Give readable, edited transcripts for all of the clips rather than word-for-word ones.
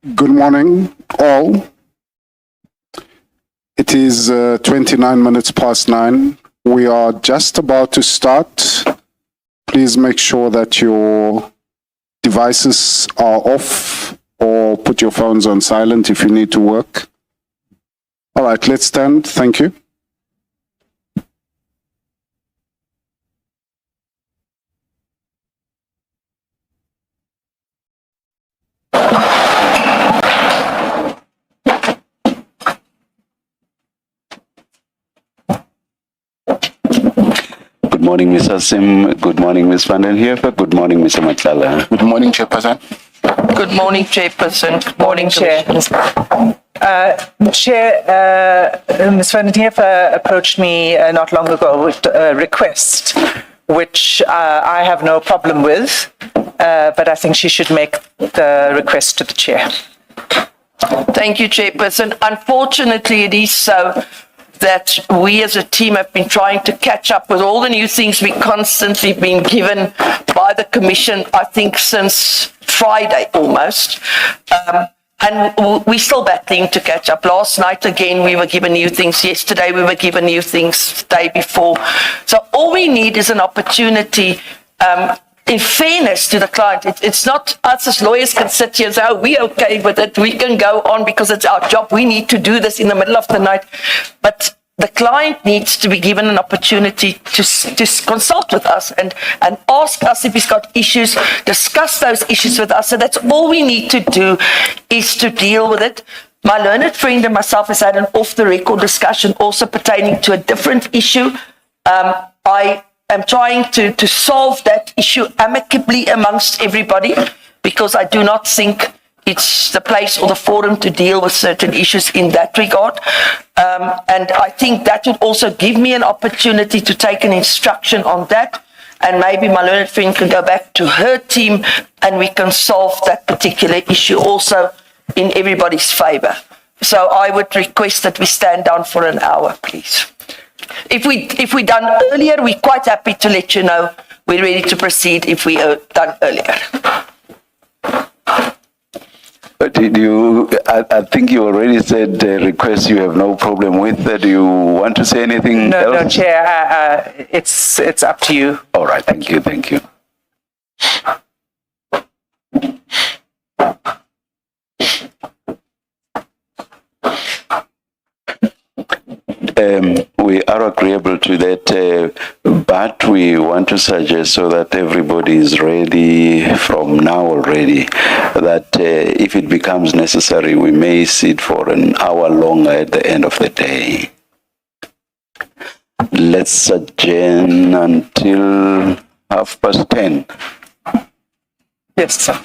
Good morning, all. It is 29 minutes past 9. We are just about to start. Please make sure that your devices are off or put your phones on silent if you need to work. All right, let's stand. Thank you. Good morning, Mr. Sim. Good morning, Ms. Van den Heever. Good morning, Mr. Matlala. Good morning, Chairperson. Good morning, Chairperson. Good morning, Chair. Chair, Ms. Van den Heever approached me not long ago with a request, which I have no problem with, but I think she should make the request to the Chair. Thank you, Chairperson. Unfortunately, it is so that we as a team have been trying to catch up with all the new things we constantly been given by the Commission, I think since Friday almost. And we're still battling to catch up. Last night, again, we were given new things. Yesterday, we were given new things the day before. So all we need is an opportunity, in fairness to the client. It's not us as lawyers can sit here and say, oh, we're okay with it. We can go on because it's our job. We need to do this in the middle of the night. But the client needs to be given an opportunity to consult with us and ask us if he's got issues, discuss those issues with us. So that's all we need to do, is to deal with it. My learned friend and myself has had an off-the-record discussion also pertaining to a different issue. I am trying to solve that issue amicably amongst everybody, because I do not think it's the place or the forum to deal with certain issues in that regard. And I think that would also give me an opportunity to take an instruction on that, and maybe my learned friend can go back to her team and we can solve that particular issue also in everybody's favour. So I would request that we stand down for an hour, please. If we done earlier, we're quite happy to let you know we're ready to proceed if we are done earlier. I think you already said request you have no problem with. Do you want to say anything else? No, Chair, it's up to you. All right, thank you. We are agreeable to that, but we want to suggest, so that everybody is ready from now already, that if it becomes necessary, we may sit for an hour longer at the end of the day. Let's adjourn until 10:30. Yes, sir.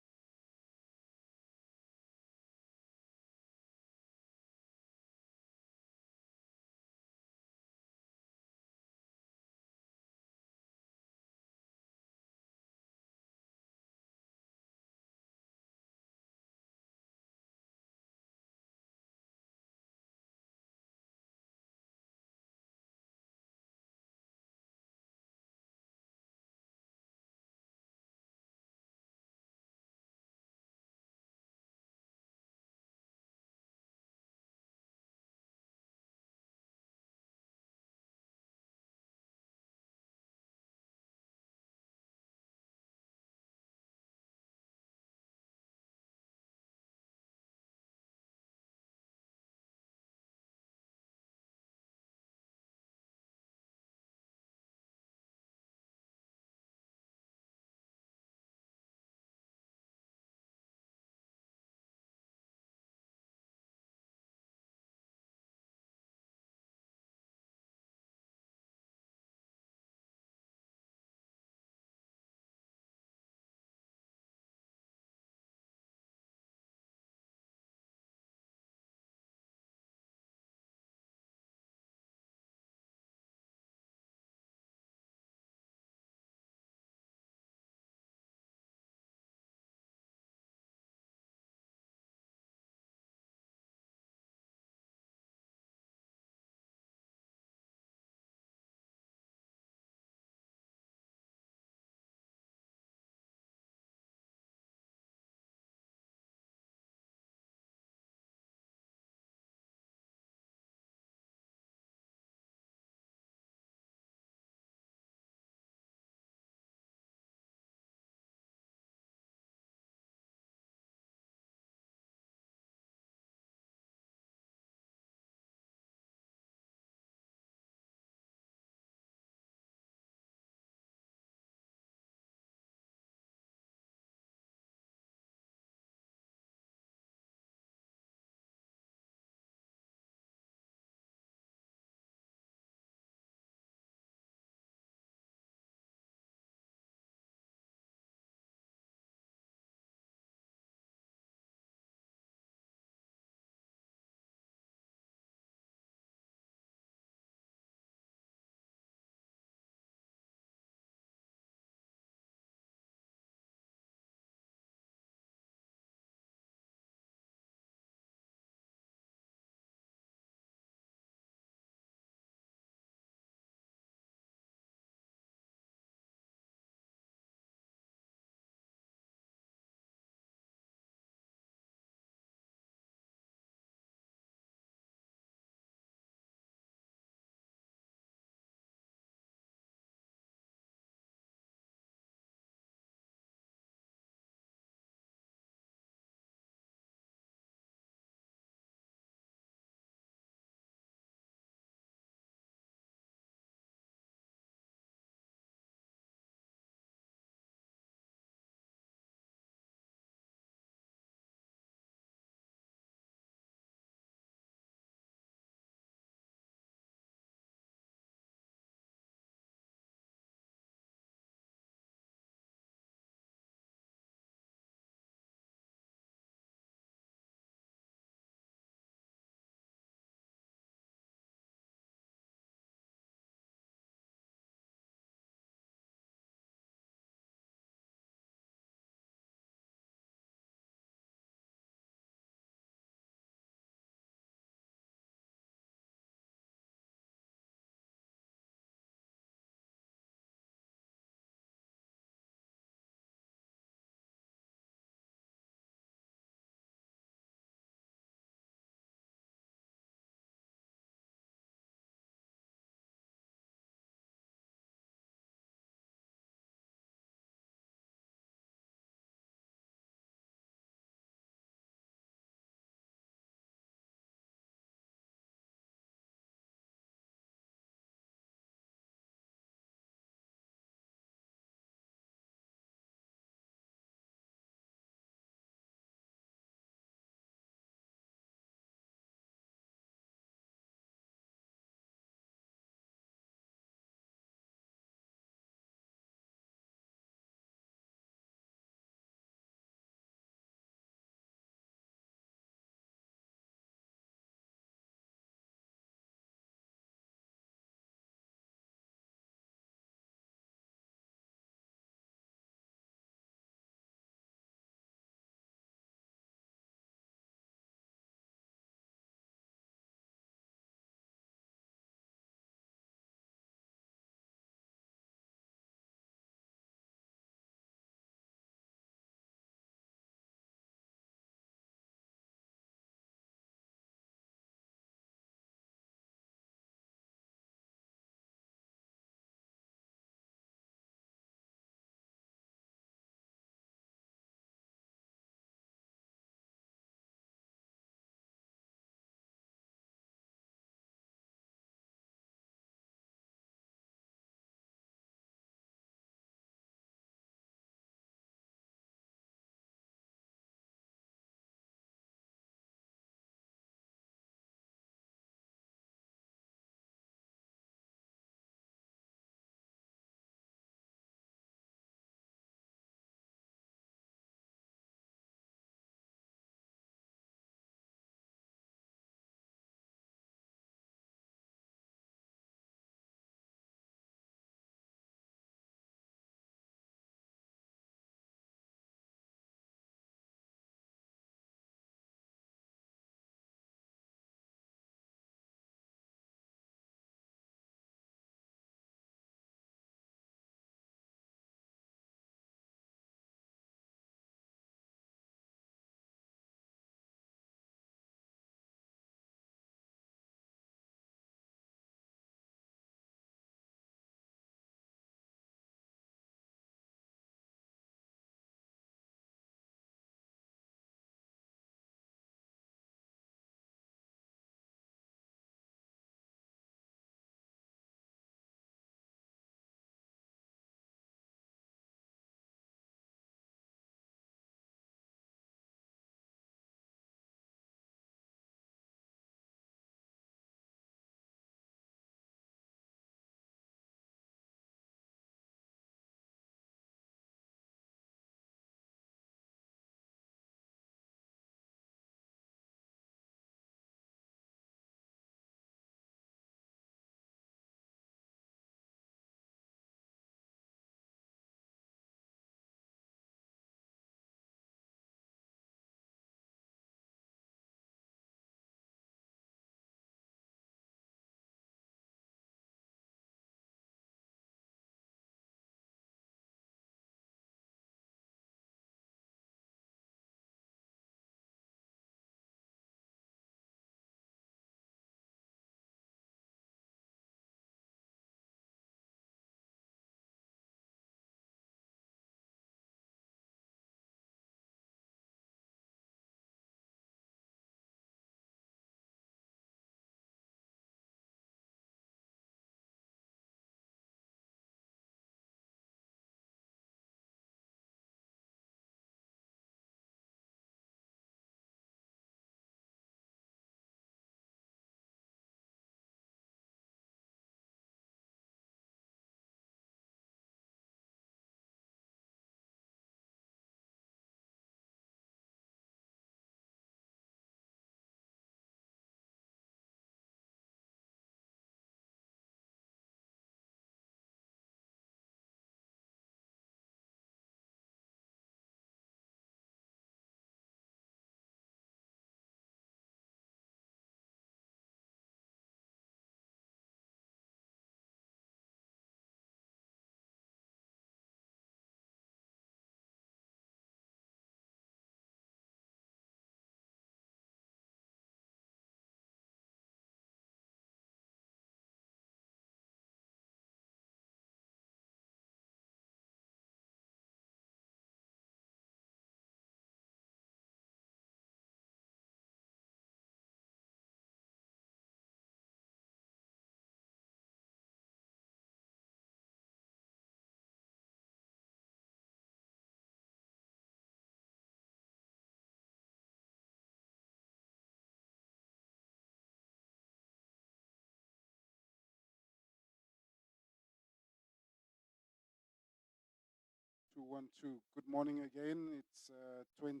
Good morning again. It's 29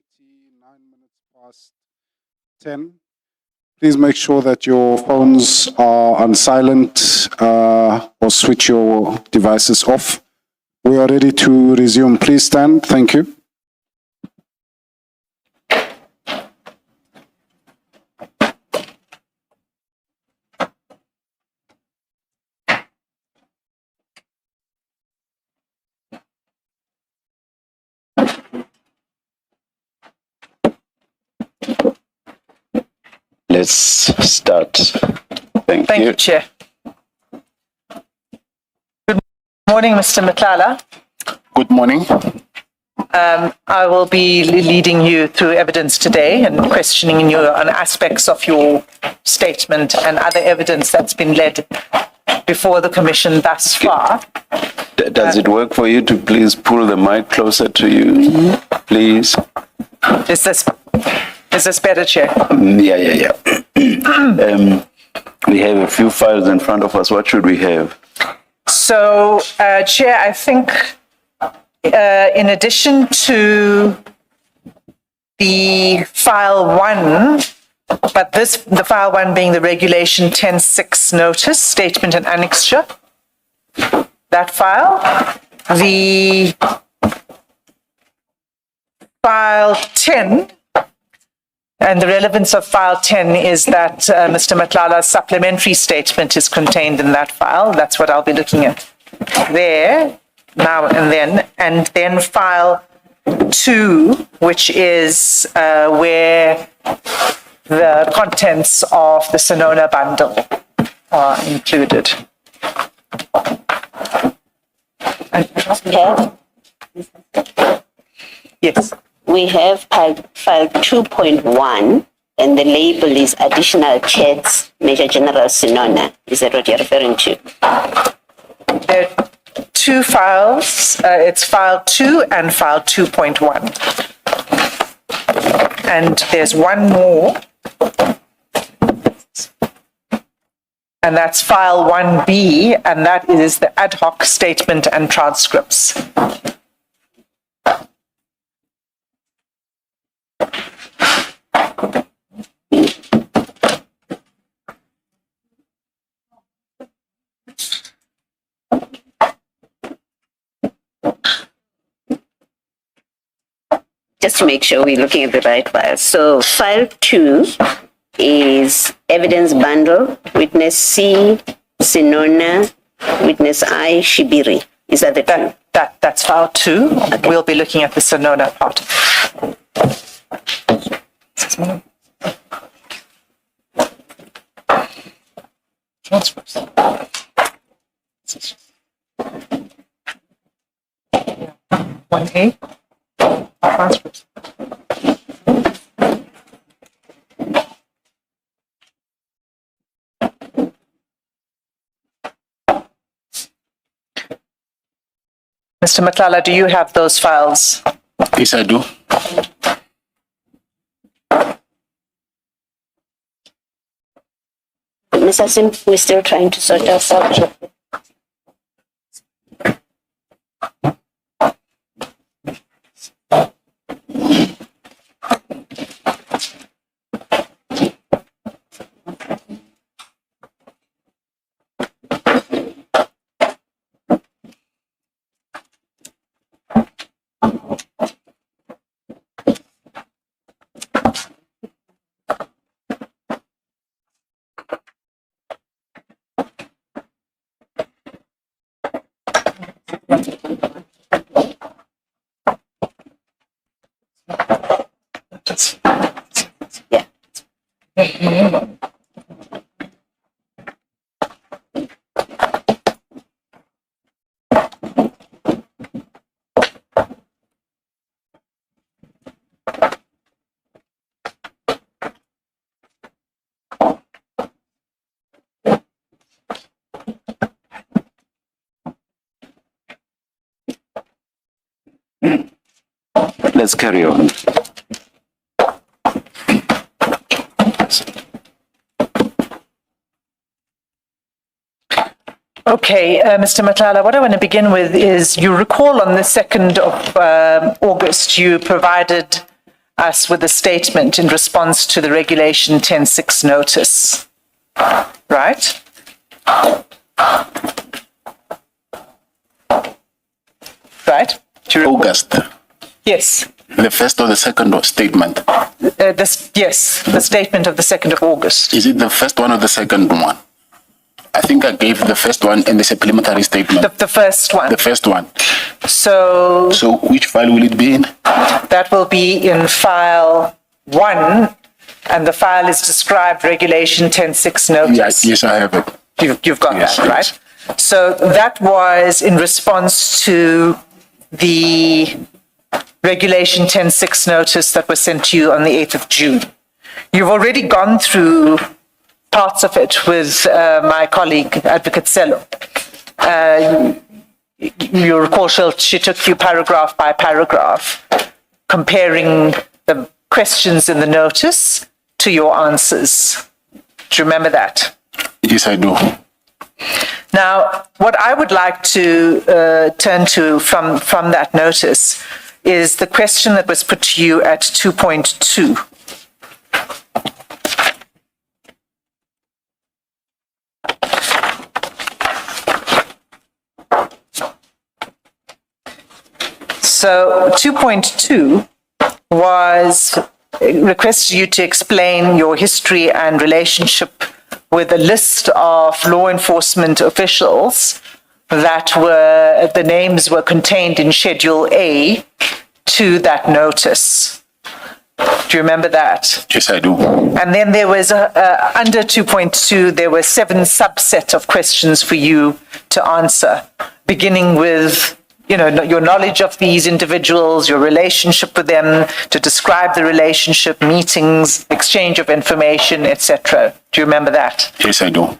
minutes past 10. Please make sure that your phones are on silent or switch your devices off. We are ready to resume. Please stand. Thank you. Let's start. Thank Thank you. you, Chair. Good morning, Mr. Matlala. Good morning. I will be leading you through evidence today and questioning you on aspects of your statement and other evidence that's been led before the Commission thus far. Does it work for you to please pull the mic closer to you, please? Is this better, Chair? Yeah. We have a few files in front of us. What should we have? So, Chair, I think in addition to the file 1, but the file 1 being the regulation 10.6 notice, statement and annexure, that file, the file 10, and the relevance of file 10 is that Mr. Matlala's supplementary statement is contained in that file. That's what I'll be looking at there, now and then file 2, which is where the contents of the Sonona bundle are included. Yes. We have file 2.1, and the label is additional chats, Major General Sonona. Is that what you're referring to? There are two files. It's file 2 and file 2.1. And there's one more. And that's file 1B, and that is the ad hoc statement and transcripts. Just to make sure we're looking at the right file. So file 2 is evidence bundle, witness C, Sonona, witness I, Shibiri. Is that the two? That's file 2. Okay. We'll be looking at the Sonona part. Transfers. 1A. Transfers. Mr. Matlala, do you have those files? Yes, I do. Mr. Sim, we're still trying to sort ourselves. Yeah. Let's carry on. Okay, Mr. Matlala, what I want to begin with is you recall on the 2nd of August, you provided us with a statement in response to the Regulation 10.6 notice, right? Right? August, Yes. the first or the second statement. Yes, the statement of the 2nd of August. Is it the first one or the second one? I think I gave the first one in the supplementary statement. The first one. The first one. So So which file will it be in? that will be in file 1, and the file is described Regulation 10.6 notice. Yes, I have it. You've got Yes, that, right? So that was in response to the Regulation 10.6 notice that was sent to you on the 8th of June. You've already gone through parts of it with my colleague, Advocate Sello. You recall she took you paragraph by paragraph, comparing the questions in the notice to your answers. Do you remember that? Yes, I do. Now, what I would like to turn to from that notice is the question that was put to you at 2.2. So 2.2 was requested you to explain your history and relationship with a list of law enforcement officials that were, the names were contained in Schedule A to that notice. Do you remember that? Yes, I do. And then there was, under 2.2, there were 7 subsets of questions for you to answer, beginning with, you know, your knowledge of these individuals, your relationship with them, to describe the relationship, meetings, exchange of information, etc. Do you remember that? Yes, I do.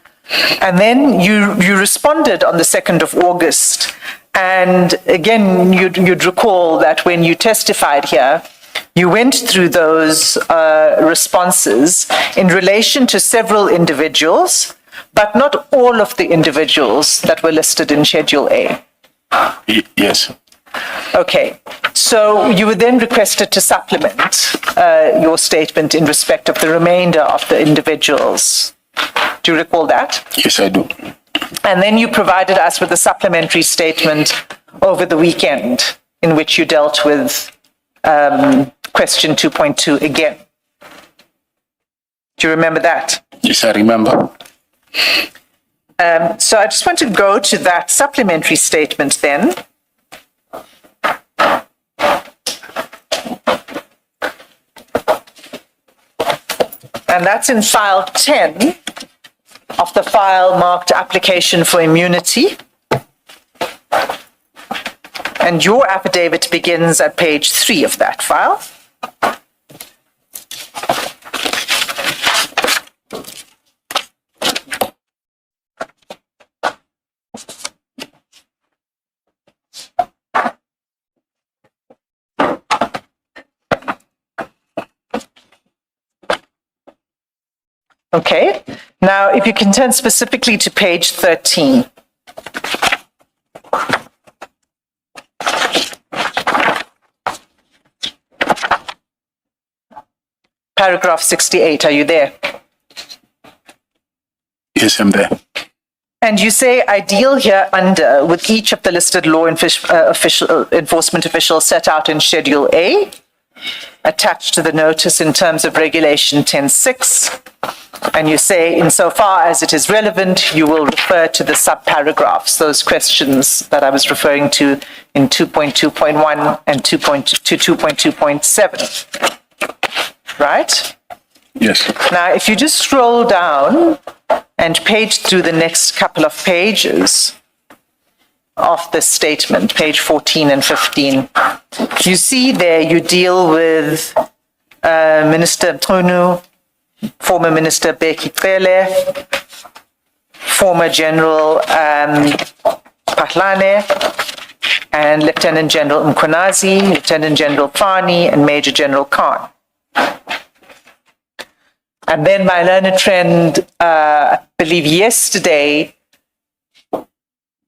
And then you responded on the 2nd of August. And again, you'd recall that when you testified here, you went through those responses in relation to several individuals, but not all of the individuals that were listed in Schedule A. Yes. Okay, so you were then requested to supplement your statement in respect of the remainder of the individuals. Do you recall that? Yes, I do. And then you provided us with a supplementary statement over the weekend in which you dealt with question 2.2 again. Do you remember that? Yes, I remember. So I just want to go to that supplementary statement then. And that's in file 10 of the file marked application for immunity. And your affidavit begins at page 3 of that file. Okay, now if you can turn specifically to page 13. Paragraph 68, are you there? Yes, I'm there. And you say, I deal here under with each of the listed law enforcement officials set out in Schedule A, attached to the notice in terms of Regulation 10.6. And you say, insofar as it is relevant, you will refer to the subparagraphs, those questions that I was referring to in 2.2.1 and 2.2.7. Right? Yes. Now, if you just scroll down and page through the next couple of pages of this statement, page 14 and 15, you see there you deal with Minister Mtunu, former Minister Beki Cele, former General Pahlane, and Lieutenant General Mkhonazi, Lieutenant General Fani, and Major General Khan. And then my learned friend, I believe yesterday,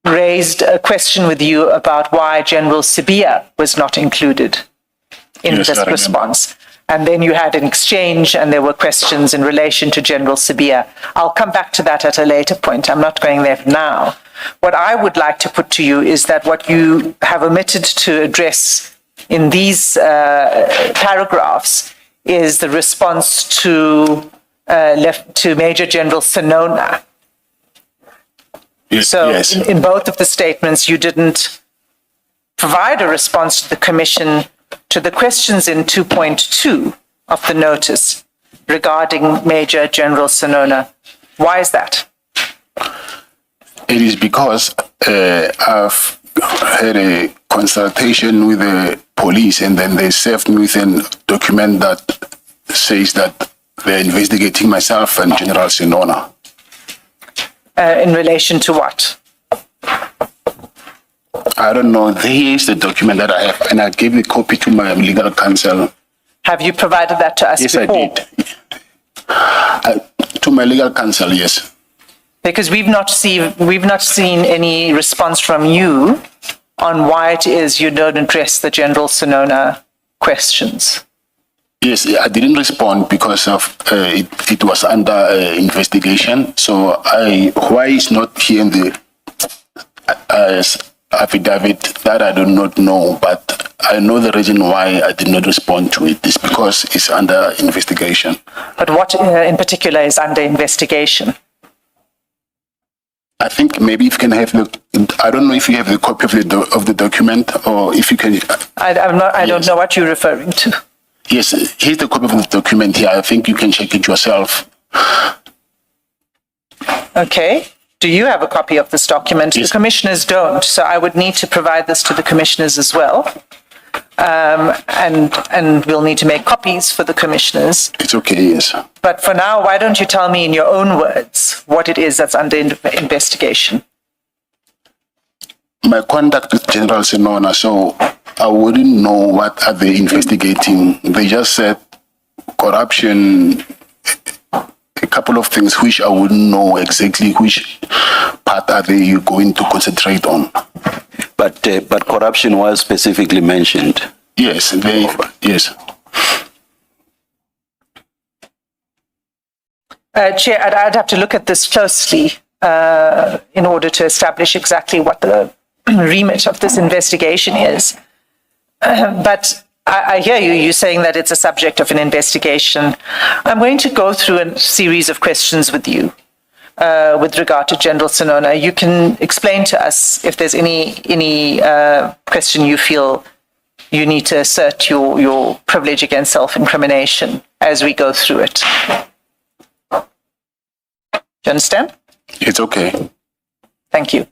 raised a question with you about why General Sibia was not included in Yes, I this remember. response. And then you had an exchange and there were questions in relation to General Sibia. I'll come back to that at a later point. I'm not going there now. What I would like to put to you is that what you have omitted to address in these paragraphs is the response to Major General Senona. Yes, So yes. in both of the statements, you didn't provide a response to the Commission to the questions in 2.2 of the notice regarding Major General Senona. Why is that? It is because I've had a consultation with the police, and then they served me with a document that says that they're investigating myself and General Senona. In relation to what? I don't know. Here is the document that I have, and I gave the copy to my legal counsel. Have you provided that to us Yes, before? I did. To my legal counsel, yes. Because we've not seen any response from you on why it is you don't address the General Senona questions. Yes, I didn't respond because of it was under investigation. So why it's not here in the affidavit, that I do not know, but I know the reason why I did not respond to it is because it's under investigation. But what in particular is under investigation? I think maybe if you can have I don't know if you have the copy of the document, or if you can. I don't know what you're referring to. Yes, here's the copy of the document here. I think you can check it yourself. Okay. Do you have a copy of this document? Yes. The commissioners don't, so I would need to provide this to the commissioners as well. And we'll need to make copies for the commissioners. It's okay, yes. But for now, why don't you tell me in your own words what it is that's under investigation? My contact with General Senona, so I wouldn't know what are they investigating. They just said corruption, a couple of things which I wouldn't know exactly which part are they going to concentrate on. But corruption was specifically mentioned. Yes, yes. Chair, I'd have to look at this closely in order to establish exactly what the remit of this investigation is. But I hear you saying that it's a subject of an investigation. I'm going to go through a series of questions with you with regard to General Senona. You can explain to us if there's any question you feel you need to assert your privilege against self-incrimination as we go through it. Do you understand? It's okay. Thank you.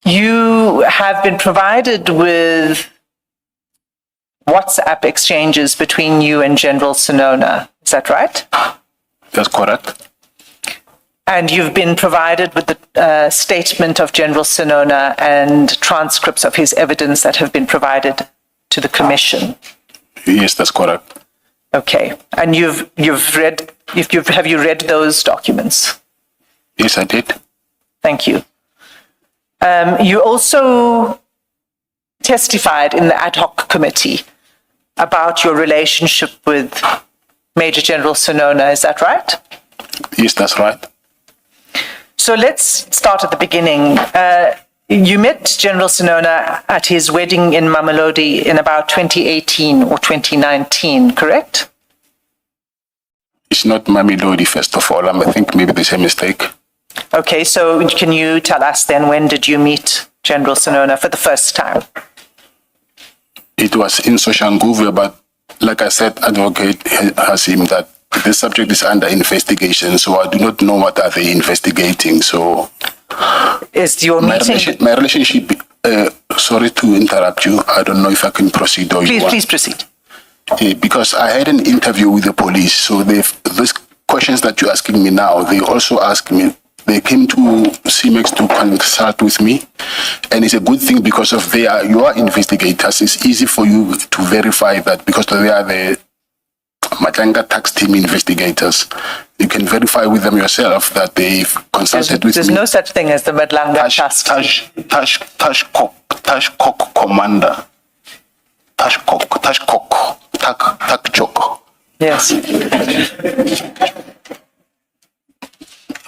You have been provided with WhatsApp exchanges between you and General Senona. Is that right? That's correct. And you've been provided with the statement of General Senona and transcripts of his evidence that have been provided to the Commission. Yes, that's correct. Okay. And have you read those documents? Yes, I did. Thank you. You also testified in the ad hoc committee about your relationship with Major General Senona. Is that right? Yes, that's right. So let's start at the beginning. You met General Senona at his wedding in Mamelodi in about 2018 or 2019, correct? It's not Mamelodi, first of all. I think maybe there's a mistake. Okay, so can you tell us then, when did you meet General Senona for the first time? It was in Soshanguve, but like I said, Advocate Hasim, that this subject is under investigation, so I do not know what are they investigating. So Is your meeting... my relationship, sorry to interrupt you, I don't know if I can proceed or you want. Please proceed. Because I had an interview with the police, so these questions that you're asking me now, they also asked me. They came to CMEX to consult with me, and it's a good thing because of you are investigators. It's easy for you to verify that because they are the Matlanga tax team investigators. You can verify with them yourself that they've consulted with There's me. no such thing as the Madlanga Trust. Tashkok commander. Takchok. Yes.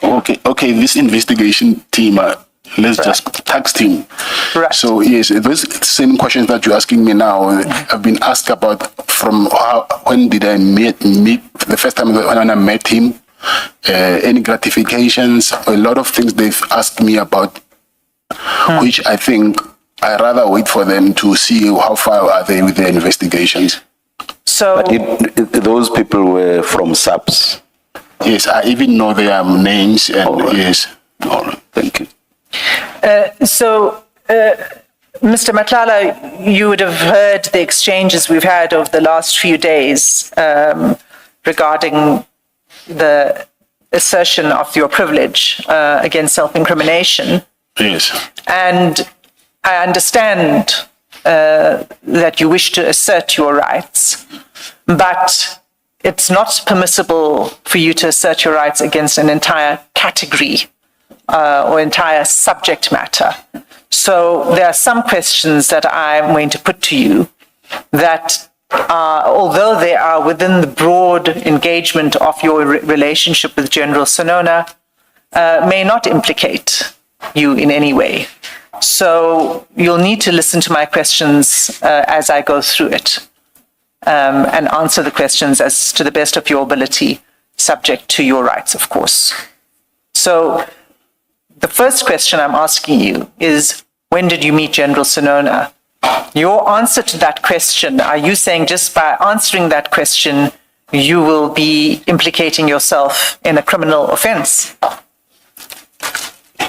Okay, this investigation team, tax team. Right. So yes, those same questions that you're asking me now, I've been asked about from when did I meet the first time when I met him, any gratifications, a lot of things they've asked me about, which I think I rather wait for them to see how far are they with their investigations. So Those people were from SAPS. Yes, I even know their names and All right. yes. All right, thank you. Mr. Matlala, you would have heard the exchanges we've had over the last few days regarding the assertion of your privilege against self-incrimination. Yes. And I understand that you wish to assert your rights, but it's not permissible for you to assert your rights against an entire category or entire subject matter. So there are some questions that I'm going to put to you that although they are within the broad engagement of your relationship with General Senona, may not implicate you in any way. So you'll need to listen to my questions as I go through it and answer the questions as to the best of your ability, subject to your rights, of course. So the first question I'm asking you is, when did you meet General Senona? Your answer to that question, are you saying just by answering that question, you will be implicating yourself in a criminal offense?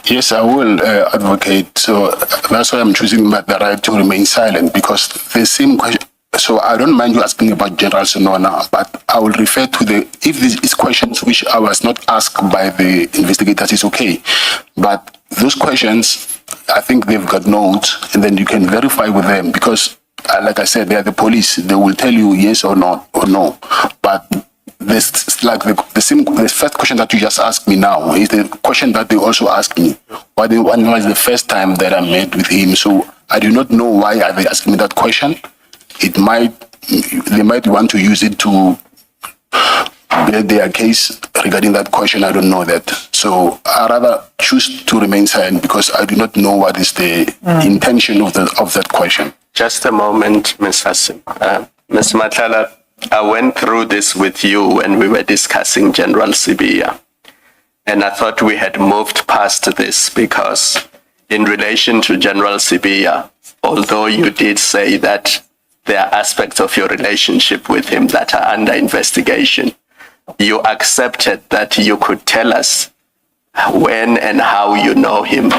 Yes, I will advocate. So that's why I'm choosing the right to remain silent, because the same question. So I don't mind you asking about General Senona, but I will refer to if this is questions which I was not asked by the investigators, it's okay. But those questions, I think they've got notes, and then you can verify with them, because like I said, they are the police. They will tell you yes or not or no. But this, like the first question that you just asked me now is the question that they also asked me. When was the first time that I met with him? So I do not know why are they asking me that question. They might want to use it to build their case regarding that question. I don't know that. So I rather choose to remain silent because I do not know what is the intention of that question. Just a moment, Ms. Hassim. Ms. Matlala, I went through this with you when we were discussing General Sibiya. And I thought we had moved past this because in relation to General Sibiya, although you did say that there are aspects of your relationship with him that are under investigation, you accepted that you could tell us when and how you know him.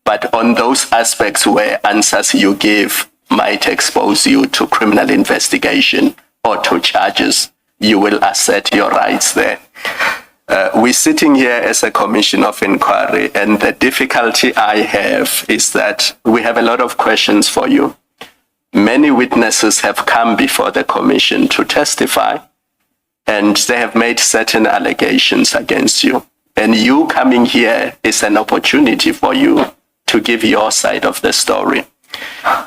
But on those aspects where answers you give might expose you to criminal investigation or to charges, you will assert your rights there. We're sitting here as a commission of inquiry, and the difficulty I have is that we have a lot of questions for you. Many witnesses have come before the commission to testify, and they have made certain allegations against you. And you coming here is an opportunity for you to give your side of the story.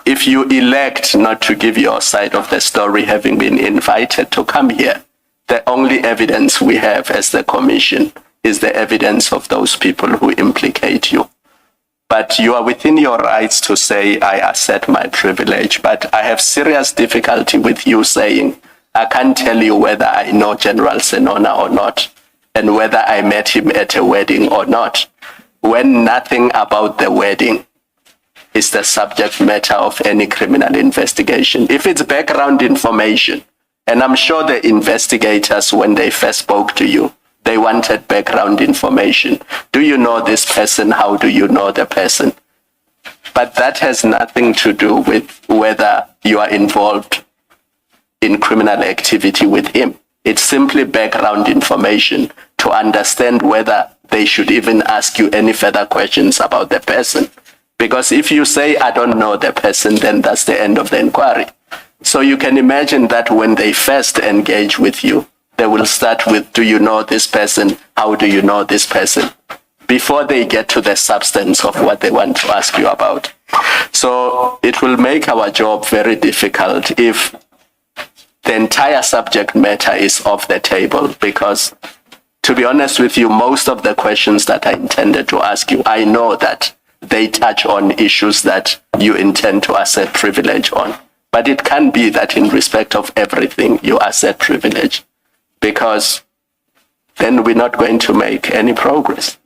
If you elect not to give your side of the story, having been invited to come here, the only evidence we have as the commission is the evidence of those people who implicate you. But you are within your rights to say, I assert my privilege, but I have serious difficulty with you saying, I can't tell you whether I know General Senona or not, and whether I met him at a wedding or not, when nothing about the wedding is the subject matter of any criminal investigation. If it's background information, and I'm sure the investigators, when they first spoke to you, they wanted background information. Do you know this person? How do you know the person? But that has nothing to do with whether you are involved in criminal activity with him. It's simply background information to understand whether they should even ask you any further questions about the person. Because if you say, I don't know the person, then that's the end of the inquiry. So you can imagine that when they first engage with you, they will start with, do you know this person? How do you know this person? Before they get to the substance of what they want to ask you about. So it will make our job very difficult if the entire subject matter is off the table, because to be honest with you, most of the questions that I intended to ask you, I know that they touch on issues that you intend to assert privilege on. But it can be that in respect of everything, you assert privilege, because then we're not going to make any progress.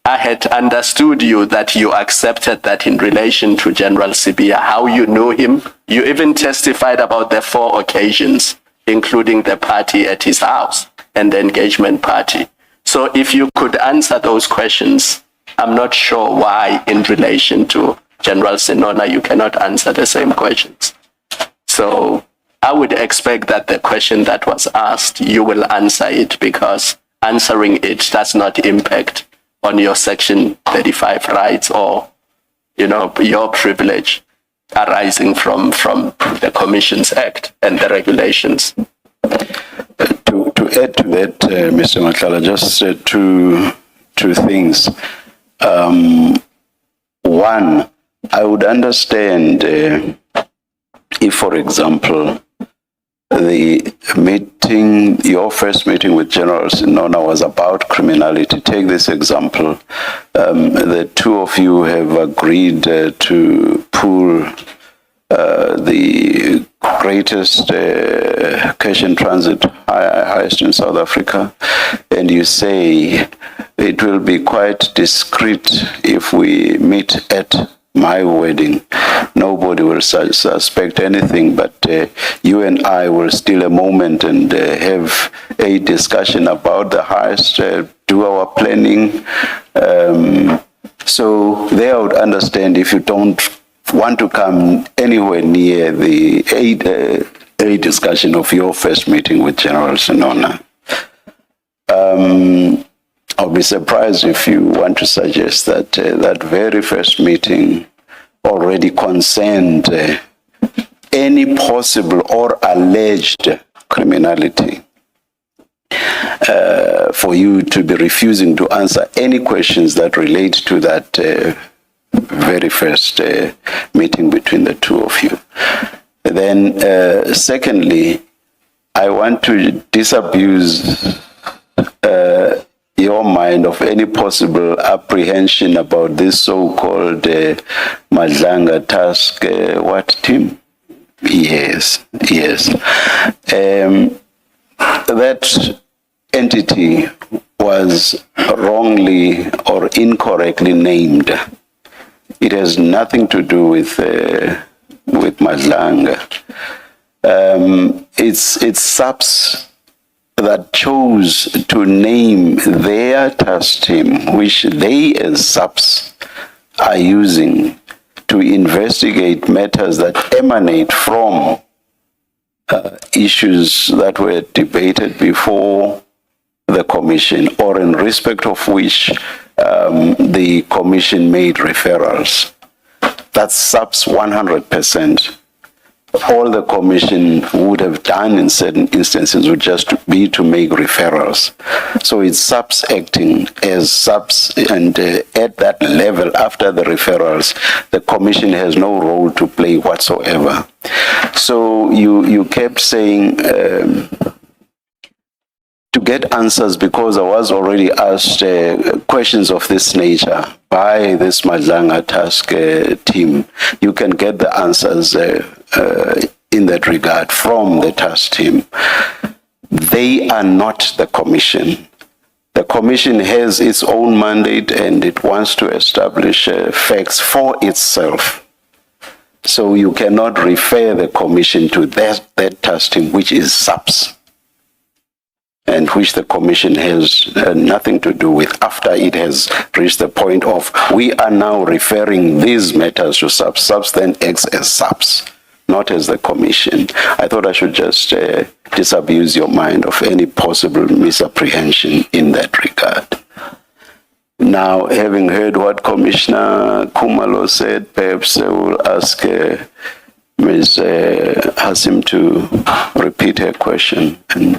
I had understood you that you accepted that in relation to General Sibiya, how you knew him. You even testified about the 4 occasions, including the party at his house and the engagement party. So if you could answer those questions, I'm not sure why in relation to General Senona you cannot answer the same questions. So I would expect that the question that was asked, you will answer it, because answering it does not impact on your Section 35 rights or, your privilege arising from the Commissions Act and the regulations. To add to that, Mr. Matlala, just two things. One, I would understand if, for example, your first meeting with General Senona was about criminality. Take this example. The two of you have agreed to pool the greatest cash in transit, highest in South Africa, and you say it will be quite discreet if we meet at my wedding. Nobody will suspect anything, but you and I will steal a moment and have a discussion about the highest, do our planning. So there I would understand if you don't want to come anywhere near a discussion of your first meeting with General Senona. I'll be surprised if you want to suggest that that very first meeting already concerned any possible or alleged criminality. For you to be refusing to answer any questions that relate to that very first meeting between the two of you. Then, secondly, I want to disabuse your mind of any possible apprehension about this so-called Madlanga task, what team? Yes. That entity was wrongly or incorrectly named. It has nothing to do with Madlanga. It's SAPS that chose to name their task team, which they as SAPS are using to investigate matters that emanate from issues that were debated before the commission, or in respect of which the commission made referrals. That's SAPS 100%. All the commission would have done in certain instances would just be to make referrals. So it's SAPS acting as SAPS, and at that level, after the referrals, the commission has no role to play whatsoever. So you kept saying to get answers, because I was already asked questions of this nature by this Madlanga task team. You can get the answers in that regard from the task team. They are not the commission. The commission has its own mandate and it wants to establish facts for itself. So you cannot refer the commission to that task team, which is SAPS, and which the commission has nothing to do with after it has reached the point of, we are now referring these matters to SAPS. SAPS then acts as SAPS, not as the commission. I thought I should just disabuse your mind of any possible misapprehension in that regard. Now, having heard what Commissioner Kumalo said, perhaps I will ask Ms. Hassim to repeat her question, and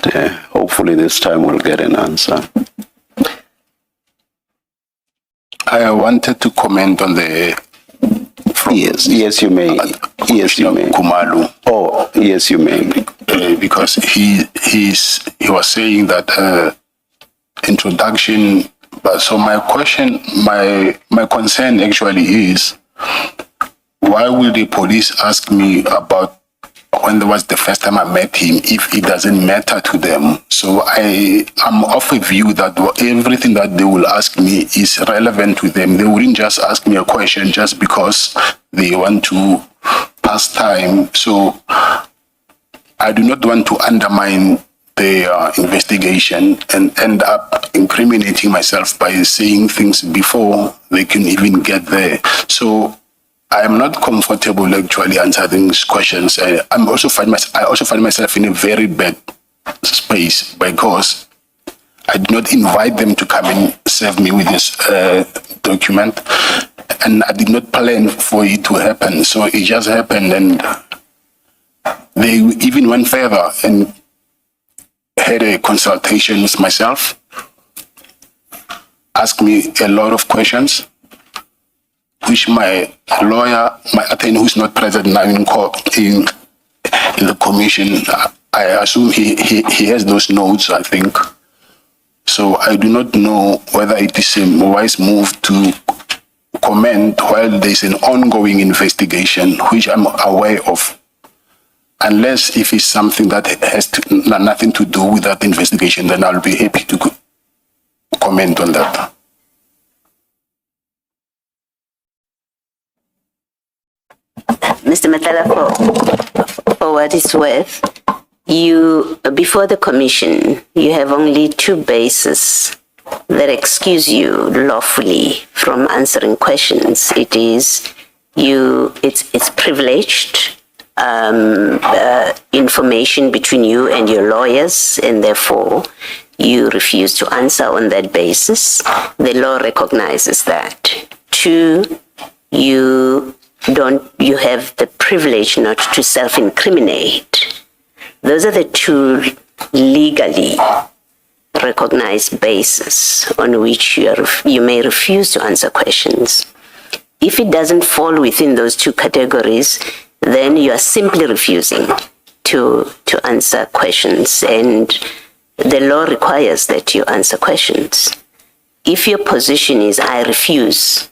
hopefully this time we'll get an answer. I wanted to comment on the. Yes, you may. Yes, you may. Kumalu. Oh, yes, you may. Because he was saying that introduction. But so my question, my concern actually is, why will the police ask me about when there was the first time I met him if it doesn't matter to them? So I'm of a view that everything that they will ask me is relevant to them. They wouldn't just ask me a question just because they want to pass time. So I do not want to undermine the investigation and end up incriminating myself by saying things before they can even get there. So I am not comfortable actually answering these questions. I also find myself in a very bad space because I did not invite them to come and serve me with this document, and I did not plan for it to happen. So it just happened, and they even went further and had a consultation with myself, asked me a lot of questions, which my lawyer, my attorney, who's not present now in court, in the commission, I assume he has those notes, I think. So I do not know whether it is a wise move to comment while there's an ongoing investigation, which I'm aware of. Unless if it's something that has nothing to do with that investigation, then I'll be happy to comment on that. Mr. Matlala, for what it's worth, before the commission, you have only two bases that excuse you lawfully from answering questions. It is it's privileged information between you and your lawyers, and therefore you refuse to answer on that basis. The law recognizes that. Two, you have the privilege not to self-incriminate. Those are the two legally recognized bases on which you may refuse to answer questions. If it doesn't fall within those two categories, then you are simply refusing to answer questions, and the law requires that you answer questions. If your position is, I refuse,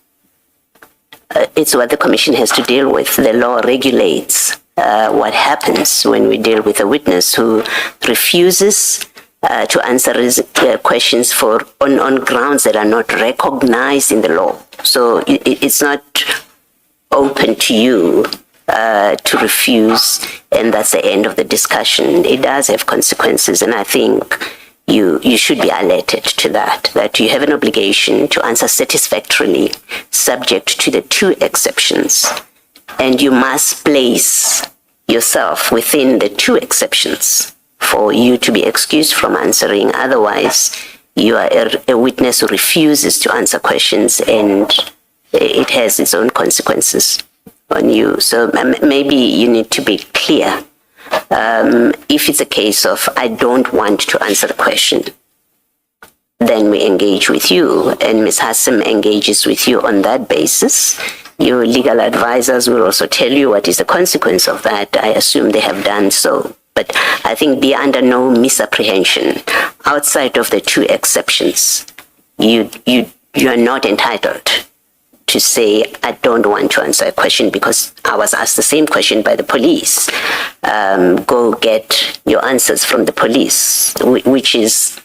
it's what the commission has to deal with. The law regulates what happens when we deal with a witness who refuses to answer questions on grounds that are not recognized in the law. So it's not open to you to refuse, and that's the end of the discussion. It does have consequences, and I think you should be alerted to that you have an obligation to answer satisfactorily, subject to the two exceptions, and you must place yourself within the two exceptions for you to be excused from answering. Otherwise, you are a witness who refuses to answer questions, and it has its own consequences on you. So maybe you need to be clear. If it's a case of, I don't want to answer the question, then we engage with you, and Ms. Hassim engages with you on that basis. Your legal advisors will also tell you what is the consequence of that. I assume they have done so. But I think be under no misapprehension. Outside of the two exceptions, you are not entitled to say, I don't want to answer a question because I was asked the same question by the police. Go get your answers from the police, which is,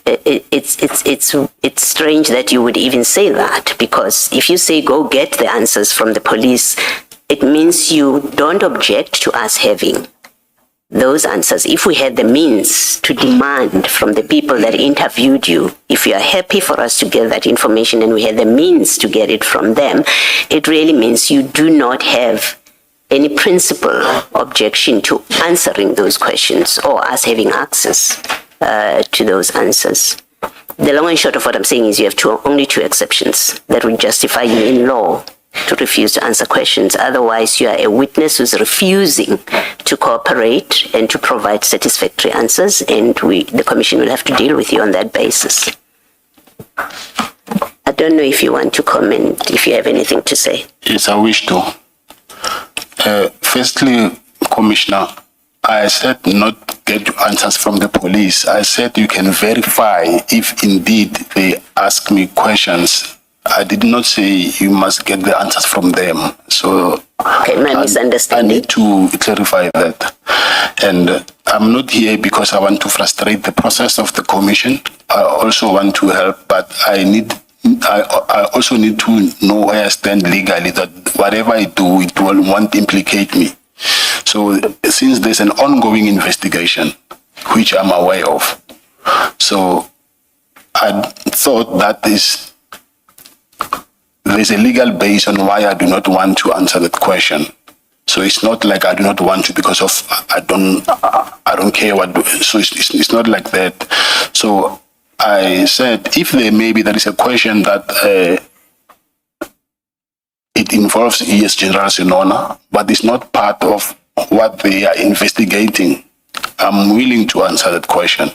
it's strange that you would even say that, because if you say go get the answers from the police, it means you don't object to us having those answers. If we had the means to demand from the people that interviewed you, if you are happy for us to get that information and we had the means to get it from them, it really means you do not have any principal objection to answering those questions or us having access to those answers. The long and short of what I'm saying is you have only two exceptions that would justify you in law to refuse to answer questions. Otherwise, you are a witness who's refusing to cooperate and to provide satisfactory answers, and the Commission will have to deal with you on that basis. I don't know if you want to comment, if you have anything to say. Yes, I wish to. Firstly, Commissioner, I said not get answers from the police. I said you can verify if indeed they ask me questions. I did not say you must get the answers from them. So Okay, my I misunderstanding. need to clarify that. And I'm not here because I want to frustrate the process of the Commission. I also want to help, but I also need to know where I stand legally, that whatever I do, it won't implicate me. So since there's an ongoing investigation, which I'm aware of, so I thought that there's a legal base on why I do not want to answer that question. So it's not like I do not want to because of I don't care what. So it's not like that. So I said if there is a question that it involves ES General Sinona, but it's not part of what they are investigating, I'm willing to answer that question.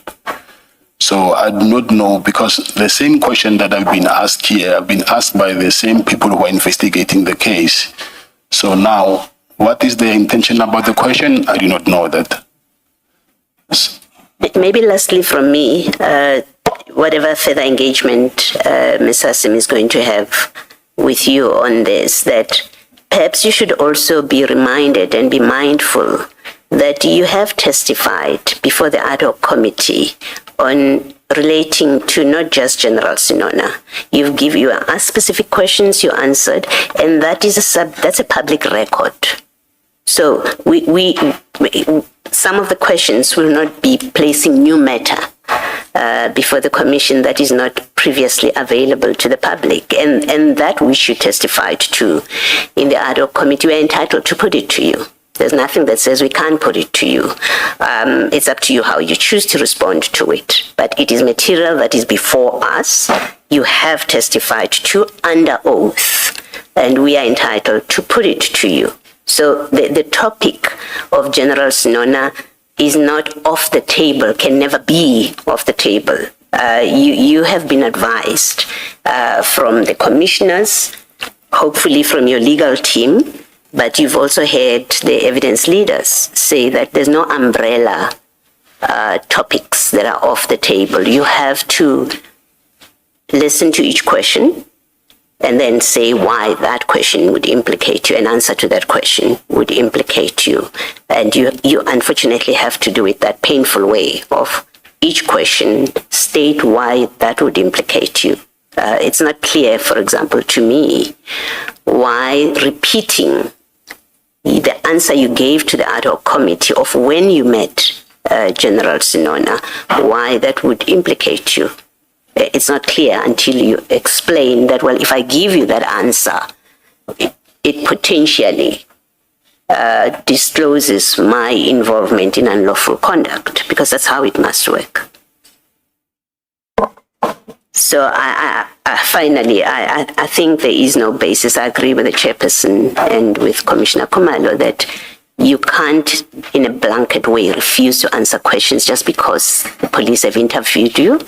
So I do not know, because the same question that I've been asked here, I've been asked by the same people who are investigating the case. So now, what is their intention about the question? I do not know that. Maybe lastly from me, whatever further engagement Ms. Hassim is going to have with you on this, that perhaps you should also be reminded and be mindful that you have testified before the ad hoc committee on relating to not just General Sinona. You asked specific questions, you answered, and that's a public record. So some of the questions will not be placing new matter before the Commission that is not previously available to the public, and that we should testify to in the ad hoc committee. We are entitled to put it to you. There's nothing that says we can't put it to you. It's up to you how you choose to respond to it. But it is material that is before us. You have testified to under oath, and we are entitled to put it to you. So the topic of General Sinona is not off the table, can never be off the table. You have been advised from the commissioners, hopefully from your legal team, but you've also heard the evidence leaders say that there's no umbrella topics that are off the table. You have to listen to each question and then say why that question would implicate you, an answer to that question would implicate you. And you unfortunately have to do it that painful way of each question, state why that would implicate you. It's not clear, for example, to me, why repeating the answer you gave to the ad hoc committee of when you met General Sinona, why that would implicate you. It's not clear until you explain that, well, if I give you that answer, it potentially discloses my involvement in unlawful conduct, because that's how it must work. So finally, I think there is no basis. I agree with the chairperson and with Commissioner Khumalo that you can't, in a blanket way, refuse to answer questions just because the police have interviewed you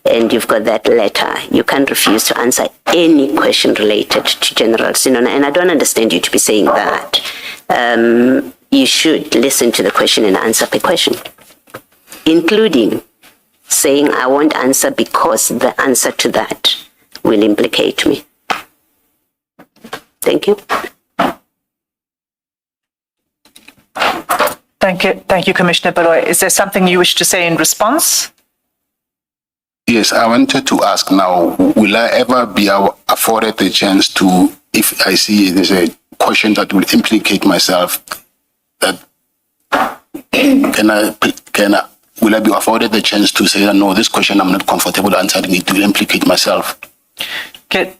and you've got that letter. You can't refuse to answer any question related to General Sinona. And I don't understand you to be saying that. You should listen to the question and answer the question, including saying, I won't answer because the answer to that will implicate me. Thank you. Thank you, Commissioner Baloy. Is there something you wish to say in response? Yes, I wanted to ask now, will I ever be afforded a chance to, if I see there's a question that will implicate myself, that will I be afforded the chance to say, no, this question I'm not comfortable answering, it will implicate myself? Okay.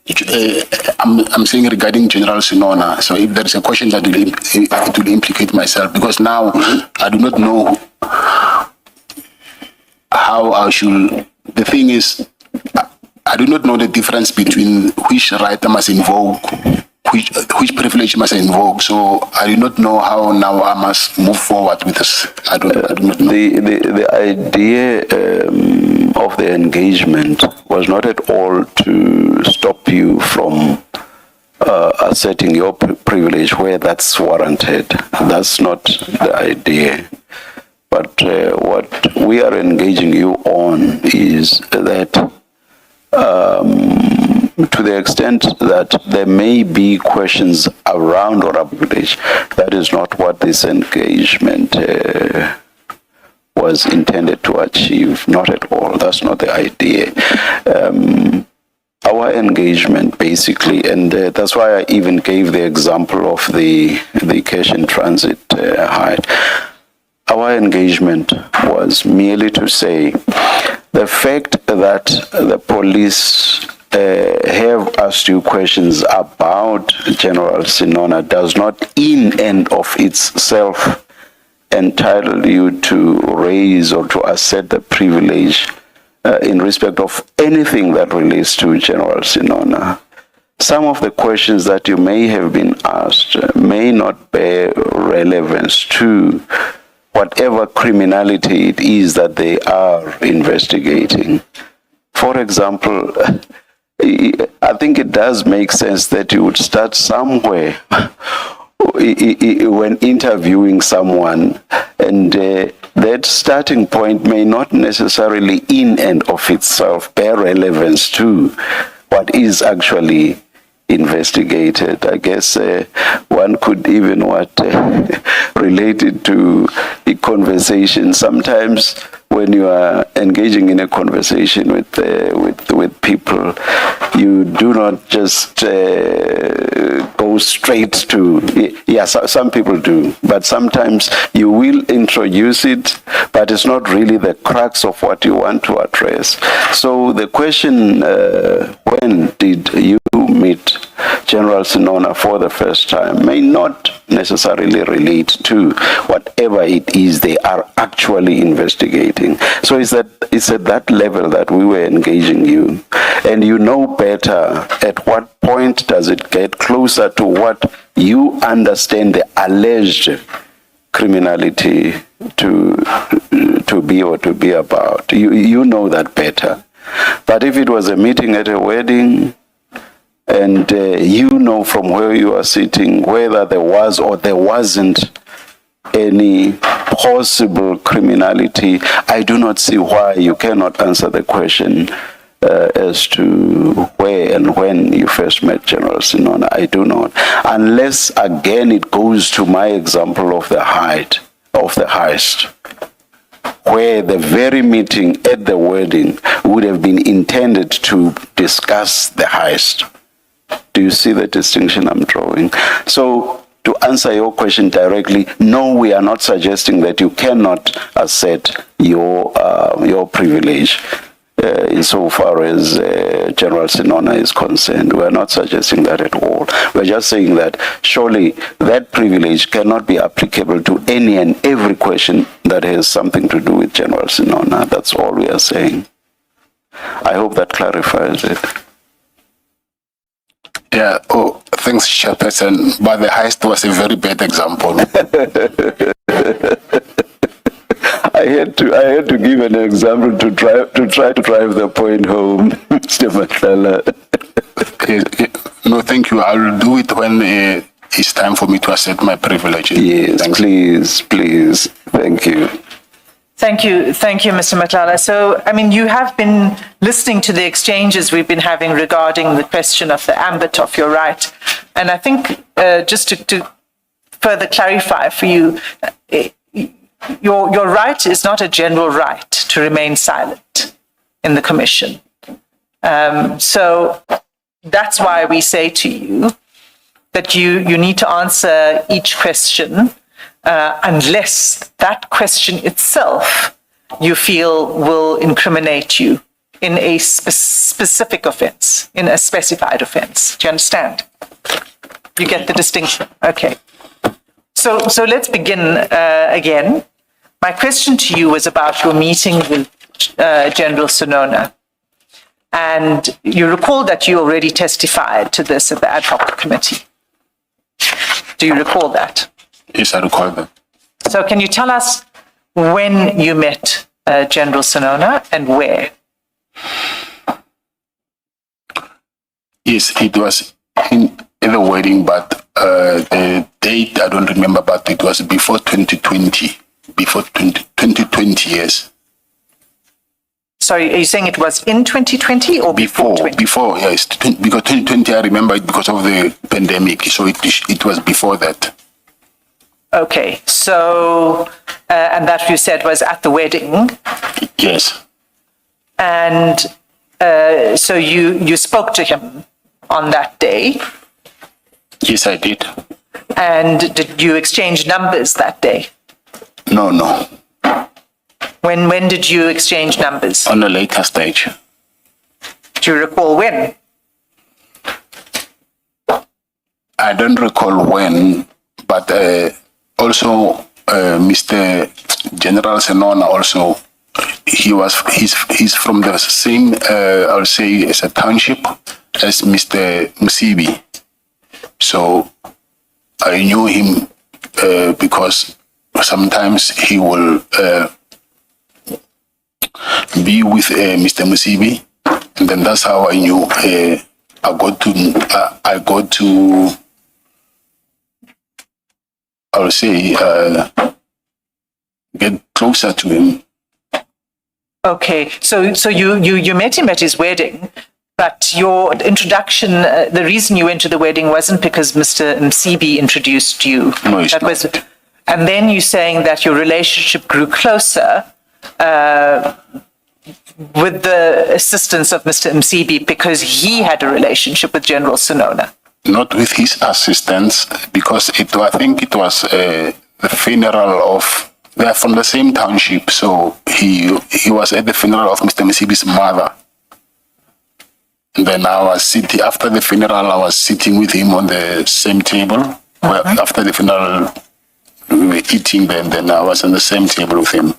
I'm saying regarding General Sinona, so if there is a question that it will implicate myself, because now I do not know how I should. The thing is, I do not know the difference between which right I must invoke which privilege must I invoke. So I do not know how now I must move forward with this. I do not know. The idea of the engagement was not at all to stop you from asserting your privilege where that's warranted. That's not the idea. But what we are engaging you on is that to the extent that there may be questions around our privilege, that is not what this engagement was intended to achieve. Not at all. That's not the idea. Our engagement basically, and that's why I even gave the example of the cash in transit hide. Our engagement was merely to say the fact that the police have asked you questions about General Sinona does not in and of itself entitle you to raise or to assert the privilege in respect of anything that relates to General Sinona. Some of the questions that you may have been asked may not bear relevance to whatever criminality it is that they are investigating. For example, I think it does make sense that you would start somewhere when interviewing someone, and that starting point may not necessarily in and of itself bear relevance to what is actually investigated. I guess one could even relate it to a conversation. Sometimes when you are engaging in a conversation with people, you do not just go straight to, some people do, but sometimes you will introduce it, but it's not really the crux of what you want to address. So the question, when did you meet General Sinona for the first time, may not necessarily relate to whatever it is they are actually investigating. So it's at that level that we were engaging you, and you know better at what point does it get closer to what you understand the alleged criminality to be or to be about. You know that better. But if it was a meeting at a wedding, and you know from where you are sitting whether there was or there wasn't any possible criminality, I do not see why you cannot answer the question as to where and when you first met General Sinona. I do not. Unless, again, it goes to my example of the heist, where the very meeting at the wedding would have been intended to discuss the heist. Do you see the distinction I'm drawing? So, to answer your question directly, no, we are not suggesting that you cannot assert your privilege insofar as General Sinona is concerned. We are not suggesting that at all. We're just saying that surely that privilege cannot be applicable to any and every question that has something to do with General Sinona. That's all we are saying. I hope that clarifies it. Yeah. Oh, thanks, Chairperson. But the heist was a very bad example. I had to give an example to try to drive the point home, Mr. Matlala. No, thank you. I'll do it when it's time for me to assert my privileges. Yes, thanks. please. Thank you. Thank you, Mr. Matlala. So, I mean, you have been listening to the exchanges we've been having regarding the question of the ambit of your right. And I think just to further clarify for you, your right is not a general right to remain silent in the commission. So that's why we say to you that you need to answer each question unless that question itself you feel will incriminate you in a specific offense, in a specified offense. Do you understand? You get the distinction? Okay. So let's begin again. My question to you was about your meeting with General Sinona. And you recall that you already testified to this at the ad hoc committee. Do you recall that? Yes, I recall that. So can you tell us when you met General Sinona and where? Yes, it was in the wedding, but the date I don't remember, but it was before 2020. Before 2020, yes. Sorry, are you saying it was in 2020 or before 2020? Before, yes. Because 2020, I remember it because of the pandemic, so it was before that. Okay, so, and that you said was at the wedding. Yes. And so you spoke to him on that day. Yes, I did. And did you exchange numbers that day? No. When did you exchange numbers? On a later stage. Do you recall when? I don't recall when, but also Mr. General Sinona also, he's from the same, I'll say, as a township as Mr. Mutsibi. So I knew him because sometimes he will be with Mr. Mutsibi, and then that's how I knew. I got to I would say get closer to him. Okay, so you met him at his wedding, but your introduction, the reason you went to the wedding wasn't because Mr. Mutsibi introduced you. No, it's not. And then you're saying that your relationship grew closer with the assistance of Mr. Mutsibi because he had a relationship with General Sinona. Not with his assistance, because I think it was the funeral of. They are from the same township, so he was at the funeral of Mr. Mutsibi's mother. And then I was sitting after the funeral. I was sitting with him on the same table. Well, after the funeral, we were eating. Then I was on the same table with him.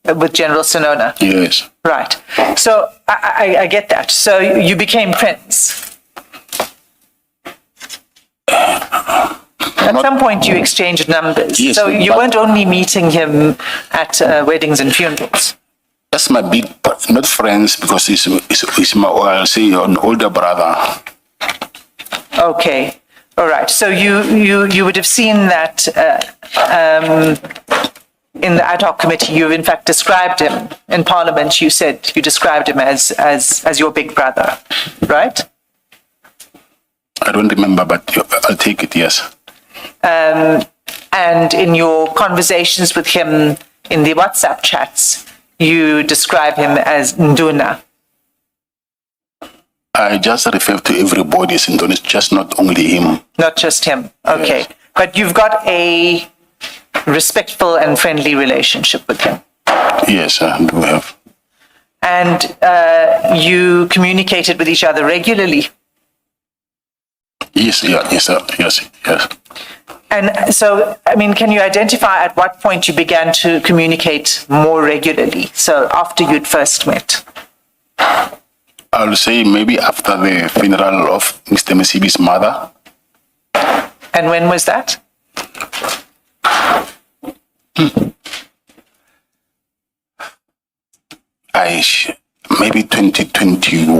With General Sinona? Yes. Right. So I get that. So you became friends. At some point you exchanged numbers. Yes, so you weren't only meeting him at weddings and funerals. That's my big, not friends, because he's my, I'll say, an older brother. Okay. All right. So you would have seen that in the ad hoc committee, you've in fact described him in Parliament. You said you described him as your big brother, right? I don't remember, but I'll take it, yes. And in your conversations with him in the WhatsApp chats, you describe him as Nduna. I just refer to everybody as Nduna, just not only him. Not just him. Okay. Yes. But you've got a respectful and friendly relationship with him. Yes, I do have. And you communicated with each other regularly. Yes. And so, I mean, can you identify at what point you began to communicate more regularly? So after you'd first met? I'll say maybe after the funeral of Mr. Mutsibi's mother. And when was that? Maybe 2021,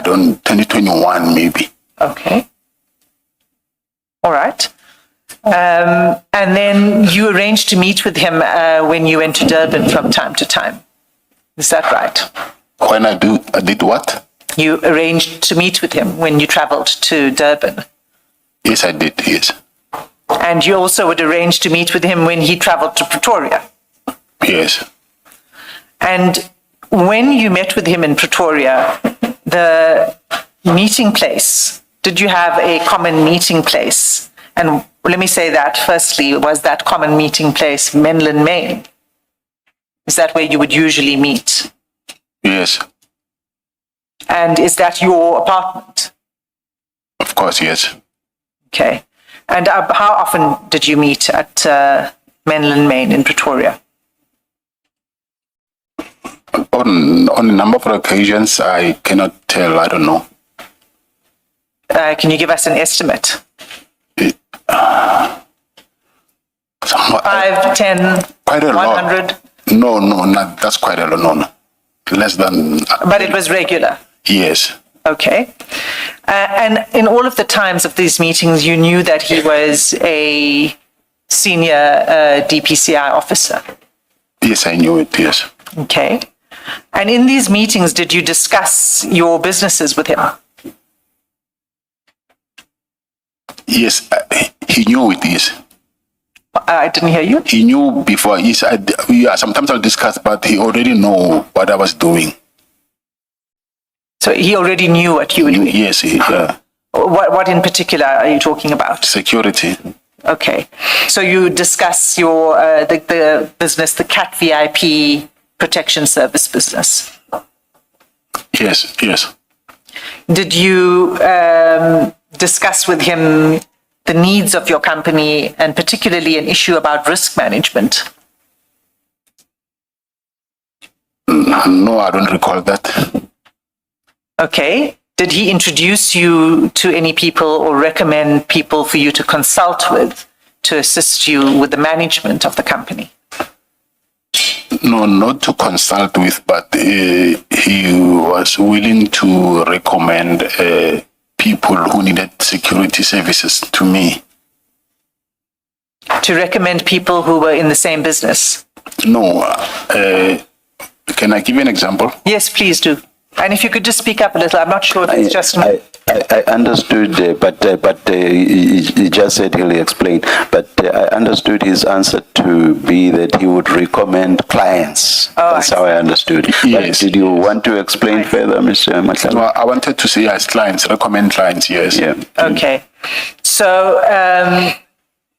2021 maybe. Okay. All right. And then you arranged to meet with him when you went to Durban from time to time. Is that right? When I did what? You arranged to meet with him when you traveled to Durban. Yes, I did, yes. And you also would arrange to meet with him when he traveled to Pretoria. Yes. And when you met with him in Pretoria, the meeting place, did you have a common meeting place? And let me say that firstly, was that common meeting place Menlyn Main? Is that where you would usually meet? Yes. And is that your apartment? Of course, yes. Okay. And how often did you meet at Menlyn Main in Pretoria? On a number of occasions, I cannot tell, I don't know. Can you give us an estimate? 5, 10, Quite a lot. 100? No, not, that's quite a lot. No. Less than. But it was regular? Yes. Okay. And in all of the times of these meetings, you knew that he was a senior DPCI officer? Yes, I knew it, yes. Okay. And in these meetings, did you discuss your businesses with him? Yes, he knew it, yes. I didn't hear you. He knew before. Yes, sometimes I'll discuss, but he already know what I was doing. So he already knew what you were doing? Yes, yeah. What in particular are you talking about? Security. Okay. So you discuss your the business, the Cat VIP protection service business? Yes, yes. Did you discuss with him the needs of your company and particularly an issue about risk management? No, I don't recall that. Okay. Did he introduce you to any people or recommend people for you to consult with to assist you with the management of the company? No, not to consult with, but he was willing to recommend people who needed security services to me. To recommend people who were in the same business? No. Can I give you an example? Yes, please do. And if you could just speak up a little, I'm not sure if it's just me. I understood, but he just said he'll explain. But I understood his answer to be that he would recommend clients. That's how I understood. Yes. But did you want to explain further, Mr. Matlala? No, I wanted to say as clients, recommend clients, yes. Yeah. Okay. So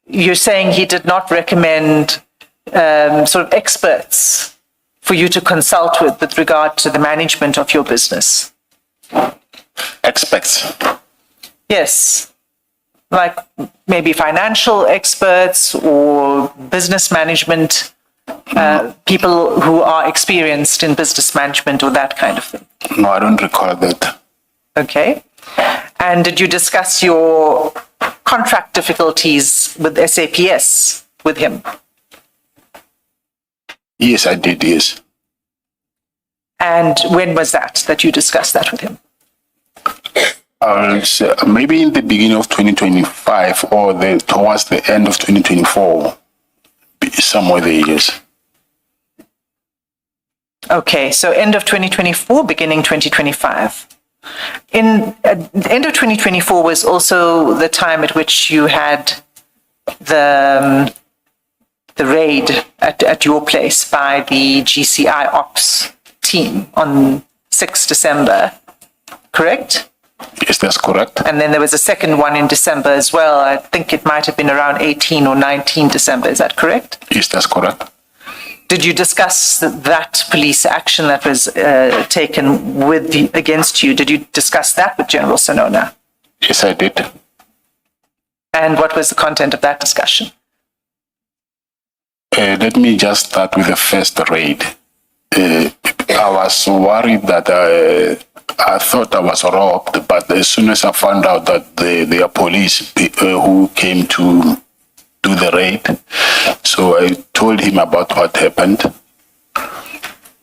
you're saying he did not recommend sort of experts for you to consult with regard to the management of your business? Experts. Yes. Like maybe financial experts or business management, people who are experienced in business management or that kind of thing. No, I don't recall that. Okay. And did you discuss your contract difficulties with SAPS with him? Yes, I did, yes. And when was that you discussed that with him? Maybe in the beginning of 2025 or towards the end of 2024, somewhere there, yes. Okay, so end of 2024, beginning 2025. The end of 2024 was also the time at which you had the raid at your place by the GCI Ops team on 6 December, correct? Yes, that's correct. And then there was a second one in December as well. I think it might have been around 18 or 19 December. Is that correct? Yes, that's correct. Did you discuss that police action that was taken against you? Did you discuss that with General Sonona? Yes, I did. And what was the content of that discussion? Let me just start with the first raid. I was worried that I thought I was robbed, but as soon as I found out that they are police who came to do the raid, so I told him about what happened,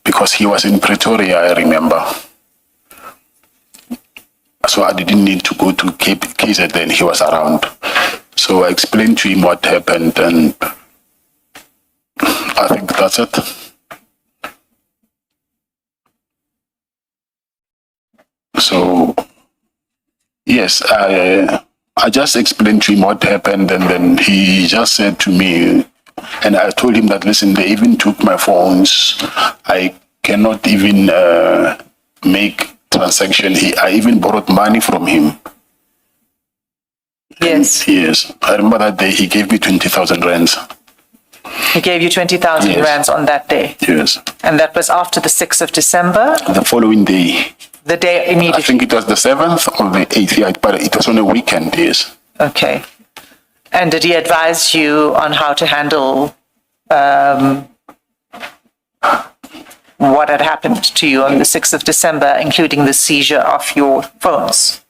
because he was in Pretoria, I remember. So I didn't need to go to KZN, he was around. So I explained to him what happened, and I think that's it. So, yes, I just explained to him what happened, and then he just said to me, and I told him that, listen, they even took my phones. I cannot even make transaction. I even borrowed money from him. Yes. Yes. I remember that day he gave me 20,000 rands. He gave you 20,000 Yes. rands on that day? Yes. And that was after the 6th of December? The following day. The day I immediately? think it was the 7th or the 8th, yeah, but it was on a weekend, yes. Okay. And did he advise you on how to handle what had happened to you on the 6th of December, including the seizure of your phones?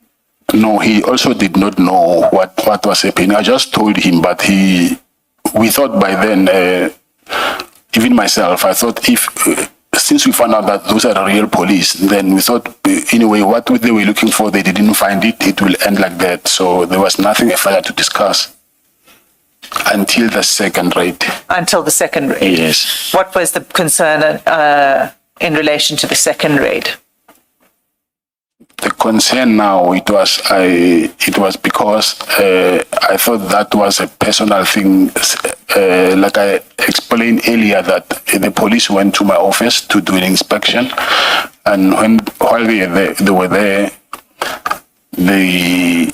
No, he also did not know what was happening. I just told him, but he we thought by then, even myself, I thought since we found out that those are the real police, then we thought, anyway, what they were looking for, they didn't find it, it will end like that. So there was nothing further to discuss until the second raid. Until the second raid? Yes. What was the concern in relation to the second raid? The concern now, it was because I thought that was a personal thing. Like I explained earlier, that the police went to my office to do an inspection, and while they were there, they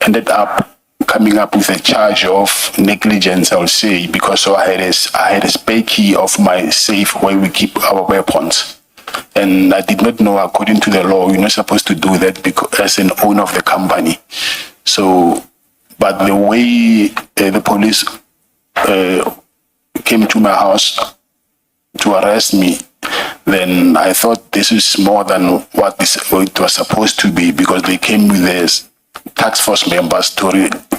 ended up coming up with a charge of negligence, I would say, because I had a spare key of my safe where we keep our weapons. And I did not know, according to the law, you're not supposed to do that because as an owner of the company. So, but the way the police came to my house to arrest me, then I thought this is more than what it was supposed to be, because they came with this task force members to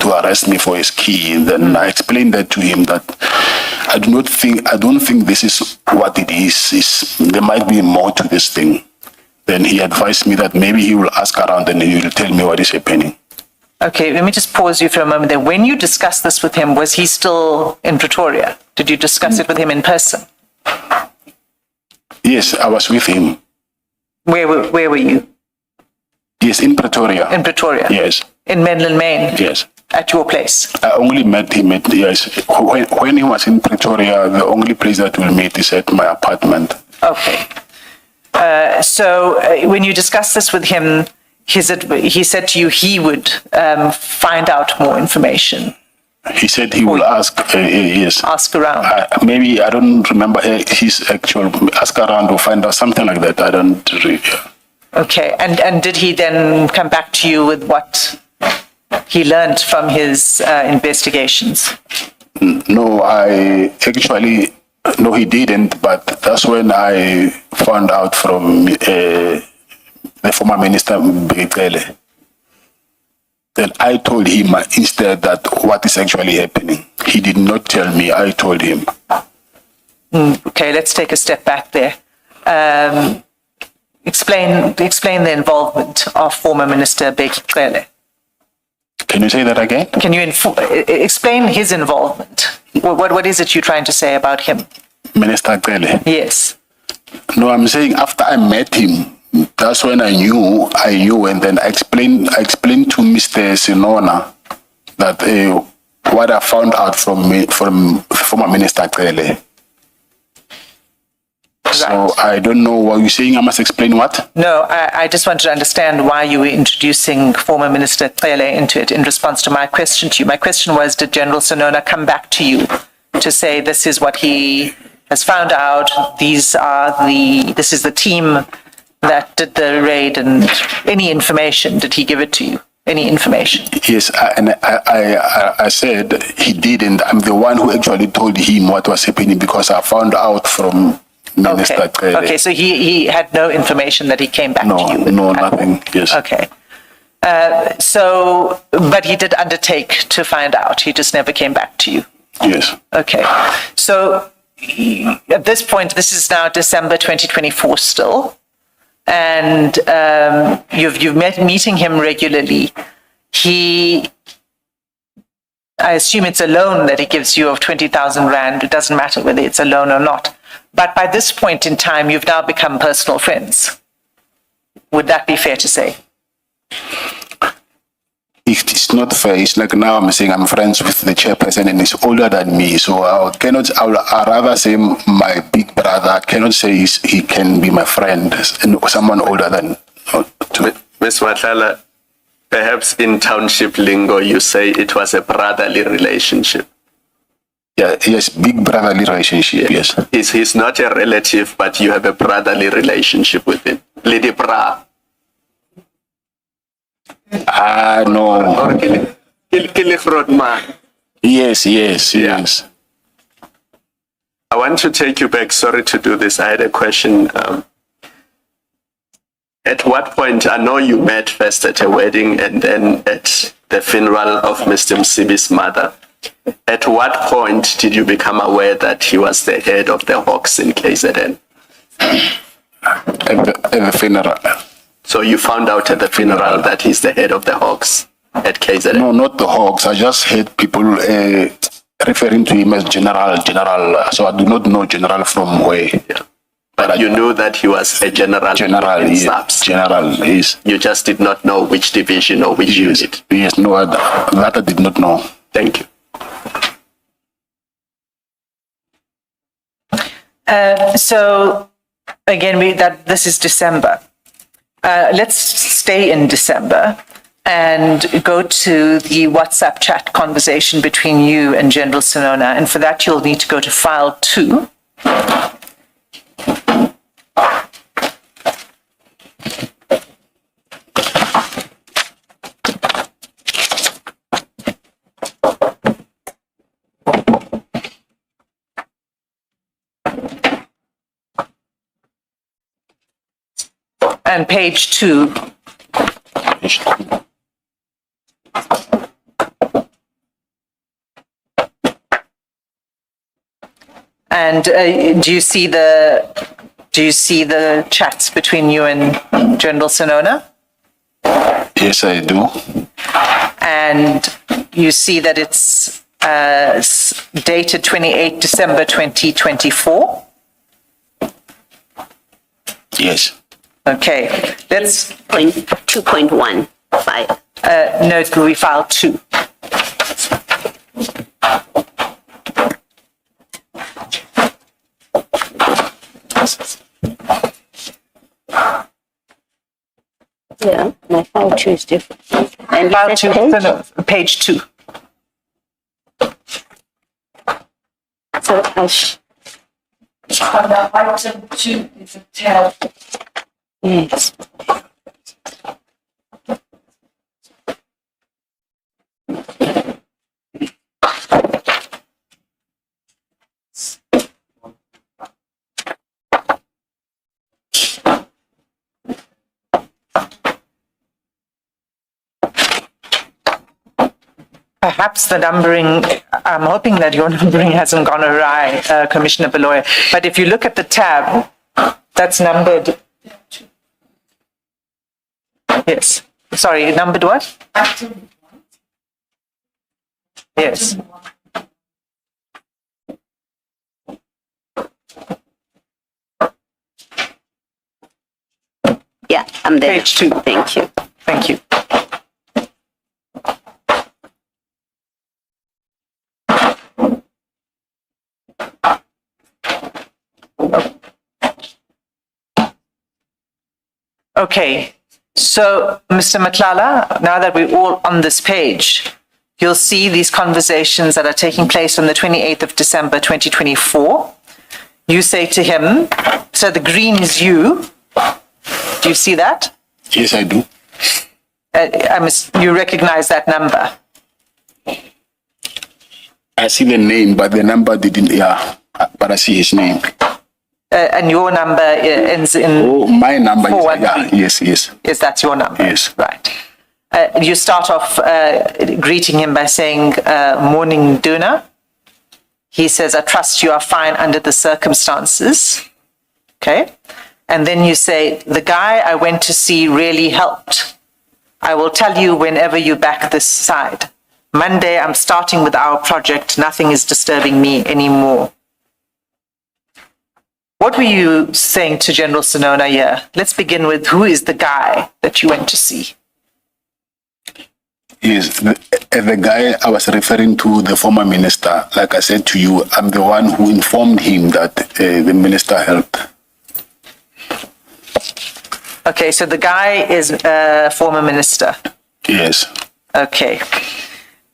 arrest me for his key. And then I explained that to him, that I don't think this is what it is. There might be more to this thing. Then he advised me that maybe he will ask around and he will tell me what is happening. Okay, let me just pause you for a moment there. When you discussed this with him, was he still in Pretoria? Did you discuss it with him in person? Yes, I was with him. Where were you? Yes, in Pretoria. In Pretoria? Yes. In Menlyn Main? Yes. At your place? I only met him when he was in Pretoria. The only place that we'll meet is at my apartment. Okay. So when you discussed this with him, he said to you he would find out more information. He said he will ask, yes. Ask around. Maybe, I don't remember his actual ask around or find out, something like that. I don't really. Okay, and did he then come back to you with what he learned from his investigations? No, no, he didn't, but that's when I found out from the former minister, Brigitte. Then I told him instead that what is actually happening. He did not tell me, I told him. Okay, let's take a step back there. Explain the involvement of former Minister Brigitte. Can you say that again? Can you explain his involvement? What is it you're trying to say about him? Minister Cele? Yes. No, I'm saying after I met him, that's when I knew, and then I explained to Mr. Sinona that what I found out from former Minister Cele. So I don't know what you're saying. I must explain what? No, I just wanted to understand why you were introducing former Minister Cele into it in response to my question to you. My question was, did General Sinona come back to you to say this is what he has found out, this is the team that did the raid, and any information, did he give it to you? Any information? Yes, I said he didn't. I'm the one who actually told him what was happening because I found out from Minister Cele. Okay, so he had no information that he came back to you with? No, nothing, yes. Okay. But he did undertake to find out. He just never came back to you? Yes. Okay. So at this point, this is now December 2024 still, and you've meeting him regularly. I assume it's a loan that he gives you of 20,000 Rand. It doesn't matter whether it's a loan or not. But by this point in time, you've now become personal friends. Would that be fair to say? It's not fair. It's like now I'm saying I'm friends with the chairperson and he's older than me. So I'd rather say my big brother. I cannot say he can be my friend and someone older than. Ms. Matlala, perhaps in township lingo, you say it was a brotherly relationship. Yeah, yes, big brotherly relationship, yes. He's not a relative, but you have a brotherly relationship with him. Lady Bra. No. Yes. I want to take you back. Sorry to do this. I had a question. At what point, I know you met first at a wedding and then at the funeral of Mr. Msibi's mother. At what point did you become aware that he was the head of the Hawks in KZN? At the funeral. So you found out at the funeral that he's the head of the Hawks at KZN? No, not the Hawks. I just heard people referring to him as General. So I do not know General from where. Yeah. But you knew that he was a general in SAPS. General, yes. You just did not know which division or which unit. Yes, no, that I did not know. Thank you. So again, this is December. Let's stay in December and go to the WhatsApp chat conversation between you and General Sinona. And for that, you'll need to go to file 2. And page 2. And do you see the chats between you and General Sinona? Yes, I do. And you see that it's dated 28 December 2024? Yes. Okay, let's... 2.15. No, it will be file 2. Yeah, my file 2 is different. And File you 2, said no, page 2. So Item 2 is a tab. yes. Perhaps the numbering, I'm hoping that your numbering hasn't gone awry, Commissioner Beloya. But if you look at the tab, that's numbered. Yes. Sorry, numbered what? Yes. Yeah, I'm there. Page 2. Thank you. Thank you. Okay, so Mr. Matlala, now that we're all on this page, you'll see these conversations that are taking place on the 28th of December 2024. You say to him, so the green is you. Do you see that? Yes, I do. You recognize that number? I see the name, but the number didn't, yeah. But I see his name. And your number ends in... Oh, my number is, 413. yeah, yes. Yes, that's your number. Yes. Right. You start off greeting him by saying, morning, Duna. He says, I trust you are fine under the circumstances. Okay. And then you say, the guy I went to see really helped. I will tell you whenever you back this side. Monday, I'm starting with our project. Nothing is disturbing me anymore. What were you saying to General Sinona here? Let's begin with who is the guy that you went to see? Yes, the guy I was referring to, the former minister. Like I said to you, I'm the one who informed him that the minister helped. Okay, so the guy is a former minister. Yes. Okay.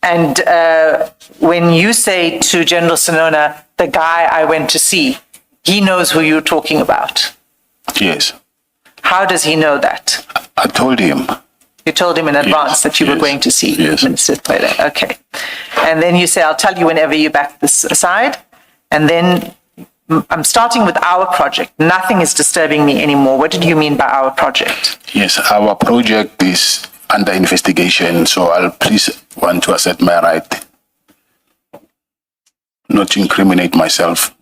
And when you say to General Sinona, the guy I went to see, he knows who you're talking about. Yes. How does he know that? I told him. You told him in advance that you were going to see Minister Twele. Okay. And then you say, I'll tell you whenever you back this aside. And then I'm starting with our project. Nothing is disturbing me anymore. What did you mean by our project? Yes, our project is under investigation, so I'll please want to assert my right. not to incriminate myself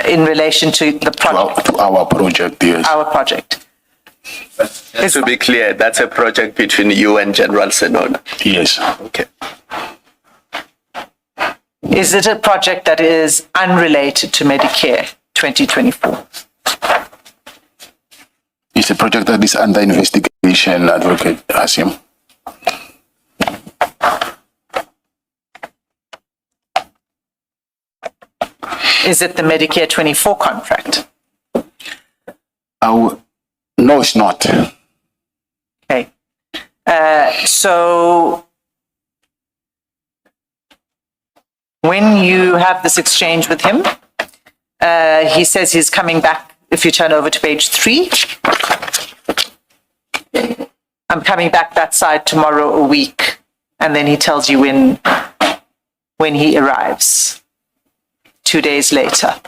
In relation to the project, to our project, yes. our project. Just to be clear, that's a project between you and General Senona. Yes. Okay. Is it a project that is unrelated to Medicare 2024? It's a project that is under investigation, Advocate Asim. Is it the Medicare 24 contract? No, it's not. Okay. So when you have this exchange with him, he says he's coming back. If you turn over to page 3, I'm coming back that side tomorrow a week. And then he tells you when he arrives. 2 days later,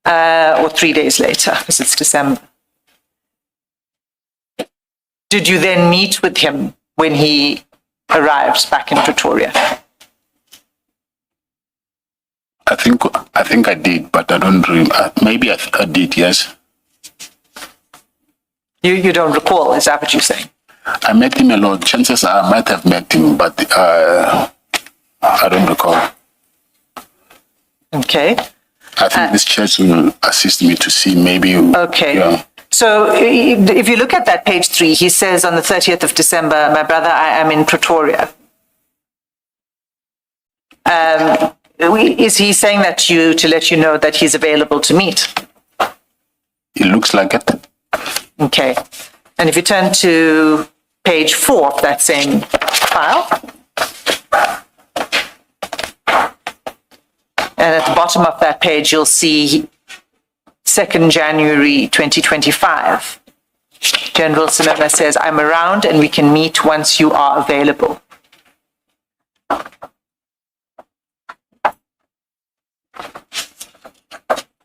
or 3 days later, because it's December. Did you then meet with him when he arrived back in Pretoria? I think I did, but I don't remember. Maybe I did, yes. You don't recall, is that what you're saying? I met him a lot. Chances are I might have met him, but I don't recall. Okay. I think this church will assist me to see maybe. Okay. Yeah. So if you look at that page 3, he says on the 30th of December, my brother, I am in Pretoria. Is he saying that to let you know that he's available to meet? It looks like it. Okay. And if you turn to page 4 of that same file, and at the bottom of that page, you'll see 2nd January 2025. General Senona says, I'm around and we can meet once you are available.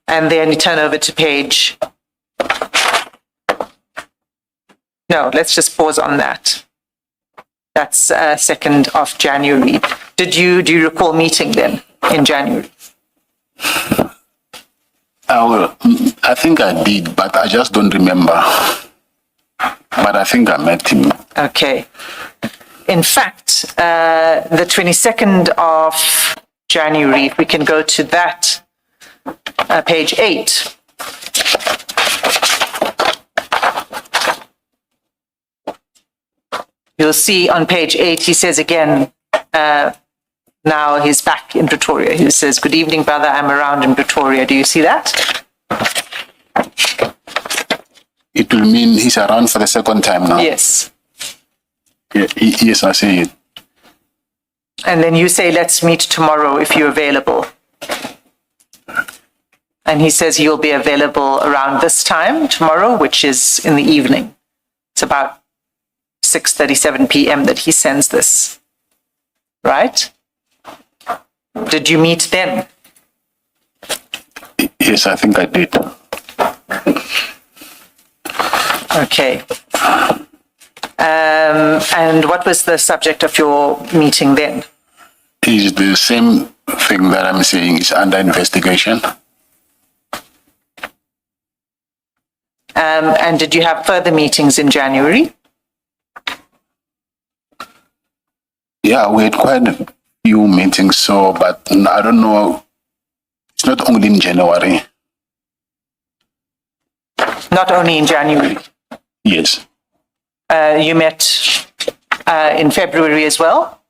And then you turn over to page... No, let's just pause on that. That's 2nd of January. Do you recall meeting then in January? I think I did, but I just don't remember. But I think I met him. Okay. In fact, the 22nd of January, if we can go to that, page 8. You'll see on page 8, he says again, now he's back in Pretoria. He says, good evening, brother, I'm around in Pretoria. Do you see that? It will mean he's around for the second time now. Yes. Yes, I see it. And then you say, let's meet tomorrow if you're available. And he says you'll be available around this time tomorrow, which is in the evening. It's about 6:37 p.m. that he sends this, right? Did you meet then? Yes, I think I did. Okay. And what was the subject of your meeting then? It's the same thing that I'm saying is under investigation. And did you have further meetings in January? Yeah, we had quite a few meetings, so, but I don't know. It's not only in January. Not only in January. Yes. You met in February as well?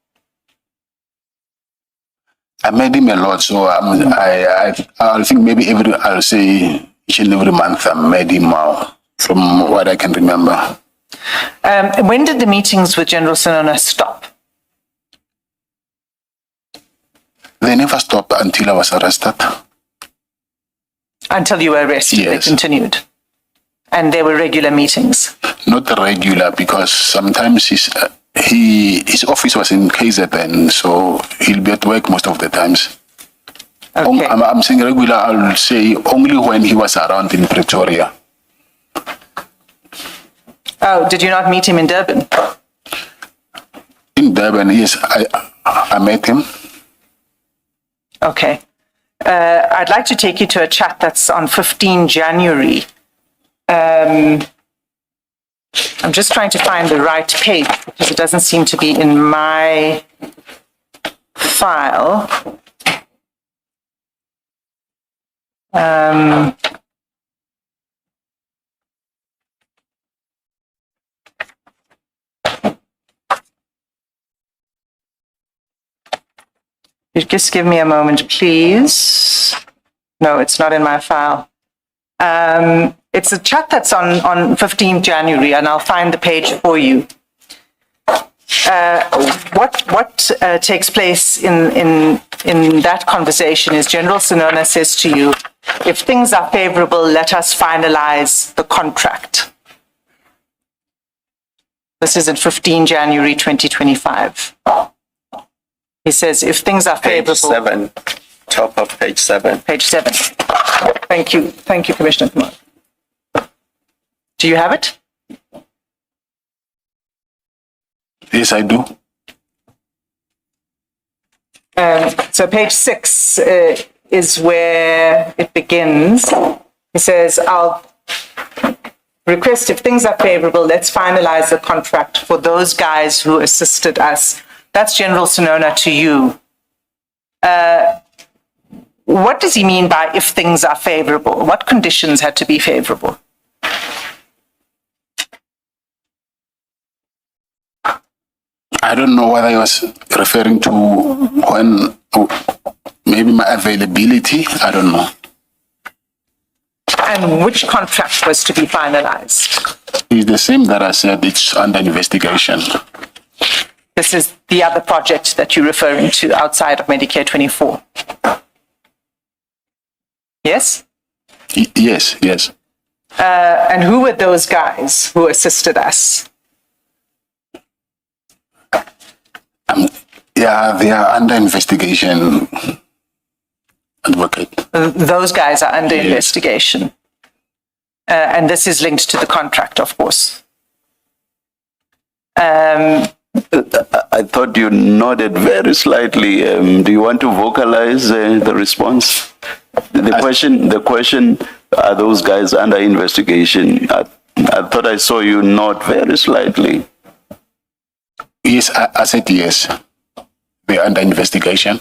I met him a lot, so I think maybe I'll say each and every month I met him from what I can remember. When did the meetings with General Senona stop? They never stopped until I was arrested. Until you were arrested, Yes. They continued. And there were regular meetings. Not regular, because sometimes his office was in KZN, so he'll be at work most of the times. Okay. I'm saying regular, I'll say only when he was around in Pretoria. Oh, did you not meet him in Durban? In Durban, yes, I met him. Okay. I'd like to take you to a chat that's on 15 January. I'm just trying to find the right page because it doesn't seem to be in my file. Just give me a moment, please. No, it's not in my file. It's a chat that's on 15 January, and I'll find the page for you. What takes place in that conversation is General Sinona says to you, if things are favorable, let us finalize the contract. This is in 15 January 2025. He says, if things are favorable. Page 7, top of page 7. Page 7. Thank you, Commissioner Kumar. Do you have it? Yes, I do. So page 6 is where it begins. He says, I'll request if things are favorable, let's finalize the contract for those guys who assisted us. That's General Sinona to you. What does he mean by if things are favorable? What conditions had to be favorable? I don't know whether he was referring to when, maybe my availability, I don't know. And which contract was to be finalized? It's the same that I said, it's under investigation. This is the other project that you're referring to outside of Medicare 24. Yes? Yes. And who were those guys who assisted us? Yeah, they are under investigation, advocate. Those guys are under Yes. investigation. And this is linked to the contract, of course. I thought you nodded very slightly. Do you want to vocalize the response? The question, are those guys under investigation? I thought I saw you nod very slightly. Yes, I said yes. They are under investigation.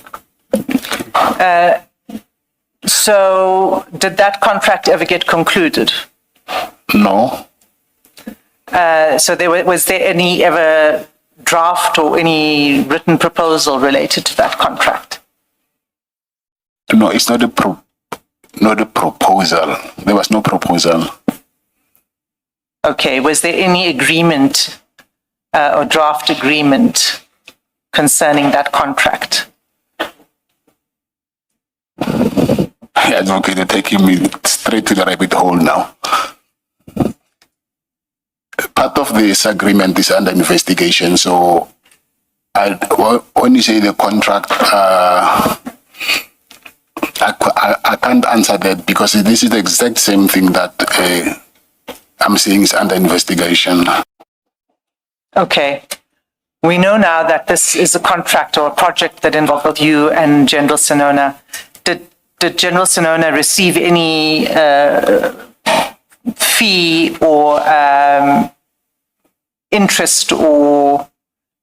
So did that contract ever get concluded? No. So was there any ever draft or any written proposal related to that contract? No, it's not a proposal. There was no proposal. Okay, was there any agreement or draft agreement concerning that contract? Advocate, you're taking me straight to the rabbit hole now. Part of this agreement is under investigation, so when you say the contract, I can't answer that because this is the exact same thing that I'm saying is under investigation. Okay. We know now that this is a contract or a project that involved you and General Sinona. Did General Sinona receive any fee or interest or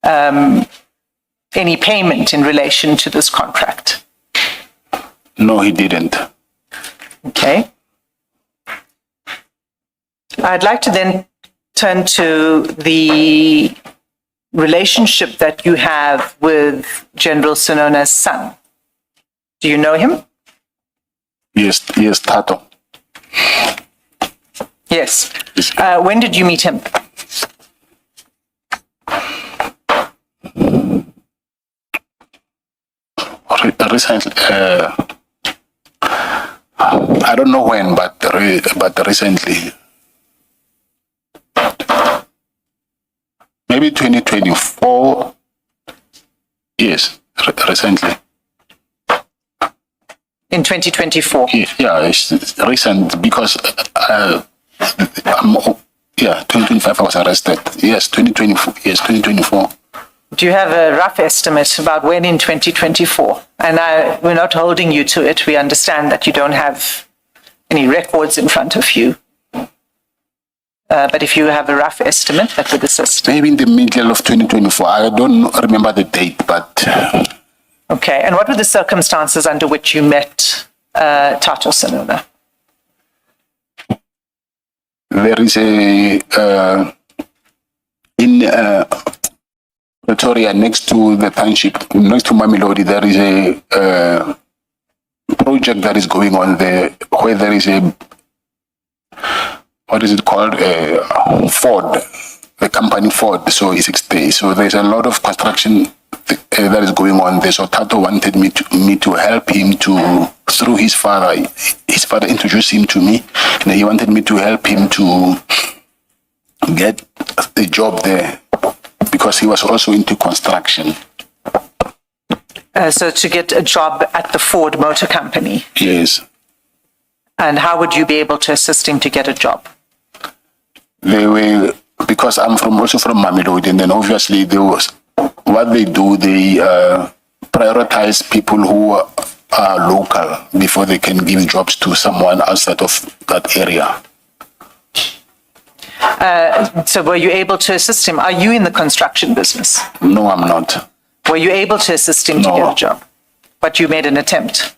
any payment in relation to this contract? No, he didn't. Okay. I'd like to then turn to the relationship that you have with General Sinona's son. Do you know him? Yes, Tato. Yes. When did you meet him? Recently, I don't know when, but recently. Maybe 2024. Yes, recently. In 2024? Yeah, it's recent because 2025 I was arrested. Yes, 2024. Yes, 2024. Do you have a rough estimate about when in 2024? And we're not holding you to it. We understand that you don't have any records in front of you. But if you have a rough estimate, that would assist. Maybe in the middle of 2024. I don't remember the date, but... Okay. And what were the circumstances under which you met Tato Senona? There is in Pretoria, next to the township, next to Mamelodi, there is a project that is going on there where there is a, what is it called? Ford, the company Ford. So it's so there's a lot of construction that is going on there. So Tato wanted me to help him through his father. His father introduced him to me, and he wanted me to help him to get a job there because he was also into construction. So to get a job at the Ford Motor Company? Yes. And how would you be able to assist him to get a job? They were, because I'm also from Mamelodi, and then obviously what they do, they prioritize people who are local before they can give jobs to someone outside of that area. So were you able to assist him? Are you in the construction business? No, I'm not. Were you able to assist him to No. get a job? But you made an attempt?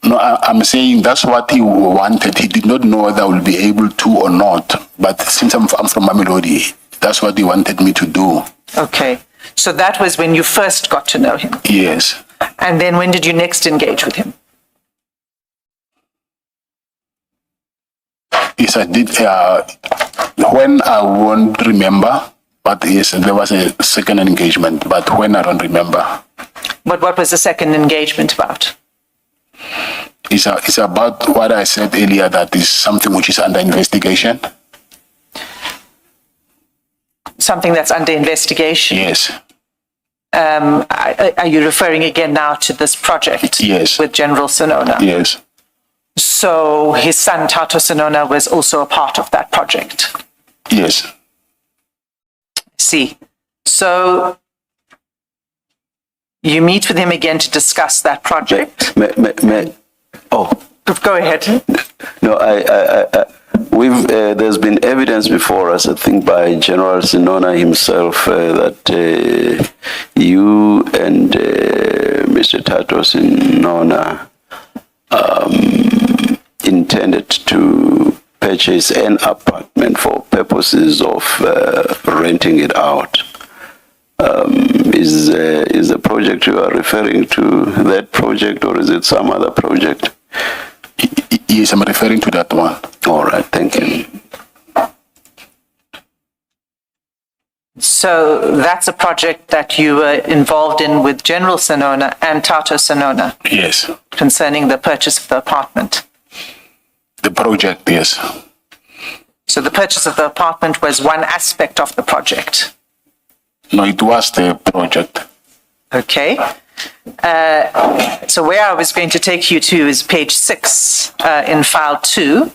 No, I'm saying that's what he wanted. He did not know whether I will be able to or not. But since I'm from Mamelodi, that's what he wanted me to do. Okay. So that was when you first got to know him? Yes. And then when did you next engage with him? Yes, I did. When I won't remember, but yes, there was a second engagement, but when I don't remember. But what was the second engagement about? It's about what I said earlier, that is something which is under investigation. Something that's under investigation? Yes. Are you referring again now to this project? Yes. With General Senona? Yes. So his son, Tato Senona, was also a part of that project? Yes. See. So you meet with him again to discuss that project? Go ahead. No, there's been evidence before us, I think, by General Senona himself, that you and Mr. Tato Senona intended to purchase an apartment for purposes of renting it out. Is the project you are referring to that project, or is it some other project? Yes, I'm referring to that one. All right, thank you. So that's a project that you were involved in with General Senona and Tato Senona? Yes. Concerning the purchase of the apartment? The project, yes. So the purchase of the apartment was one aspect of the project? No, it was the project. Okay. So where I was going to take you to is page 6 in file 2.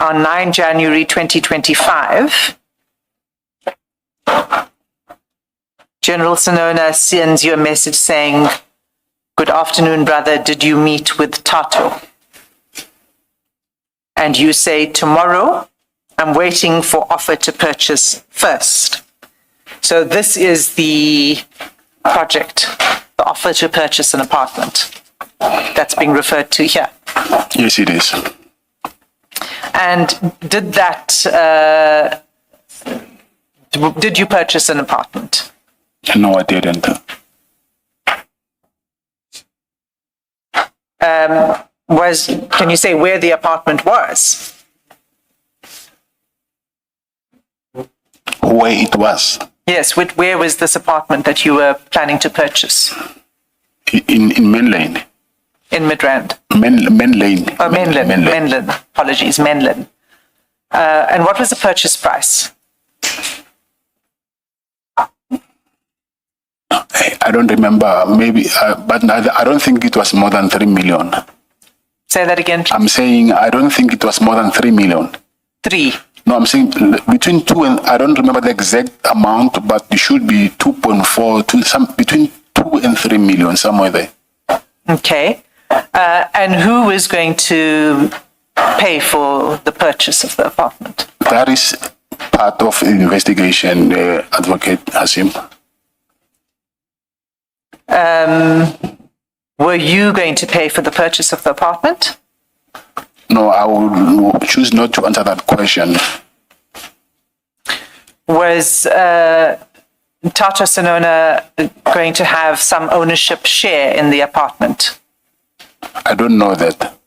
On 9 January 2025, General Senona sends you a message saying, "Good afternoon, brother. Did you meet with Tato?" And you say, "Tomorrow, I'm waiting for offer to purchase first." So this is the project, the offer to purchase an apartment that's being referred to here. Yes, it is. And did you purchase an apartment? No, I didn't. Can you say where the apartment was? Where it was? Yes, where was this apartment that you were planning to purchase? In Main Lane. In Midrand? Main Lane. Oh, Menlyn. Apologies, Menlyn. And what was the purchase price? I don't remember, maybe, but I don't think it was more than 3 million. Say that again, please. I'm saying I don't think it was more than 3 million. 3? No, I'm saying between 2 and, I don't remember the exact amount, but it should be 2.4 to some, between 2 and 3 million, somewhere there. Okay. And who is going to pay for the purchase of the apartment? That is part of the investigation, Advocate Hasim. Were you going to pay for the purchase of the apartment? No, I will choose not to answer that question. Was Tato Sinona going to have some ownership share in the apartment? I don't know that.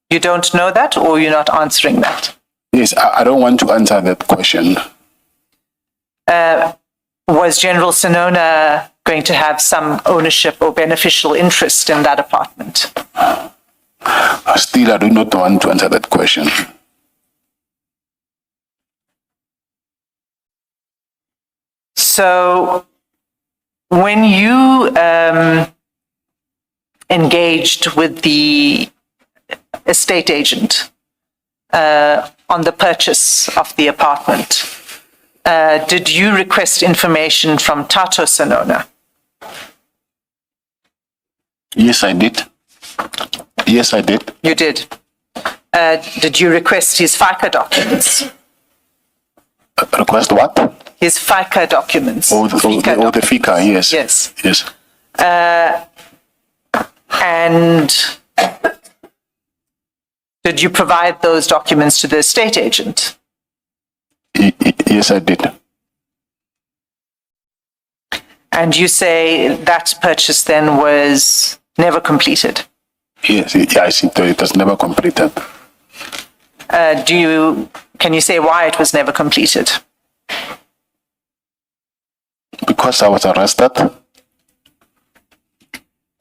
You don't know that, or you're not answering that? Yes, I don't want to answer that question. Was General Sinona going to have some ownership or beneficial interest in that apartment? Still, I do not want to answer that question. So, when you engaged with the estate agent on the purchase of the apartment, did you request information from Tato Sinona? Yes, I did. Yes, I did. You did. Did you request his FICA documents? Request what? His FICA documents. Oh, the FICA, yes. Yes. Yes. And did you provide those documents to the estate agent? Yes, I did. And you say that purchase then was never completed? Yes, it was never completed. Can you say why it was never completed? Because I was arrested.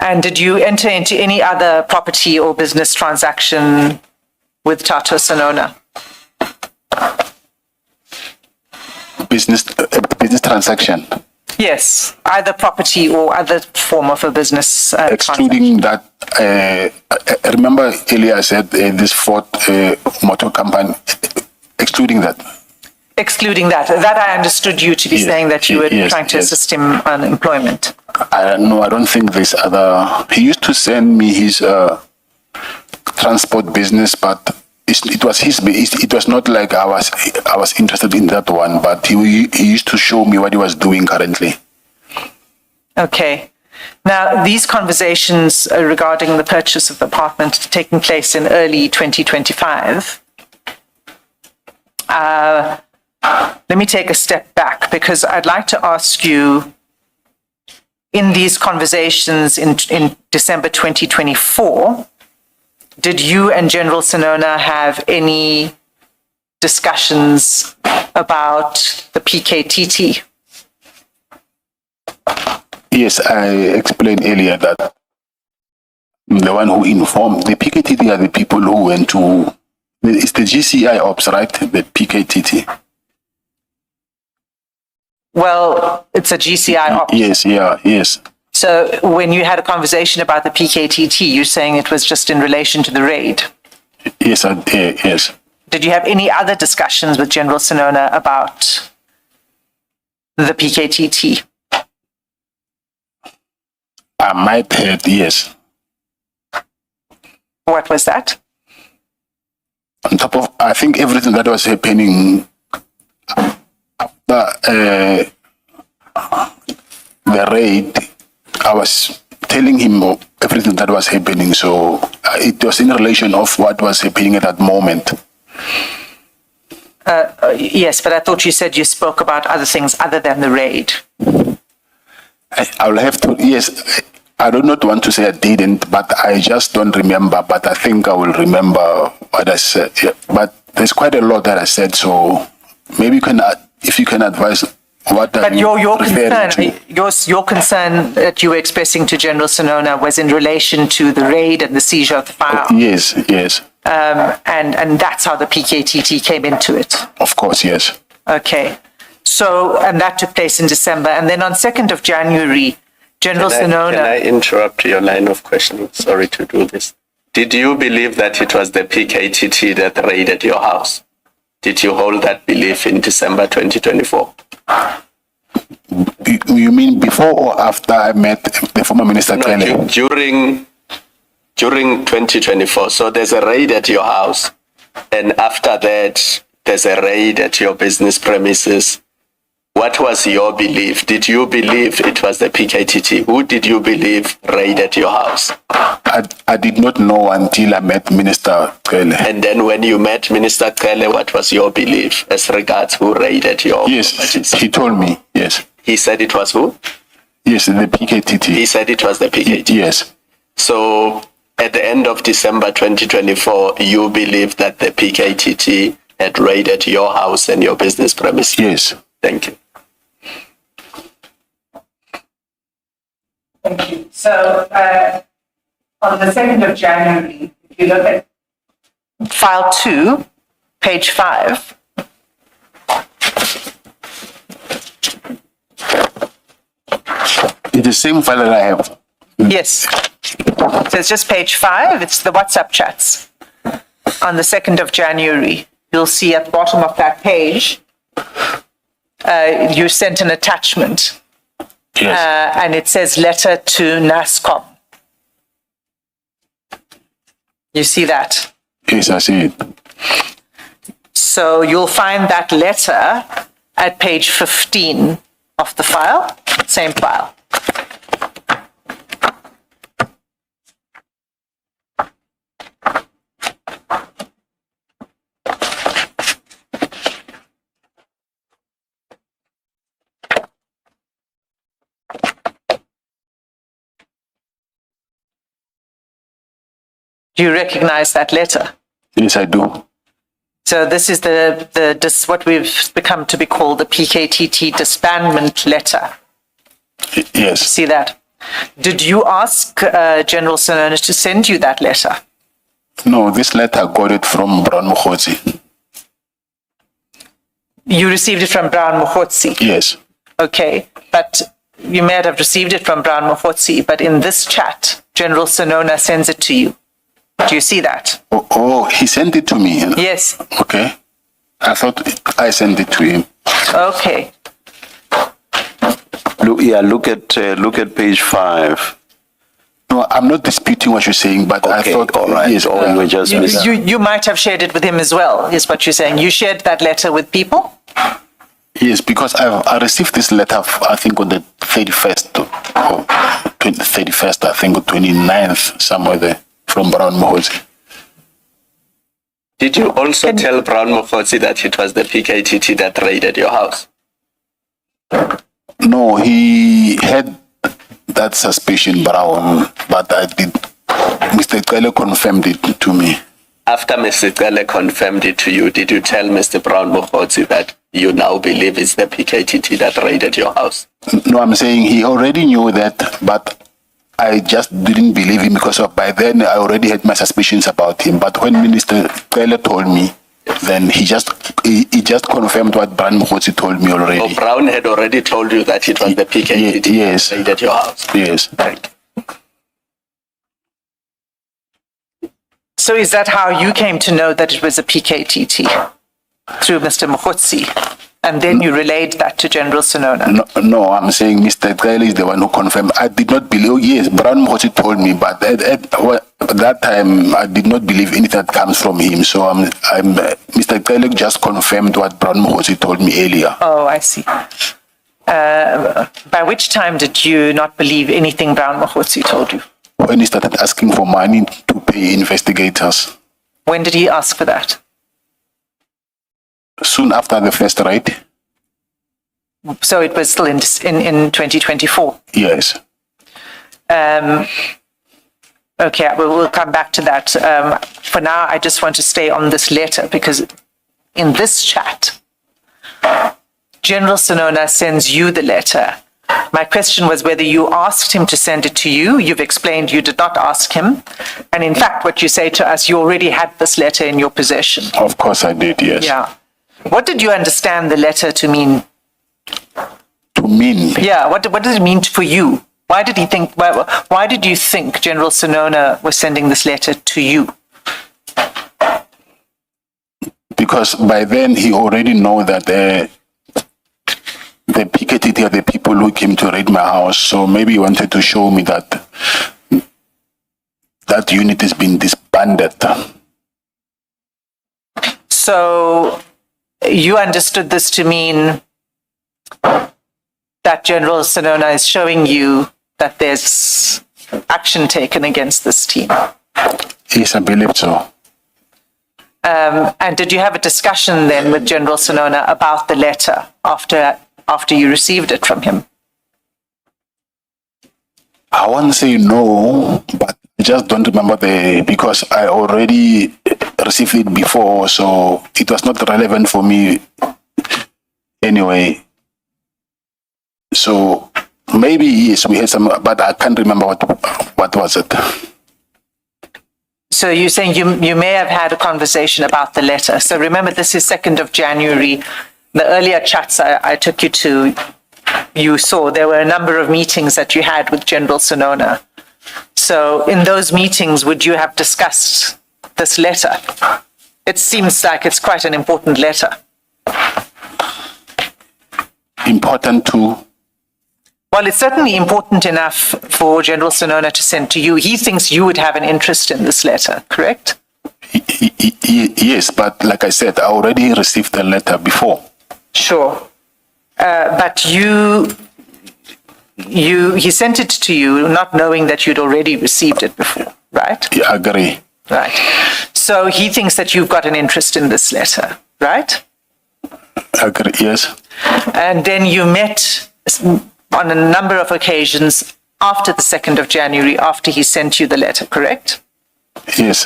And did you enter into any other property or business transaction with Tato Sinona? Business transaction. Yes, either property or other form of a business Excluding that, I remember earlier I said this Ford motor company, excluding that. Excluding that. That I understood you to be saying that you were trying to assist him on employment. No, I don't think there's other. He used to send me his transport business, but it was his. It was not like I was interested in that one, but he used to show me what he was doing currently. Okay. Now, these conversations regarding the purchase of the apartment taking place in early 2025. Let me take a step back because I'd like to ask you, in these conversations in December 2024, did you and General Sinona have any discussions about the PKTT? Yes, I explained earlier that the one who informed, the PKTT are the people who went to, it's the GCI ops, right? The PKTT. Well, it's a GCI ops. Yes, yes. So when you had a conversation about the PKTT, you're saying it was just in relation to the raid? Yes, yes. Did you have any other discussions with General Sinona about the PKTT? I might have, yes. What was that? On top of, I think everything that was happening after the raid, I was telling him everything that was happening. So it was in relation of what was happening at that moment. Yes, but I thought you said you spoke about other things other than the raid. I will have to, yes, I do not want to say I didn't, but I just don't remember, but I think I will remember what I said. Yeah, but there's quite a lot that I said, so maybe you can, if you can advise what but your concern that you were expressing to General Sinona was in relation to the raid and the seizure of the firearm. Yes. And that's how the PKTT came into it. Of course, yes. Okay. So, and that took place in December. And then on 2nd of January, General Sinona... Can I interrupt your line of questioning? Sorry to do this. Did you believe that it was the PKTT that raided your house? Did you hold that belief in December 2024? You mean before or after I met the former Minister No, Cele? during 2024. So there's a raid at your house, and after that, there's a raid at your business premises. What was your belief? Did you believe it was the PKTT? Who did you believe raided your house? I did not know until I met Minister Cele. And then when you met Minister Cele, what was your belief as regards who raided your Yes, he told me, yes. He said it was who? Yes, the PKTT. He said it was the PKTT. Yes. So at the end of December 2024, you believe that the PKTT had raided your house and your business premises? Yes. Thank you. Thank you. So, on the 2nd of January, if you look at file 2, page 5, It's the same file that I have. yes. So it's just page 5, it's the WhatsApp chats. On the 2nd of January, you'll see at the bottom of that page, you sent an attachment. Yes. And it says letter to NASCOM. You see that? Yes, I see it. So you'll find that letter at page 15 of the file, same file. Do you recognize that letter? Yes, I do. So this is what we've become to be called the PKTT disbandment letter. Yes. See that? Did you ask General Sinona to send you that letter? No, this letter got it from Brown Mukhotsi. You received it from Brown Mukhotsi? Yes. Okay, but you may have received it from Brown Mukhotsi, but in this chat, General Sinona sends it to you. Do you see that? Oh, he sent it to me. Yes. Okay. I thought I sent it to him. Okay. Look at page 5. No, I'm not disputing what you're saying, but I Okay, thought, all right. yes, Oh, you were just You might have shared it with him as well, is what you're saying. You shared that letter with people? yes, because I received this letter, I think on the 31st, or 31st, I think, or 29th, somewhere there, from Brown Mukhotsi. Did you also tell Brown Mukhotsi that it was the PKTT that raided your house? No, he had that suspicion, Brown, but I did. Mr. Cele confirmed it to me. After Mr. Cele confirmed it to you, did you tell Mr. Brown Mukhotsi that you now believe it's the PKTT that raided your house? No, I'm saying he already knew that, but I just didn't believe him because by then I already had my suspicions about him. But when Minister Cele told me, then he just confirmed what Brown Mukhotsi told me already. So Brown had already told you that it was the PKTT Yes. that raided your house? Yes. Right. So is that how you came to know that it was a PKTT? Through Mr. Mukhotsi? And then you relayed that to General Sinona? No, I'm saying Mr. Cele is the one who confirmed. I did not believe, yes, Brown Mukhotsi told me, but at that time, I did not believe anything that comes from him. So Mr. Cele just confirmed what Brown Mukhotsi told me earlier. Oh, I see. By which time did you not believe anything Brown Mukhotsi told you? When he started asking for money to pay investigators. When did he ask for that? Soon after the first raid. So it was still in 2024? Yes. Okay, we'll come back to that. For now, I just want to stay on this letter because in this chat, General Sinona sends you the letter. My question was whether you asked him to send it to you. You've explained you did not ask him. And in fact, what you say to us, you already had this letter in your possession. Of course I did, yes. Yeah. What did you understand the letter to mean? To mean? Yeah, what did it mean for you? Why did you think General Sinona was sending this letter to you? because by then he already know that the Piketty are the people who came to raid my house. So maybe he wanted to show me that that unit has been disbanded. So you understood this to mean that General Sinona is showing you that there's action taken against this team? Yes, I believe so. And did you have a discussion then with General Sinona about the letter after you received it from him? I won't say no, but I just don't remember because I already received it before, so it was not relevant for me anyway. So maybe yes, we had some, but I can't remember what was it. So you're saying you may have had a conversation about the letter. So remember, this is 2nd of January. The earlier chats I took you to, you saw there were a number of meetings that you had with General Sinona. So in those meetings, would you have discussed this letter? It seems like it's quite an important letter. Important to? Well, it's certainly important enough for General Sinona to send to you. He thinks you would have an interest in this letter, correct? Yes, but like I said, I already received the letter before. Sure. But he sent it to you not knowing that you'd already received it before, right? Yeah, I agree. Right. So he thinks that you've got an interest in this letter, right? I agree, yes. And then you met on a number of occasions after the 2nd of January, after he sent you the letter, correct? Yes.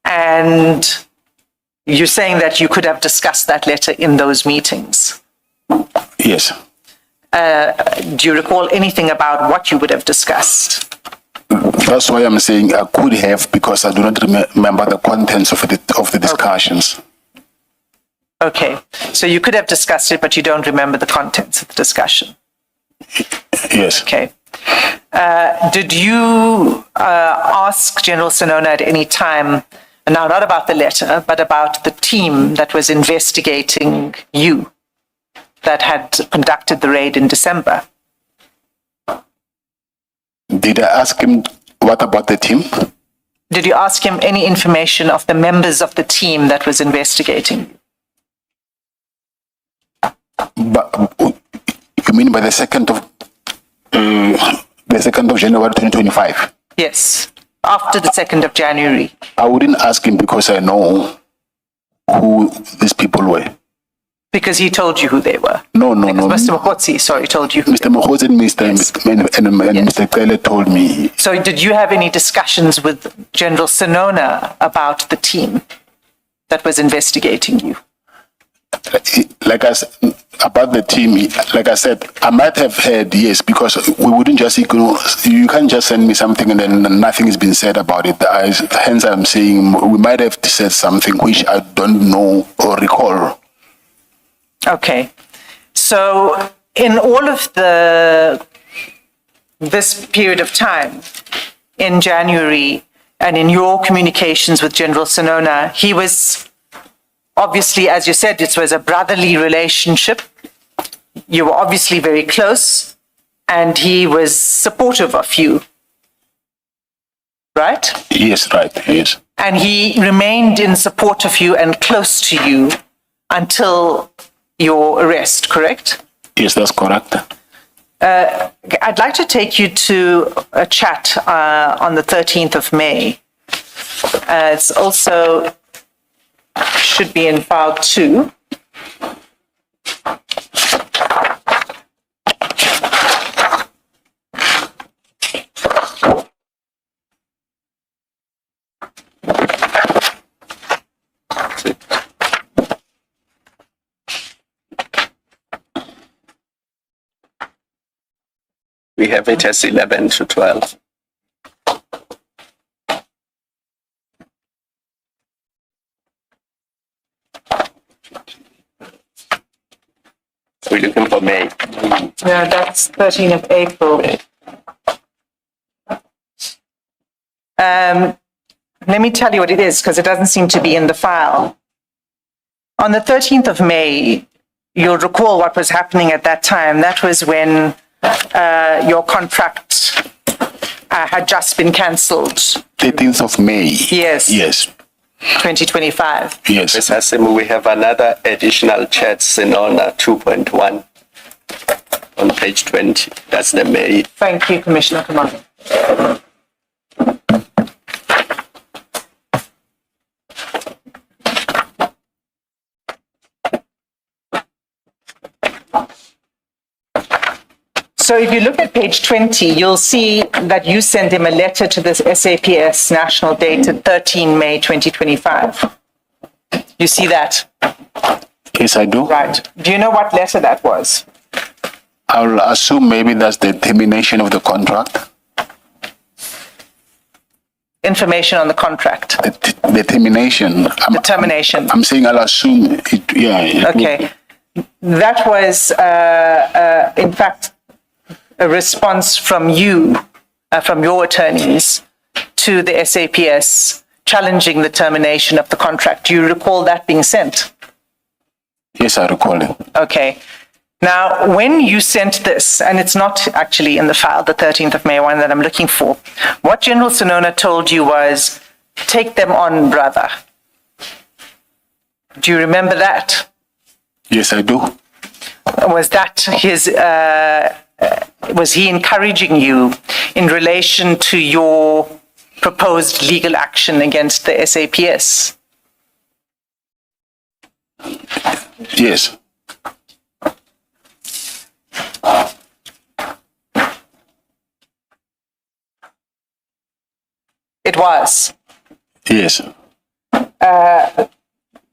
And you're saying that you could have discussed that letter in those meetings. Yes. Do you recall anything about what you would have discussed? That's why I'm saying I could have, because I do not remember the contents of the discussions. Okay. So you could have discussed it, but you don't remember the contents of the discussion. Yes. Okay. Did you ask General Sinona at any time, now not about the letter, but about the team that was investigating you, that had conducted the raid in December? Did I ask him what about the team? Did you ask him any information of the members of the team that was investigating you? But you mean by the 2nd of January 2025? Yes, after the 2nd of January. I wouldn't ask him because I know who these people were. Because he told you who they were? No. Mr. Mokotsi, sorry, told you. Mr. Mokotsi and Mr. Kele told me. So did you have any discussions with General Sinona about the team that was investigating you? Like I said, about the team, like I said, I might have heard, yes, because we wouldn't just ignore, you can't just send me something and then nothing has been said about it. Hence I'm saying we might have said something which I don't know or recall. Okay. So in all of this period of time, in January, and in your communications with General Sinona, he was obviously, as you said, it was a brotherly relationship. You were obviously very close, and he was supportive of you, right? Yes, right, yes. And he remained in support of you and close to you until your arrest, correct? Yes, that's correct. I'd like to take you to a chat on the 13th of May. It's also should be in file 2. We have it as 11 to 12. We're looking for May. Yeah, that's 13th of April. Let me tell you what it is, because it doesn't seem to be in the file. On the 13th of May, you'll recall what was happening at that time. That was when your contract had just been cancelled. 13th of May. Yes. Yes. 2025. Yes. Ms. Hassim, we have another additional chat, Sinona 2.1 on page 20. That's the May. Thank you, Commissioner Kamani. So if you look at page 20, you'll see that you sent him a letter to this SAPS national dated 13 May 2025. You see that? Yes, I do. Right. Do you know what letter that was? I'll assume maybe that's the termination of the contract. Information on the contract. The termination. The termination. I'm saying I'll assume it. Yeah. Okay. That was, in fact, a response from you, from your attorneys, to the SAPS challenging the termination of the contract. Do you recall that being sent? Yes, I recall it. Okay. Now, when you sent this, and it's not actually in the file, the 13th of May one that I'm looking for, what General Sinona told you was, take them on, brother. Do you remember that? Yes, I do. Was that his, was he encouraging you in relation to your proposed legal action against the SAPS? Yes. It was. Yes.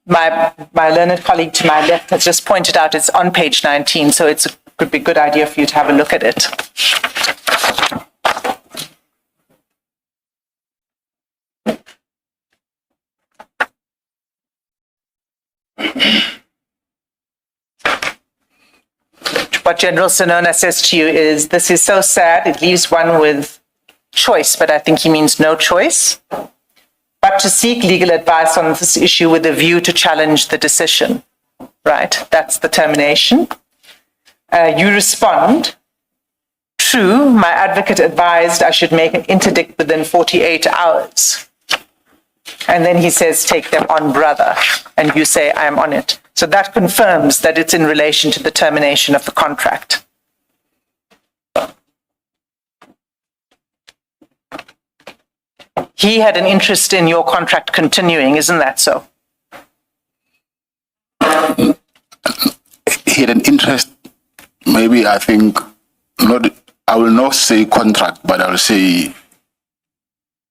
My learned colleague to my left has just pointed out it's on page 19, so it could be a good idea for you to have a look at it. What General Sinona says to you is, this is so sad, it leaves one with choice, but I think he means no choice, but to seek legal advice on this issue with a view to challenge the decision, right? That's the termination. You respond, true, my advocate advised I should make an interdict within 48 hours. And then he says, take them on, brother. And you say, I am on it. So that confirms that it's in relation to the termination of the contract. He had an interest in your contract continuing, isn't that so? He had an interest, maybe I think, not, I will not say contract, but I will say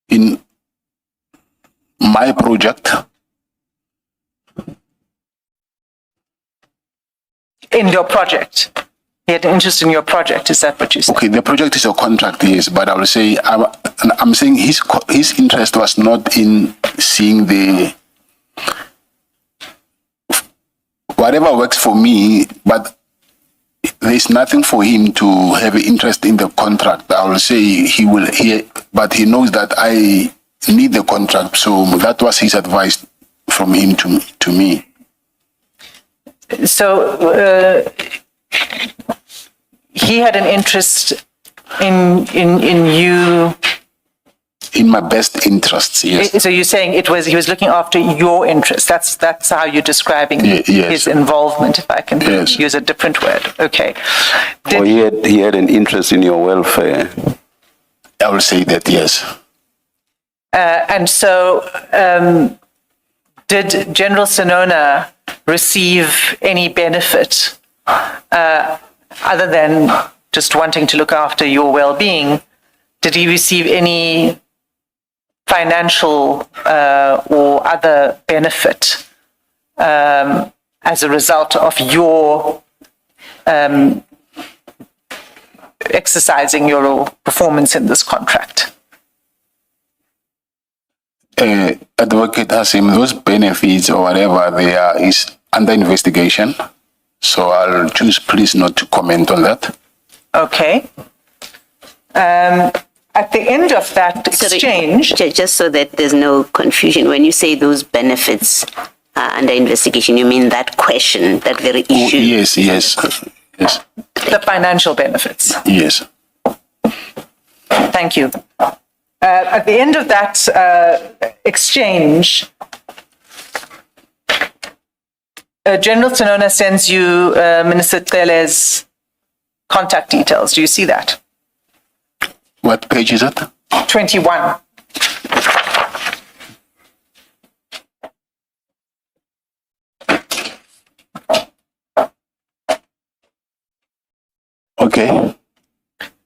in my project. In your project? He had an interest in your project, is that what you said? Okay, the project is a contract, yes, but I will say, I'm saying his interest was not in seeing the, whatever works for me, but there's nothing for him to have an interest in the contract. I will say but he knows that I need the contract, so that was his advice from him to me. So he had an interest in you. In my best interests, yes. So you're saying he was looking after your interests. That's how you're describing his involvement, if I can use a different word. Okay. He had an interest in your welfare. I will say that, yes. And so did General Sinona receive any benefit other than just wanting to look after your well-being? Did he receive any financial or other benefit as a result of your exercising your performance in this contract? Advocate Hassim, those benefits or whatever they are is under investigation. So I'll choose please not to comment on that. Okay. At the end of that exchange... Sorry, just so that there's no confusion, when you say those benefits, under investigation? You mean that question, that very Oh, issue? yes, yes, yes, The financial benefits. yes. Thank you. At the end of that exchange, General Sinona sends you Minister Cele's contact details. Do you see that? What page is it? 21. Okay.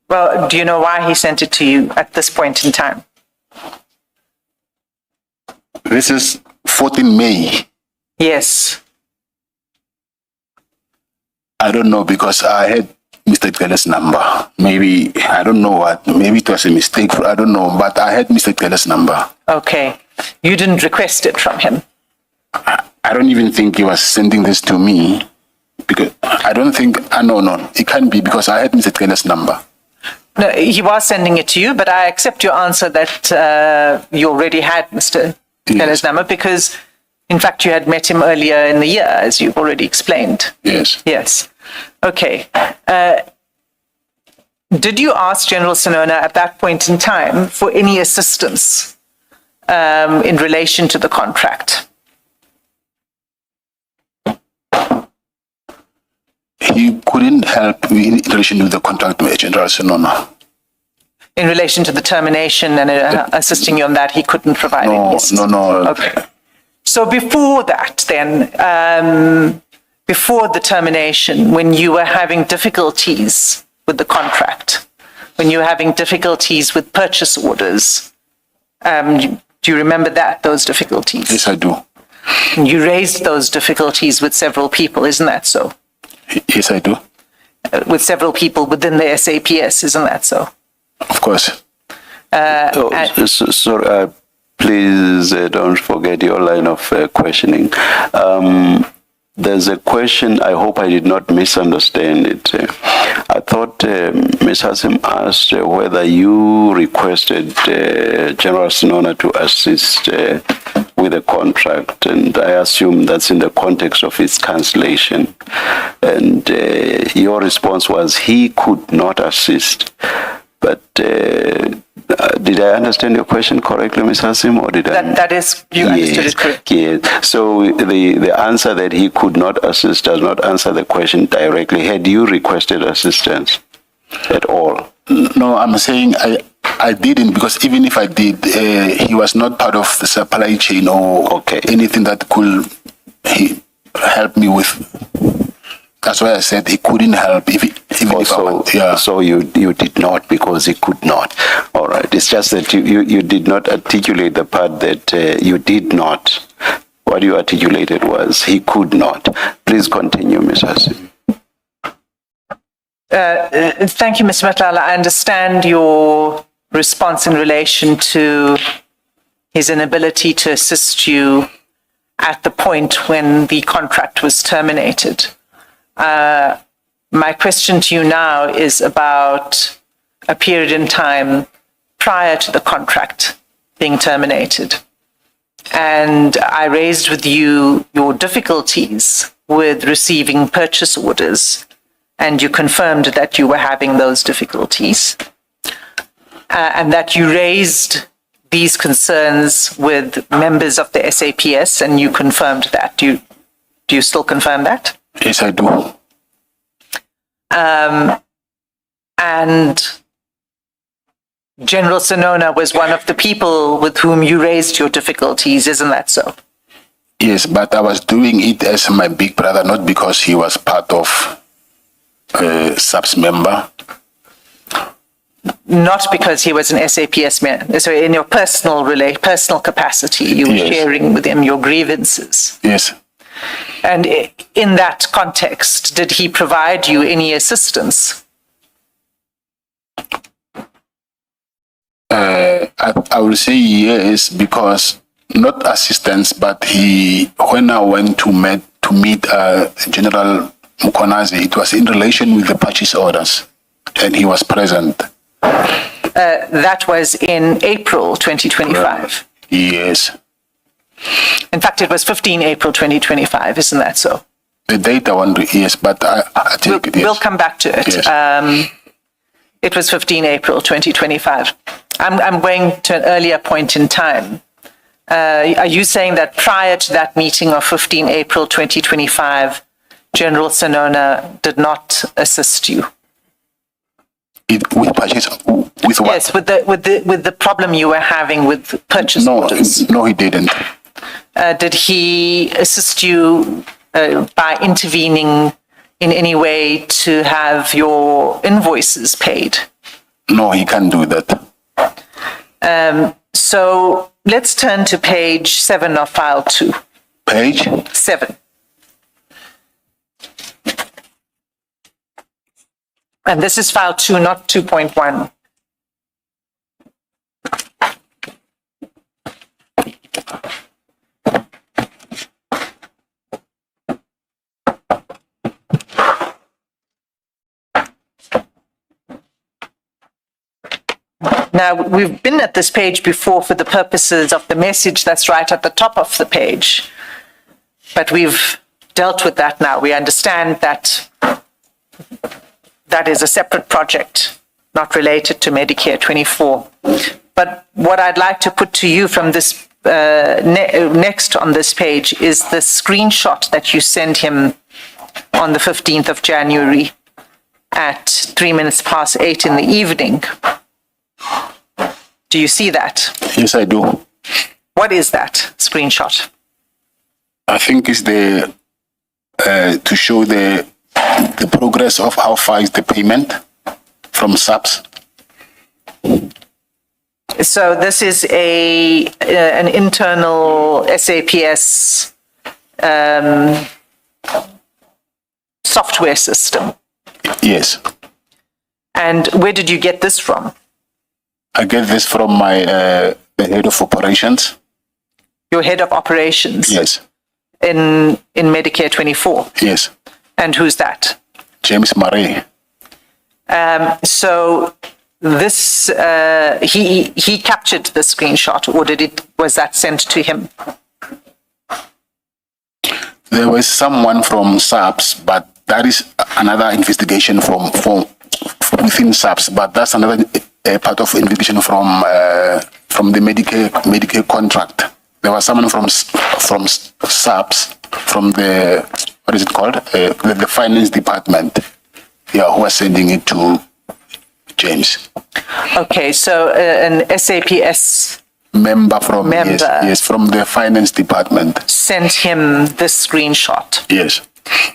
Well, do you know why he sent it to you at this point in time? This is 14 May. Yes. I don't know because I had Mr. Cele's number. Maybe, I don't know what, maybe it was a mistake, I don't know, but I had Mr. Cele's number. Okay. You didn't request it from him. I don't even think he was sending this to me because I don't think, no, it can't be because I had Mr. Cele's number. No, he was sending it to you, but I accept your answer that you already had Mr. Cele's number because, in fact, you had met him earlier in the year, as you've already explained. Yes. Yes. Okay. Did you ask General Sinona at that point in time for any assistance in relation to the contract? He couldn't help me in relation with the contract with General Sinona. In relation to the termination and assisting you on that, he couldn't provide any assistance? No. Okay. So before that, then, before the termination, when you were having difficulties with the contract, when you were having difficulties with purchase orders, do you remember those difficulties? Yes, I do. And you raised those difficulties with several people, isn't that so? Yes, I do. With several people within the SAPS, isn't that so? Of course. Sorry, please don't forget your line of questioning. There's a question, I hope I did not misunderstand it. I thought Ms. Hassim asked whether you requested General Sinona to assist with the contract, and I assume that's in the context of its cancellation. And your response was he could not assist. But did I understand your question correctly, Ms. Hassim, or did I? That is, you understood it correctly. Yes. So the answer that he could not assist does not answer the question directly. Had you requested assistance at all? No, I'm saying I didn't because even if I did, he was not part of the supply chain or anything that could help me with. That's why I said he couldn't help. So you did not because he could not. All right. It's just that you did not articulate the part that you did not. What you articulated was he could not. Please continue, Ms. Hassim. Thank you, Ms. Matlala. I understand your response in relation to his inability to assist you at the point when the contract was terminated. My question to you now is about a period in time prior to the contract being terminated. And I raised with you your difficulties with receiving purchase orders, and you confirmed that you were having those difficulties, and that you raised these concerns with members of the SAPS, and you confirmed that. Do you still confirm that? Yes, I do. And General Sinona was one of the people with whom you raised your difficulties, isn't that so? Yes, but I was doing it as my big brother, not because he was part of SAPS member. Not because he was an SAPS man. So in your personal capacity, you were sharing with him your grievances. Yes. And in that context, did he provide you any assistance? I will say yes, because not assistance, but when I went to meet General Mkonazi, it was in relation with the purchase orders, and he was present. That was in April 2025. Yes. In fact, it was 15 April 2025, isn't that so? The date I want to, yes, but I take it, yes. We'll come back to it. Yes. It was 15 April 2025. I'm going to an earlier point in time. Are you saying that prior to that meeting of 15 April 2025, General Senona did not assist you? With purchase, with what? Yes, with the problem you were having with purchase orders. No, he didn't. Did he assist you by intervening in any way to have your invoices paid? No, he can't do that. So let's turn to page 7 of file 2. Page? 7. And this is file 2, not 2.1. Now, we've been at this page before for the purposes of the message that's right at the top of the page, but we've dealt with that now. We understand that that is a separate project, not related to Medicare 24. But what I'd like to put to you from this next on this page is the screenshot that you sent him on the 15th of January at 8:03 in the evening. Do you see that? Yes, I do. What is that screenshot? I think it's the to show the progress of how far is the payment from SAPS. So this is an internal SAPS software system. Yes. And where did you get this from? I get this from my the head of operations. Your head of operations? Yes. In Medicare 24? Yes. And who's that? James Murray. So this he captured the screenshot, or was that sent to him? There was someone from SAPS, but that is another investigation from within SAPS, but that's another part of investigation from the Medicare contract. There was someone from SAPS, from the, what is it called? The finance department, yeah, who was sending it to James. Okay, so an SAPS member from yes, from the finance department sent him this screenshot. Yes.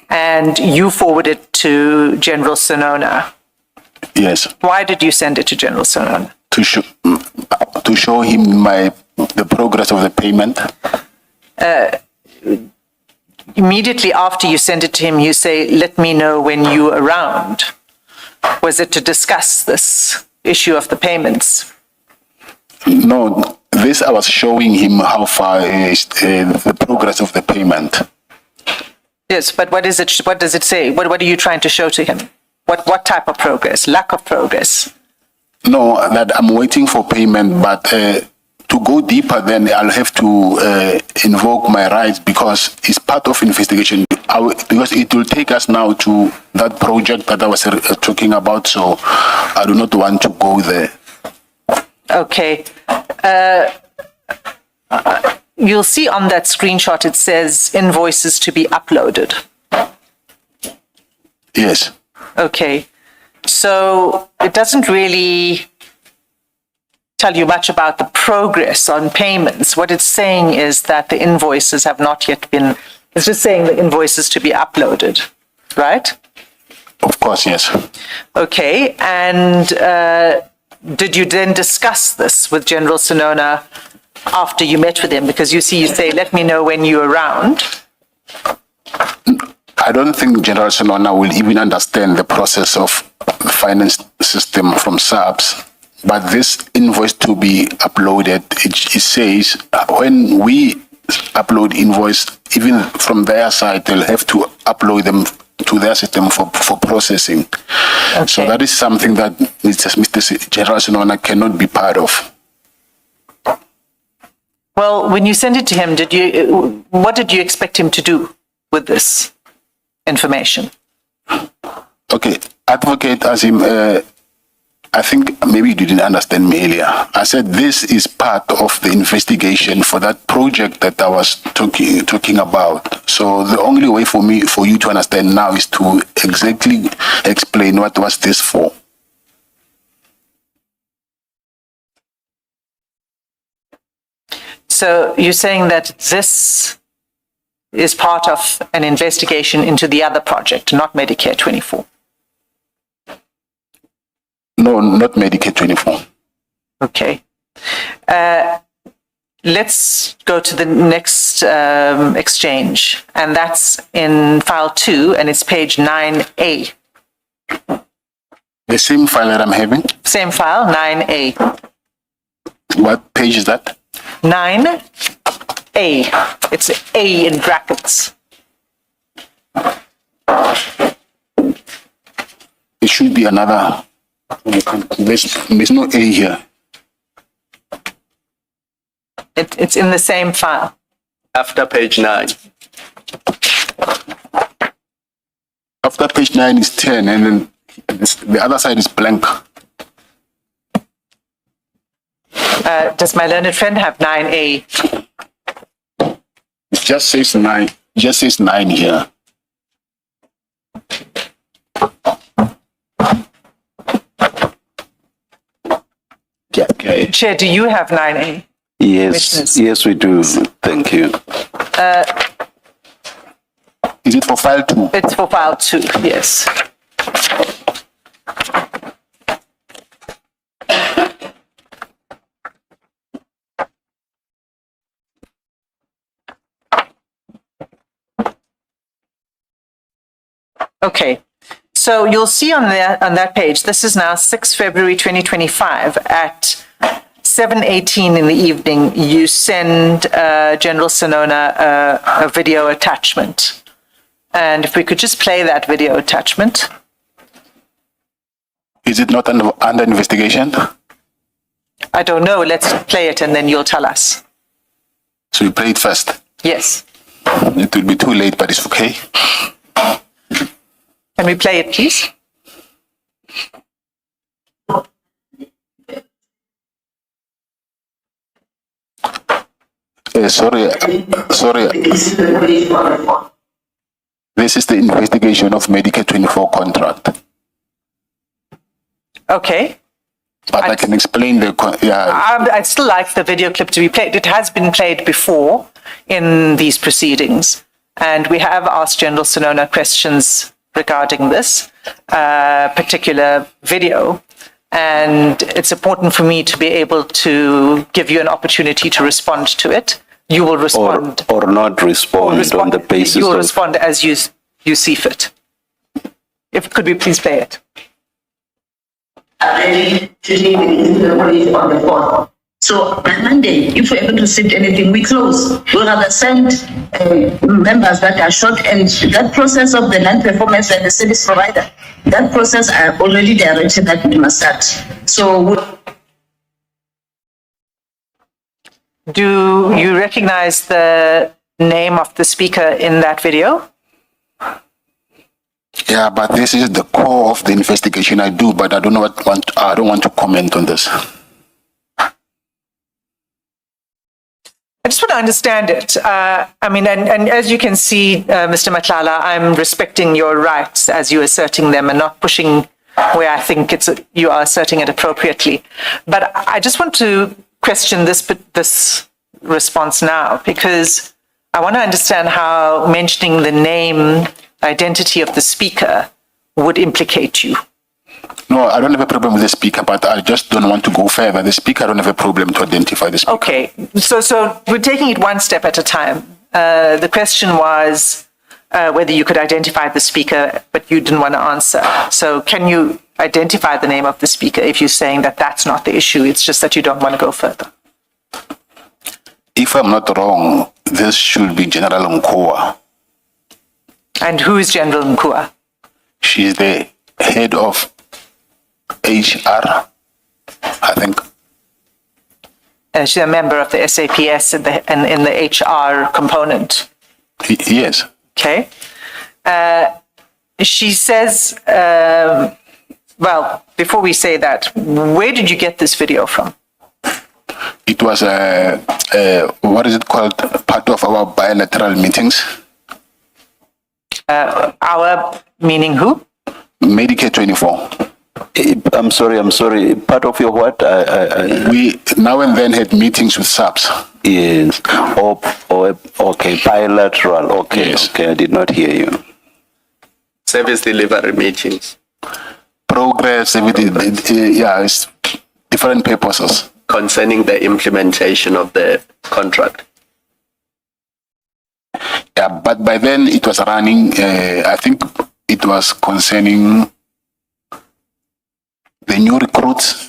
And you forwarded it to General Senona. Yes. Why did you send it to General Senona? To show him the progress of the payment. Immediately after you send it to him, you say, "Let me know when you're around." Was it to discuss this issue of the payments? No, this I was showing him how far is the progress of the payment. Yes, but what is it? What does it say? What are you trying to show to him? What type of progress? Lack of progress? No, that I'm waiting for payment, but to go deeper, then I'll have to invoke my rights because it's part of investigation. Because it will take us now to that project that I was talking about, so I do not want to go there. Okay. You'll see on that screenshot it says invoices to be uploaded. Yes. Okay. So it doesn't really tell you much about the progress on payments. What it's saying is that the invoices have not yet been, it's just saying the invoices to be uploaded, right? Of course, yes. Okay. And did you then discuss this with General Senona after you met with him? Because you say, "Let me know when you're around." I don't think General Senona will even understand the process of the finance system from SAPS. But this invoice to be uploaded, it says when we upload invoice, even from their side, they'll have to upload them to their system for processing. Okay. So that is something that Mr. General Senona cannot be part of. Well, when you sent it to him, what did you expect him to do with this information? Okay, Advocate Azim, I think maybe you didn't understand me earlier. I said this is part of the investigation for that project that I was talking about. So the only way for you to understand now is to exactly explain what was this for. So you're saying that this is part of an investigation into the other project, not Medicare 24? No, not Medicare 24. Okay. Let's go to the next exchange, and that's in file 2, and it's page 9A. The same file that I'm having? Same file, 9A. What page is that? 9A. It's A in brackets. It should be another. There's no A here. It's in the same file. After page 9. After page 9 is 10, and then the other side is blank. Does my learned friend have 9A? It just says 9. It just says 9 here. Okay. Chair, do you have 9A? Yes, Witness. yes, we do. Thank you. Is it for file 2? It's for file 2, yes. Okay, so you'll see on that page, this is now 6 February 2025 at 7:18 in the evening, you send General Sinona a video attachment. And if we could just play that video attachment. Is it not under investigation? I don't know, let's play it and then you'll tell us. So you play it first. Yes. It will be too late, but it's okay. Can we play it, please? Sorry. This is the investigation of Medicare 24 contract. Okay. But I can explain the... I'd still like the video clip to be played. It has been played before in these proceedings, and we have asked General Sinona questions regarding this particular video, and it's important for me to be able to give you an opportunity to respond to it. You will respond. Or not respond on the basis you will of... respond as you see fit. Could we please play it? Ready to leave the police on the 4th. So by Monday, if we're able to sit anything, we close. We'll rather send members that are short, and that process of the non-performance and the service provider, that process I already directed that we must start. So do you recognize the name of the speaker in that video? Yeah, but this is the core of the investigation. I do, but I don't want to comment on this. I just want to understand it. And as you can see, Mr. Matlala, I'm respecting your rights as you're asserting them and not pushing where I think you are asserting it appropriately. But I just want to question this response now, because I want to understand how mentioning the name, identity of the speaker would implicate you. No, I don't have a problem with the speaker, but I just don't want to go further. The speaker, I don't have a problem to identify the speaker. Okay, so we're taking it one step at a time. The question was whether you could identify the speaker, but you didn't want to answer. So can you identify the name of the speaker if you're saying that that's not the issue, it's just that you don't want to go further? If I'm not wrong, this should be General Nkua. And who is General Nkua? She's the head of HR, I think. she's a member of the SAPS in the HR component. Yes. Okay. She says, well, before we say that, where did you get this video from? It was what is it called? Part of our bilateral meetings. Our meaning who? Medicare 24. I'm sorry. Part of your what? We now and then had meetings with SAPS. Yes. Okay. Bilateral. Okay. Yes. Okay. I did not hear you. Service delivery meetings Progress, everything. Yeah, it's different purposes. concerning the implementation of the contract. Yeah, but by then it was running. I think it was concerning the new recruits.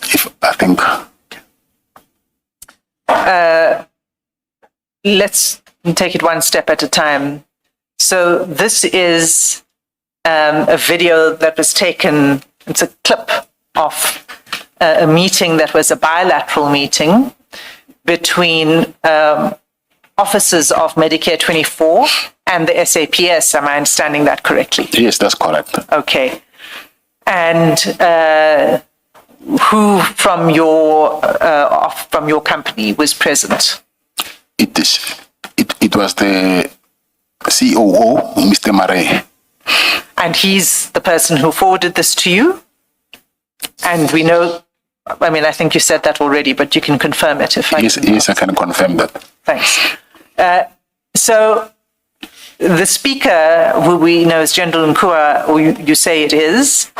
Let's take it one step at a time. So this is a video that was taken, it's a clip of a meeting that was a bilateral meeting between officers of Medicare 24 and the SAPS. Am I understanding that correctly? Yes, that's correct. Okay. And who from your company was present? It was the COO, Mr. Mare. And he's the person who forwarded this to you? And we know, I think you said that already, but you can confirm it if I can. Yes, I can confirm that. Thanks. So the speaker, who we know as General Nkua, or you say it is,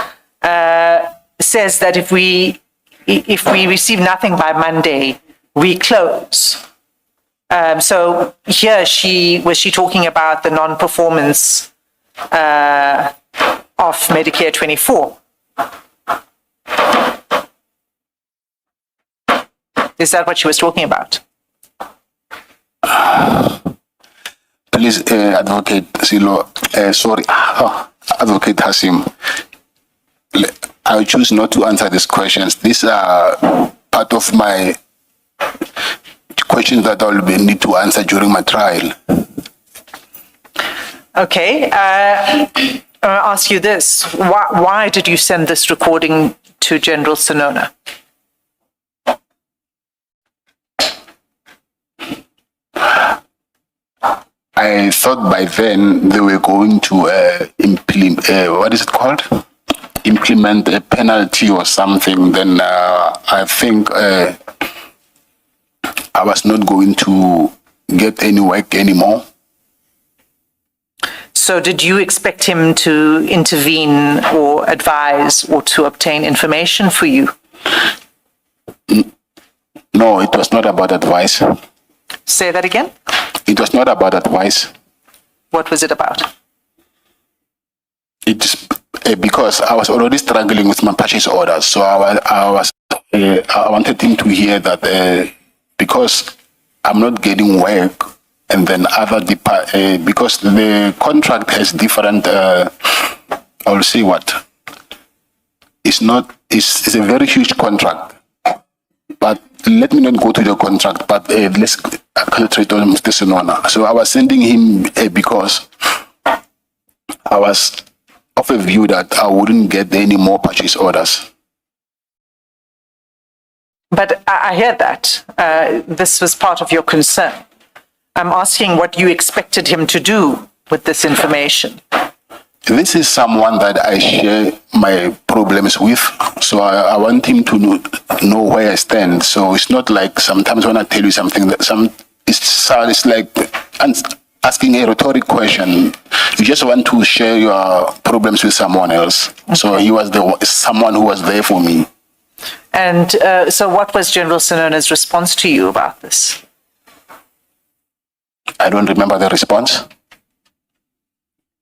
says that if we receive nothing by Monday, we close. So here was she talking about the non-performance of Medicare 24? Is that what she was talking about? Please, Advocate Silo, Advocate Hasim, I choose not to answer these questions. These are part of my questions that I'll need to answer during my trial. Okay. I'll ask you this. Why did you send this recording to General Sinona? I thought by then they were going to implement, what is it called? Implement a penalty or something. Then I think I was not going to get any work anymore. So did you expect him to intervene or advise or to obtain information for you? No, it was not about advice. Say that again? It was not about advice. What was it about? It's because I was already struggling with my purchase orders. So I wanted him to hear that because I'm not getting work, and then because the contract has different, I'll say what. It's a very huge contract. But let me not go to the contract, but let's concentrate on Mr. Sinona. So I was sending him because I was of a view that I wouldn't get any more purchase orders. But I hear that. This was part of your concern. I'm asking what you expected him to do with this information. This is someone that I share my problems with, so I want him to know where I stand. So it's not like sometimes when I tell you something that it's like asking a rhetoric question. You just want to share your problems with someone else. Okay. So he was someone who was there for me. And so what was General Sinona's response to you about this? I don't remember the response.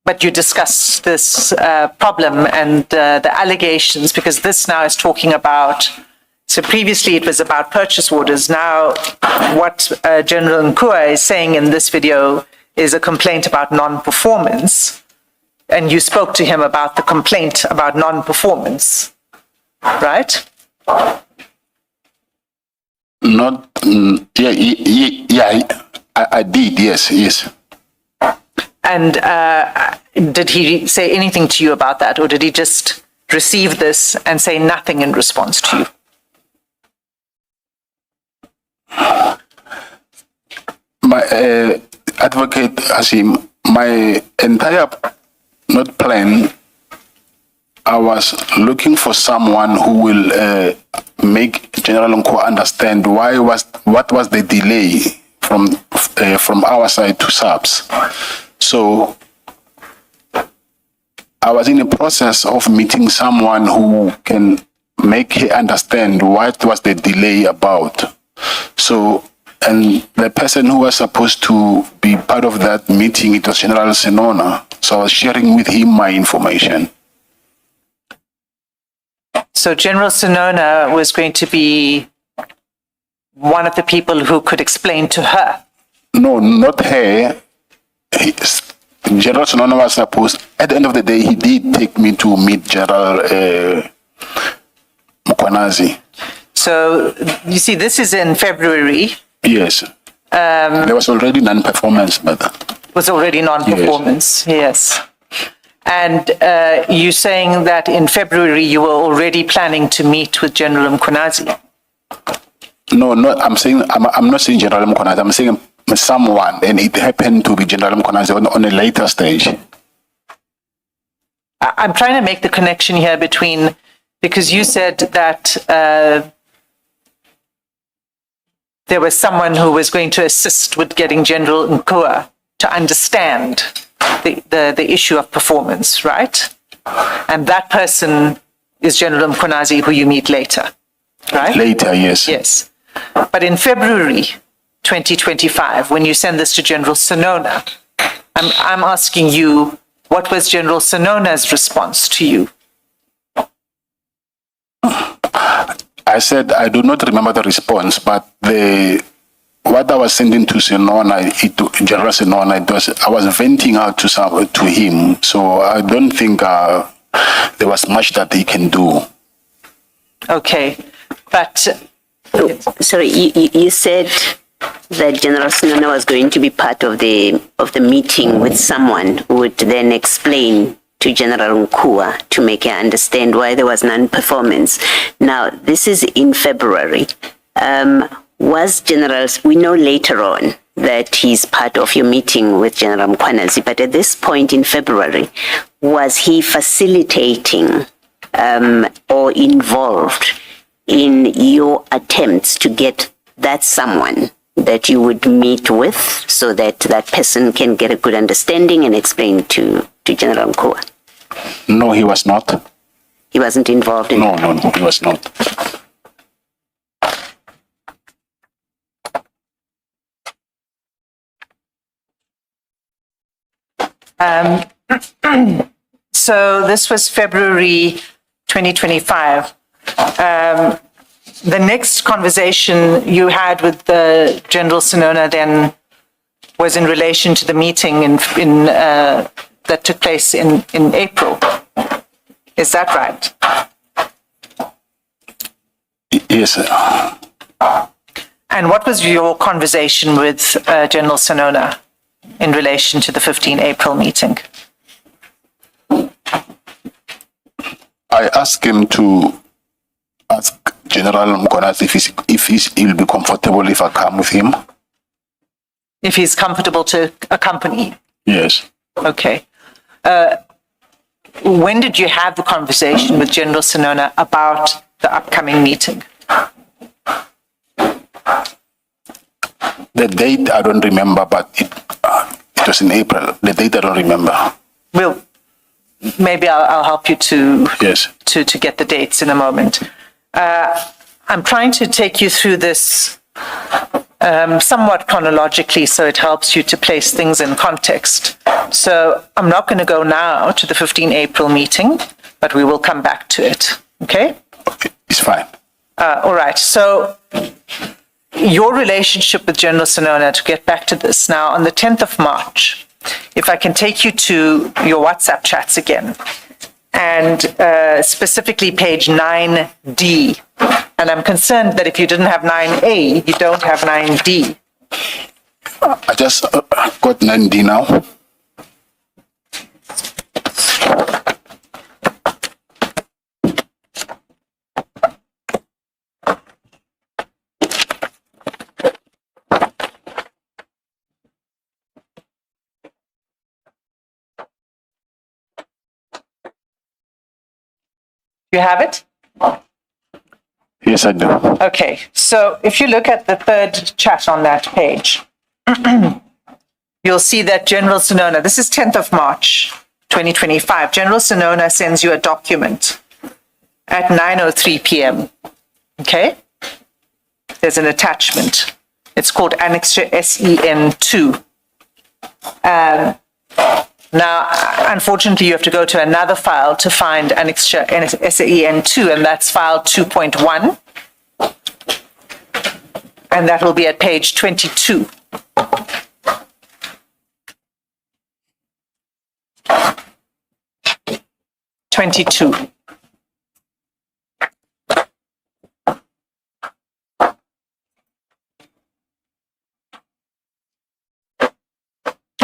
But you discussed this problem and the allegations, because this now is talking about, so previously it was about purchase orders. Now what General Nkua is saying in this video is a complaint about non-performance. And you spoke to him about the complaint about non-performance, right? Not, I did, yes. And did he say anything to you about that, or did he just receive this and say nothing in response to you? My advocate, Asim, my entire not plan, I was looking for someone who will make General Nko understand what was the delay from our side to SAPS. So I was in the process of meeting someone who can make her understand what was the delay about. So, and the person who was supposed to be part of that meeting, it was General Senona. So I was sharing with him my information. So General Senona was going to be one of the people who could explain to her? No, not her. General Senona was supposed, at the end of the day, he did take me to meet General Mkwanazi. So, you see, this is in February. Yes. There was already non-performance, but... Was already non-performance, yes. And you're saying that in February you were already planning to meet with General Mkwanazi? No, I'm not saying General Mkwanazi, I'm saying someone, and it happened to be General Mkwanazi on a later stage. I'm trying to make the connection here between, because you said that there was someone who was going to assist with getting General Nkua to understand the issue of performance, right? And that person is General Mkwanazi, who you meet later, right? Later, yes. Yes. But in February 2025, when you send this to General Senona, I'm asking you, what was General Senona's response to you? I said I do not remember the response, but what I was sending to Senona, General Senona, I was venting out to him. So I don't think there was much that he can do. Okay, but Sorry, you said that General Senona was going to be part of the meeting with someone who would then explain to General Nkua to make her understand why there was non-performance. Now, this is in February. We know later on that he's part of your meeting with General Mkwanazi, but at this point in February, was he facilitating or involved in your attempts to get that someone that you would meet with so that that person can get a good understanding and explain to General Nkua? No, he was not. He wasn't involved in that? No, he was not. So this was February 2025. The next conversation you had with the General Senona then was in relation to the meeting that took place in April. Is that right? Yes, sir. And what was your conversation with General Senona in relation to the 15 April meeting? I asked him to ask General Mkwanazi if he'll be comfortable if I come with him. If he's comfortable to accompany? Yes. Okay. When did you have the conversation with General Senona about the upcoming meeting? The date I don't remember, but it was in April. The date I don't remember. Well, maybe I'll help you to get the dates in a moment. I'm trying to take you through this somewhat chronologically so it helps you to place things in context. So I'm not going to go now to the 15 April meeting, but we will come back to it. Okay? Okay, it's fine. All right. So your relationship with General Senona, to get back to this now, on the 10th of March, if I can take you to your WhatsApp chats again, and specifically page 9D And I'm concerned that if you didn't have 9A, you don't have 9D. I just got 9D now. You have it? Yes, I do. Okay, so if you look at the third chat on that page, you'll see that General Sinona, this is 10th of March, 2025, General Sinona sends you a document at 9:03 p.m. Okay? There's an attachment. It's called Annexure SEN2. Now, unfortunately, you have to go to another file to find Annexure SEN2, and that's file 2.1. And that will be at page 22.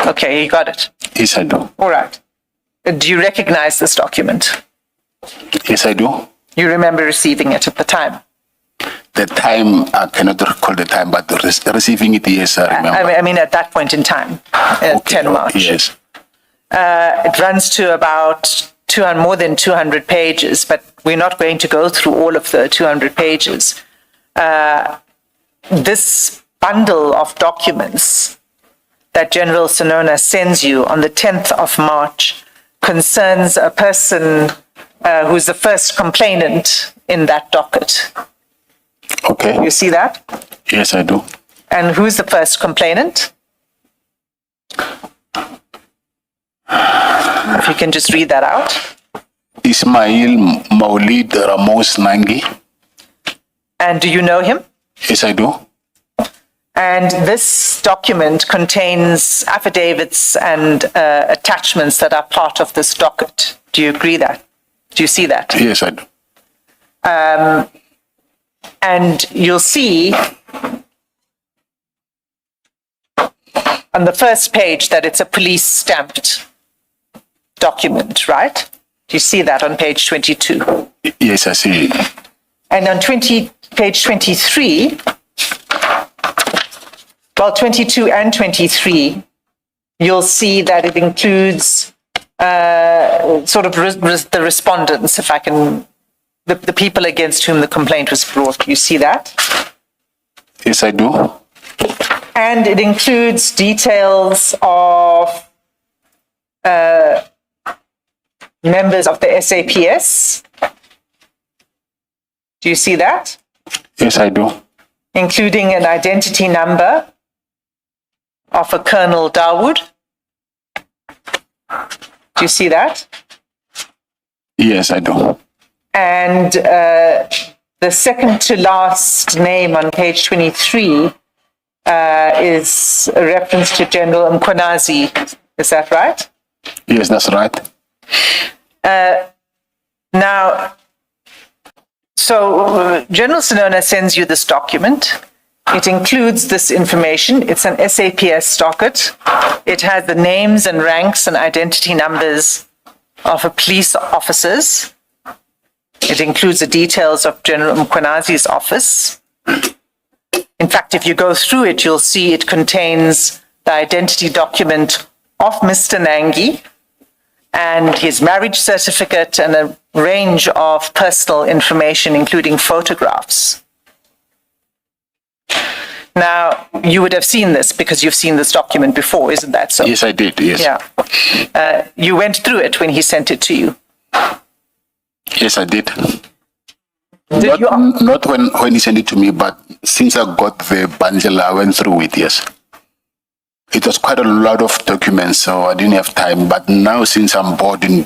Okay, you got it. Yes, I do. All right. Do you recognize this document? Yes, I do. You remember receiving it at the time? The time, I cannot recall the time, but receiving it, yes, I remember. I mean, at that point in time, 10 March. Yes. It runs to about more than 200 pages, but we're not going to go through all of the 200 pages. This bundle of documents that General Sinona sends you on the 10th of March concerns a person who's the first complainant in that docket. Okay. You see that? Yes, I do. And who's the first complainant? If you can just read that out. Ismail Maulid Ramos Nangi. And do you know him? Yes, I do. And this document contains affidavits and attachments that are part of this docket. Do you agree that? Do you see that? Yes, I do. And you'll see on the first page that it's a police stamped document, right? Do you see that on page 22? Yes, I see. And on page 23, well, 22 and 23, you'll see that it includes sort of the respondents, if I can, the people against whom the complaint was brought. You see that? Yes, I do. And it includes details of members of the SAPS. Do you see that? Yes, I do. Including an identity number of a Colonel Dawood. Do you see that? Yes, I do. And the second to last name on page 23 is a reference to General Mkhwanazi. Is that right? Yes, that's right. Now, so General Sinona sends you this document. It includes this information. It's an SAPS docket. It has the names and ranks and identity numbers of police officers. It includes the details of General Mkhwanazi's office. In fact, if you go through it, you'll see it contains the identity document of Mr. Nangi and his marriage certificate and a range of personal information, including photographs. Now, you would have seen this because you've seen this document before, isn't that so? Yes, I did, yes. Yeah. You went through it when he sent it to you. Yes, I did. Did you? Not when he sent it to me, but since I got the bundle, I went through it, yes. It was quite a lot of documents, so I didn't have time. But now, since I'm bored in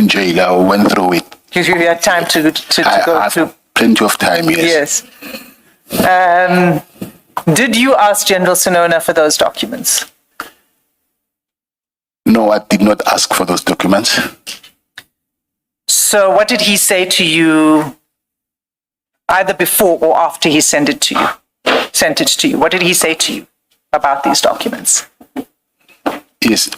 jail, I went through it. You had time to go I through. have plenty of time, yes. Yes. Did you ask General Sinona for those documents? No, I did not ask for those documents. So what did he say to you either before or after he sent it to you. What did he say to you about these documents? Yes,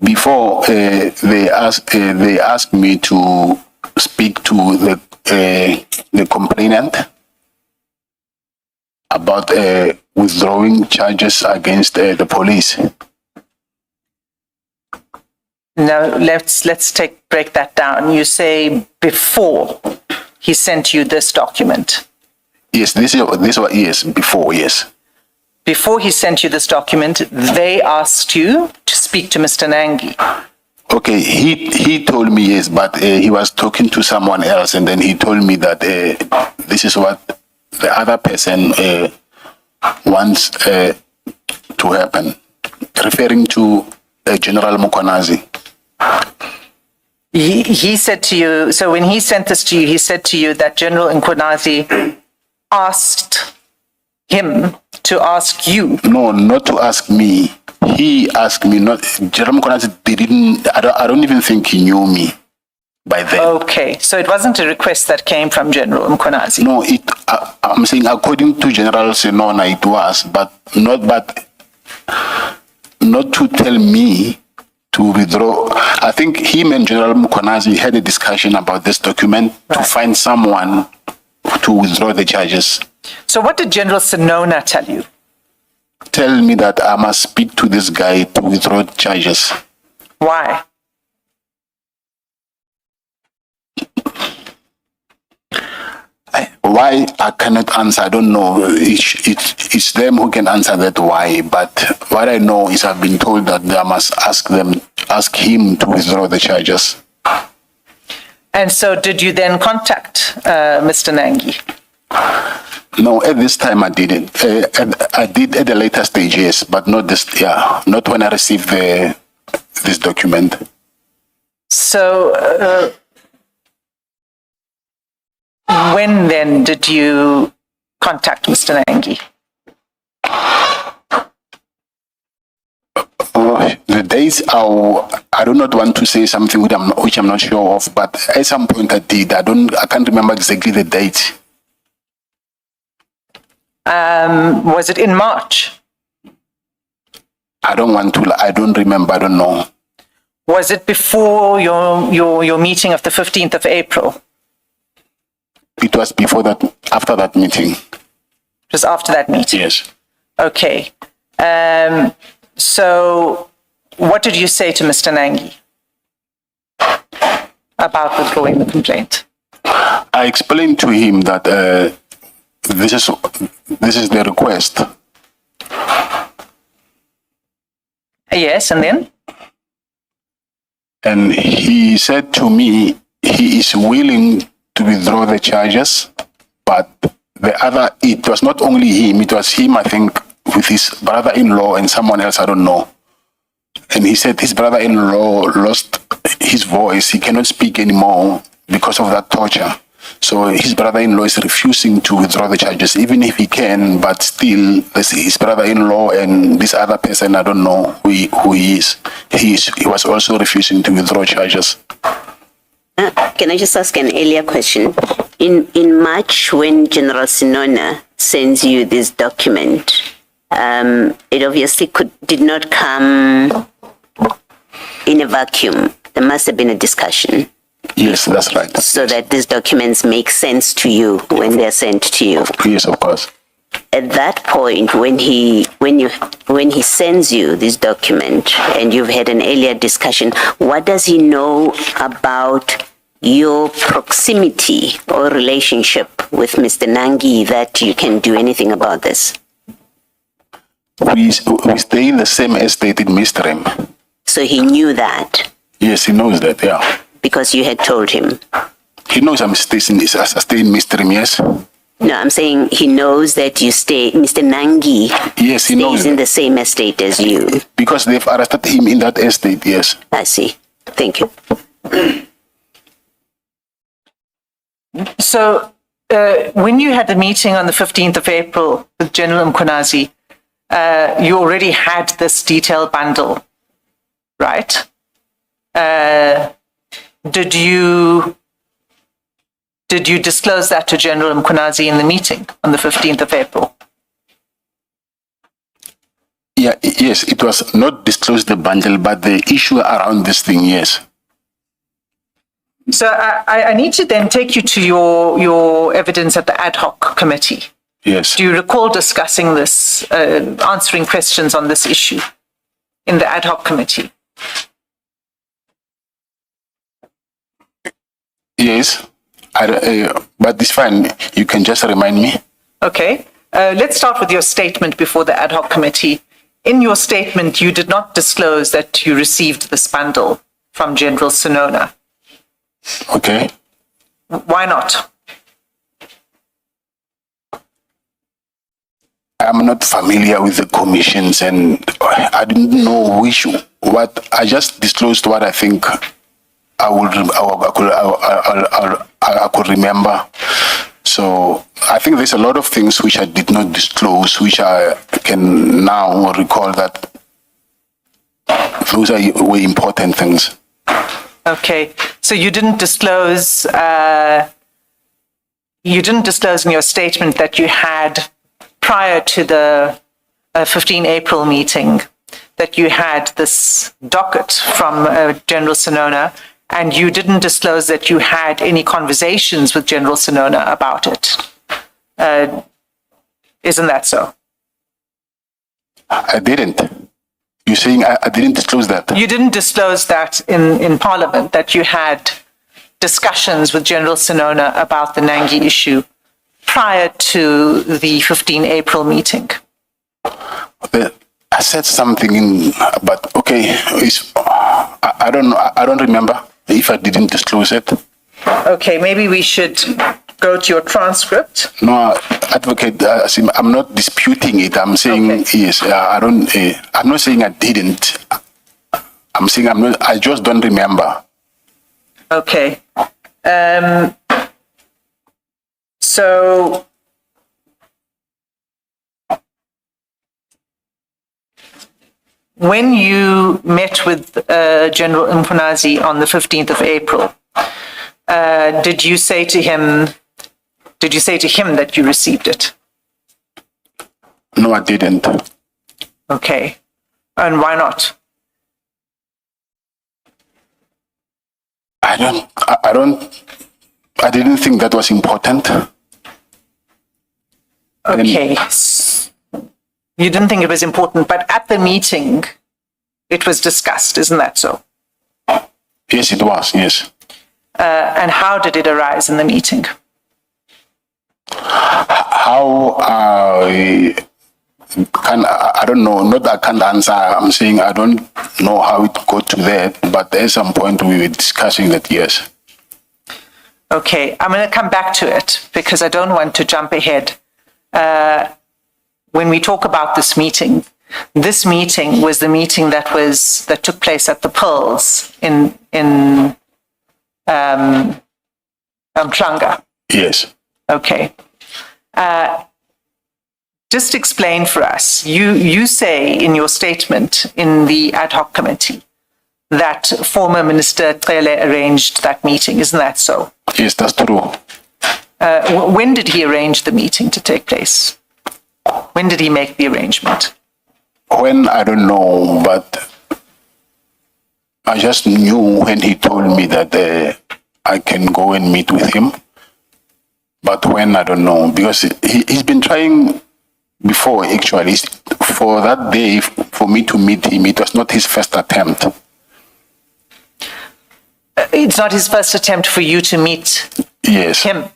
before they asked me to speak to the complainant about withdrawing charges against the police. Now let's break that down. You say before he sent you this document. Yes, this was yes before, yes. Before he sent you this document, they asked you to speak to Mr. Nangi. Okay, he told me yes, but he was talking to someone else, and then he told me that this is what the other person wants to happen, referring to General Mukonazi. He said to you, so when he sent this to you, he said to you that General Nkwonazi asked him to ask you. No, not to ask me. He asked me, not General Mukonazi didn't, I don't even think he knew me by then. Okay, so it wasn't a request that came from General Nkwonazi. No, I'm saying according to General Senona it was, but not to tell me to withdraw. I think him and General Mukonazi had a discussion about this document to find someone to withdraw the charges. So what did General Senona tell you? Tell me that I must speak to this guy to withdraw charges. Why? Why I cannot answer, I don't know. It's them who can answer that why. But what I know is I've been told that I must ask him to withdraw the charges. And so did you then contact Mr. Nangi? No, at this time I didn't. I did at the later stage, yes, but not this. Yeah, not when I received this document. So when then did you contact Mr. Nangi? The dates I do not want to say something which I'm not sure of, but at some point I did. I can't remember exactly the date. Was it in March? I don't remember, I don't know. Was it before your meeting of the 15th of April? It was before that, after that meeting. It was after that meeting? Yes. Okay. So what did you say to Mr. Nangi about withdrawing the complaint? I explained to him that this is the request. Yes, and then? And he said to me he is willing to withdraw the charges, but it was not only him, it was him, I think, with his brother-in-law and someone else, I don't know. And he said his brother-in-law lost his voice. He cannot speak anymore because of that torture. So his brother-in-law is refusing to withdraw the charges, even if he can, but still his brother-in-law and this other person, I don't know who he is. He was also refusing to withdraw charges. Can I just ask an earlier question? In March, when General Senona sends you this document, it obviously did not come in a vacuum. There must have been a discussion. Yes, that's right. So that these documents make sense to you when they're sent to you. Yes, of course. At that point, when he sends you this document and you've had an earlier discussion, what does he know about your proximity or relationship with Mr. Nangi that you can do anything about this? We stay in the same estate in Mistrem. So he knew that? Yes, he knows that, yeah. Because you had told him? He knows I stay in Mistrem, yes. No, I'm saying he knows that you stay, Mr. Nangi yes, he knows stays in the same estate as you. Because they've arrested him in that estate, yes. I see. Thank you. So when you had the meeting on the 15th of April with General Nkwonazi, you already had this detailed bundle, right? Did you Did you disclose that to General Mkhwanazi in the meeting on the 15th of April? Yeah, yes, it was not disclosed the bundle, but the issue around this thing, yes. So I need to then take you to your evidence at the ad hoc committee. Yes. Do you recall discussing this, answering questions on this issue in the ad hoc committee? Yes, but it's fine. You can just remind me. Okay. Let's start with your statement before the ad hoc committee. In your statement, you did not disclose that you received this bundle from General Sinona. Okay. Why not? I'm not familiar with the commissions and I didn't know what I just disclosed what I think I could remember. So I think there's a lot of things which I did not disclose, which I can now recall that those were important things. Okay. So you didn't disclose in your statement that you had, prior to the 15 April meeting, that you had this docket from General Sinona, and you didn't disclose that you had any conversations with General Sinona about it. Isn't that so? I didn't. You're saying I didn't disclose that? You didn't disclose that in Parliament, that you had discussions with General Sinona about the Nangi issue prior to the 15 April meeting. I said something but okay, I don't know. I don't remember if I didn't disclose it. Okay, maybe we should go to your transcript. No, Advocate, I'm not disputing it. I'm saying Okay. yes. I'm not saying I didn't. I'm saying I'm not. I just don't remember. Okay. So when you met with General Mkhwanazi on the 15th of April, did you say to him that you received it? No, I didn't. Okay. And why not? I didn't think that was important. Okay. You didn't think it was important, but at the meeting, it was discussed, isn't that so? Yes, it was, yes. And how did it arise in the meeting? How I don't know, not that I can't answer. I'm saying I don't know how it got to that, but at some point we were discussing that, yes. Okay, I'm going to come back to it because I don't want to jump ahead. When we talk about this meeting was the meeting that took place at the Pearls in Mhlanga. Yes. Okay. Just explain for us. You say in your statement in the ad hoc committee that former Minister Cele arranged that meeting. Isn't that so? Yes, that's true. When did he arrange the meeting to take place? When did he make the arrangement? When, I don't know, but I just knew when he told me that I can go and meet with him. But when, I don't know, because he's been trying before, actually. For that day, for me to meet him, it was not his first attempt. It's not his first attempt for you to meet Yes. him.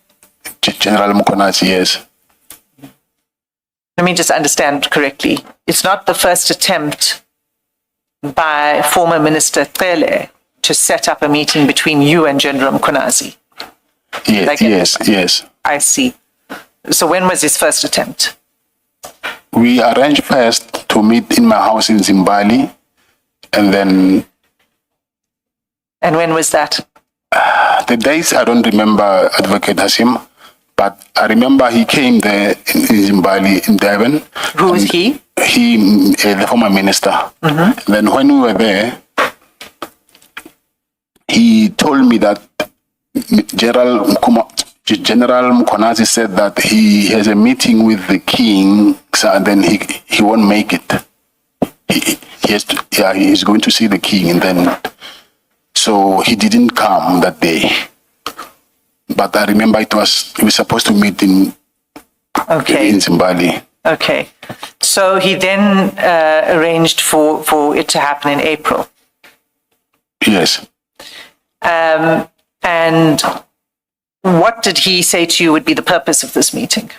General Mkhwanazi, yes. Let me just understand correctly. It's not the first attempt by former Minister Cele to set up a meeting between you and General Mkhwanazi. Yes. I see. So when was his first attempt? We arranged first to meet in my house in Zimbabwe, and then... And when was that? The days I don't remember, Advocate Hasim, but I remember he came there in Zimbabwe, in Durban. Who was he? He, the former minister. Mm-hmm. Then when we were there, he told me that General General Mkonazi said that he has a meeting with the king, so and then he won't make it. He has to, yeah, he's going to see the king, and then so he didn't come that day. But I remember he was supposed to meet in Zimbabwe. Okay. So he then arranged for it to happen in April. Yes. And what did he say to you would be the purpose of this meeting?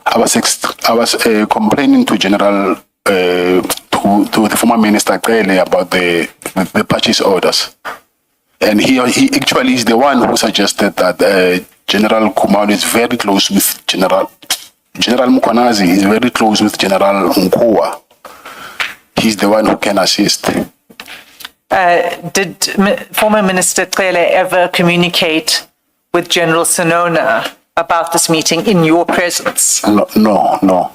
I was complaining to General to the former Minister Krele about the purchase orders, and he actually is the one who suggested that General Kumalo is very close with General Mkonazi is very close with General Nkuwa. He's the one who can assist. Did former Minister Krele ever communicate with General Sinona about this meeting in your presence? No.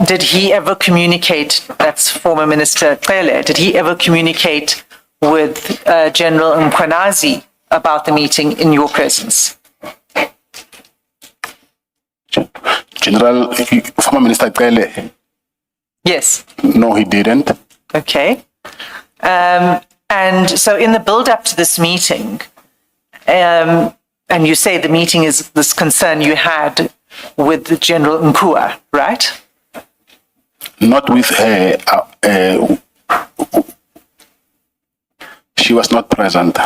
Did he ever communicate, that's former Minister Krele, did he ever communicate with General Mkonazi about the meeting in your presence? Former Minister Krele? Yes. No, he didn't. Okay. And so in the build-up to this meeting, and you say the meeting is this concern you had with the General Nkuwa, right? Not with her. She was not present.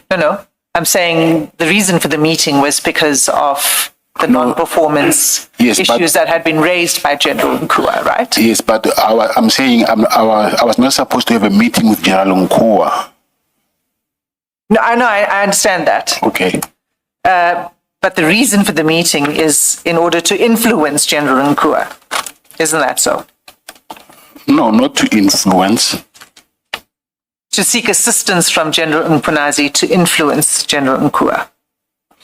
No. I'm saying the reason for the meeting was because of the non-performance issues that had been raised by General Nkuwa, right? Yes, but I'm saying I was not supposed to have a meeting with General Nkuwa. No, I know, I understand that. Okay. But the reason for the meeting is in order to influence General Nkuwa. Isn't that so? No, not to influence. To seek assistance from General Mkonazi to influence General Nkuwa.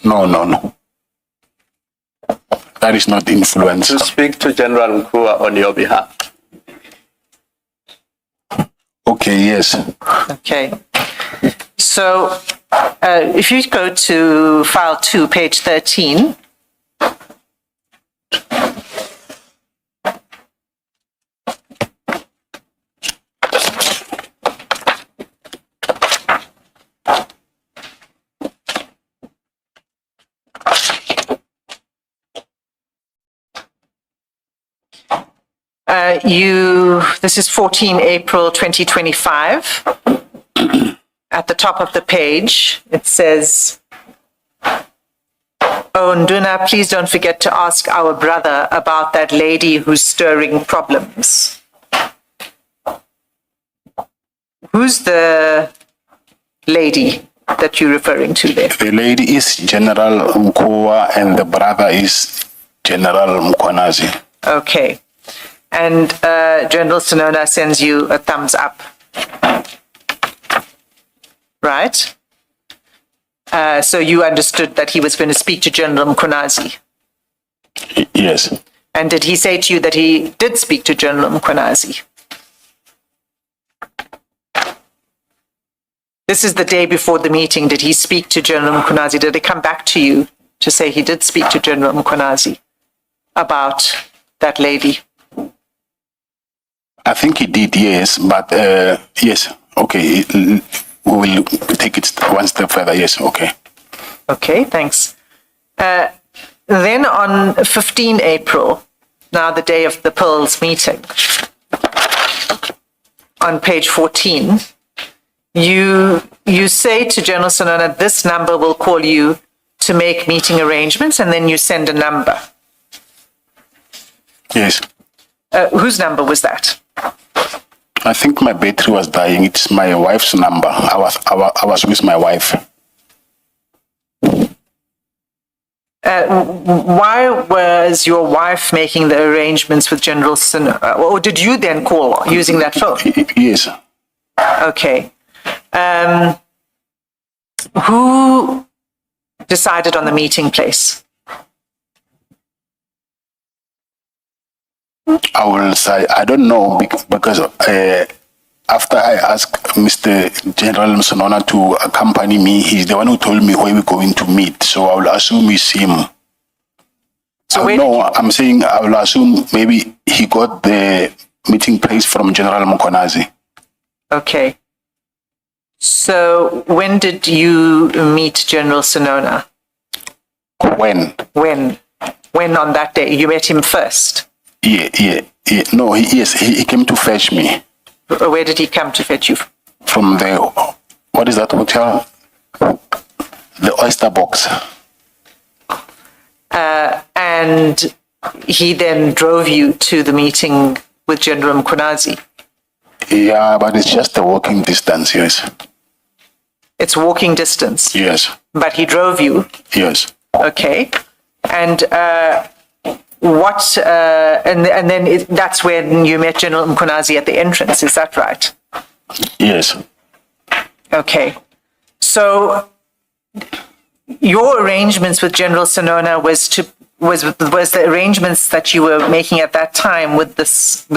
No. That is not influence. To speak to General Nkuwa on your behalf. Okay, yes. Okay. So if you go to file 2, page 13. This is 14 April 2025. At the top of the page, it says, "Oh, Nduna, please don't forget to ask our brother about that lady who's stirring problems." Who's the lady that you're referring to there? The lady is General Nkuwa and the brother is General Mkonazi. Okay. And General Sinona sends you a thumbs up. Right? So you understood that he was going to speak to General Mkonazi? Yes. And did he say to you that he did speak to General Mkonazi? This is the day before the meeting. Did he speak to General Mkonazi? Did he come back to you to say he did speak to General Mkonazi about that lady? I think he did, yes, but yes, okay, we will take it one step further, yes, okay. Okay, thanks. Then on 15 April, now the day of the Pearls meeting, on page 14, you say to General Sinona, this number will call you to make meeting arrangements, and then you send a number. Yes. Whose number was that? I think my battery was dying. It's my wife's number. I was with my wife. Why was your wife making the arrangements with General Sinona? Or did you then call using that phone? Yes. Okay. Who decided on the meeting place? I will say, I don't know because after I asked Mr. General Msonona to accompany me, he's the one who told me where we're going to meet. So I will assume it's him. So I'm saying I will assume maybe he got the meeting place from General Mkonazi. Okay. So when did you meet General Sinona? When? When on that day? You met him first? Yeah. No, he came to fetch me. Where did he come to fetch you? From the, what is that hotel? The Oyster Box. And he then drove you to the meeting with General Mkonazi? Yeah, but it's just a walking distance, yes. It's walking distance? Yes. But he drove you? Yes. Okay. And that's when you met General Mkonazi at the entrance, is that right? Yes. Okay. So your arrangements with General Sinona was the arrangements that you were making at that time with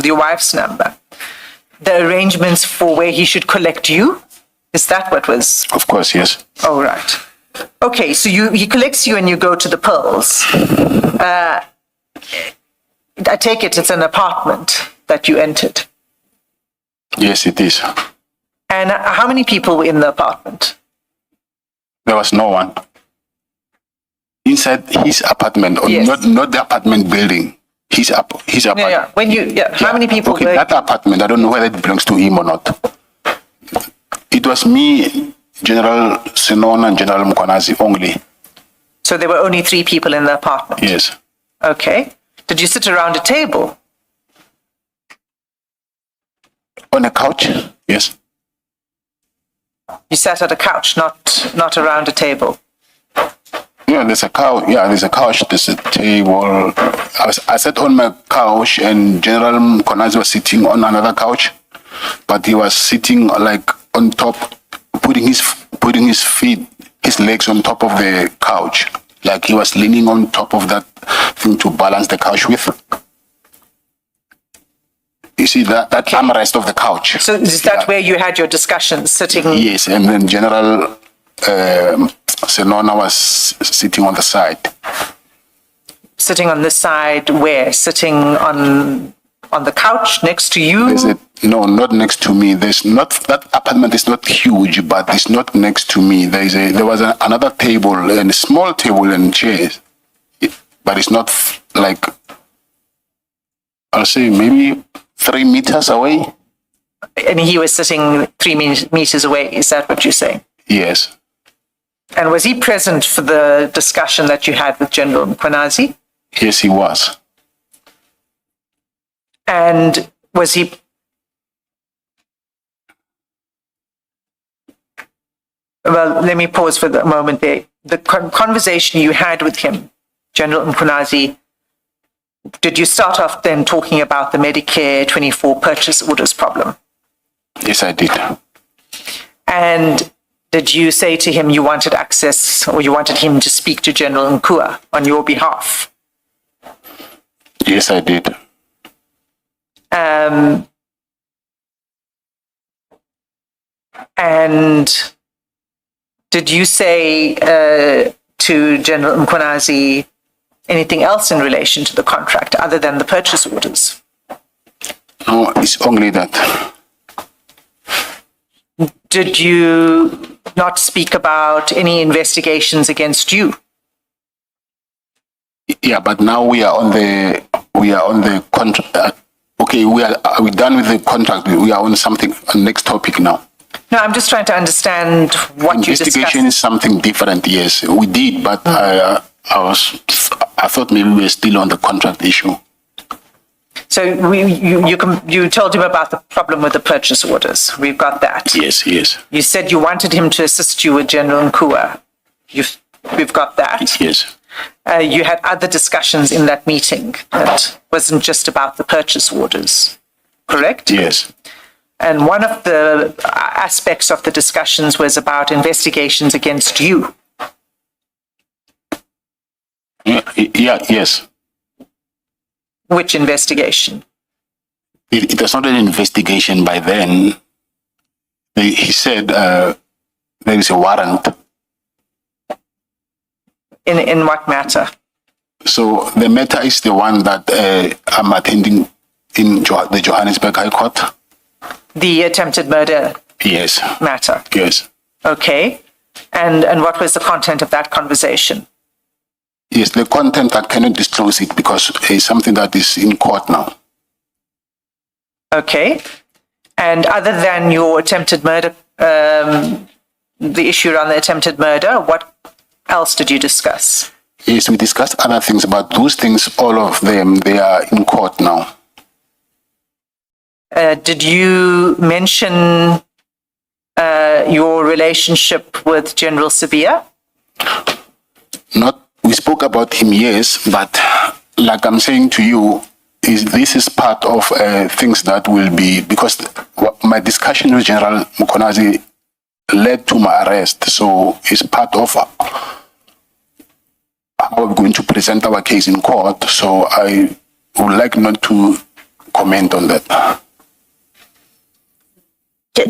your wife's number? The arrangements for where he should collect you? Is that what was? Of course, yes. Oh, right. Okay, so he collects you and you go to the Pearls. I take it's an apartment that you entered. Yes, it is. And how many people were in the apartment? There was no one. Inside his apartment, or Yes. not the apartment building. His apartment. Yeah. How many people Okay, were? that apartment, I don't know whether it belongs to him or not. It was me, General Sinona, and General Mkonazi only. So there were only 3 people in the apartment? Yes. Okay. Did you sit around a table? On a couch? Yes. You sat at a couch, not around a table. Yeah, there's a couch. Yeah, there's a couch. There's a table. I sat on my couch, and General Mkonazi was sitting on another couch, but he was sitting like on top, putting his legs on top of the couch, like he was leaning on top of that thing to balance the couch with. You see that armrest of the couch. So is that where you had your discussions, sitting? Yes, and then General Sinona was sitting on the side. Sitting on this side where? Sitting on the couch next to you? No, not next to me. That apartment is not huge, but it's not next to me. There was another table, and a small table and chairs, but it's not like, I'll say maybe 3 meters away. And he was sitting 3 meters away. Is that what you're saying? Yes. And was he present for the discussion that you had with General Mkonazi? Yes, he was. And was he... Well, let me pause for a moment there. The conversation you had with him, General Mkonazi, did you start off then talking about the Medicare 24 purchase orders problem? Yes, I did. And did you say to him you wanted access, or you wanted him to speak to General Nkua on your behalf? Yes, I did. And did you say to General Mkonazi anything else in relation to the contract other than the purchase orders? No, it's only that. Did you not speak about any investigations against you? Yeah, but now we are on the contract. Okay, are we done with the contract? We are on next topic now. No, I'm just trying to understand what you discussed. Investigation is something different. Yes, we did, but I thought maybe we were still on the contract issue. So you told him about the problem with the purchase orders. We've got that. Yes. You said you wanted him to assist you with General Nkua. We've got that. Yes. You had other discussions in that meeting that wasn't just about the purchase orders, correct? Yes. And one of the aspects of the discussions was about investigations against you. Yes. Which investigation? It was not an investigation by then. he said there is a warrant. In what matter? So the matter is the one that I'm attending in the Johannesburg High Court. The attempted murder Yes. matter. Yes. Okay. And what was the content of that conversation? Yes, the content, I cannot disclose it because it's something that is in court now. Okay. And other than your attempted murder, the issue around the attempted murder, what else did you discuss? Yes, we discussed other things, but those things, all of them, they are in court now. Did you mention your relationship with General Sibia? We spoke about him, yes, but like I'm saying to you, this is part of things that will be, because my discussion with General Mkonazi led to my arrest, so it's part of how we're going to present our case in court, so I would like not to comment on that.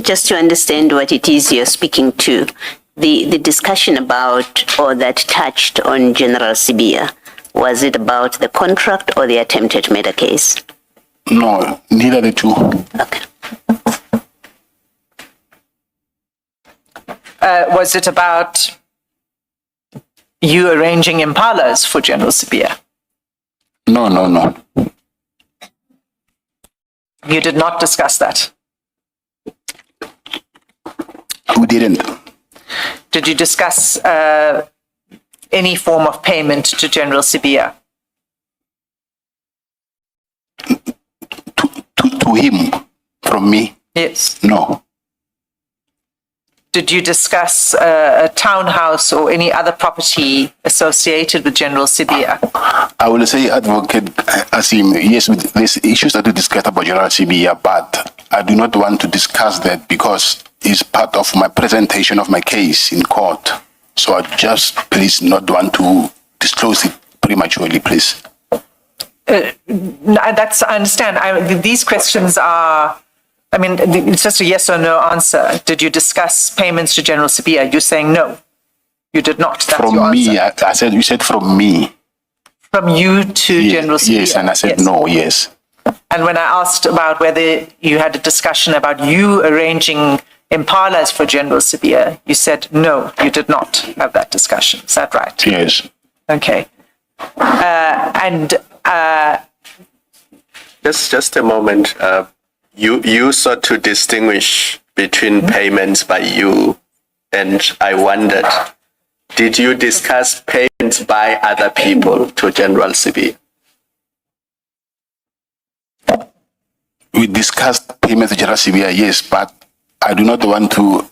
Just to understand what it is you're speaking to, the discussion about or that touched on General Sibia, was it about the contract or the attempted murder case? No, neither the two. Okay. Was it about you arranging impalas for General Sibia? No. You did not discuss that. We didn't. Did you discuss any form of payment to General Sibia? To him, from me? Yes. No. Did you discuss a townhouse or any other property associated with General Sibia? I will say, Advocate Asim, yes, with these issues that we discussed about General Sibia, but I do not want to discuss that because it's part of my presentation of my case in court. So I just please not want to disclose it prematurely, please. I understand. These questions are, it's just a yes or no answer. Did you discuss payments to General Sibia? You're saying no. You did not. That's from your me, answer. you said from me. From you to Yes, General Sibia? yes, and I said no, yes. And when I asked about whether you had a discussion about you arranging impalas for General Sibia, you said no, you did not have that discussion. Is that right? Yes. Okay. Just a moment. You sought to distinguish between payments by you, and I wondered, did you discuss payments by other people to General Sibia? We discussed payments to General Sibia, yes, but I do not want to.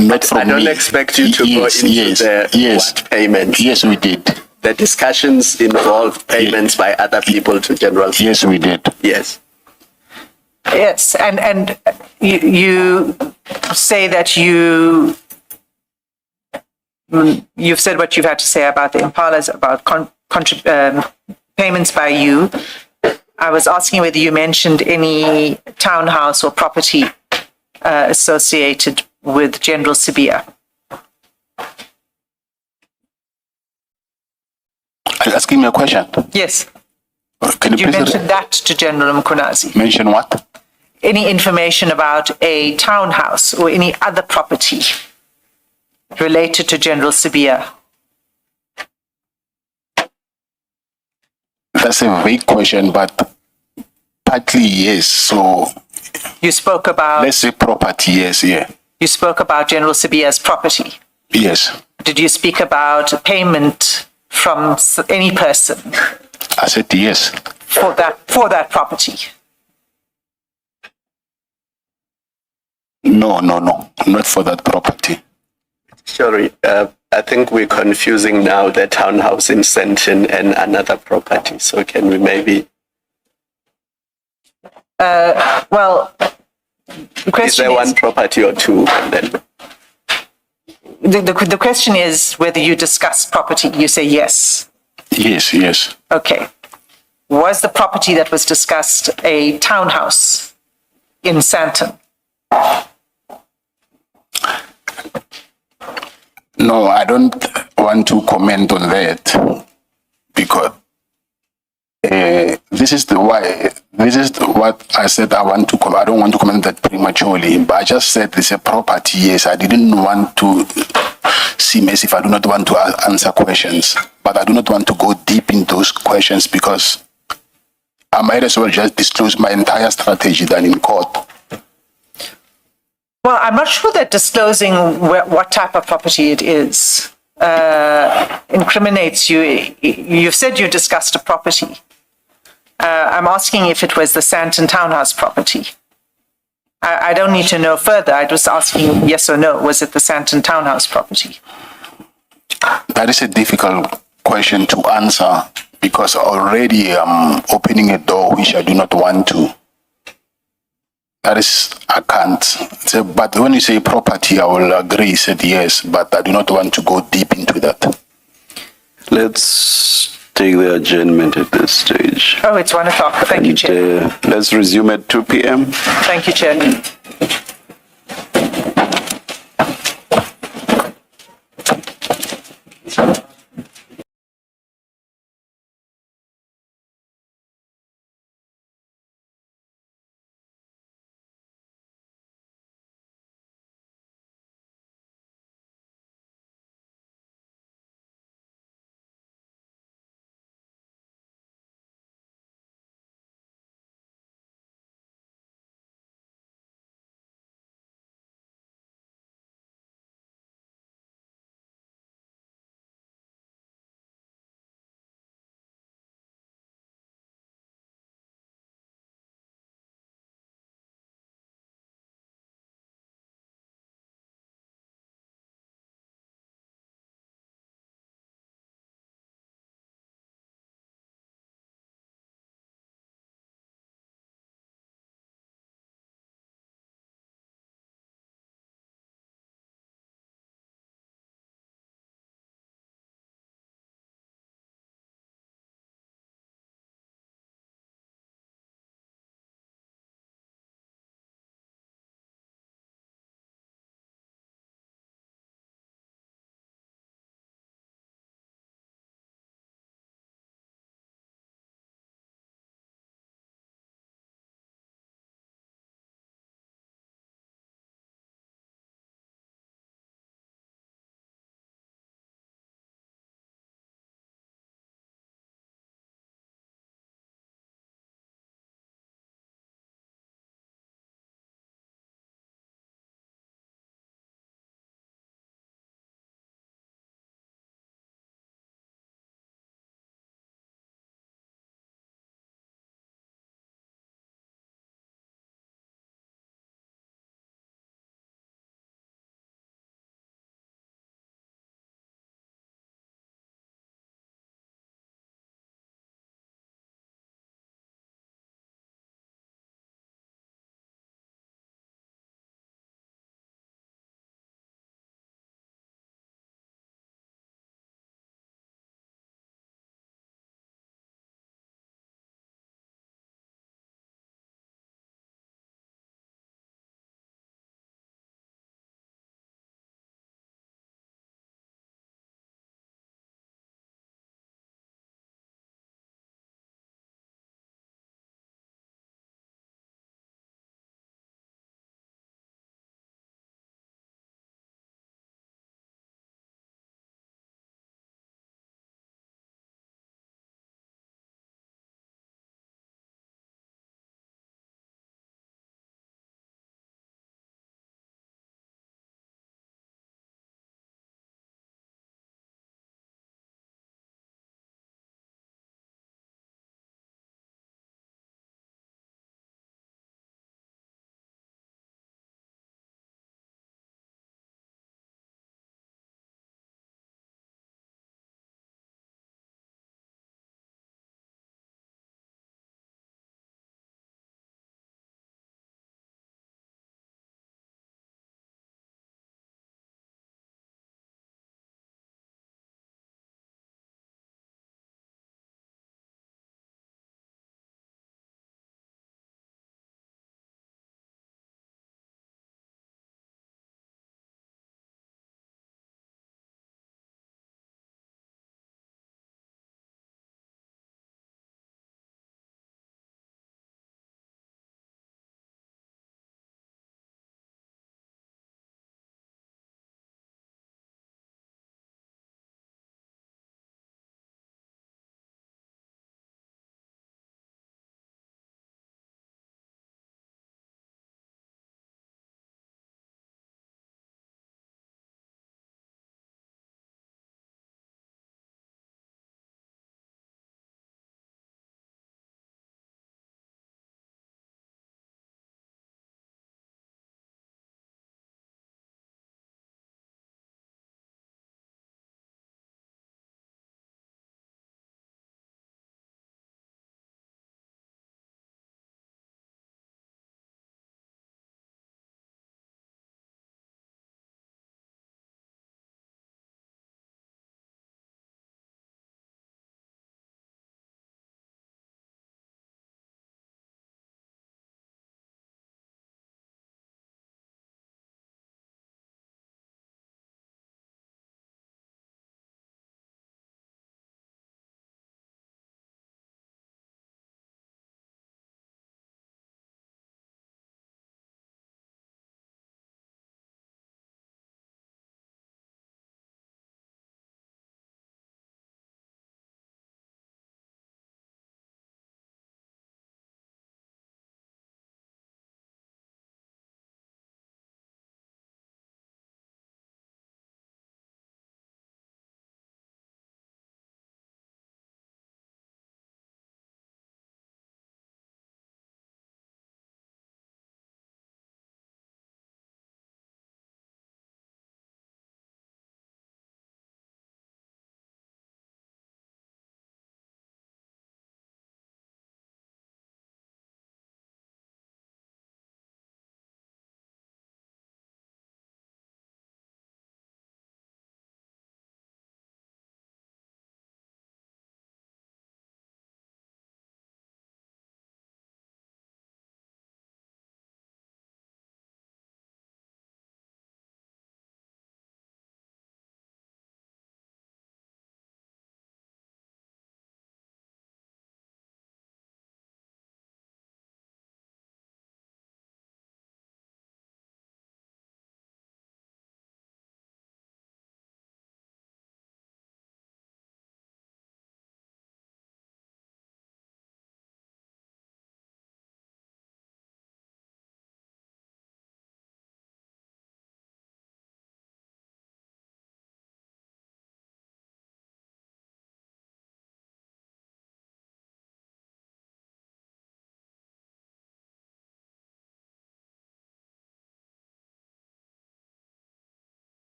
Not from I don't me. expect you to go into what payments. Yes, we did. The discussions involve payments by other people to General Sibia. Yes, we did. Yes. Yes, and you say that you've said what you've had to say about the impalas, about payments by you. I was asking whether you mentioned any townhouse or property associated with General Sibia. Are you asking me a question? Yes. Can You mentioned that to General Mkonazi. mention what? Any information about a townhouse or any other property related to General Sibia? That's a vague question, but partly yes. So You spoke about let's say property, yes, yeah. you spoke about General Sibia's property. Yes. Did you speak about payment from any person I said yes. for that property? No, not for that property. Sorry, I think we're confusing now the townhouse in Senton and another property. So can we maybe... Well, the Is question there is, one property or two? Then the question is whether you discuss property. You say yes. Yes. Okay. Was the property that was discussed a townhouse in Santon? No, I don't want to comment on that because this is what I said. I don't want to comment that prematurely, but I just said it's a property. Yes, I didn't want to seem as if I do not want to answer questions, but I do not want to go deep in those questions because I might as well just disclose my entire strategy than in court. Well, I'm not sure that disclosing what type of property it is incriminates you. You've said you discussed a property. I'm asking if it was the Sandton Townhouse property. I don't need to know further. I was asking yes or no. Was it the Sandton Townhouse property? That is a difficult question to answer because already I'm opening a door which I do not want to. That is, I can't. So, but when you say property, I will agree, said yes, but I do not want to go deep into that. Let's take the adjournment at this stage. Oh, it's 1 o'clock. Thank you, Chair. Let's resume at 2 p.m. Thank you, Chair.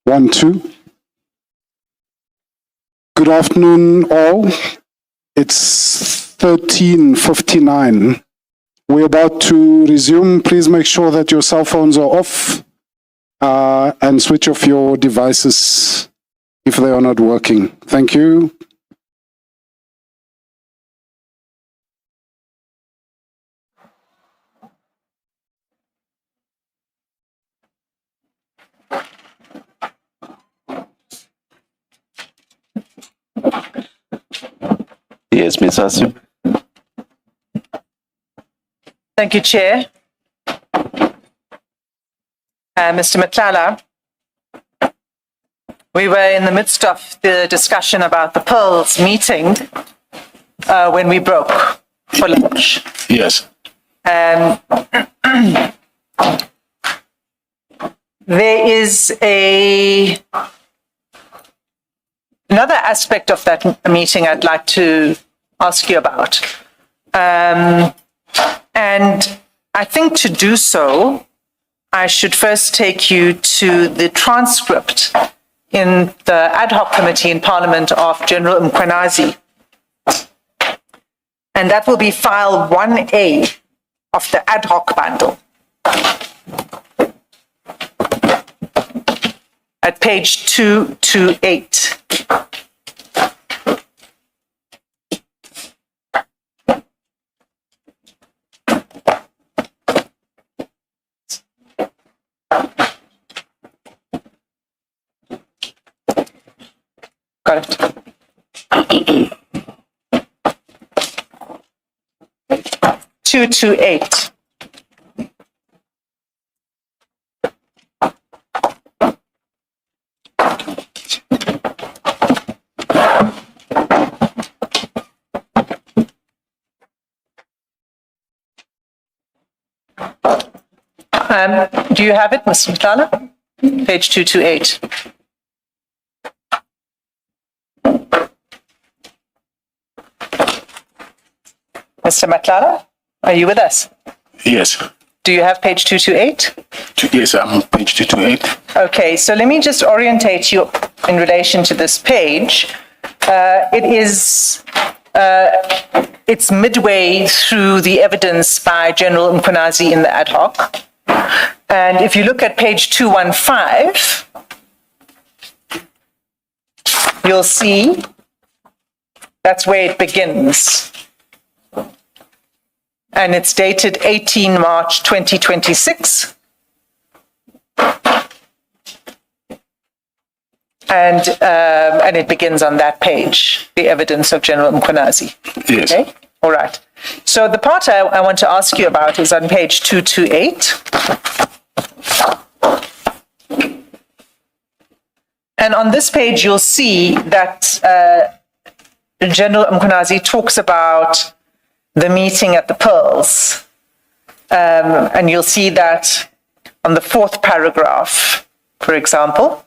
1, 2. Good afternoon, all. It's 13:59. We're about to resume. Please make sure that your cell phones are off and switch off your devices if they are not working. Thank you. Yes, Ms. Hassim. Thank you, Chair. Mr. Matlala, we were in the midst of the discussion about the Pearls meeting when we broke for lunch. Yes. There is another aspect of that meeting I'd like to ask you about. And I think to do so, I should first take you to the transcript in the ad hoc committee in Parliament of General Mkhwanazi. And that will be file 1A of the ad hoc bundle. At page 228. Got it. 228. Do you have it, Mr. Matlala? Page 228. Mr. Matlala, are you with us? Yes. Do you have page 228? Yes, I'm on page 228. Okay, so let me just orientate you in relation to this page. It's midway through the evidence by General Mkhwanazi in the ad hoc. And if you look at page 215, you'll see that's where it begins. And it's dated 18 March 2026. And it begins on that page, the evidence of General Mkhwanazi. Yes. Okay, all right. So the part I want to ask you about is on page 228. And on this page, you'll see that General Mkhwanazi talks about the meeting at the Pearls. And you'll see that on the 4th paragraph, for example,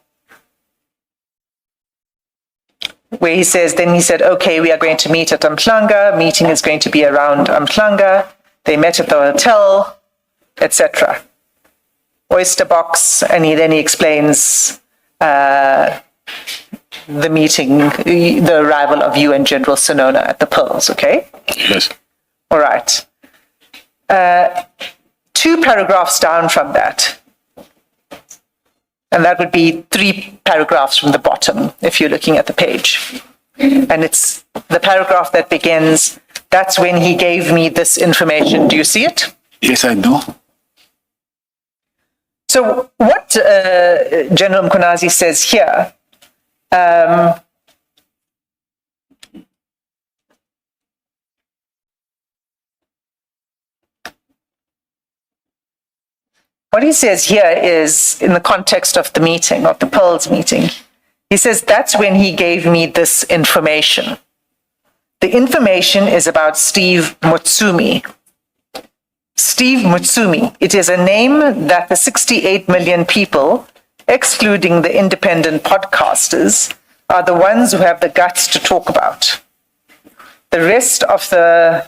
where he says, then he said, okay, we are going to meet at Mhlanga, meeting is going to be around Mhlanga, they met at the hotel, etc. Oyster box, and then he explains the meeting, the arrival of you and General Sinona at the Pearls, okay? Yes. All right. 2 paragraphs down from that, and that would be 3 paragraphs from the bottom, if you're looking at the page. And it's the paragraph that begins, that's when he gave me this information. Do you see it? Yes, I do. So what General Mkhwanazi says here, what he says here is in the context of the meeting, of the Pearls meeting. He says, that's when he gave me this information. The information is about Steve Mutsumi. Steve Mutsumi, it is a name that the 68 million people, excluding the independent podcasters, are the ones who have the guts to talk about. The rest of the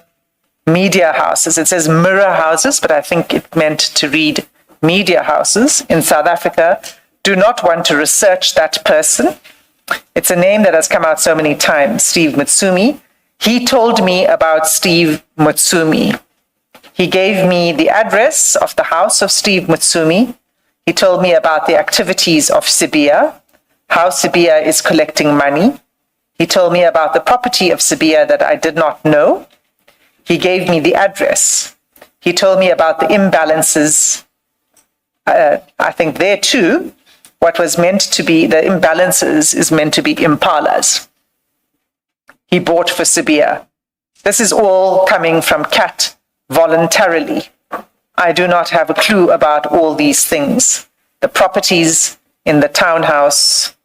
media houses, it says mirror houses, but I think it meant to read media houses in South Africa, do not want to research that person. It's a name that has come out so many times, Steve Mutsumi. He told me about Steve Mutsumi. He gave me the address of the house of Steve Mutsumi. He told me about the activities of Sibia, how Sibia is collecting money. He told me about the property of Sibia that I did not know. He gave me the address. He told me about the imbalances. I think there too, what was meant to be the imbalances is meant to be impalas. He bought for Sibia. This is all coming from Cat voluntarily. I do not have a clue about all these things. The properties in the townhouse,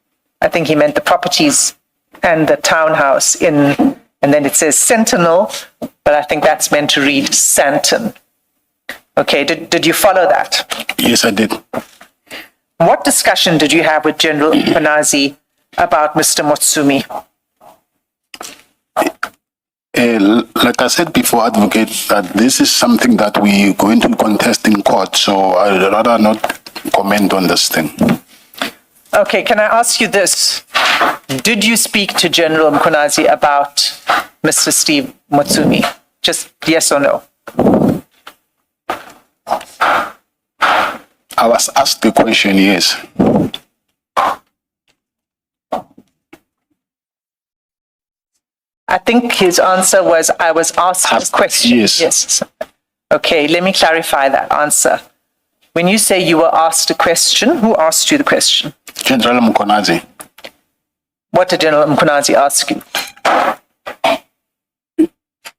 I think he meant the properties and the townhouse in, and then it says Sentinel, but I think that's meant to read Santon. Okay, did you follow that? Yes, I did. What discussion did you have with General Mkhwanazi about Mr. Mutsumi? Like I said before, Advocate, that this is something that we going to contest in court, so I'd rather not comment on this thing. Okay, can I ask you this? Did you speak to General Mkhwanazi about Mr. Steve Mutsumi? Just yes or no? I was asked the question, yes. I think his answer was, I was asked a question. Yes. Okay, let me clarify that answer. When you say you were asked a question, who asked you the question? General Mkhwanazi. What did General Mkhwanazi ask you?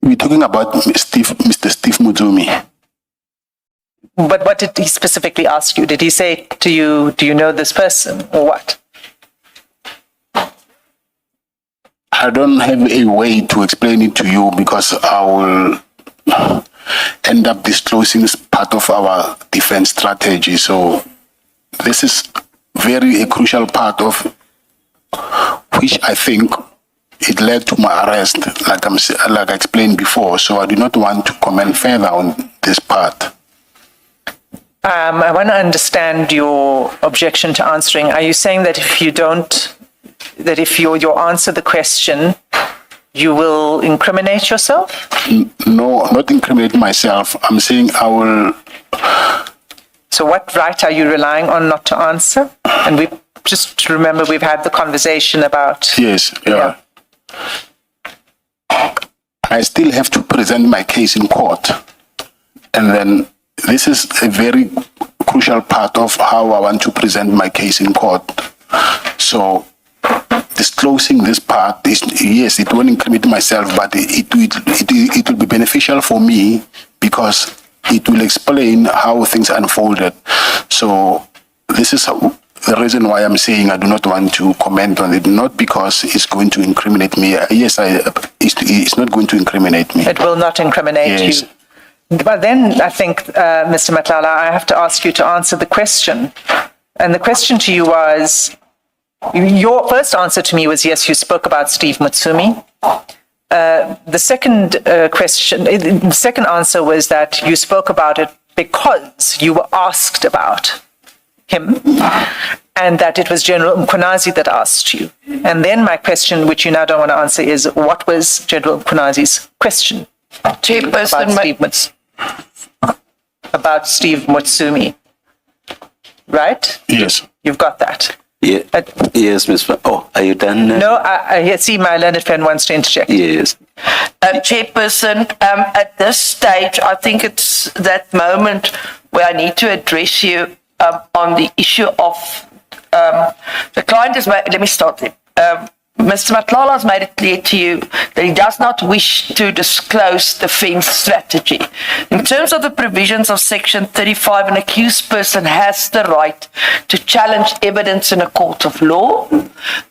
We're talking about Mr. Steve Mutsumi. But what did he specifically ask you? Did he say to you, do you know this person or what? I don't have a way to explain it to you because I will end up disclosing as part of our defense strategy. So this is a crucial part of which I think it led to my arrest, like I explained before. So I do not want to comment further on this part. I want to understand your objection to answering. Are you saying that if you don't, that if you answer the question, you will incriminate yourself? No, not incriminate myself. I'm saying I will. So what right are you relying on not to answer? And we just remember we've had the conversation about. Yes, yeah. I still have to present my case in court. And then this is a very crucial part of how I want to present my case in court. So disclosing this part is, yes, it won't incriminate myself, but it will be beneficial for me because it will explain how things unfolded. So this is the reason why I'm saying I do not want to comment on it, not because it's going to incriminate me. Yes, it's not going to incriminate me. It will not incriminate you. But then I think, Mr. Matlala, I have to ask you to answer the question. And the question to you was, your first answer to me was, yes, you spoke about Steve Mutsumi. The second the second answer was that you spoke about it because you were asked about him and that it was General Mkhwanazi that asked you. And then my question, which you now don't want to answer, is what was General Mkhwanazi's question? Chairperson, about Steve Mutsumi, right? Yes. You've got that. Yeah. Yes, Ms. Oh, are you done? No, I see my learned friend wants to interject. Yes. Chairperson, at this stage, I think it's that moment where I need to address you on the issue of the client is. Let me start there. Mr. Matlala has made it clear to you that he does not wish to disclose defense strategy. In terms of the provisions of Section 35, an accused person has the right to challenge evidence in a court of law,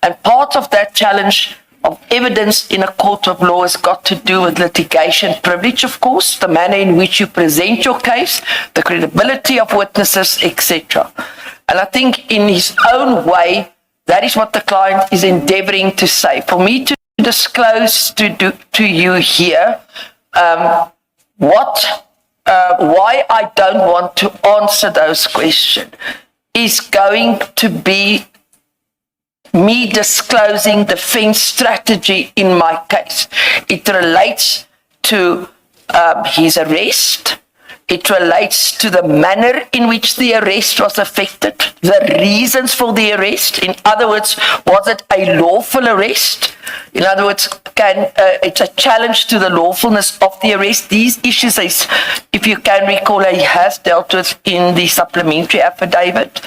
and part of that challenge of evidence in a court of law has got to do with litigation privilege, of course, the manner in which you present your case, the credibility of witnesses, etc. And I think in his own way, that is what the client is endeavoring to say. For me to disclose to you here why I don't want to answer those questions is going to be me disclosing defense strategy in my case. It relates to his arrest. It relates to the manner in which the arrest was effected, the reasons for the arrest. In other words, was it a lawful arrest? In other words, it's a challenge to the lawfulness of the arrest. These issues, if you can recall, he has dealt with in the supplementary affidavit.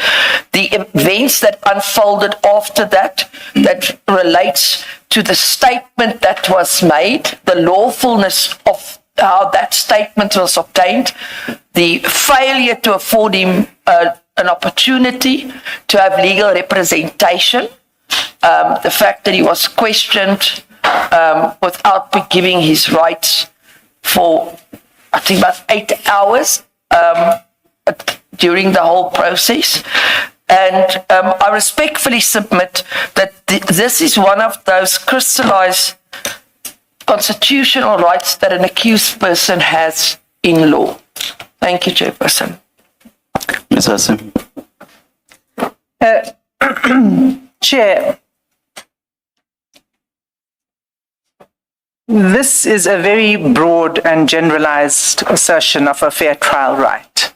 The events that unfolded after that relates to the statement that was made, the lawfulness of how that statement was obtained, the failure to afford him an opportunity to have legal representation, the fact that he was questioned without giving his rights for, I think, about 8 hours during the whole process. And I respectfully submit that this is one of those crystallized constitutional rights that an accused person has in law. Thank you, Chairperson. Ms. Hassan. Chair, this is a very broad and generalized assertion of a fair trial right.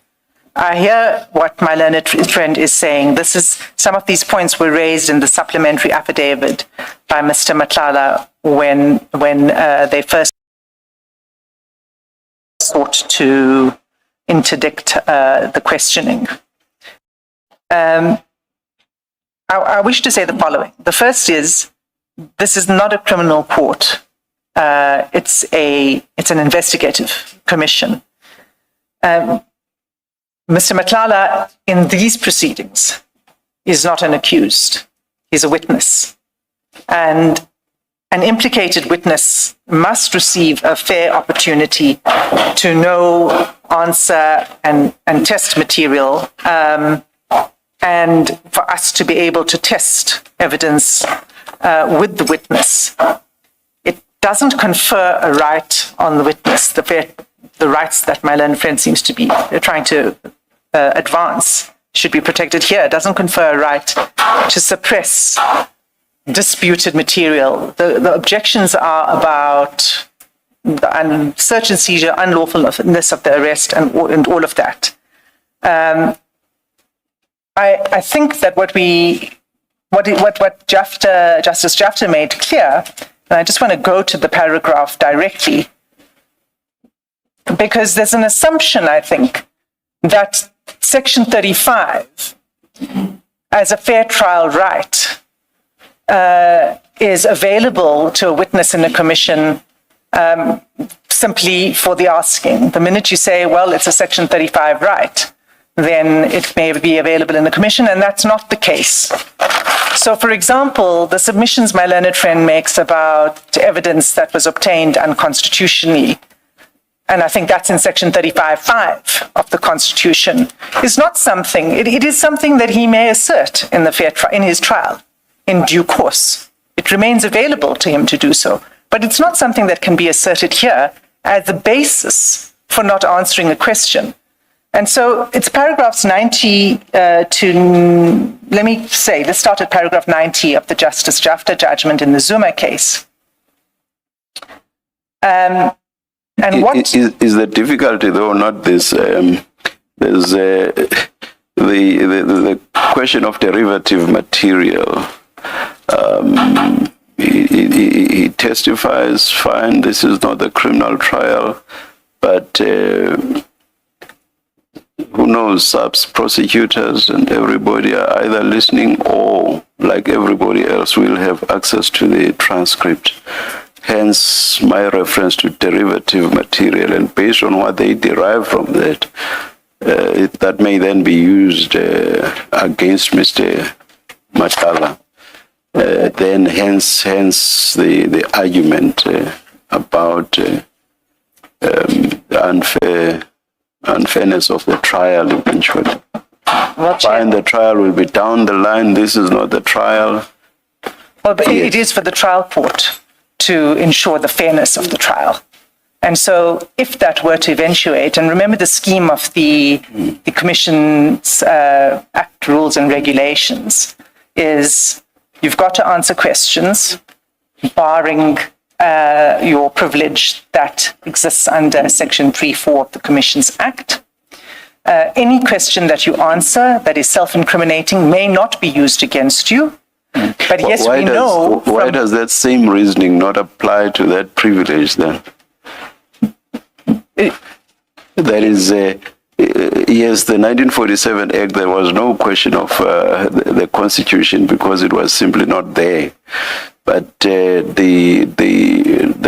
I hear what my learned friend is saying. Some of these points were raised in the supplementary affidavit by Mr. Matlala when they first sought to interdict the questioning. I wish to say the following. The first is, this is not a criminal court. It's an investigative commission. Mr. Matlala, in these proceedings, is not an accused. He's a witness. And an implicated witness must receive a fair opportunity to know, answer, and test material, and for us to be able to test evidence with the witness. It doesn't confer a right on the witness, the rights that my learned friend seems to be trying to advance should be protected here. It doesn't confer a right to suppress disputed material. The objections are about the search and seizure, unlawfulness of the arrest, and all of that. I think that what Justice Jafta made clear, and I just want to go to the paragraph directly, because there's an assumption, I think, that Section 35, as a fair trial right, is available to a witness in a commission simply for the asking. The minute you say, well, it's a Section 35 right, then it may be available in the commission, and that's not the case. So, for example, the submissions my learned friend makes about evidence that was obtained unconstitutionally, and I think that's in Section 35(5) of the Constitution, is not something, it is something that he may assert in in his trial in due course. It remains available to him to do so, but it's not something that can be asserted here as the basis for not answering a question. And so it's paragraphs 90 let's start at paragraph 90 of the Justice Jafta judgment in the Zuma case. And what is the difficulty, though, not this? There's the question of derivative material. He testifies, fine, this is not a criminal trial, but who knows, SAPS prosecutors and everybody are either listening or, like everybody else, will have access to the transcript. Hence, my reference to derivative material, and based on what they derive from that, that may then be used against Mr. Matlala. Then hence the argument about the unfairness of the trial eventually. Fine, the trial will be down the line. This is not the trial. Well, but it is for the trial court to ensure the fairness of the trial. And so if that were to eventuate, and remember the scheme of the Commission's Act rules and regulations is you've got to answer questions barring your privilege that exists under Section 3(4) of the Commission's Act. Any question that you answer that is self-incriminating may not be used against you. But yes, we know. Why does that same reasoning not apply to that privilege then? That is, yes, the 1947 Act, there was no question of the Constitution because it was simply not there. But the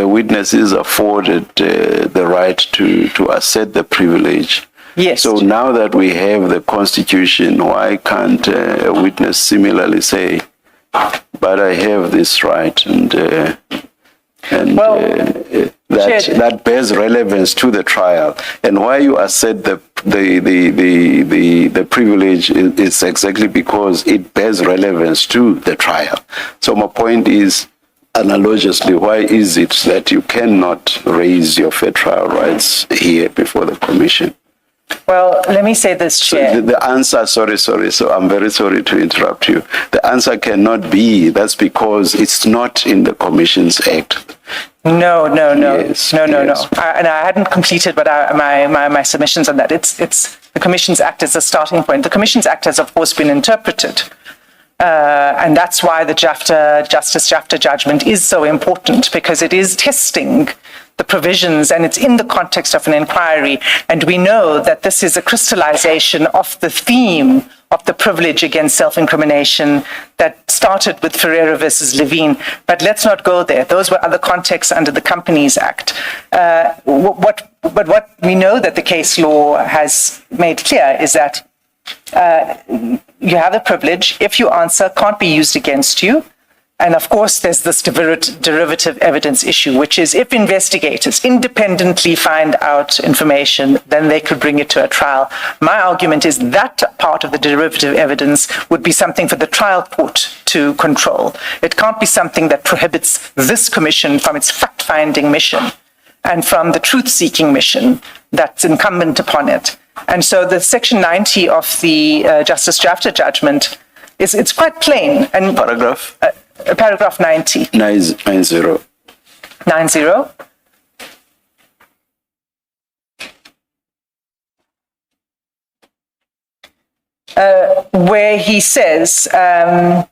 witness is afforded the right to assert the privilege. Yes. So now that we have the Constitution, why can't a witness similarly say, but I have this right, that bears relevance to the trial, and why you assert the privilege is exactly because it bears relevance to the trial. So my point is, analogously, why is it that you cannot raise your fair trial rights here before the Commission? Well, let me say this, Chair. So the answer, sorry, so I'm very sorry to interrupt you. The answer cannot be that's because it's not in the Commission's Act. No. Yes, No. yes. And I hadn't completed my submissions on that. It's the Commission's Act is a starting point. The Commission's Act has, of course, been interpreted. And that's why the Justice Jafta judgment is so important, because it is testing the provisions and it's in the context of an inquiry. And we know that this is a crystallization of the theme of the privilege against self-incrimination that started with Ferreira versus Levine. But let's not go there. Those were other contexts under the Companies Act. But what we know that the case law has made clear is that you have a privilege. If you answer, can't be used against you. And of course, there's this derivative evidence issue, which is if investigators independently find out information, then they could bring it to a trial. My argument is that part of the derivative evidence would be something for the trial court to control. It can't be something that prohibits this commission from its fact-finding mission and from the truth-seeking mission that's incumbent upon it. And so the Section 90 of the Justice Jafta judgment it's quite plain. And Paragraph? Paragraph 90. 90. 90. Where he says, let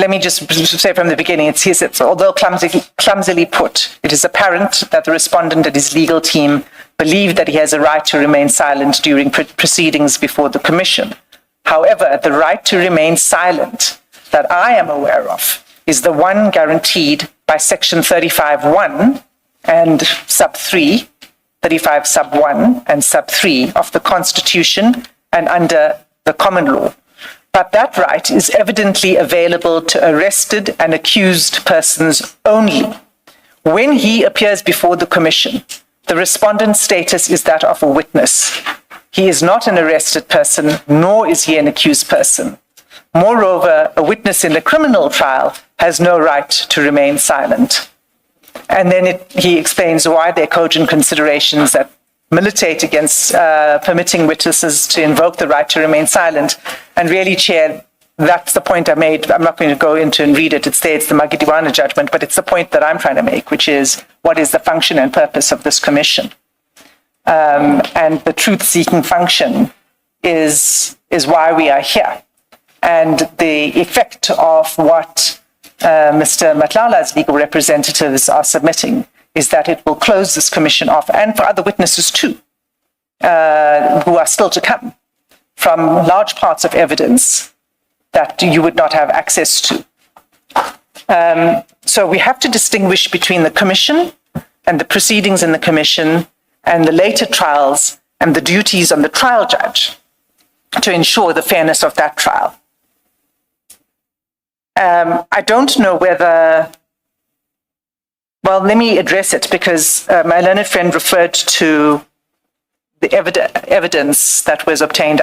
me just say from the beginning, it says, although clumsily put, it is apparent that the respondent and his legal team believe that he has a right to remain silent during proceedings before the commission. However, the right to remain silent that I am aware of is the one guaranteed by Section 35(1) and sub 3, 35 sub 1 and sub 3 of the Constitution and under the common law. But that right is evidently available to arrested and accused persons only. When he appears before the commission, the respondent's status is that of a witness. He is not an arrested person, nor is he an accused person. Moreover, a witness in a criminal trial has no right to remain silent. And then he explains why there are cogent considerations that militate against permitting witnesses to invoke the right to remain silent. And really, Chair, that's the point I made. I'm not going to go into and read it. It's there, it's the Magadiwana judgment, but it's the point that I'm trying to make, which is what is the function and purpose of this commission? And the truth-seeking function is why we are here. And the effect of what Mr. Matlala's legal representatives are submitting is that it will close this commission off, and for other witnesses too, who are still to come, from large parts of evidence that you would not have access to. So we have to distinguish between the commission and the proceedings in the commission and the later trials and the duties on the trial judge to ensure the fairness of that trial. I don't know whether, well, let me address it because my learned friend referred to the evidence that was obtained.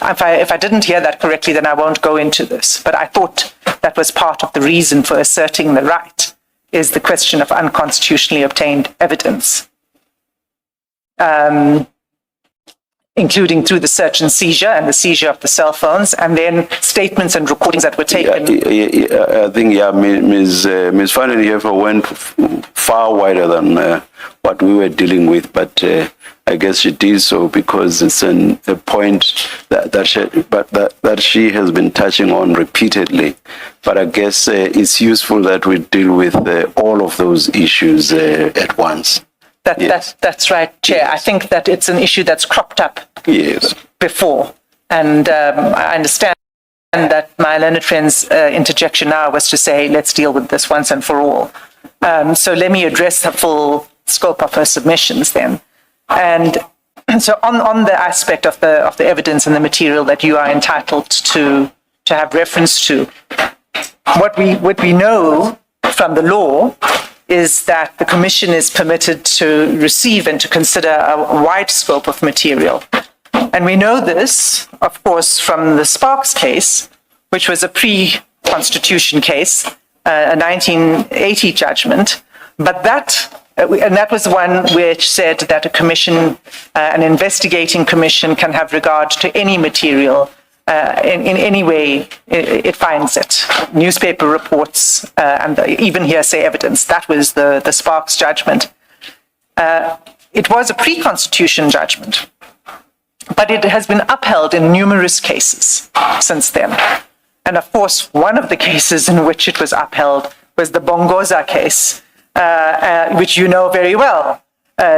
If I didn't hear that correctly, then I won't go into this. But I thought that was part of the reason for asserting the right, is the question of unconstitutionally obtained evidence, including through the search and seizure and the seizure of the cell phones, and then statements and recordings that were taken. I think, Ms. Van den Heever went far wider than what we were dealing with, but I guess she did so because it's a point that she has been touching on repeatedly. But I guess it's useful that we deal with all of those issues at once. That's right, Chair. Yes. I think that it's an issue that's cropped up before. And I understand that my learned friend's interjection now was to say, let's deal with this once and for all. So let me address the full scope of her submissions then. And so on the aspect of the evidence and the material that you are entitled to have reference to, what we know from the law is that the Commission is permitted to receive and to consider a wide scope of material. And we know this, of course, from the Sparks case, which was a pre-Constitution case, a 1980 judgment, but that was the one which said that a commission, an investigating commission, can have regard to any material in any way it finds it. Newspaper reports and even hearsay evidence. That was the Sparks judgment. It was a pre-Constitution judgment, but it has been upheld in numerous cases since then. And of course, one of the cases in which it was upheld was the Bongoza case, which you know very well,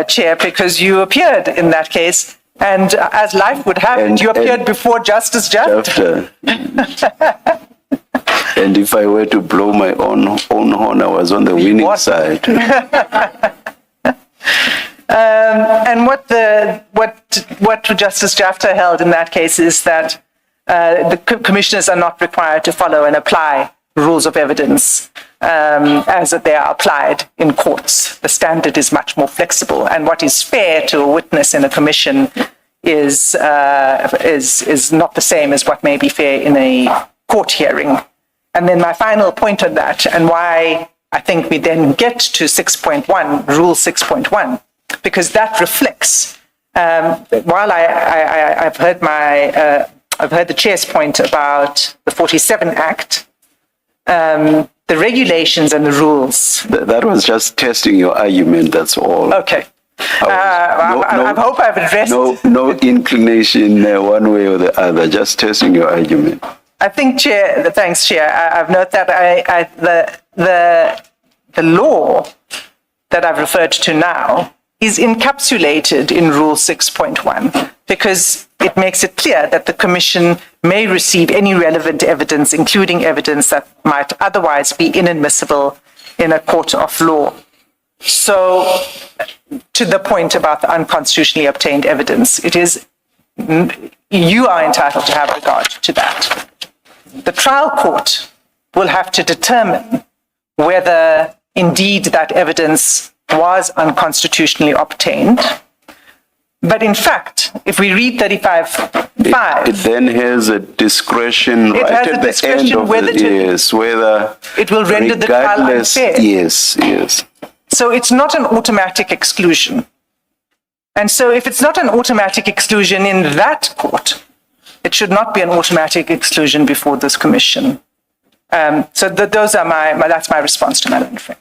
Chair, because you appeared in that case. And as life would have it, you appeared before Justice Jafta. And if I were to blow my own horn, I was on the winning side. And what Justice Jafta held in that case is that the commissioners are not required to follow and apply rules of evidence as they are applied in courts. The standard is much more flexible, and what is fair to a witness in a commission is not the same as what may be fair in a court hearing. And then my final point on that, and why I think we then get to 6.1, Rule 6.1, because that reflects. While I've heard the Chair's point about the 47 Act. The regulations and the rules. That was just testing your argument, that's all. Okay. I hope I've addressed... No inclination one way or the other, just testing your argument. I think, Chair, thanks, Chair. I've noted that the law that I've referred to now is encapsulated in Rule 6.1 because it makes it clear that the Commission may receive any relevant evidence, including evidence that might otherwise be inadmissible in a court of law. So, to the point about the unconstitutionally obtained evidence, you are entitled to have regard to that. The trial court will have to determine whether indeed that evidence was unconstitutionally obtained. But in fact, if we read 35.5... It then has a discretion right at the end of whether it will render the trial unfair. Yes. So it's not an automatic exclusion. And so if it's not an automatic exclusion in that court, it should not be an automatic exclusion before this commission. So that's my response to Madam Friend.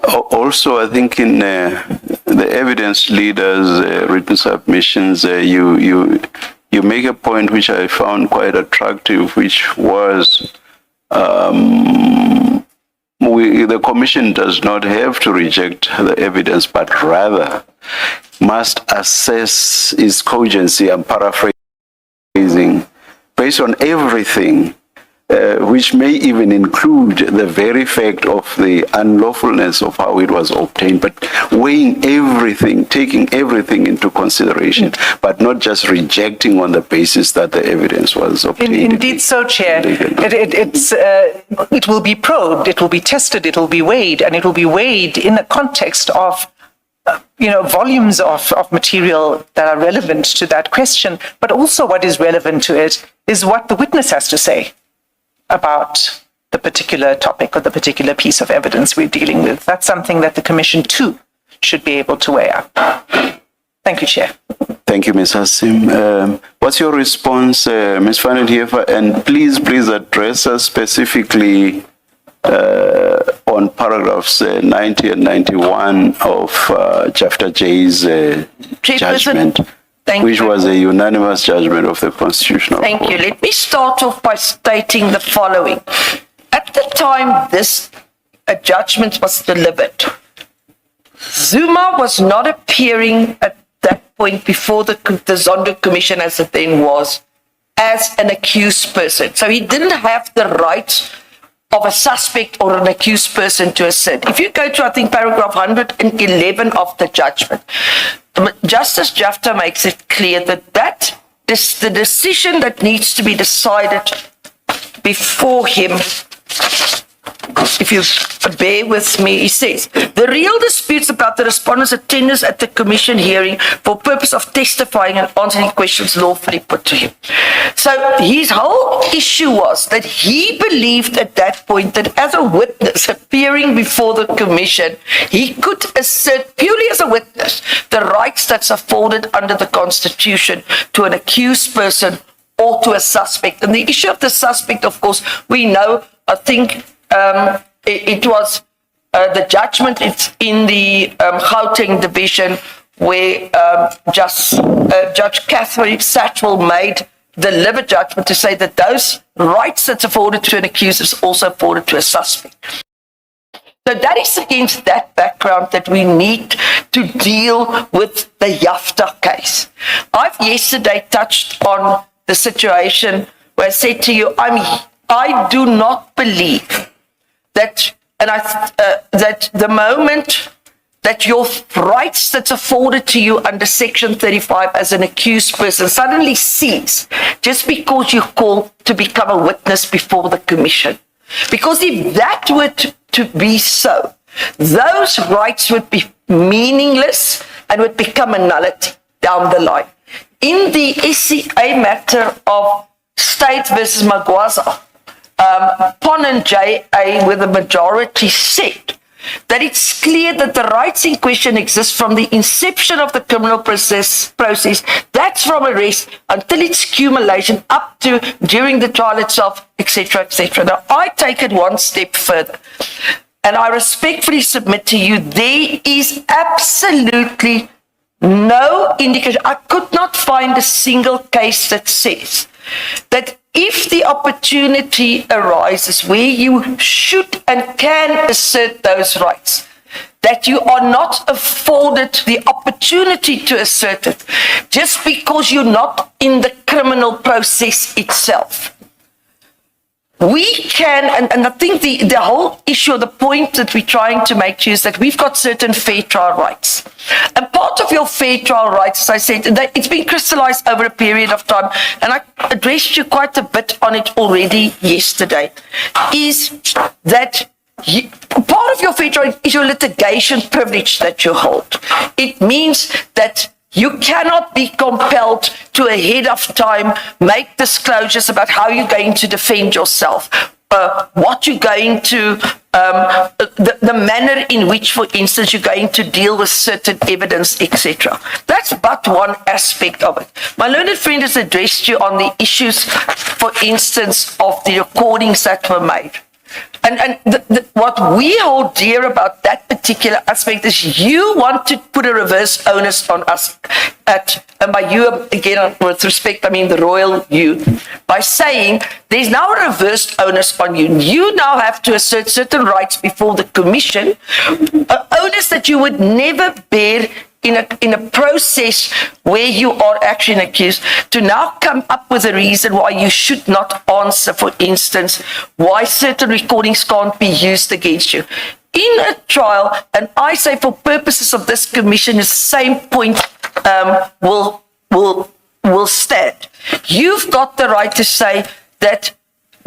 Also, I think in the evidence leaders' written submissions, you make a point which I found quite attractive, which was the Commission does not have to reject the evidence, but rather must assess its cogency, I'm paraphrasing, based on everything, which may even include the very fact of the unlawfulness of how it was obtained, but weighing everything, taking everything into consideration, but not just rejecting on the basis that the evidence was obtained. Indeed so, Chair. It will be probed, it will be tested, it will be weighed, and it will be weighed in the context of volumes of material that are relevant to that question, but also what is relevant to it is what the witness has to say about the particular topic or the particular piece of evidence we're dealing with. That's something that the Commission too should be able to weigh up. Thank you, Chair. Thank you, Ms. Hassim. What's your response, Ms. van den Heever? And please address us specifically on paragraphs 90 and 91 of Chapter J's judgment, which was a unanimous judgment of the Constitutional Court. Thank you. Let me start off by stating the following. At the time this judgment was delivered, Zuma was not appearing at that point before the Zondo Commission, as it then was, as an accused person. So he didn't have the rights of a suspect or an accused person to assert. If you go to, I think, paragraph 111 of the judgment, Justice Jafta makes it clear that the decision that needs to be decided before him, if you bear with me, he says, the real disputes about the respondent's attendance at the commission hearing for purpose of testifying and answering questions lawfully put to him. So his whole issue was that he believed at that point that as a witness appearing before the commission, he could assert purely as a witness the rights that's afforded under the Constitution to an accused person or to a suspect. And the issue of the suspect, of course, we know, I think, it was the judgment. It's in the Gauteng division where Judge Catherine Satchwell made the delivered judgment to say that those rights that's afforded to an accused is also afforded to a suspect. So that is against that background that we need to deal with the Jafta case. I've yesterday touched on the situation where I said to you, I do not believe that that the moment that your rights that's afforded to you under Section 35 as an accused person suddenly cease just because you're called to become a witness before the commission. Because if that were to be so, those rights would be meaningless and would become a nullity down the line. In the SCA matter of State versus Magwaza, Pon and J.A. with the majority said that it's clear that the rights in question exist from the inception of the criminal process, that's from arrest until its accumulation up to during the trial itself, etc., etc. Now, I take it one step further, and I respectfully submit to you, there is absolutely no indication. I could not find a single case that says that if the opportunity arises where you should and can assert those rights, that you are not afforded the opportunity to assert it just because you're not in the criminal process itself. We can, and I think the whole issue, the point that we're trying to make is that we've got certain fair trial rights. And part of your fair trial rights, as I said, it's been crystallized over a period of time, and I addressed you quite a bit on it already yesterday, is that part of your fair trial is your litigation privilege that you hold. It means that you cannot be compelled to ahead of time make disclosures about how you're going to defend yourself, what you're going to, the manner in which, for instance, you're going to deal with certain evidence, etc. That's but one aspect of it. My learned friend has addressed you on the issues, for instance, of the recordings that were made. And what we hold dear about that particular aspect is you want to put a reverse onus on us and by you, again, with respect, I mean the royal you, by saying there's now a reverse onus on you. You now have to assert certain rights before the commission, onus that you would never bear in a process where you are actually accused, to now come up with a reason why you should not answer, for instance, why certain recordings can't be used against you. In a trial, and I say for purposes of this commission, the same point will stand. You've got the right to say that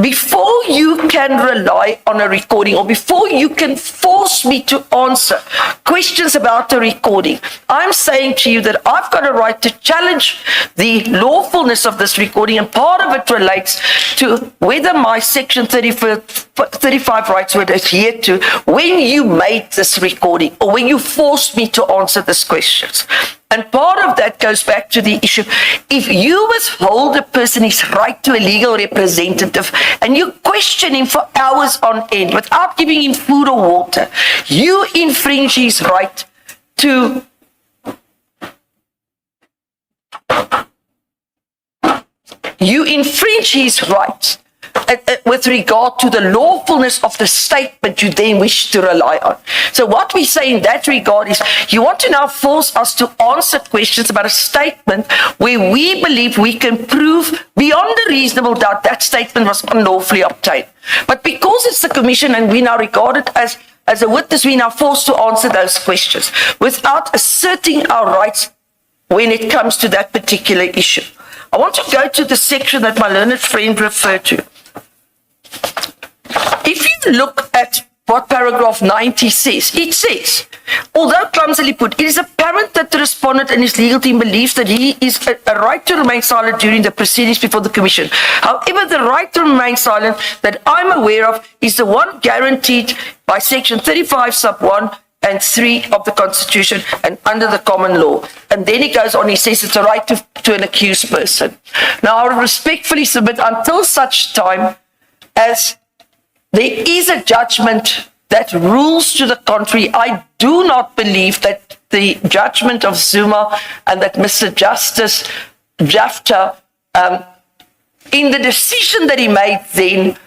before you can rely on a recording or before you can force me to answer questions about the recording, I'm saying to you that I've got a right to challenge the lawfulness of this recording, and part of it relates to whether my Section 35 rights were adhered to when you made this recording or when you forced me to answer these questions. And part of that goes back to the issue, if you withhold a person his right to a legal representative and you question him for hours on end without giving him food or water, you infringe his right to with regard to the lawfulness of the statement you then wish to rely on. So what we say in that regard is, you want to now force us to answer questions about a statement where we believe we can prove beyond a reasonable doubt that statement was unlawfully obtained. But because it's the Commission and we now regard it as a witness, we now forced to answer those questions without asserting our rights when it comes to that particular issue. I want to go to the section that my learned friend referred to. If you look at what paragraph 90 says, it says, although clumsily put, it is apparent that the respondent and his legal team believes that he is a right to remain silent during the proceedings before the Commission. However, the right to remain silent that I'm aware of is the one guaranteed by Section 35 sub 1 and 3 of the Constitution and under the common law. And then he goes on, he says it's a right to an accused person. Now, I respectfully submit, until such time as there is a judgment that rules to the contrary, I do not believe that the judgment of Zuma and that Mr. Justice Jafta, in the decision that he made then,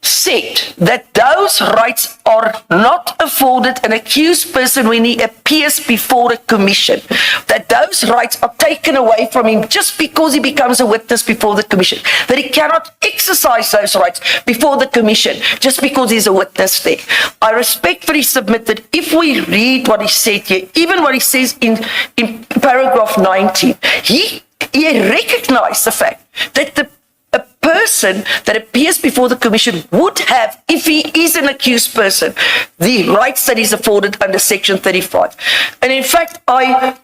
said that those rights are not afforded an accused person when he appears before a commission, that those rights are taken away from him just because he becomes a witness before the commission, that he cannot exercise those rights before the commission just because he's a witness there. I respectfully submit that if we read what he said here, even what he says in paragraph 19, he recognized the fact that a person that appears before the Commission would have, if he is an accused person, the rights that is afforded under Section 35. And in fact, I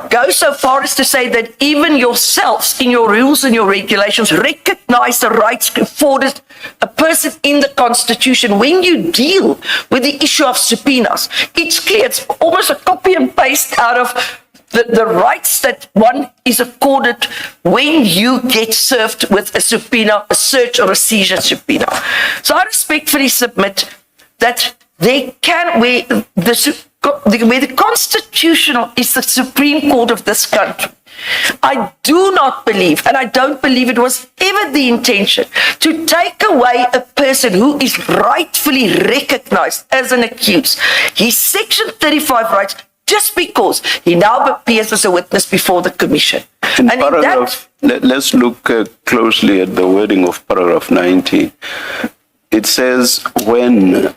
go so far as to say that even yourselves, in your rules and your regulations, recognize the rights afforded a person in the Constitution when you deal with the issue of subpoenas. It's clear, it's almost a copy and paste out of the rights that one is accorded when you get served with a subpoena, a search or a seizure subpoena. So I respectfully submit that where the constitutional is the Supreme Court of this country, I do not believe, and I don't believe it was ever the intention, to take away a person who is rightfully recognized as an accused his Section 35 rights just because he now appears as a witness before the Commission. Let's look closely at the wording of paragraph 90. It says, when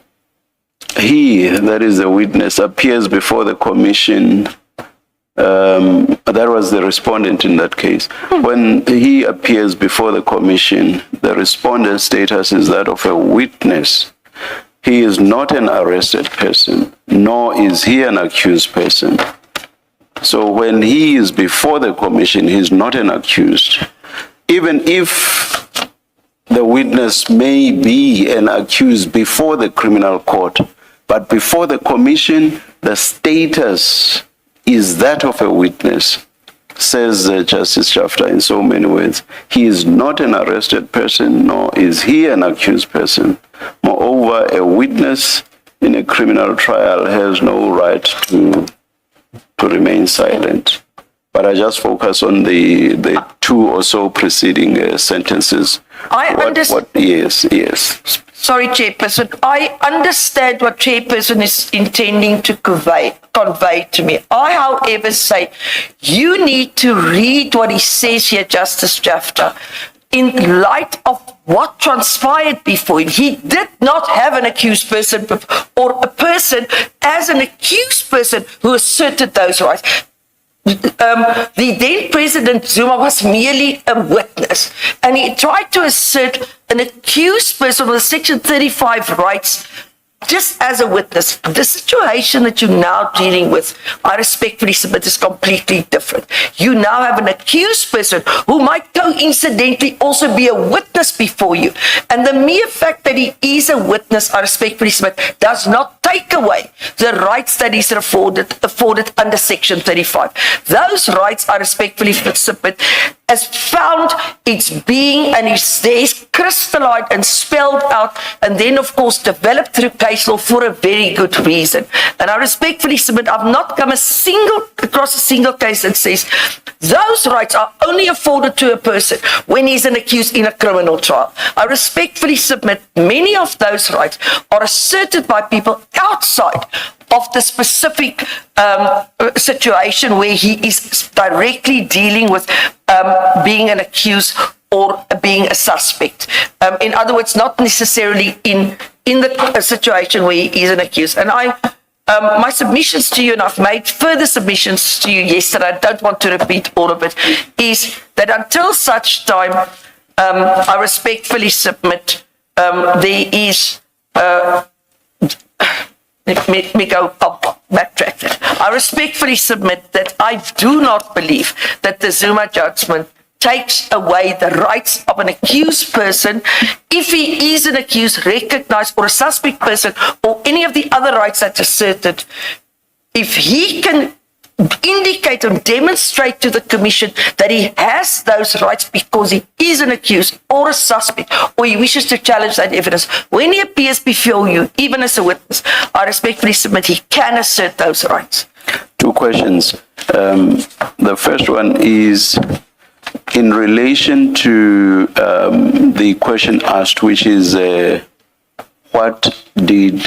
he, that is the witness, appears before the Commission, that was the respondent in that case. When he appears before the Commission, the respondent's status is that of a witness. He is not an arrested person, nor is he an accused person. So when he is before the Commission, he is not an accused. Even if the witness may be an accused before the criminal court, but before the Commission, the status is that of a witness, says Justice Jafta in so many words. He is not an arrested person, nor is he an accused person. Moreover, a witness in a criminal trial has no right to remain silent. But I just focus on the two or so preceding sentences. Yes. Sorry, Chairperson. I understand what Chairperson is intending to convey to me. I, however, say you need to read what he says here, Justice Jafta, in light of what transpired before him. He did not have an accused person or a person as an accused person who asserted those rights. the then President Zuma was merely a witness, and he tried to assert an accused person with Section 35 rights just as a witness. The situation that you're now dealing with, I respectfully submit, is completely different. You now have an accused person who might coincidentally also be a witness before you. And the mere fact that he is a witness, I respectfully submit, does not take away the rights that he's afforded under Section 35. Those rights, I respectfully submit, has found its being and is there, crystallized and spelled out, and then of course developed through case law for a very good reason. And I respectfully submit, I've not come across a single case that says those rights are only afforded to a person when he's an accused in a criminal trial. I respectfully submit many of those rights are asserted by people outside of the specific situation where he is directly dealing with being an accused or being a suspect. In other words, not necessarily in the situation where he is an accused. And my submissions to you, and I've made further submissions to you yesterday, I don't want to repeat all of it, is that until such time, I respectfully submit there is... Let me go, I'll backtrack that. I respectfully submit that I do not believe that the Zuma judgment takes away the rights of an accused person if he is an accused, recognized, or a suspect person, or any of the other rights that's asserted. If he can indicate and demonstrate to the Commission that he has those rights because he is an accused or a suspect, or he wishes to challenge that evidence, when he appears before you, even as a witness, I respectfully submit he can assert those rights. Two questions. The first one is in relation to the question asked, which is what did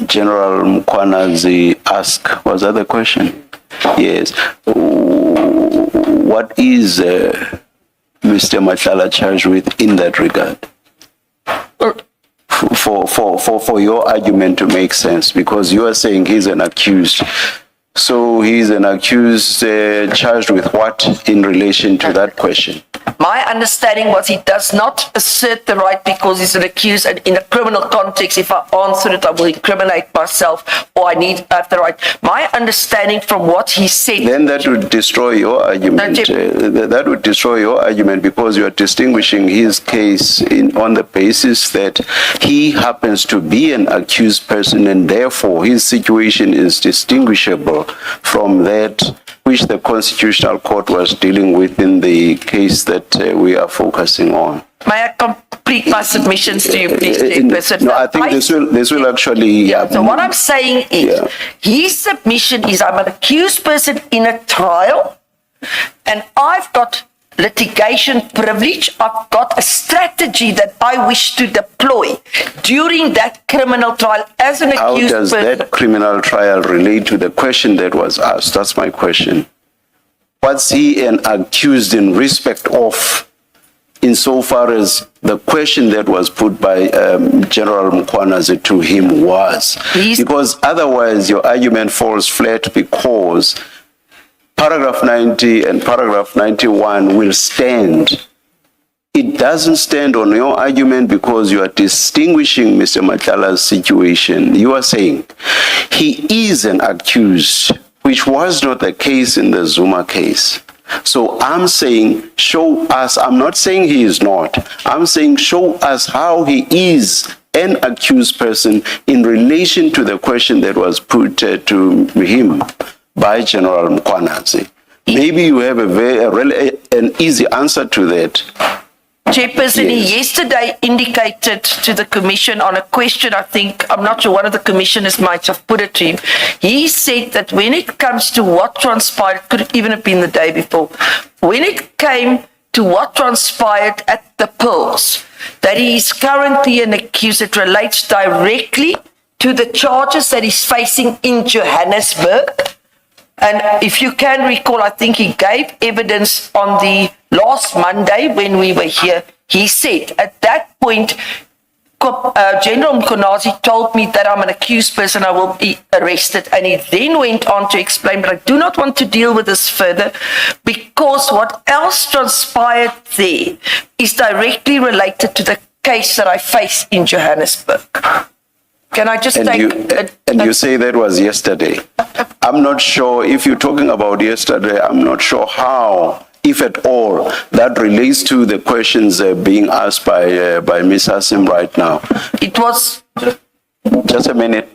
General Mkhwanazi ask? Was that the question? Yes. What is Mr. Matlala charged with in that regard? For your argument to make sense, because you are saying he's an accused. So he's an accused charged with what in relation to that question? My understanding was he does not assert the right because he's an accused, and in a criminal context, if I answer it, I will incriminate myself, or I have the right. My understanding from what he said... Then that would destroy your argument. That would destroy your argument because you are distinguishing his case on the basis that he happens to be an accused person, and therefore his situation is distinguishable from that which the Constitutional Court was dealing with in the case that we are focusing on. May I complete my submissions to you, please, Chairperson? No, I think this will actually... So what I'm saying is, his submission is, I'm an accused person in a trial, and I've got litigation privilege. I've got a strategy that I wish to deploy during that criminal trial as an accused person. How does that criminal trial relate to the question that was asked? That's my question. What's he an accused in respect of, insofar as the question that was put by General Mkhwanazi to him was? Because otherwise your argument falls flat, because paragraph 90 and paragraph 91 will stand. It doesn't stand on your argument because you are distinguishing Mr. Matlala's situation. You are saying he is an accused, which was not the case in the Zuma case. So I'm saying, show us, I'm not saying he is not, I'm saying show us how he is an accused person in relation to the question that was put to him by General Mkhwanazi. Maybe you have an easy answer to that. Chairperson, yes. He yesterday indicated to the Commission on a question, I think, I'm not sure, one of the commissioners might have put it to him. He said that when it comes to what transpired, could even have been the day before, when it came to what transpired at the polls, that he is currently an accused, it relates directly to the charges that he's facing in Johannesburg. And if you can recall, I think he gave evidence on the last Monday when we were here. He said at that point, General Mkonazi told me that I'm an accused person, I will be arrested. And he then went on to explain, but I do not want to deal with this further because what else transpired there is directly related to the case that I face in Johannesburg. Can I just You say that was yesterday. I'm not sure if you're talking about yesterday, I'm not sure how, if at all, that relates to the questions being asked by Ms. Hassim right now. It was... Just a minute.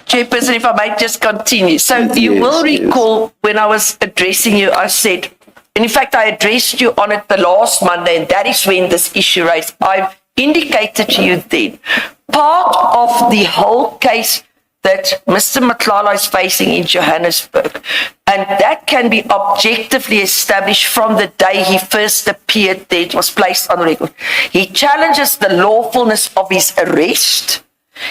Chairperson, if I might just continue. So you will recall when I was addressing you, I said, and in fact, I addressed you on it the last Monday, and that is when this issue raised. I indicated to you then, part of the whole case that Mr. Matlala is facing in Johannesburg, and that can be objectively established from the day he first appeared there, it was placed on record. He challenges the lawfulness of his arrest.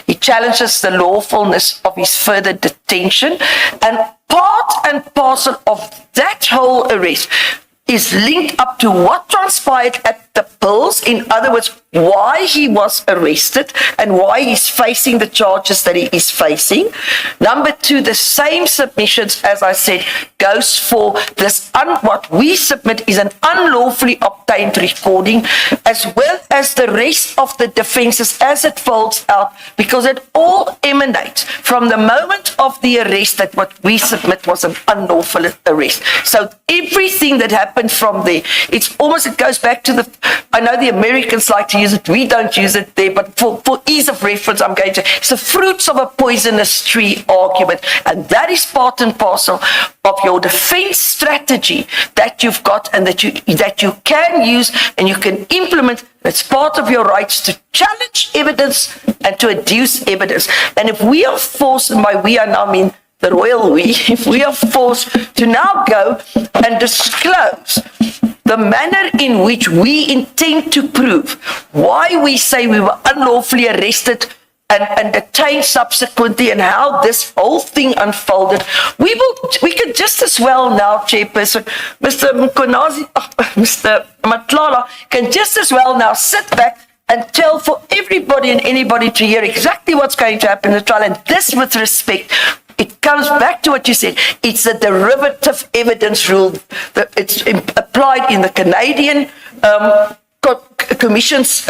He challenges the lawfulness of his further detention, and part and parcel of that whole arrest is linked up to what transpired at the polls. In other words, why he was arrested and why he's facing the charges that he is facing. Number two, the same submissions, as I said, goes for this, what we submit is an unlawfully obtained recording, as well as the rest of the defenses as it folds out, because it all emanates from the moment of the arrest that what we submit was an unlawful arrest. So everything that happened from there, it's almost, it goes back to I know the Americans like to use it, we don't use it there, but for ease of reference, I'm going to, it's the fruits of a poisonous tree argument, and that is part and parcel of your defense strategy that you've got and that you can use and you can implement. It's part of your rights to challenge evidence and to adduce evidence. And if we are forced, and by we I now mean the royal we, if we are forced to now go and disclose the manner in which we intend to prove why we say we were unlawfully arrested and detained subsequently, and how this whole thing unfolded, we could just as well now, Chairperson, Mr. Mkonazi, Mr. Matlala can just as well now sit back and tell for everybody and anybody to hear exactly what's going to happen in the trial. And this, with respect, it comes back to what you said. It's a derivative evidence rule. It's applied in the Canadian Commission's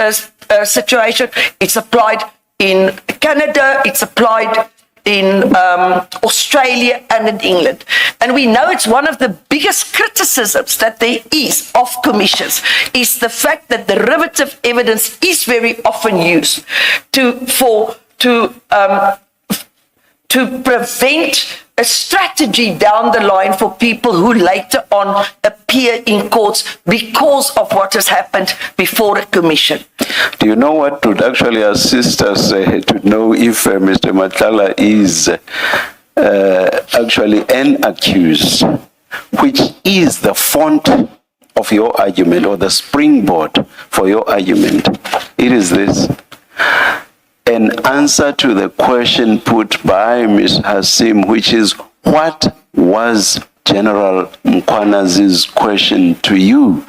situation. It's applied in Canada. It's applied in Australia and in England. And we know it's one of the biggest criticisms that there is of commissions is the fact that derivative evidence is very often used to prevent a strategy down the line for people who later on appear in courts because of what has happened before a commission. Do you know what would actually assist us to know if Mr. Matlala is actually an accused, which is the font of your argument or the springboard for your argument? It is this. An answer to the question put by Ms. Hassim, which is, what was General Mkwanazi's question to you?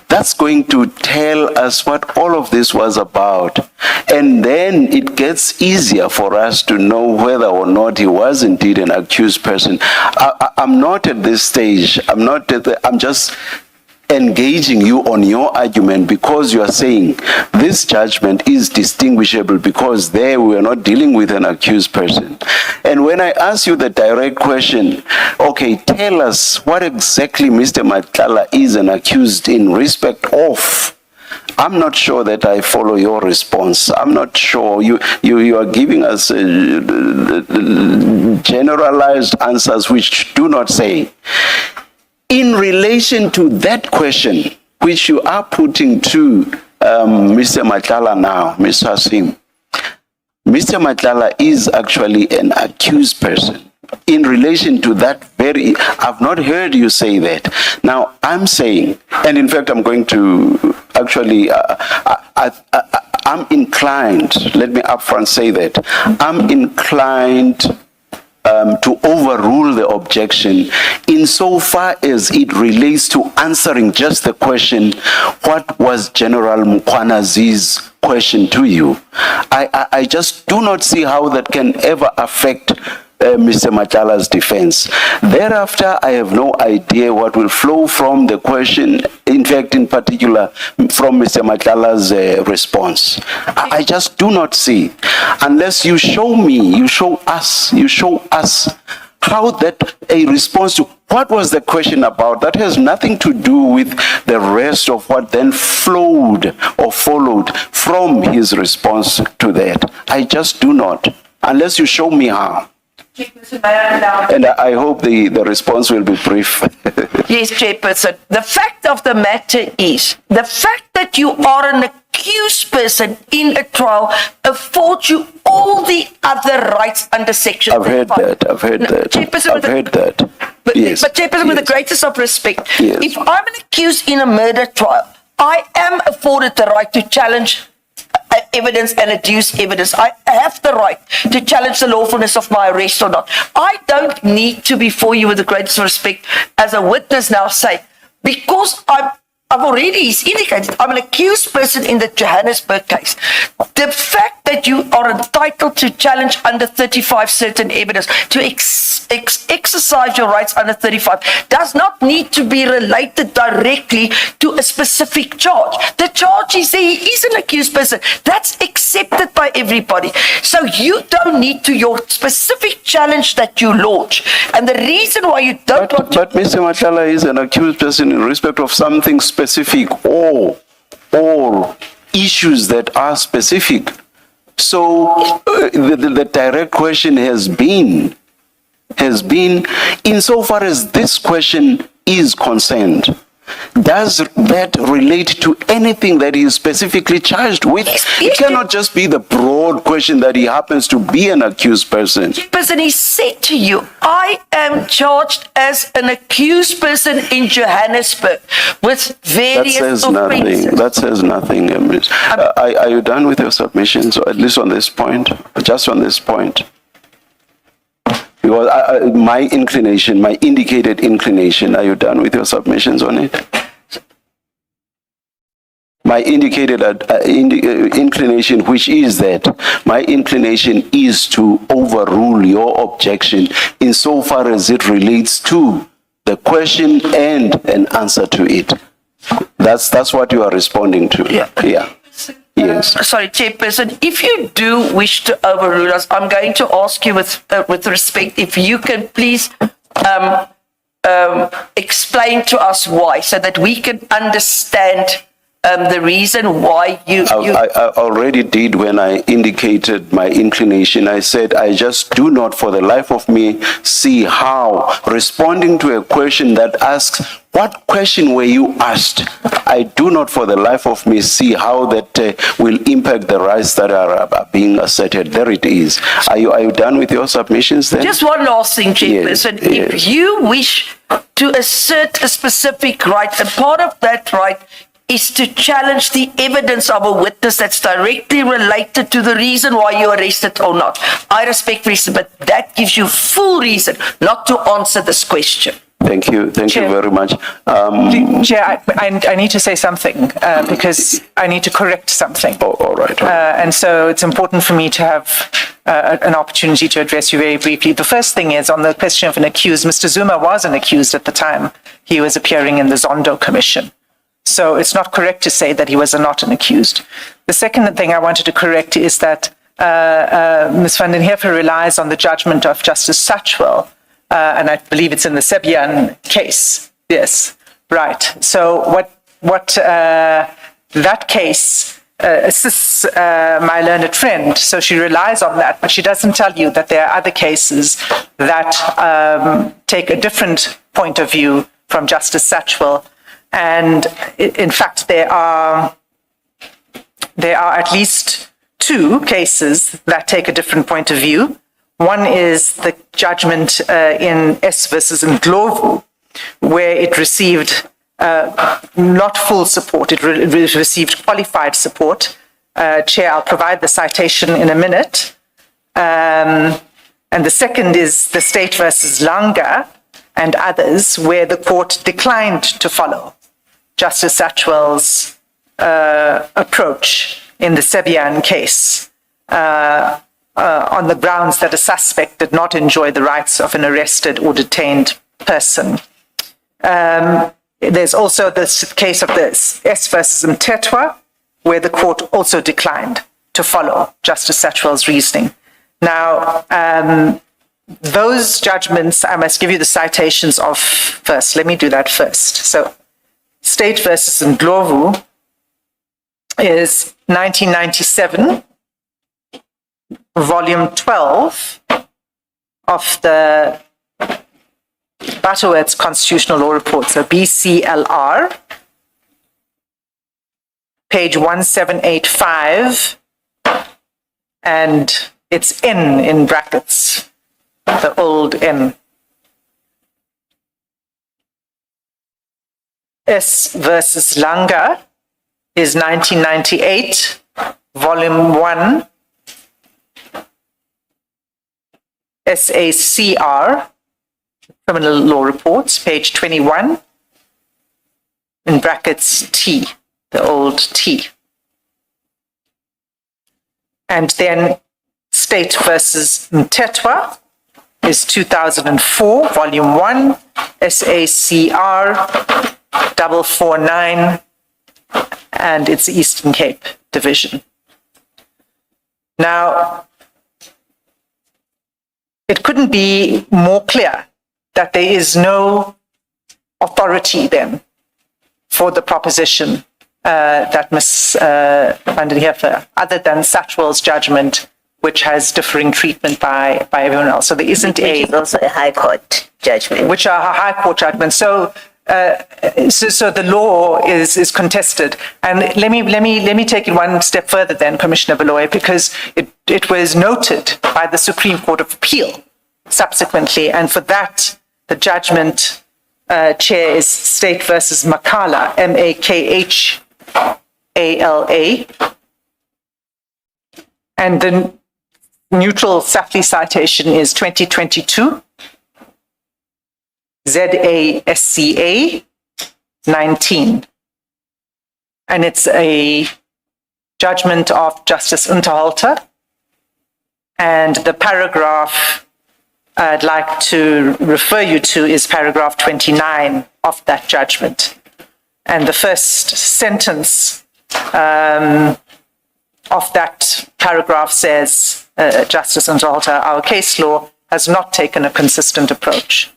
That's going to tell us what all of this was about. And then it gets easier for us to know whether or not he was indeed an accused person. I'm not at this stage. I'm just engaging you on your argument, because you are saying this judgment is distinguishable because there we are not dealing with an accused person. And when I ask you the direct question, okay, tell us what exactly Mr. Matlala is an accused in respect of, I'm not sure that I follow your response. I'm not sure. You are giving us generalized answers which do not say. In relation to that question, which you are putting to Mr. Matlala now, Ms. Hassim, Mr. Matlala is actually an accused person. In relation to that I've not heard you say that. Now, I'm saying, and in fact, I'm going to actually, I'm inclined, let me upfront say that, I'm inclined to overrule the objection insofar as it relates to answering just the question, what was General Mkwanazi's question to you? I just do not see how that can ever affect Mr. Matlala's defense. Thereafter, I have no idea what will flow from the question, in fact, in particular, from Mr. Matlala's response. I just do not see, unless you show me, you show us how that a response to what was the question about, that has nothing to do with the rest of what then flowed or followed from his response to that. I just do not, unless you show me how. And I hope the response will be brief. Yes, Chairperson. The fact of the matter is, the fact that you are an accused person in a trial affords you all the other rights under Section I've heard 35. that. I've heard that. Chairperson, I've heard that. But, Yes. but Chairperson, with the Yes. greatest of respect, Yes. if I'm an accused in a murder trial, I am afforded the right to challenge evidence and adduce evidence. I have the right to challenge the lawfulness of my arrest or not. I don't need to, before you, with the greatest respect, as a witness now say, because I've already indicated I'm an accused person in the Johannesburg case. The fact that you are entitled to challenge under 35 certain evidence, to exercise your rights under 35, does not need to be related directly to a specific charge. The charge is there, he is an accused person. That's accepted by everybody. So you don't need to, your specific challenge that you launch. And the reason why you don't want to... But Mr. Matlala is an accused person in respect of something specific or issues that are specific. So the direct question has been, insofar as this question is concerned, does that relate to anything that he is specifically charged with? It cannot just be the broad question that he happens to be an accused person. Person, he said to you, I am charged as an accused person in Johannesburg with various offences. That says nothing. Are you done with your submissions, or at least on this point? Just on this point? Because my inclination, my indicated inclination, are you done with your submissions on it? My indicated inclination, which is that my inclination is to overrule your objection insofar as it relates to the question and an answer to it. That's what you are responding to. Yeah. Yes. Sorry, Chairperson, if you do wish to overrule us, I'm going to ask you with respect, if you can please explain to us why, so that we can understand the reason why you... I already did when I indicated my inclination. I said, I just do not for the life of me see how responding to a question that asks, what question were you asked? I do not for the life of me see how that will impact the rights that are being asserted. There it is. Are you done with your submissions then? Just one last thing, Chairperson. Yes. If you wish to assert a specific right, and part of that right is to challenge the evidence of a witness that's directly related to the reason why you arrested or not. I respect reason, but that gives you full reason not to answer this question. Thank you. Thank you very much. Chair, I need to say something because I need to correct something. Oh, all right. And so it's important for me to have an opportunity to address you very briefly. The first thing is on the question of an accused. Mr. Zuma was an accused at the time he was appearing in the Zondo Commission. So it's not correct to say that he was not an accused. The second thing I wanted to correct is that Ms. van den Heever relies on the judgment of Justice Satchwell, and I believe it's in the Sebian case. Yes, right. So what that case assists my learned friend, so she relies on that, but she doesn't tell you that there are other cases that take a different point of view from Justice Satchwell. And in fact, there are at least two cases that take a different point of view. One is the judgment in S versus Ndlovu, where it received not full support, it received qualified support Chair, I'll provide the citation in a minute. And the second is the State versus Langa and others, where the court declined to follow Justice Satchwell's approach in the Sebian case on the grounds that a suspect did not enjoy the rights of an arrested or detained person. There's also this case of the S versus Mtetwa, where the court also declined to follow Justice Satchwell's reasoning. Now, those judgments, I must give you the citations of first. Let me do that first. So, State versus Ndlovu is 1997, volume 12 of the Butterworth's Constitutional Law Report, so BCLR, page 1785, and it's N in brackets, the old N. S versus Langa is 1998, volume 1, SACR, Criminal Law Reports, page 21, in brackets T, the old T. And then State versus Mtetwa is 2004, volume 1, SACR 449, and it's Eastern Cape Division. Now, it couldn't be more clear that there is no authority then for the proposition that Ms. van den Heever, other than Satchwell's judgment, which has differing treatment by everyone else. So there isn't Which is also a High Court judgment. which are High Court judgments. So the law is contested. And let me take it one step further then, Commissioner Baloyi, because it was noted by the Supreme Court of Appeal subsequently, and for that the judgment, Chair, is State versus Makhala, Makhala, and the neutral SAFLI citation is 2022 ZASCA 19, and it's a judgment of Justice Unterhalter, and the paragraph I'd like to refer you to is paragraph 29 of that judgment. And the first sentence of that paragraph says, Justice Unterhalter, our case law has not taken a consistent approach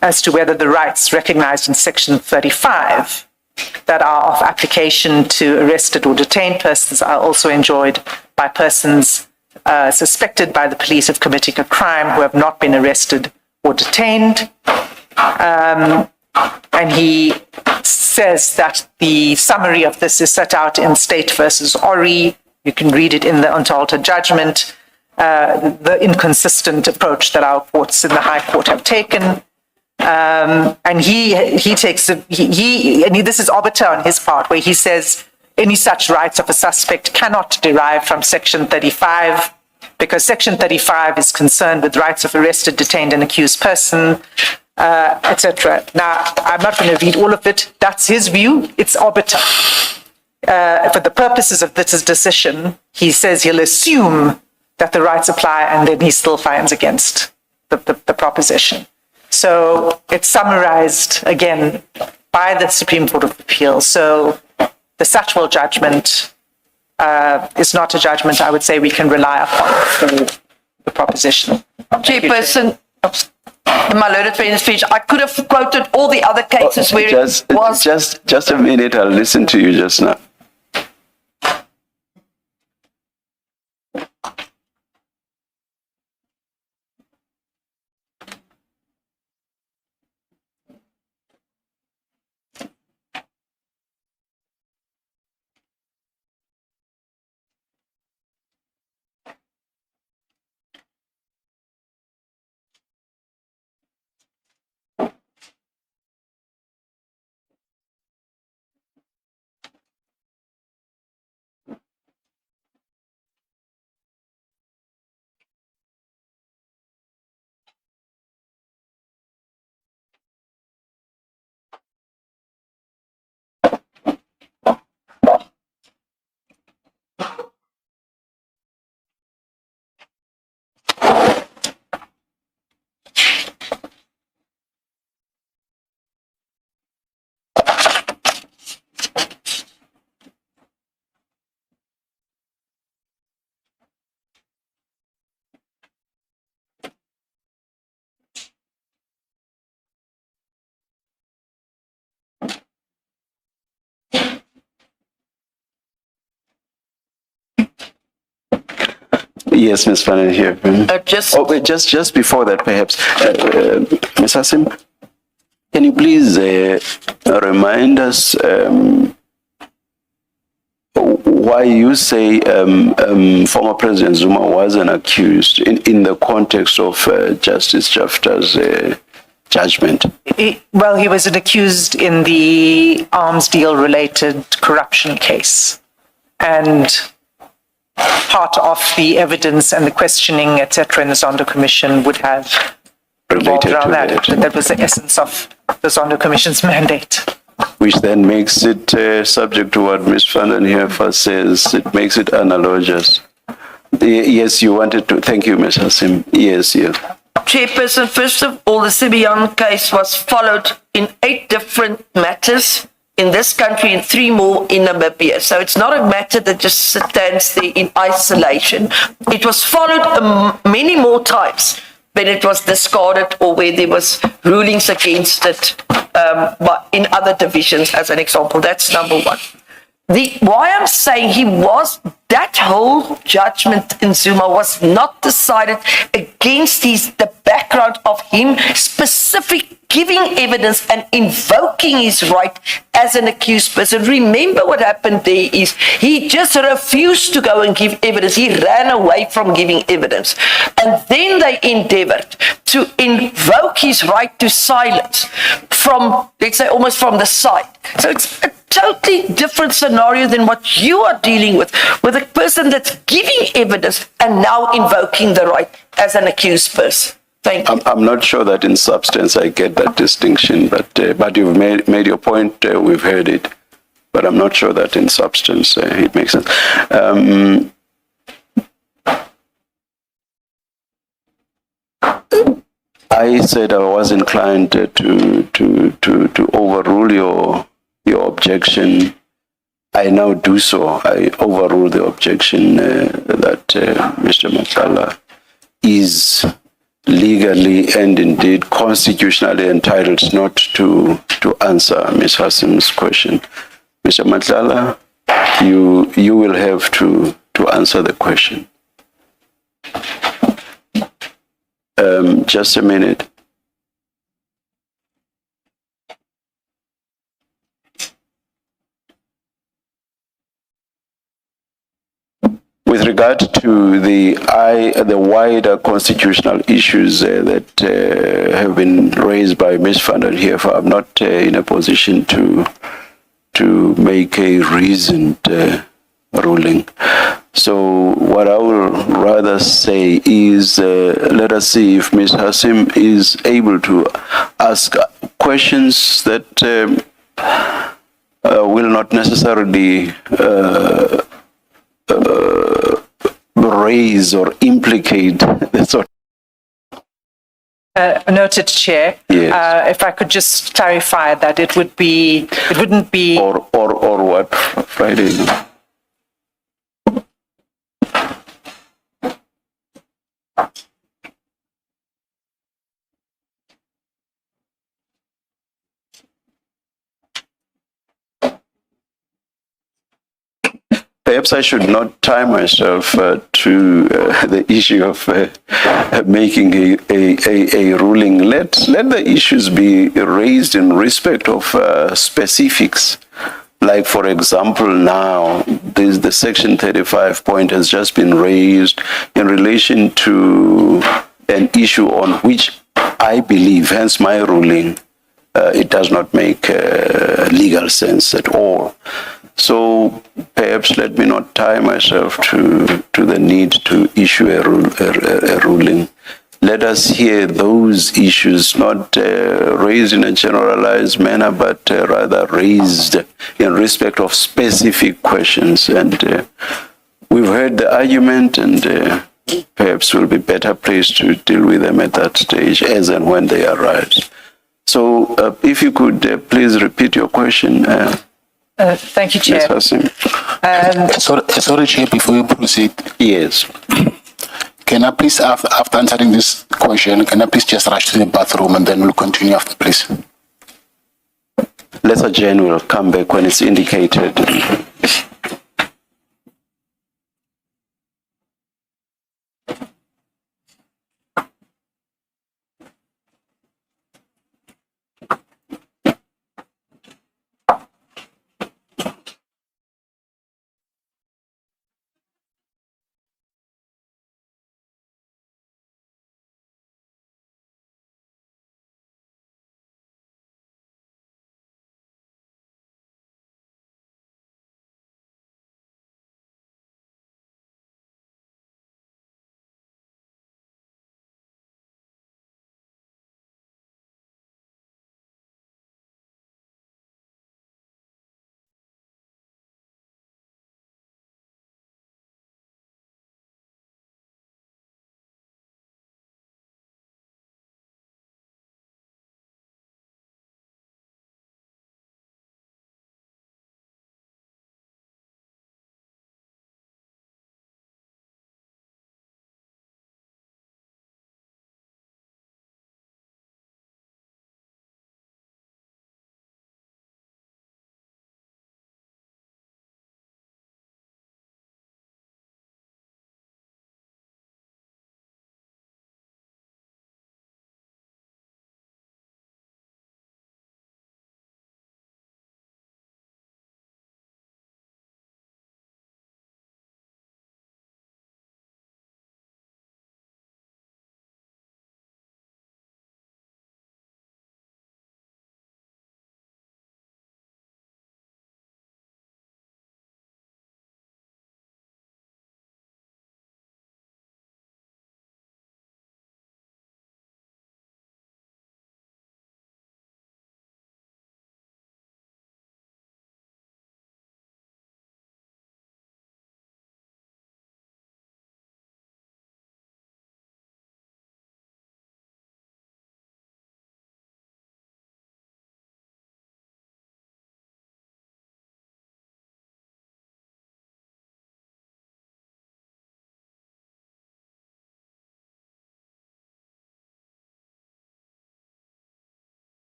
as to whether the rights recognized in Section 35 that are of application to arrested or detained persons are also enjoyed by persons suspected by the police of committing a crime who have not been arrested or detained. And he says that the summary of this is set out in State versus Ori. You can read it in the Unterhalter judgment, the inconsistent approach that our courts in the High Court have taken. And he takes, this is arbiter on his part, where he says any such rights of a suspect cannot derive from Section 35, because Section 35 is concerned with rights of arrested, detained, and accused person, etc. Now, I'm not going to read all of it. That's his view. It's arbiter. For the purposes of this decision, he says he'll assume that the rights apply, and then he still finds against the proposition. So it's summarized again by the Supreme Court of Appeal. So the Satchwell judgment is not a judgment I would say we can rely upon for the proposition. Chairperson, my loaded friend's speech, I could have quoted all the other cases where Just it was. just a minute. I'll listen to you just now. Yes, Ms. Fannin here. Wait, just before that, perhaps, Ms. Hassim, can you please remind us why you say former President Zuma wasn't accused in the context of Justice Jafta's judgment? Well, he was accused in the arms deal related corruption case. And part of the evidence and the questioning, etc., in the Zondo Commission would have revolved around that. That was the essence of the Zondo Commission's mandate. Which then makes it subject to what Ms. Fannin here first says. It makes it analogous. Yes, you wanted to. Thank you, Ms. Hassim. Yes, yes. Chairperson, first of all, the Sibian case was followed in 8 different matters in this country and 3 more in Namibia. So it's not a matter that just stands there in isolation. It was followed many more times when it was discarded or where there was rulings against it but in other divisions, as an example. That's number one. Why I'm saying that whole judgment in Zuma was not decided against the background of him specifically giving evidence and invoking his right as an accused person. Remember what happened there is he just refused to go and give evidence. He ran away from giving evidence. And then they endeavored to invoke his right to silence from, let's say, almost from the side. So it's a totally different scenario than what you are dealing with a person that's giving evidence and now invoking the right as an accused person. Thank you. I'm not sure that in substance I get that distinction, but you've made your point. We've heard it, but I'm not sure that in substance it makes sense. I said I was inclined to overrule your objection. I now do so. I overrule the objection that Mr. Matlala is legally and indeed constitutionally entitled not to answer Ms. Hassim's question. Mr. Matlala, you will have to answer the question. Just a minute. With regard to the wider constitutional issues that have been raised by Ms. Fannin here, I'm not in a position to make a reasoned ruling. So what I will rather say is let us see if Ms. Hassim is able to ask questions that will not necessarily raise or implicate the sort. Noted, Chair. Yes. If I could just clarify that it wouldn't be or what Friday. Perhaps I should not tie myself to the issue of making a ruling. Let the issues be raised in respect of specifics. Like, for example, now the Section 35 point has just been raised in relation to an issue on which I believe, hence my ruling, it does not make legal sense at all. So perhaps let me not tie myself to the need to issue a ruling. Let us hear those issues not raised in a generalized manner, but rather raised in respect of specific questions. And we've heard the argument, and perhaps we'll be better placed to deal with them at that stage, as and when they arise. So if you could please repeat your question. Thank you, Chair. Sorry, Chair, before you proceed. Yes. Can I please, after answering this question, can I please just rush to the bathroom and then we'll continue after, please? Let's adjourn. We'll come back when it's indicated.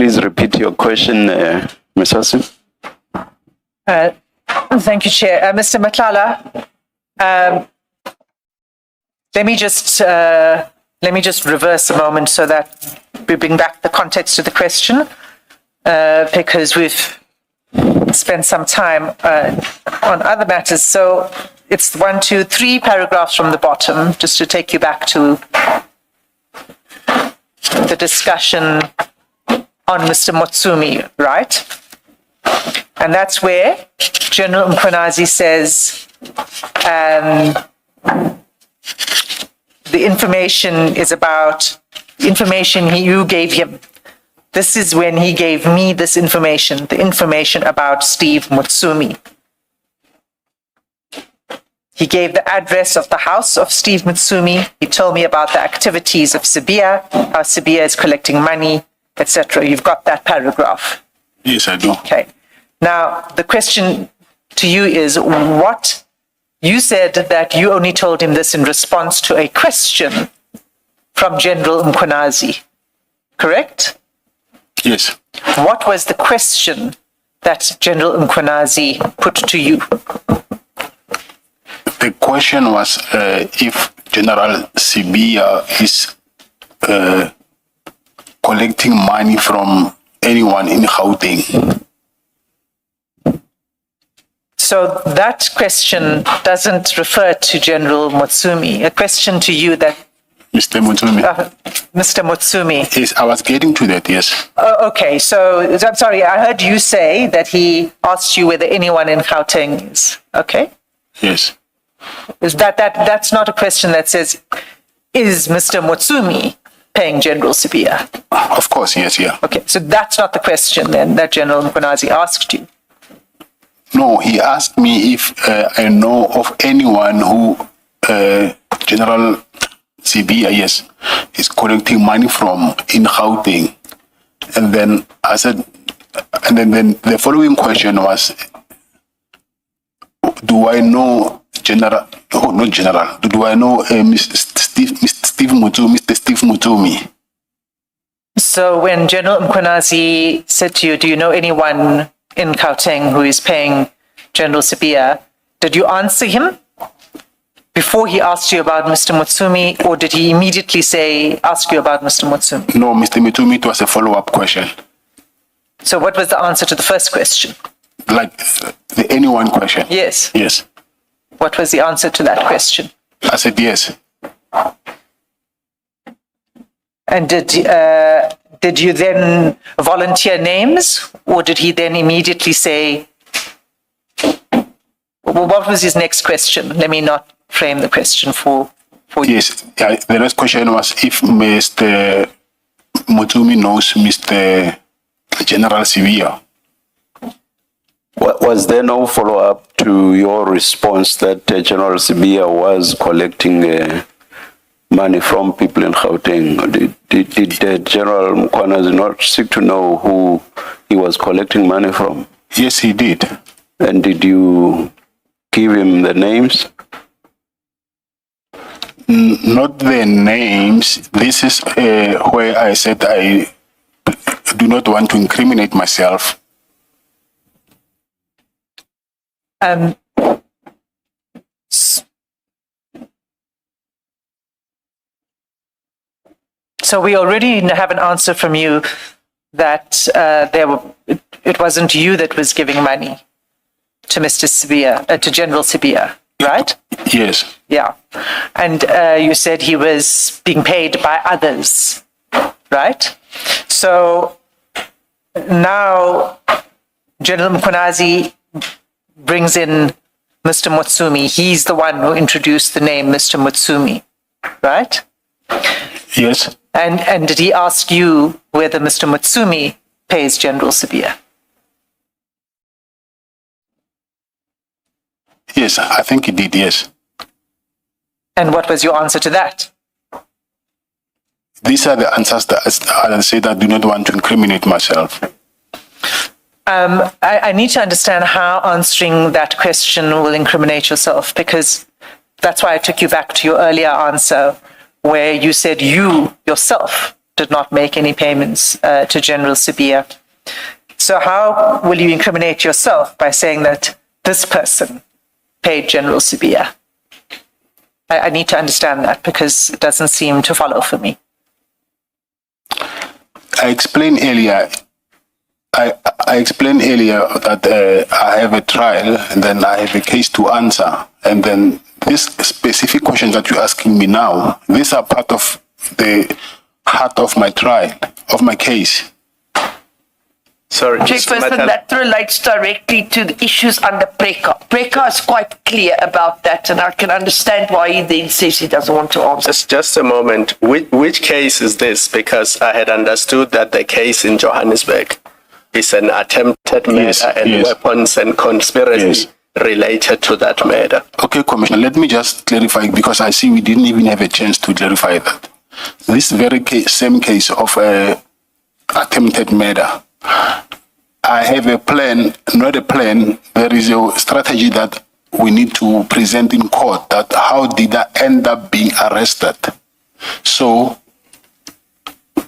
please repeat your question, Ms. Hassim? Thank you, Chair. Mr. Matlala, let me just reverse a moment so that we bring back the context of the question, because we've spent some time on other matters. So it's 1, 2, 3 paragraphs from the bottom, just to take you back to the discussion on Mr. Mutsumi, right? And that's where General Mkhwanazi says the information is about information you gave him. This is when he gave me this information, the information about Steve Mutsumi. He gave the address of the house of Steve Mutsumi. He told me about the activities of Sibia, how Sibia is collecting money, etc. You've got that paragraph. Yes, I do. Okay. Now, the question to you is what you said that you only told him this in response to a question from General Mkhwanazi, correct? Yes. What was the question that General Mkhwanazi put to you? The question was if General Sibia is collecting money from anyone in Gauteng. So that question doesn't refer to General Mutsumi. A question to you that Mr. Mutsumi. Mr. Mutsumi. Yes, I was getting to that, yes. Okay, so I'm sorry, I heard you say that he asked you whether anyone in Gauteng is. Okay? Yes. Is that's not a question that says, is Mr. Mutsumi paying General Sibia? Of course, yes, yeah. Okay, so that's not the question then that General Mkhwanazi asked you. No, he asked me if I know of anyone who General Sibia, yes, is collecting money from in Gauteng. And then I said, and then the following question was, do I know General, oh, not General, do I know Mr. Steve Mutsumi? So when General Mkhwanazi said to you, do you know anyone in Gauteng who is paying General Sibia, did you answer him before he asked you about Mr. Mutsumi, or did he immediately ask you about Mr. Mutsumi? No, Mr. Mutsumi, it was a follow-up question. So what was the answer to the first question? Like the anyone question? Yes. Yes. What was the answer to that question? I said yes. And did you then volunteer names, or did he then immediately say, well, what was his next question? Let me not frame the question for you. Yes, yeah, the next question was if Mr. Mutsumi knows Mr. General Sibia. Was there no follow-up to your response that General Sibia was collecting money from people in Gauteng? Did General Mkhwanazi not seek to know who he was collecting money from? Yes, he did. And did you give him the names? Not the names. This is where I said I do not want to incriminate myself. So we already have an answer from you that it wasn't you that was giving money to Mr. Sibia, to General Sibia, right? Yes. Yeah. And you said he was being paid by others, right? So now General Mkhwanazi brings in Mr. Mutsumi. He's the one who introduced the name Mr. Mutsumi, right? Yes. And did he ask you whether Mr. Mutsumi pays General Sibia? Yes, I think he did, yes. And what was your answer to that? These are the answers that I said I do not want to incriminate myself. I need to understand how answering that question will incriminate yourself, because that's why I took you back to your earlier answer where you said you yourself did not make any payments to General Sibiya. So how will you incriminate yourself by saying that this person paid General Sibiya? I need to understand that because it doesn't seem to follow for me. I explained earlier. I explained earlier that I have a trial and then I have a case to answer, and then these specific questions that you're asking me now, these are part of the heart of my trial, of my case. Sorry, Chairperson, that relates directly to the issues under PRECA. PRECA is quite clear about that, and I can understand why he then says he doesn't want to answer. Just a moment. Which case is this? Because I had understood that the case in Johannesburg is an attempted murder and weapons and conspiracy related to that murder. Okay, Commissioner, let me just clarify because I see we didn't even have a chance to clarify that. This very same case of attempted murder, I have a plan, not a plan, there is a strategy that we need to present in court that how did I end up being arrested. So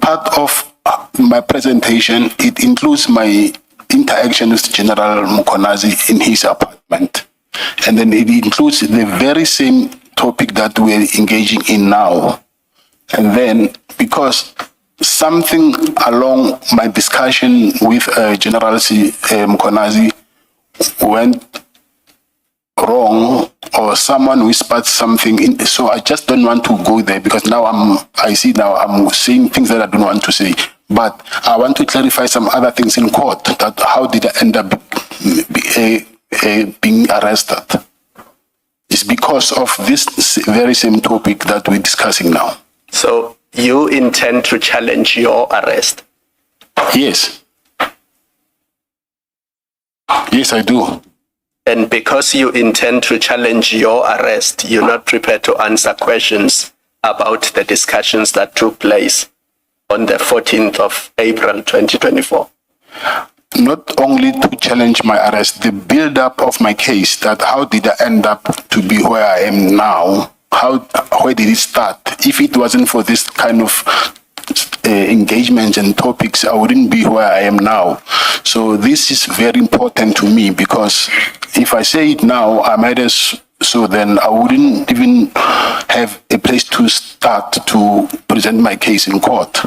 part of my presentation, it includes my interaction with General Mkonazi in his apartment. And then it includes the very same topic that we're engaging in now. And then because something along my discussion with General Mkonazi went wrong, or someone whispered something in, so I just don't want to go there because now I'm saying things that I don't want to say. But I want to clarify some other things in court, that how did I end up being arrested? It's because of this very same topic that we're discussing now. So you intend to challenge your arrest? Yes. Yes, I do. And because you intend to challenge your arrest, you're not prepared to answer questions about the discussions that took place on the 14th of April 2024? Not only to challenge my arrest, the build-up of my case, that how did I end up to be where I am now? Where did it start? If it wasn't for this kind of engagements and topics, I wouldn't be where I am now. So this is very important to me because if I say it now, I might as so then I wouldn't even have a place to start to present my case in court.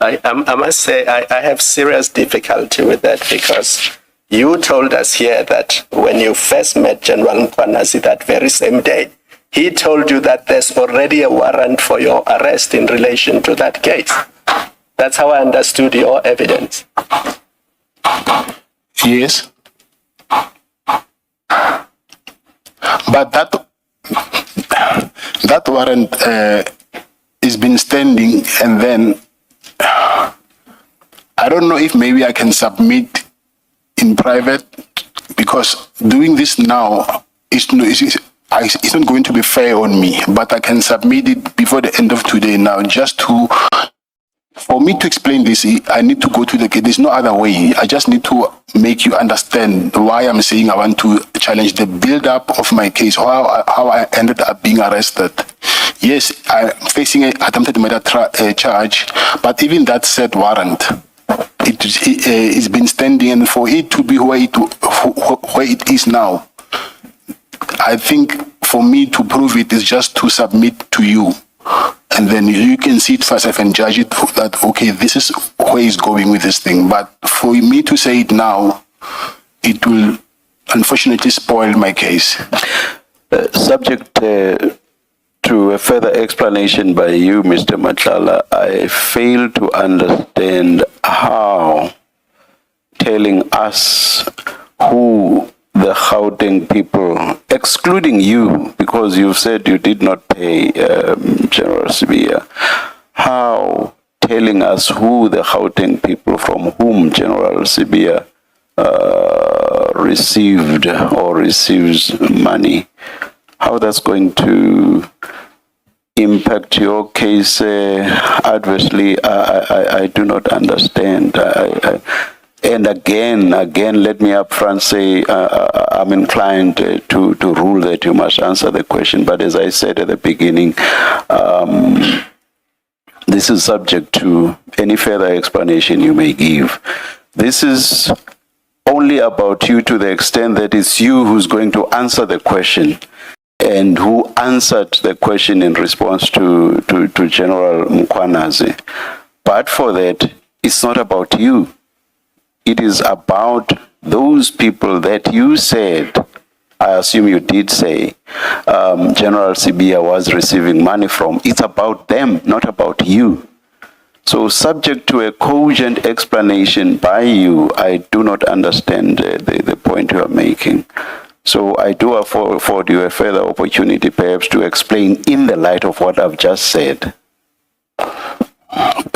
I must say I have serious difficulty with that because you told us here that when you first met General Mkonazi that very same day, he told you that there's already a warrant for your arrest in relation to that case. That's how I understood your evidence. Yes. But that warrant has been standing, and then I don't know if maybe I can submit in private, because doing this now is not going to be fair on me, but I can submit it before the end of today now, just for me to explain this. I need to go to the case. There's no other way. I just need to make you understand why I'm saying I want to challenge the build-up of my case, how I ended up being arrested. Yes, I'm facing an attempted murder charge, but even that said warrant, it's been standing, and for it to be where it is now, I think for me to prove it is just to submit to you. And then you can see it first and judge it that, okay, this is where he's going with this thing. But for me to say it now, it will unfortunately spoil my case. Subject to a further explanation by you, Mr. Matlala, I fail to understand how telling us who the Gauteng people, excluding you, because you said you did not pay General Sibiya, how telling us who the Gauteng people from whom General Sibiya received or receives money, how that's going to impact your case adversely, I do not understand. And again, let me upfront say I'm inclined to rule that you must answer the question. But as I said at the beginning, the this is subject to any further explanation you may give. This is only about you to the extent that it's you who's going to answer the question, and who answered the question in response to General Mkhwanazi. But for that, it's not about you. It is about those people that you said, I assume you did say, General Sibiya was receiving money from. It's about them, not about you. So subject to a cogent explanation by you, I do not understand the point you are making. So I do afford you a further opportunity perhaps to explain in the light of what I've just said.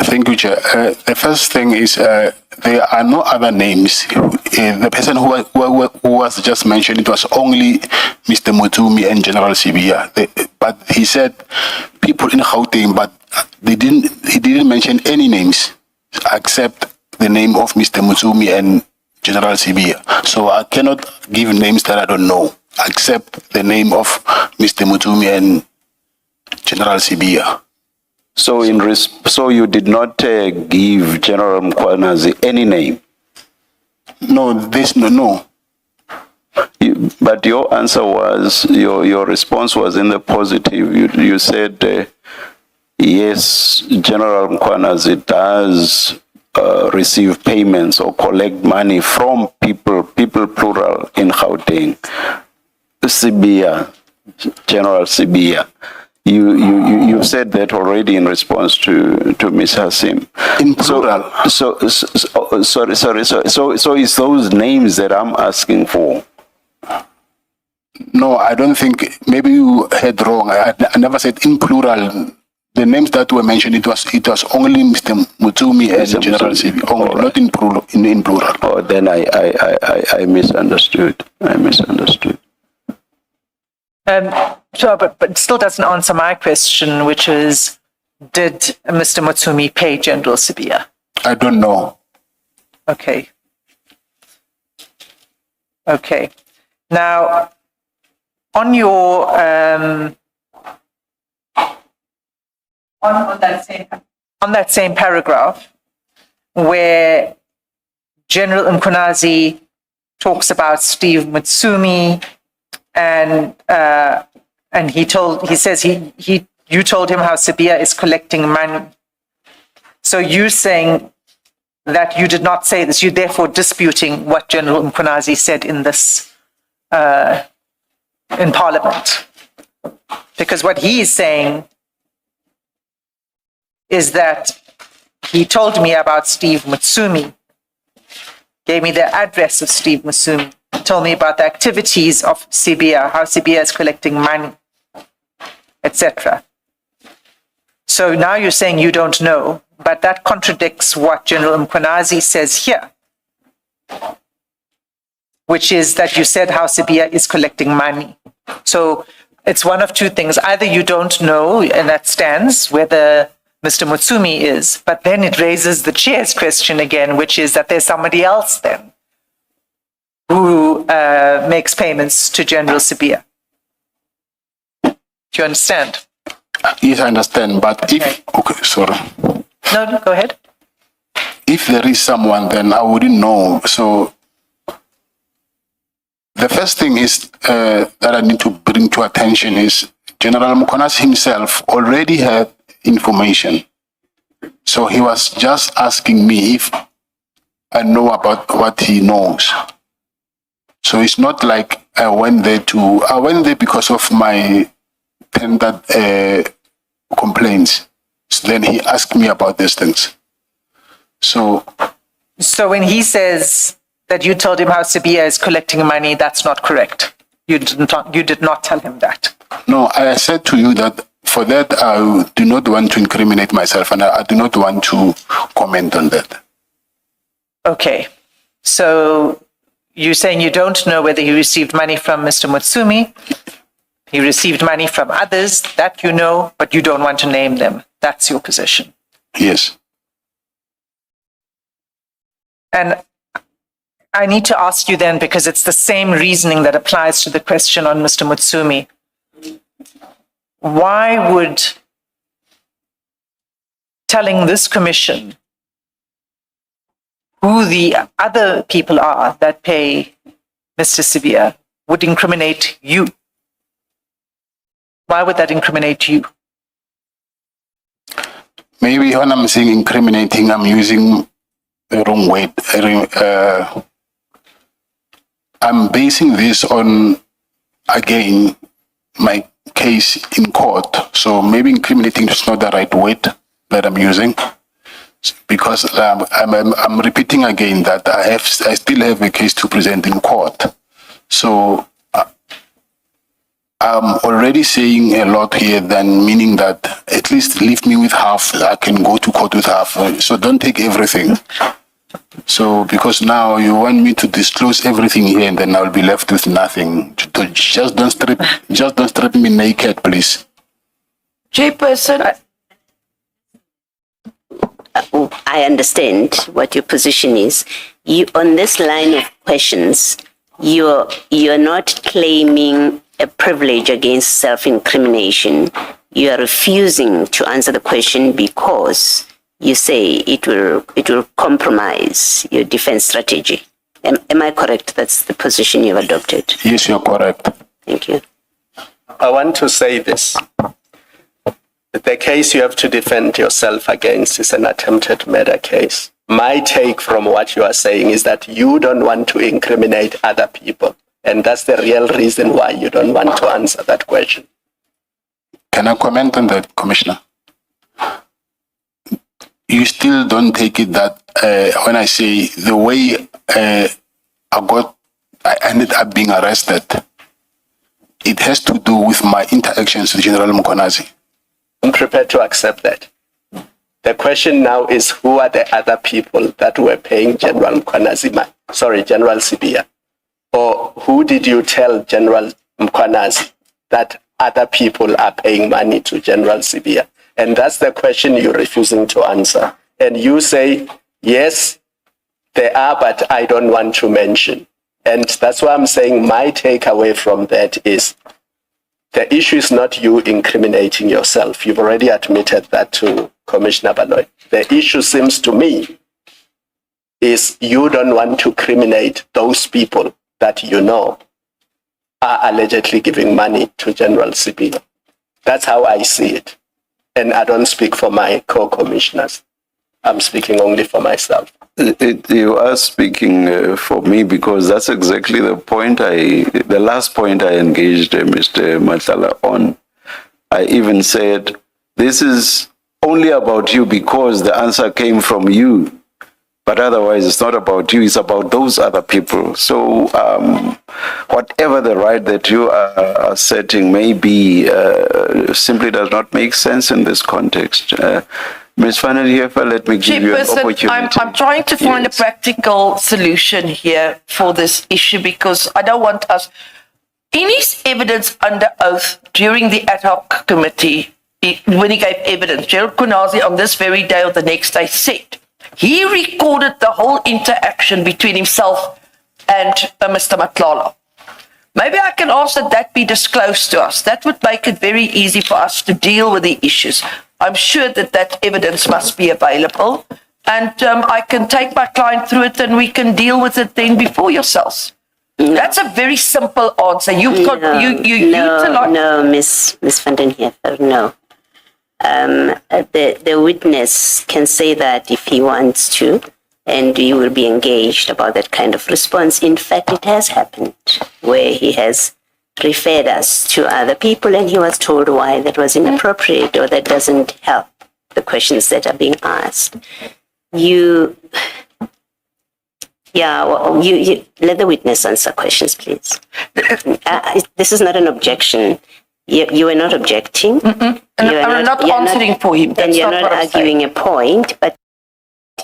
Thank you, Chair. The first thing is there are no other names. The person who was just mentioned, it was only Mr. Mutsumi and General Sibiya. But he said people in Gauteng, but he didn't mention any names except the name of Mr. Mutsumi and General Sibiya. So I cannot give names that I don't know, except the name of Mr. Mutsumi and General Sibiya. So so you did not give General Mkhwanazi any name? No, there's no. But your answer was, your response was in the positive. You said, yes, General Mkhwanazi does receive payments or collect money from people plural in Gauteng. Sibiya, General Sibiya. You said that already in response to Ms. Hassim. In plural. So it's those names that I'm asking for. No, I don't think, maybe you heard wrong. I never said in plural. The names that were mentioned, it was only Mr. Mutsumi and General Sibiya, only, not in plural. Oh, then I misunderstood. Sure, but it still doesn't answer my question, which is, did Mr. Mutsumi pay General Sibiya? I don't know. Okay. Now, on your on that same paragraph, where General Mkhwanazi talks about Steve Mutsumi, and he says you told him how Sibiya is collecting money. So you're saying that you did not say this. You're therefore disputing what General Mkhwanazi said in this in Parliament, because what he is saying is that he told me about Steve Mutsumi, gave me the address of Steve Mutsumi, told me about the activities of Sibiya, how Sibiya is collecting money, etc. So now you're saying you don't know, but that contradicts what General Mkhwanazi says here, which is that you said how Sibiya is collecting money. So it's one of two things. Either you don't know, and that stands, whether Mr. Mutsumi is, but then it raises the chair's question again, which is that there's somebody else then who makes payments to General Sibiya. Do you understand? Yes, I understand, but sorry. No, go ahead. If there is someone, then I wouldn't know. So the first thing is that I need to bring to attention is General Mkhwanazi himself already had information. So he was just asking me if I know about what he knows. So it's not like I went there because of my tendered complaints. So then he asked me about these things. So when he says that you told him how Sibiya is collecting money, that's not correct. You did not tell him that. No, I said to you that for that I do not want to incriminate myself, and I do not want to comment on that. Okay, so you're saying you don't know whether he received money from Mr. Mutsumi. He received money from others that you know, but you don't want to name them. That's your position. Yes. And I need to ask you then, because it's the same reasoning that applies to the question on Mr. Mutsumi. telling this commission who the other people are that pay Mr. Sibia would incriminate you. Why would that incriminate you? Maybe when I'm saying incriminating, I'm using the wrong word. I'm basing this on, again, my case in court. So maybe incriminating is not the right word that I'm using, because I'm repeating again that I still have a case to present in court. So I'm already saying a lot here, than meaning that at least leave me with half. I can go to court with half. So don't take everything. So because now you want me to disclose everything here, and then I'll be left with nothing. Just don't strip me naked, please. Chairperson, I understand what your position is. You, on this line of questions, you're not claiming a privilege against self-incrimination. You are refusing to answer the question because you say it will compromise your defense strategy. Am I correct? That's the position you've adopted. Yes, you're correct. Thank you. I want to say this. The case you have to defend yourself against is an attempted murder case. My take from what you are saying is that you don't want to incriminate other people. And that's the real reason why you don't want to answer that question. Can I comment on that, Commissioner? You still don't take it that when I say the way I ended up being arrested, it has to do with my interactions with General Mkonazi. I'm prepared to accept that. The question now is, who are the other people that were paying General General Sibia? Or who did you tell General Mkonazi that other people are paying money to General Sibia? And that's the question you're refusing to answer. And you say, yes, there are, but I don't want to mention. And that's why I'm saying my takeaway from that is the issue is not you incriminating yourself. You've already admitted that to Commissioner Baloy. The issue seems to me is you don't want to criminate those people that you know are allegedly giving money to General Sibia. That's how I see it. And I don't speak for my co-commissioners. I'm speaking only for myself. You are speaking for me, because that's exactly the last point I engaged Mr. Matlala on. I even said, this is only about you because the answer came from you. But otherwise, it's not about you, it's about those other people. So whatever the right that you are setting may be, simply does not make sense in this context. Ms. Vanderheefer, let me give you an opportunity. I'm trying to find a practical solution here for this issue, because I don't want us... In his evidence under oath during the ad hoc committee, when he gave evidence, Gerald Kunazi on this very day or the next day said, he recorded the whole interaction between himself and Mr. Matlala. Maybe I can ask that be disclosed to us. That would make it very easy for us to deal with the issues. I'm sure that evidence must be available, and I can take my client through it and we can deal with it then before yourselves. No. That's a very simple answer. You've got, No, Miss Vandenheefer, no. The witness can say that if he wants to, and you will be engaged about that kind of response. In fact, it has happened where he has referred us to other people and he was told why that was inappropriate or that doesn't help the questions that are being asked. You let the witness answer questions, please. This is not an objection. You are not objecting. And I'm not answering for him. And you're not arguing a point, but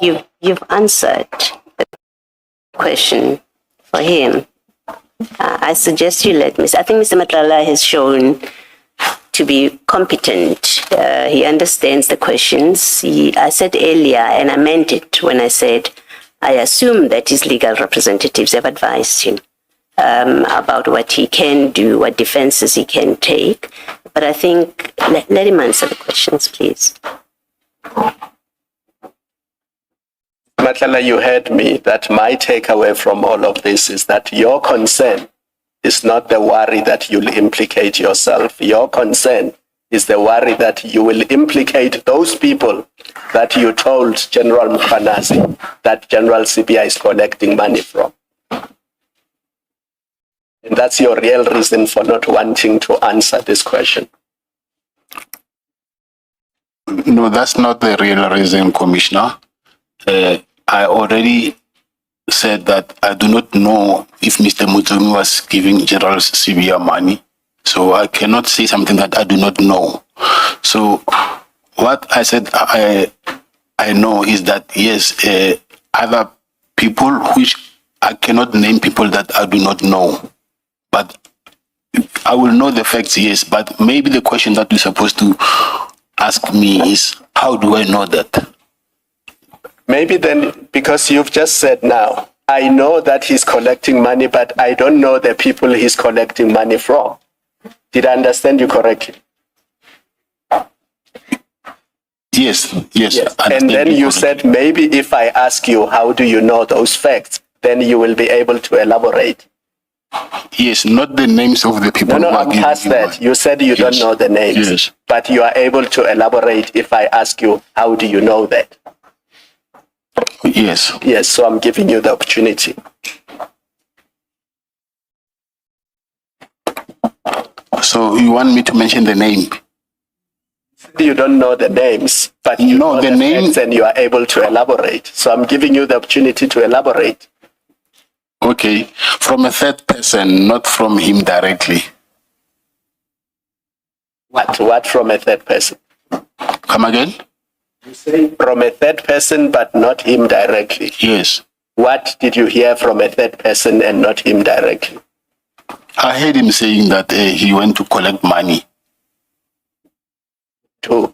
you've answered the question for him. I suggest you let Mr. I think Mr. Matlala has shown to be competent. He understands the questions. I said earlier, and I meant it when I said, I assume that his legal representatives have advised him about what he can do, what defenses he can take. But I think, let him answer the questions, please. Matlala, you heard me, that my takeaway from all of this is that your concern is not the worry that you'll implicate yourself. Your concern is the worry that you will implicate those people that you told General Mkhwanazi that General CBI is collecting money from. And that's your real reason for not wanting to answer this question. No, that's not the real reason, Commissioner. I already said that I do not know if Mr. Mutsumi was giving General CBI money. So I cannot say something that I do not know. So what I said I know is that, yes, other people, which I cannot name people that I do not know. But I will know the facts, yes. But maybe the question that you're supposed to ask me is, how do I know that? Maybe then, because you've just said now, I know that he's collecting money, but I don't know the people he's collecting money from. Did I understand you correctly? Yes. And then you said, maybe if I ask you, how do you know those facts, then you will be able to elaborate. Yes, not the names of the people. No, I'm past that. You said you don't know the names, yes, but you are able to elaborate if I ask you, how do you know that? Yes. Yes, so I'm giving you the opportunity. So you want me to mention the name? You don't know the names, but you know the names and you are able to elaborate. So I'm giving you the opportunity to elaborate. Okay, from a third person, not from him directly. What from a third person? Come again? You say from a third person, but not him directly. Yes. What did you hear from a third person and not him directly? I heard him saying that he went to collect money. Who?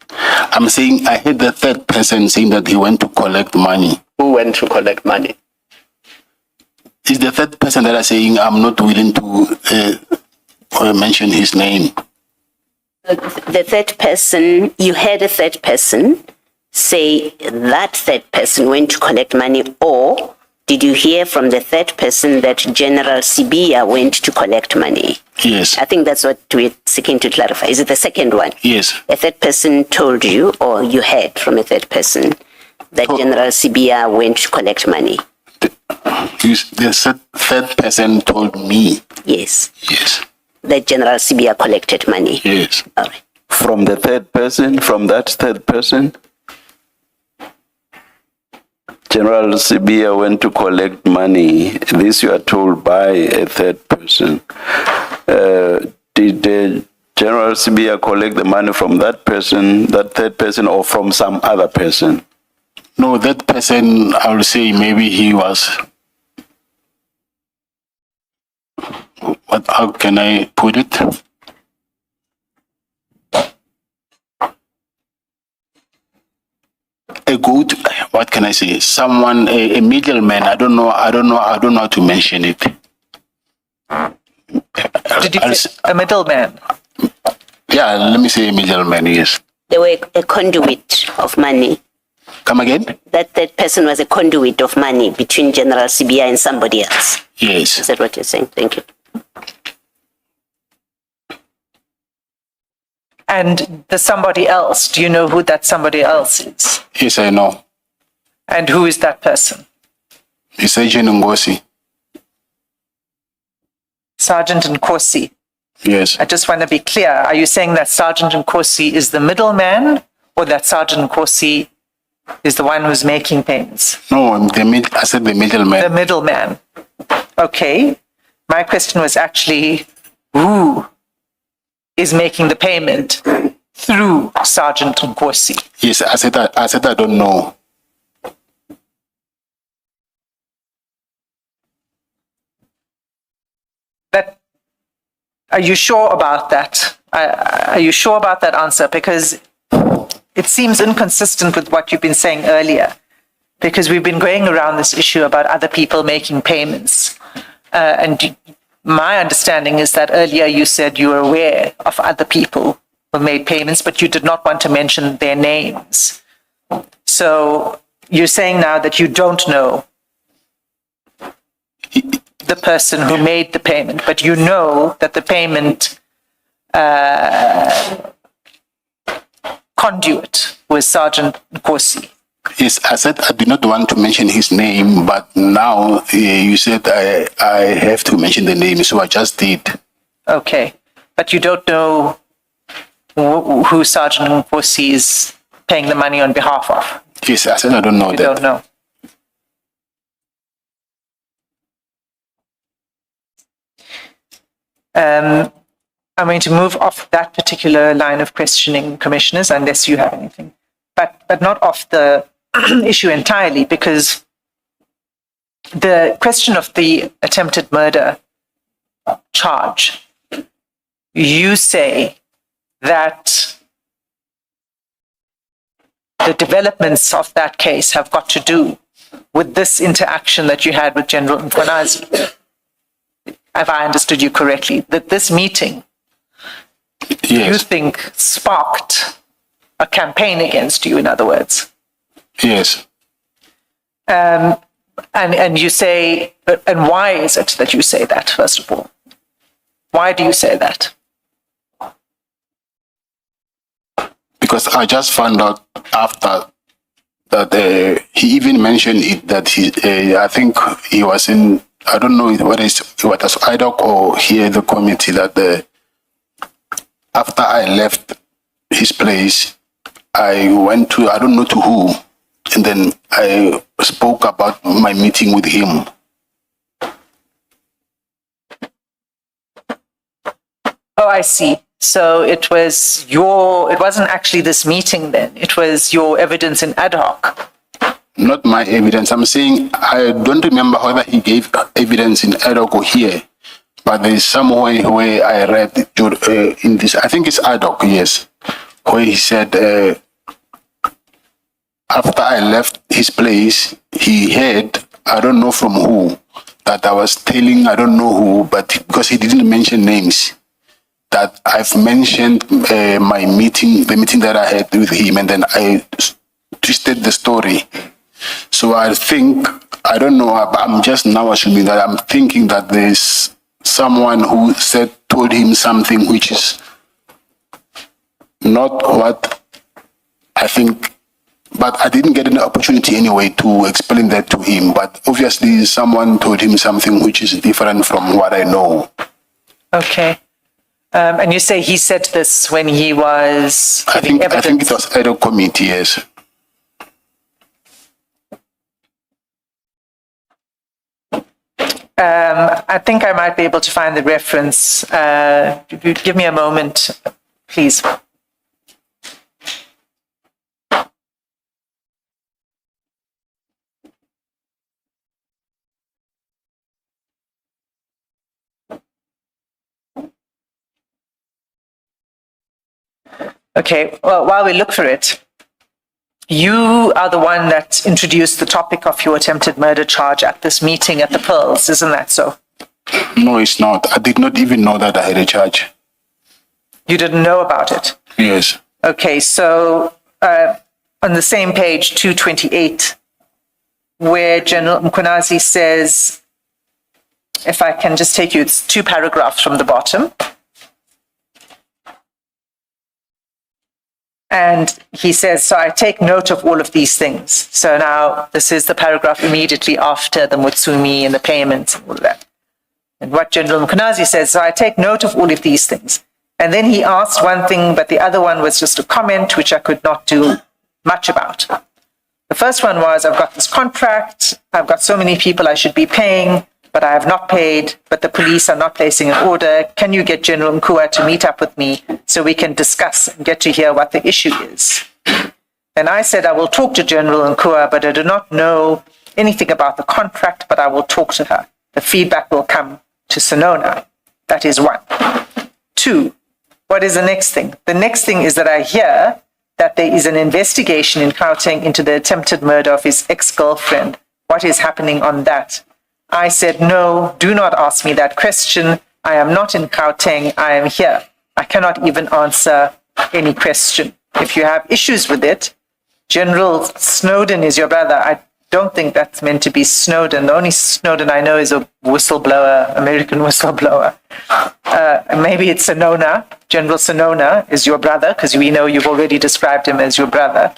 I'm saying I heard the third person saying that he went to collect money. Who went to collect money? It's the third person that is saying I'm not willing to mention his name. The third person, you heard a third person say that third person went to collect money, or did you hear from the third person that General Sibiya went to collect money? Yes. I think that's what we're seeking to clarify. Is it the second one? Yes. A third person told you, or you heard from a third person that General Sibiya went to collect money? The third person told me. Yes. Yes. That General Sibiya collected money? Yes. All right. From the third person, from that third person, General Sibiya went to collect money. This you are told by a third person. Did General Sibiya collect the money from that person, that third person, or from some other person? No, that person, I will say maybe he was. How can I put it? What can I say? Someone, a middleman. I don't know how to mention it. Did you say a middleman? Yeah, let me say a middleman, yes. They were a conduit of money. Come again? That person was a conduit of money between General Sibiya and somebody else. Yes. Is that what you're saying? Thank you. And the somebody else, do you know who that somebody else is? Yes, I know. And who is that person? It's Sergeant Ngosi. Sergeant Nkosi. Yes. I just want to be clear. Are you saying that Sergeant Nkosi is the middleman, or that Sergeant Nkosi is the one who's making payments? No, I said the middleman. The middleman. Okay. My question was actually, who is making the payment through Sergeant Nkosi? Yes, I said I don't know. That, are you sure about that? Are you sure about that answer? Because it seems inconsistent with what you've been saying earlier. Because we've been going around this issue about other people making payments. And my understanding is that earlier you said you were aware of other people who made payments, but you did not want to mention their names. So you're saying now that you don't know the person who made the payment, but you know that the payment conduit was Sergeant Nkosi. Yes, I said I do not want to mention his name, but now you said I have to mention the name, so I just did. Okay, but you don't know who Sergeant Nkosi is paying the money on behalf of? Yes, I said I don't know You that. don't know. I'm going to move off that particular line of questioning, commissioners, unless you have anything, but not off the issue entirely, because the question of the attempted murder charge, you say that the developments of that case have got to do with this interaction that you had with General Mkhwanazi. If I understood you correctly, that this meeting, you Yes, think, sparked a campaign against you, in other words. yes. And you say, and why is it that you say that, first of all? Why do you say that? Because I just found out after that he even mentioned it that I think he was in, I don't know what was IDOC or here the committee that after I left his place, I went to, I don't know to who, and then I spoke about my meeting with him. Oh, I see. So it wasn't actually this meeting then, it was your evidence in ad hoc. Not my evidence. I'm saying I don't remember whether he gave evidence in ad hoc or here, but there is somewhere where I read in this, I think it's ad hoc, yes, where he said after I left his place, he heard, I don't know from who, that I was telling, I don't know who, but because he didn't mention names, that I've mentioned my meeting, the meeting that I had with him, and then I twisted the story. So I think, I don't know, I'm just now assuming that I'm thinking that there's someone who told him something which is not what I think, but I didn't get an opportunity anyway to explain that to him. But obviously someone told him something which is different from what I know. Okay. And you say he said this when he was giving evidence? I think it was at a committee, yes. I think I might be able to find the reference. If you give me a moment, please. Okay, well, while we look for it, you are the one that introduced the topic of your attempted murder charge at this meeting at the Pearls, isn't that so? No, it's not. I did not even know that I had a charge. You didn't know about it? Yes. Okay, so on the same page, 228, where General Mkhwanazi says, if I can just take you, it's 2 paragraphs from the bottom. And he says, so I take note of all of these things. So now this is the paragraph immediately after the Mutsumi and the payments and all of that. And what General Mkhwanazi says, so I take note of all of these things. And then he asked one thing, but the other one was just a comment, which I could not do much about. The first one was, I've got this contract, I've got so many people I should be paying, but I have not paid, but the police are not placing an order. Can you get General Nkua to meet up with me so we can discuss and get to hear what the issue is? And I said, I will talk to General Nkua, but I do not know anything about the contract, but I will talk to her. The feedback will come to Sinona. That is 1. 2, what is the next thing? The next thing is that I hear that there is an investigation in Gauteng into the attempted murder of his ex-girlfriend. What is happening on that? I said, no, do not ask me that question. I am not in Gauteng, I am here. I cannot even answer any question. If you have issues with it, General Snowden is your brother. I don't think that's meant to be Snowden. The only Snowden I know is a whistleblower, American whistleblower. Maybe it's Sinona. General Sinona is your brother, because we know you've already described him as your brother.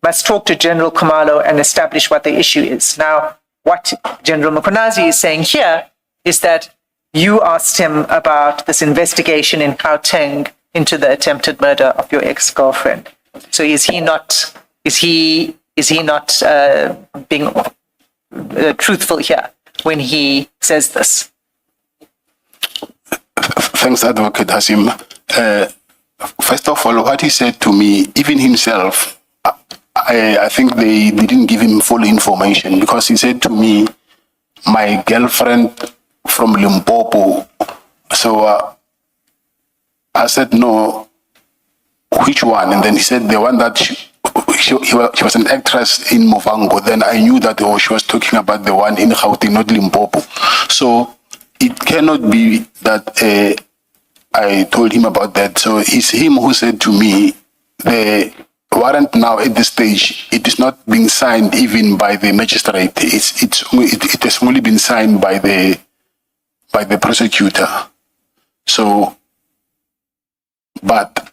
Must talk to General Khumalo and establish what the issue is. Now, what General Mkhwanazi is saying here is that you asked him about this investigation in Gauteng into the attempted murder of your ex-girlfriend. So is he not being truthful here when he says this? Thanks, Advocate Hasim. First of all, what he said to me, even himself, I think they didn't give him full information, because he said to me, my girlfriend from Limpopo. So I said, no, which one? And then he said, the one that she was an actress in Movango. Then I knew that she was talking about the one in Gauteng, not Limpopo. So it cannot be that I told him about that. So it's him who said to me, the warrant now at this stage, it is not being signed even by the magistrate. It has only been signed by the prosecutor. So, but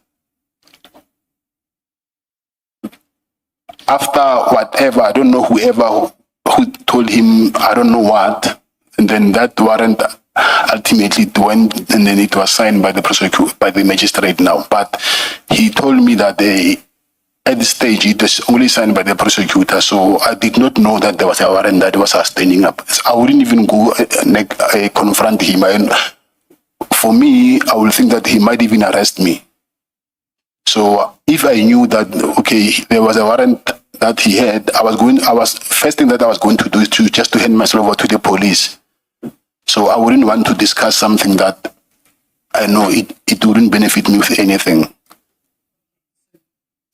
after whatever, I don't know who told him, I don't know what, and then that warrant ultimately went, and then it was signed by the prosecutor, by the magistrate now. But he told me that at this stage it was only signed by the prosecutor, so I did not know that there was a warrant that was standing up. I wouldn't even go confront him. For me, I would think that he might even arrest me. So if I knew that, okay, there was a warrant that he had, first thing that I was going to do is just to hand myself over to the police. So I wouldn't want to discuss something that I know it wouldn't benefit me with anything.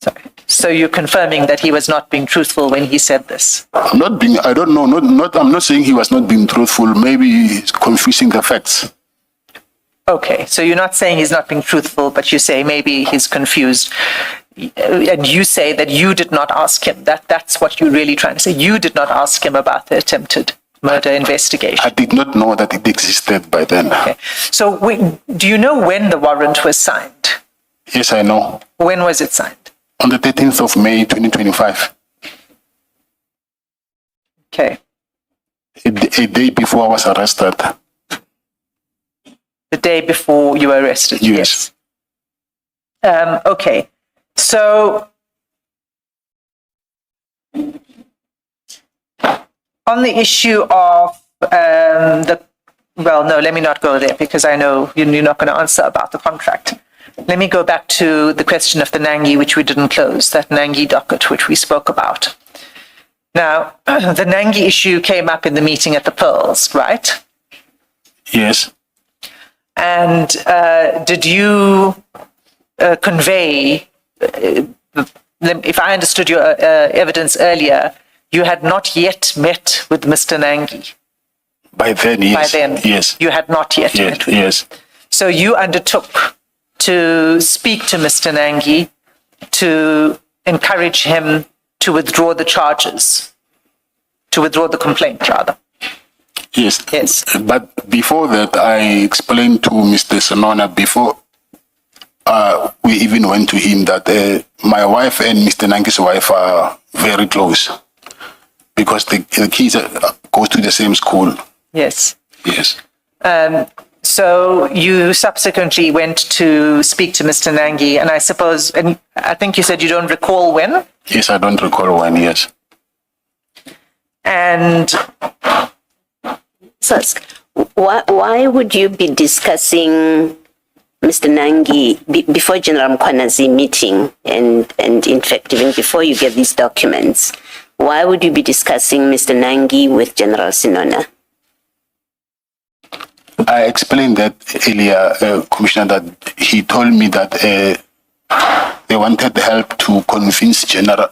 Sorry. So you're confirming that he was not being truthful when he said this? I don't know, I'm not saying he was not being truthful. Maybe he's confusing the facts. Okay, so you're not saying he's not being truthful, but you say maybe he's confused. And you say that you did not ask him. That's what you're really trying to say. You did not ask him about the attempted murder investigation. I did not know that it existed by then. Okay. So do you know when the warrant was signed? Yes, I know. When was it signed? On the 13th of May, 2025. Okay. A day before I was arrested. The day before you were arrested? Yes. Okay. So on the issue of let me not go there, because I know you're not going to answer about the contract. Let me go back to the question of the Nangi, which we didn't close, that Nangi docket, which we spoke about. Now, the Nangi issue came up in the meeting at the Pearls, right? Yes. And did you convey, if I understood your evidence earlier, you had not yet met with Mr. Nangi? By then, yes. By then, yes. You had not yet met with him. Yes. So you undertook to speak to Mr. Nangi to encourage him to withdraw the charges, to withdraw the complaint, rather. Yes. Yes. But before that, I explained to Mr. Sinona before we even went to him that my wife and Mr. Nangi's wife are very close, because the kids go to the same school. Yes. Yes. So you subsequently went to speak to Mr. Nangi, and I suppose, and I think you said you don't recall when? Yes, I don't recall when, yes. And So why would you be discussing Mr. Nangi before General Mkhwanazi meeting, and in fact, even before you get these documents, why would you be discussing Mr. Nangi with General Sinona? I explained that earlier, Commissioner, that he told me that they wanted help to convince Mr.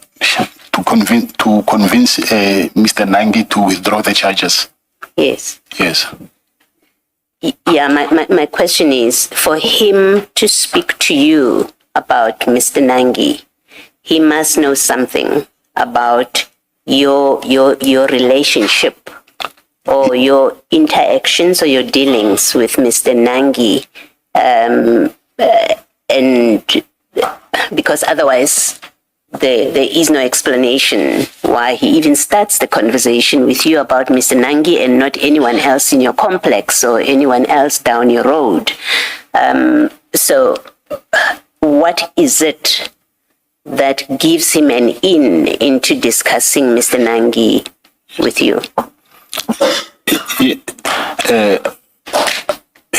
Nangi to withdraw the charges. Yes. Yes. Yeah, my question is, for him to speak to you about Mr. Nangi, he must know something about your relationship or your interactions or your dealings with Mr. Nangi, and because otherwise there is no explanation why he even starts the conversation with you about Mr. Nangi and not anyone else in your complex or anyone else down your road. So what is it that gives him an in into discussing Mr. Nangi with you?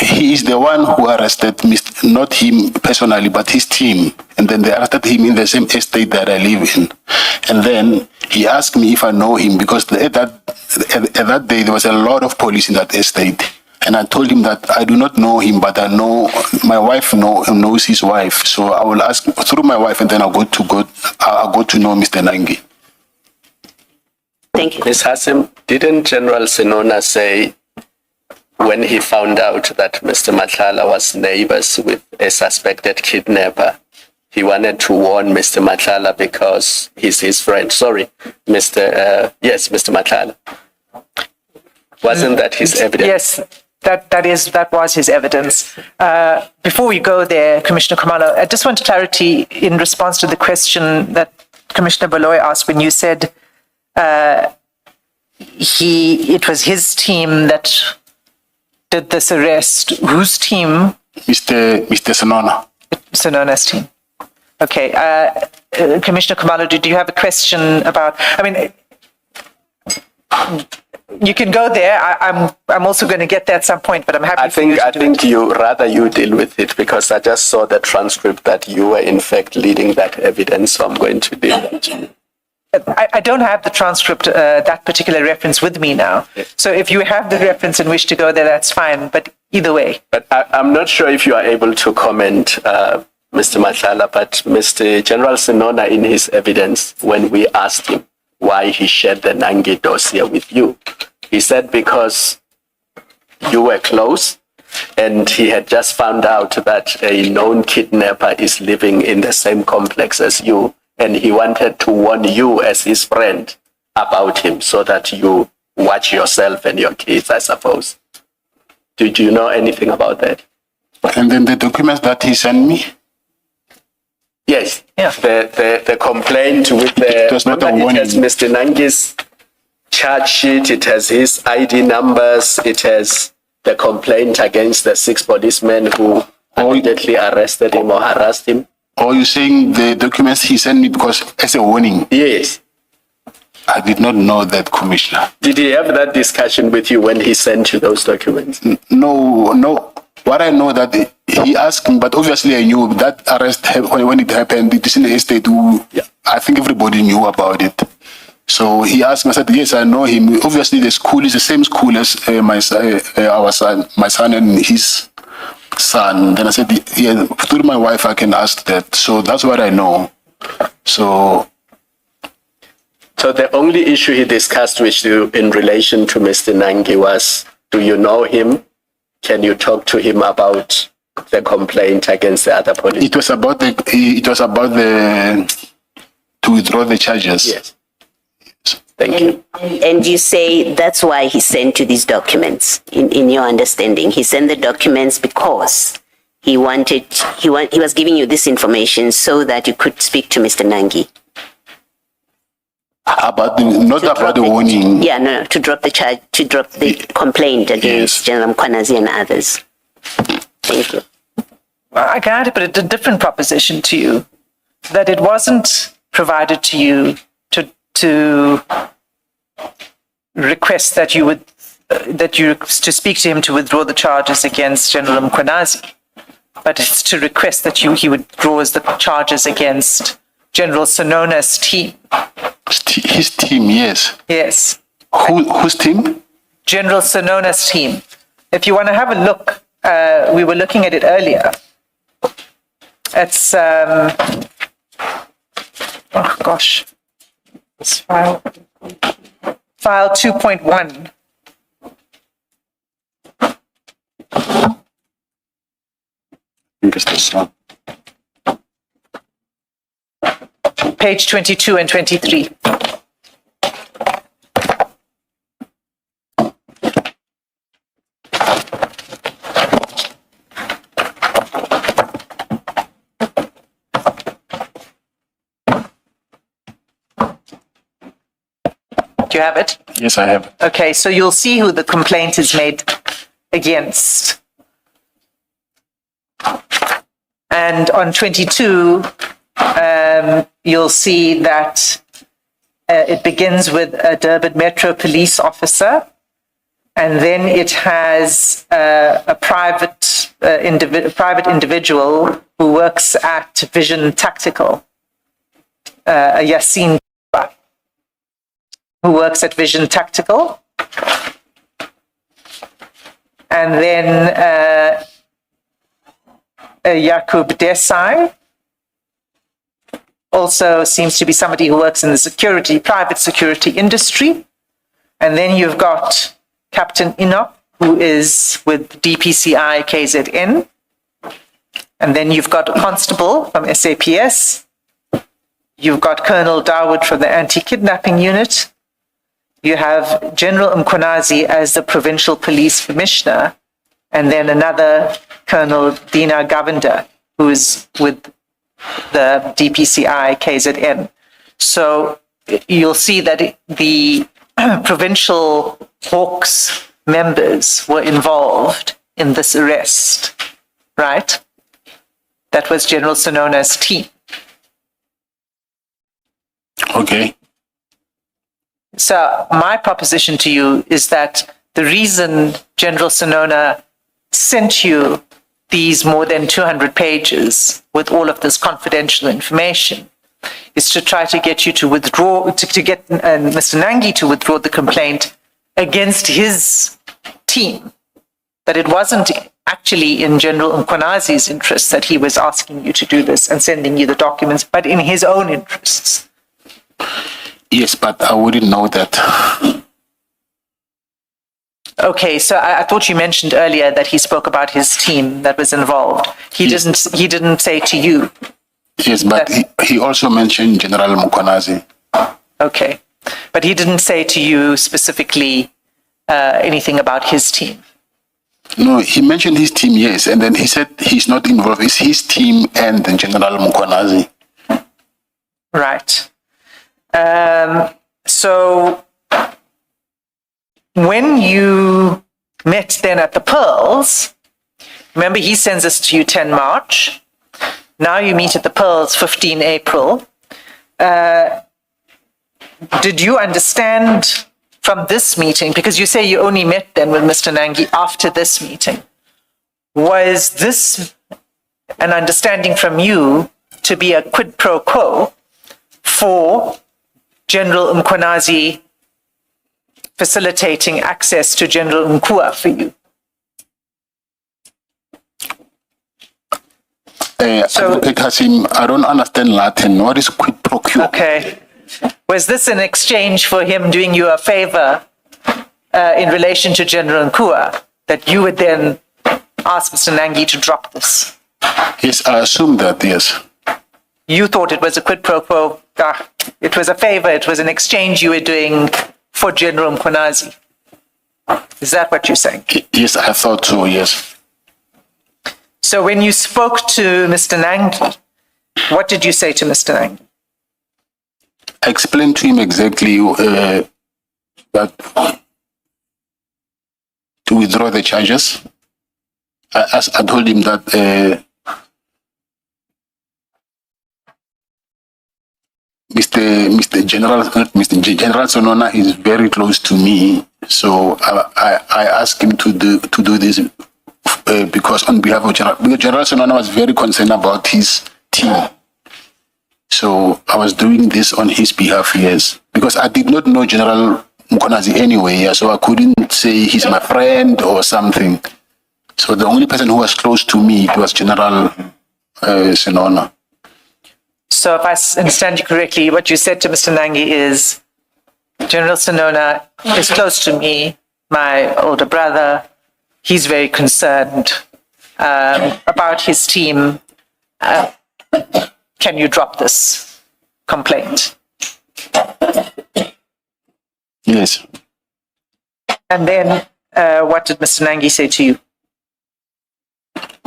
He is the one who arrested not him personally, but his team. And then they arrested him in the same estate that I live in. And then he asked me if I know him, because at that day there was a lot of police in that estate. And I told him that I do not know him, but I know my wife knows his wife. So I will ask through my wife, and then I'll go to know Mr. Nangi. Thank you. Ms. Hassim, didn't General Senona say when he found out that Mr. Matlala was neighbors with a suspected kidnapper, he wanted to warn Mr. Matlala because he's his friend? Sorry, Mr. Matlala. Wasn't that his evidence? Yes, that was his evidence. Before we go there, Commissioner Khumalo, I just want clarity in response to the question that Commissioner Baloy asked when you said it was his team that did this arrest. Whose team? Mr. Senona. Senona's team. Okay. Commissioner Khumalo, do you have a question about, you can go there. I'm also going to get there at some point, but I'm happy I think you deal with it, because I just saw the transcript that you were in fact leading that evidence, so I'm going to deal with it. I don't have the transcript, that particular reference with me now. So if you have the reference and wish to go there, that's fine. But either way. But I'm not sure if you are able to comment, Mr. Matlala, but Mr. General Senona, in his evidence, when we asked him why he shared the Nangi dossier with you, he said because you were close and he had just found out that a known kidnapper is living in the same complex as you, and he wanted to warn you as his friend about him so that you watch yourself and your kids, I suppose. Did you know anything about that? And then the documents that he sent me? Yes. Yeah. The complaint with the... It was not a warning. It has Mr. Nangi's charge sheet, it has his ID numbers, it has the complaint against the 6 policemen who immediately arrested him or harassed him. Or you saying the documents he sent me because as a warning? Yes. I did not know that, Commissioner. Did he have that discussion with you when he sent you those documents? No. What I know that he asked me, but obviously I knew that arrest when it happened. It is in the estate. I think everybody knew about it. So he asked me. I said, "Yes, I know him." Obviously, the school is the same school as my son and his son. Then I said, "Yeah, through my wife, I can ask that." So that's what I know. So the only issue he discussed with you in relation to Mr. Nangi was, do you know him? Can you talk to him about the complaint against the other police? It was about the to withdraw the charges. Yes. Thank you. And you say that's why he sent you these documents, in your understanding. He sent the documents because he was giving you this information so that you could speak to Mr. Nangi. Not about the warning. Yeah, no, to drop the charge, to drop the complaint against General Mkhwanazi and others. Thank you. I can add, but it's a different proposition to you, that it wasn't provided to you to request that you would to speak to him to withdraw the charges against General Mkhwanazi, but it's to request that he withdraws the charges against General Senona's team. His team, yes. Yes. Whose team? General Senona's team. If you want to have a look, we were looking at it earlier. It's it's file 2.1. I think it's the son. page 22 and 23. Do you have it? Yes, I have. Okay, so you'll see who the complaint is made against. And on 22, you'll see that it begins with a Durban Metro police officer, and then it has a private individual who works at Vision Tactical, a Yassine, who works at Vision Tactical. And then Yakub Desai also seems to be somebody who works in the private security industry. And then you've got Captain Inop, who is with DPCI KZN. And then you've got a constable from SAPS. You've got Colonel Dawood from the anti-kidnapping unit. You have General Mkhonazi as the provincial police commissioner, and then another Colonel Dina Govender, who is with the DPCI KZN. So you'll see that the provincial Hawks members were involved in this arrest, right? That was General Senona's team. Okay. So my proposition to you is that the reason General Senona sent you these more than 200 pages with all of this confidential information is to try to get you to withdraw, to get Mr. Nangi to withdraw the complaint against his team. That it wasn't actually in General Mkhonazi's interest that he was asking you to do this and sending you the documents, but in his own interests. Yes, but I wouldn't know that. Okay, so I thought you mentioned earlier that he spoke about his team that was involved. He didn't say to you. Yes, but he also mentioned General Mkhonazi. Okay, but he didn't say to you specifically anything about his team. No, he mentioned his team, yes, and then he said he's not involved. It's his team and General Mkhonazi. Right. So when you met then at the Pearls, remember he sends us to you 10 March. Now you meet at the Pearls 15 April. Did you understand from this meeting, because you say you only met then with Mr. Nangi after this meeting, was this an understanding from you to be a quid pro quo for General Mkhonazi facilitating access to General Mkua for you? Advocate Hasim, I don't understand Latin. What is quid pro quo? Okay. Was this an exchange for him doing you a favor in relation to General Mkua, that you would then ask Mr. Nangi to drop this? Yes, I assume that, yes. You thought it was a quid pro quo. It was a favor. It was an exchange you were doing for General Mkhonazi. Is that what you're saying? Yes, I thought so, yes. So when you spoke to Mr. Nangi, what did you say to Mr. Nangi? I explained to him exactly that to withdraw the charges. I told him that Mr. General Sonona is very close to me, so I asked him to do this because on behalf of General Sonona was very concerned about his team. So I was doing this on his behalf, yes, because I did not know General Mkhonazi anyway, yeah, so I couldn't say he's my friend or something. So the only person who was close to me was General Senona. So if I understand you correctly, what you said to Mr. Nangi is, General Senona is close to me, my older brother. He's very concerned about his team. Can you drop this? complaint. Yes. And then what did Mr. Nangi say to you?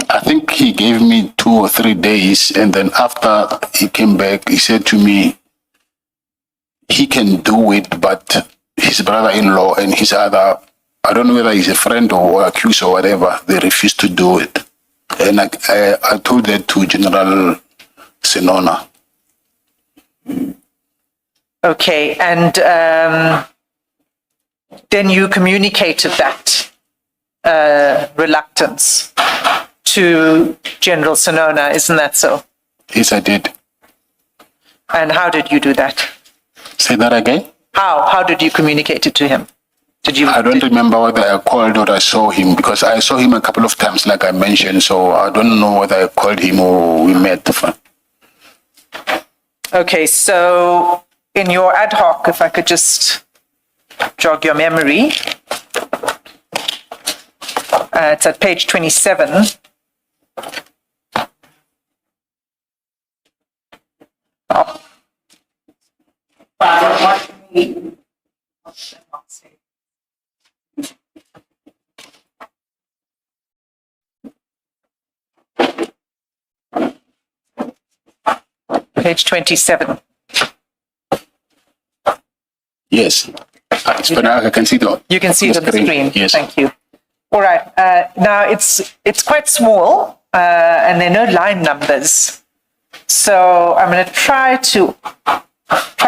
I think he gave me 2 or 3 days, and then after he came back, he said to me, he can do it, but his brother-in-law and his other, I don't know whether he's a friend or accused or whatever, they refused to do it. And I told that to General Senona. Okay, and then you communicated that reluctance to General Senona, isn't that so? Yes, I did. And how did you do that? Say that again? How did you communicate it to him? I don't remember whether I called or I saw him, because I saw him a couple of times, like I mentioned, so I don't know whether I called him or we met. Okay, so in your ad hoc, if I could just jog your memory, it's at page 27. Page 27. Yes. But I can see You can see it on the screen. Yes. Thank you. All right. Now it's quite small, and there are no line numbers. So I'm going to try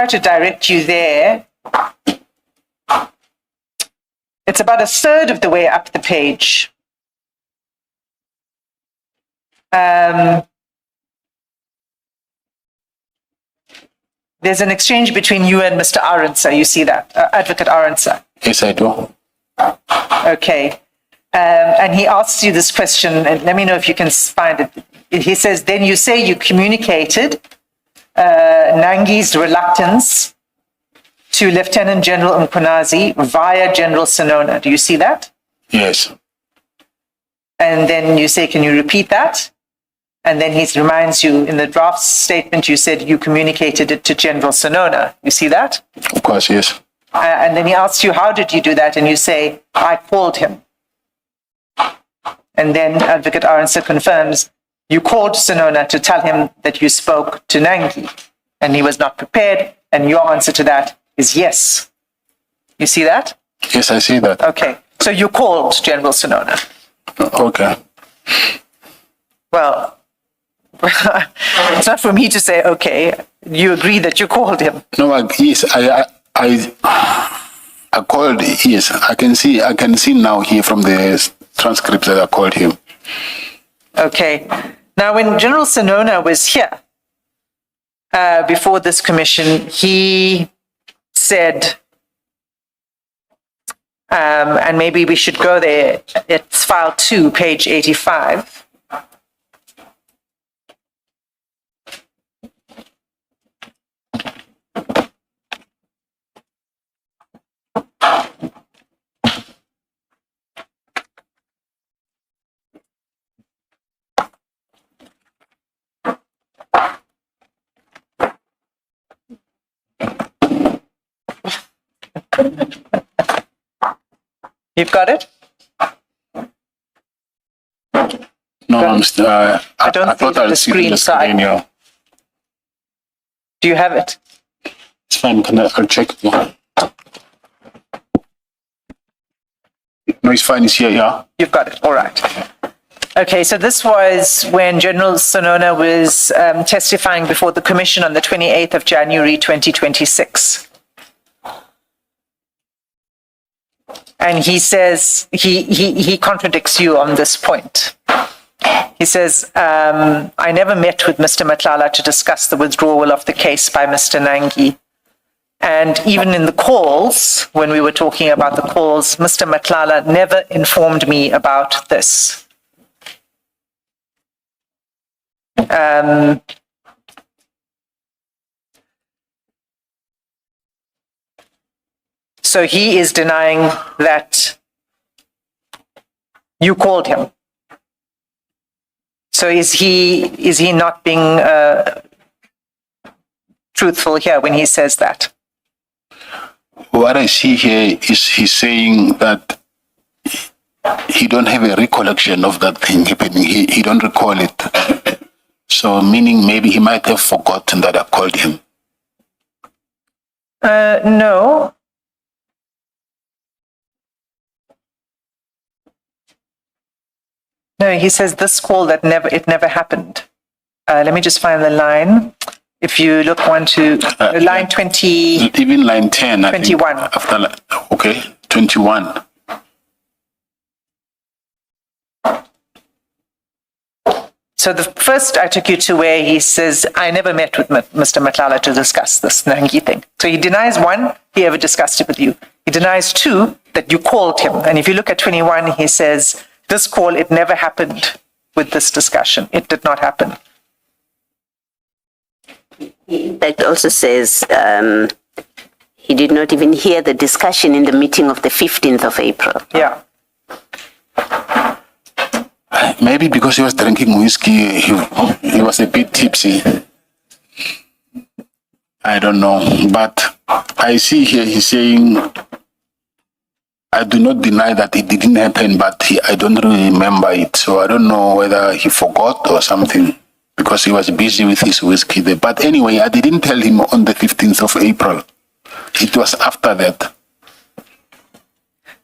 to direct you there. It's about a third of the way up the page. There's an exchange between you and Mr. Arendse. You see that, Advocate Arendse? Yes, I do. Okay. And he asks you this question, and let me know if you can find it. He says, then you say you communicated Nangi's reluctance to Lieutenant General Mkhwanazi via General Senona. Do you see that? Yes. And then you say, can you repeat that? And then he reminds you in the draft statement, you said you communicated it to General Senona. You see that? Of course, yes. And then he asks you, how did you do that? And you say, I called him. And then Advocate Arendse confirms, you called Senona to tell him that you spoke to Nangi, and he was not prepared, and your answer to that is yes. You see that? Yes, I see that. Okay, so you called General Senona. Okay. Well, it's not for me to say, okay, you agree that you called him. No, yes, I called, yes, I can see now here from the transcripts that I called him. Okay. Now, when General Senona was here before this commission, he said, and maybe we should go there, it's file 2, page 85. You've got it? No, I'm still, I don't see thought the I'll see screen the side. screen, yeah. Do you have it? It's fine, I'll check it. Yeah. No, it's fine, it's here, yeah. You've got it. All right. Okay, so this was when General Senona was testifying before the commission on the 28th of January 2026. And he says, he contradicts you on this point. He says, I never met with Mr. Matlala to discuss the withdrawal of the case by Mr. Nangi. And even in the calls, when we were talking about the calls, Mr. Matlala never informed me about this. So he is denying that you called him. So is he not being truthful here when he says that? What I see here is he's saying that he don't have a recollection of that thing happening. He don't recall it. So meaning maybe he might have forgotten that I called him. No. No, he says this call that it never happened. Let me just find the line. If you look line 20. Even line 10. 21. I think, okay, 21. So the first I took you to where he says, I never met with Mr. Matlala to discuss this Nangi thing. So he denies one, he ever discussed it with you. He denies two, that you called him. And if you look at 21, he says, this call, it never happened with this discussion. It did not happen. In fact, also says he did not even hear the discussion in the meeting of the 15th of April. Yeah. Maybe because he was drinking whiskey, he was a bit tipsy. I don't know. But I see here he's saying, I do not deny that it didn't happen, but I don't really remember it. So I don't know whether he forgot or something because he was busy with his whiskey there. But anyway, I didn't tell him on the 15th of April. It was after that.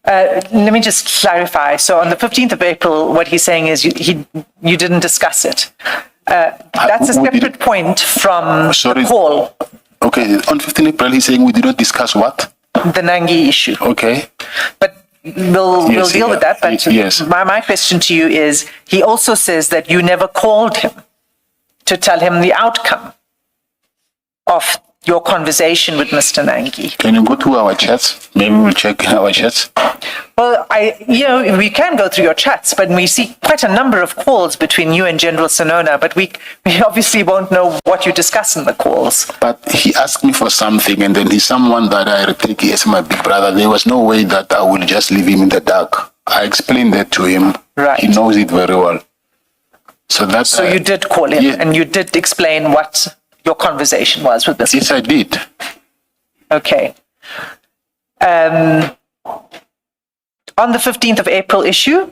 Let me just clarify. So on the 15th of April, what he's saying is you didn't discuss it. That's a separate point from the call. Okay, on 15th April, he's saying we did not discuss what? The Nangi issue. Okay. But we'll deal with that. But yes. My question to you is, he also says that you never called him to tell him the outcome of your conversation with Mr. Nangi. Can you go to our chats? Maybe we'll check our chats. Well, we can go through your chats, but we see quite a number of calls between you and General Sonona, but we obviously won't know what you discuss in the calls. But he asked me for something, and then he's someone that I take as my big brother. There was no way that I would just leave him in the dark. I explained that to him. Right. He knows it very well. So you did call him, and you did explain what your conversation was with this. Yes, I did. Okay. On the 15th of April issue,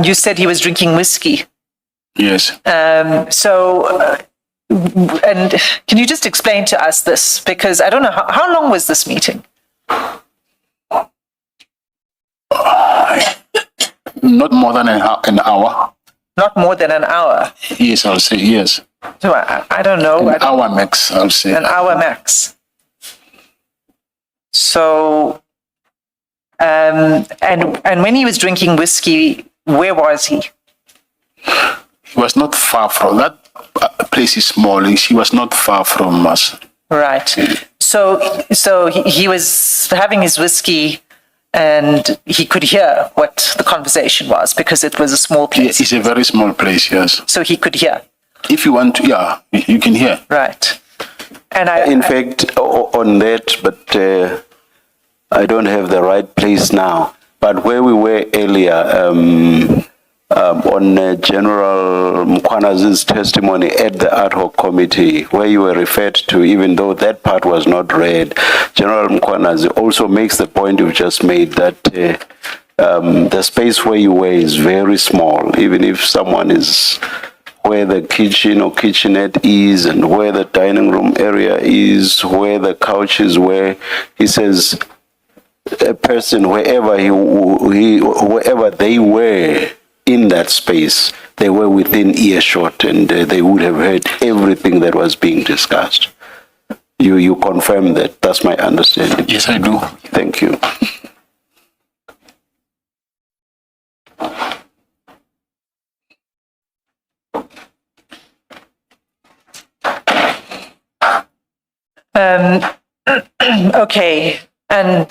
you said he was drinking whiskey. Yes. And can you just explain to us this? Because I don't know, how long was this meeting? Not more than an hour. Not more than an hour? Yes, I'll say yes. So I don't know. An hour max, I'll say. An hour max. So, and when he was drinking whiskey, where was he? He was not far from that place is small. He was not far from us. Right. So he was having his whiskey, and he could hear what the conversation was because it was a small place. It's a very small place, yes. So he could hear. If you want to, yeah, you can hear. Right. And in fact, on that, but I don't have the right place now. But where we were earlier, on General Mkwanazi's testimony at the ad hoc committee, where you were referred to, even though that part was not read, General Mkwanazi also makes the point you've just made that the space where you were is very small. Even if someone is where the kitchen or kitchenette is and where the dining room area is, where the couches were, he says a person, wherever they were in that space, they were within earshot and they would have heard everything that was being discussed. You confirm that? That's my understanding. Yes, I do. Thank you. Okay, and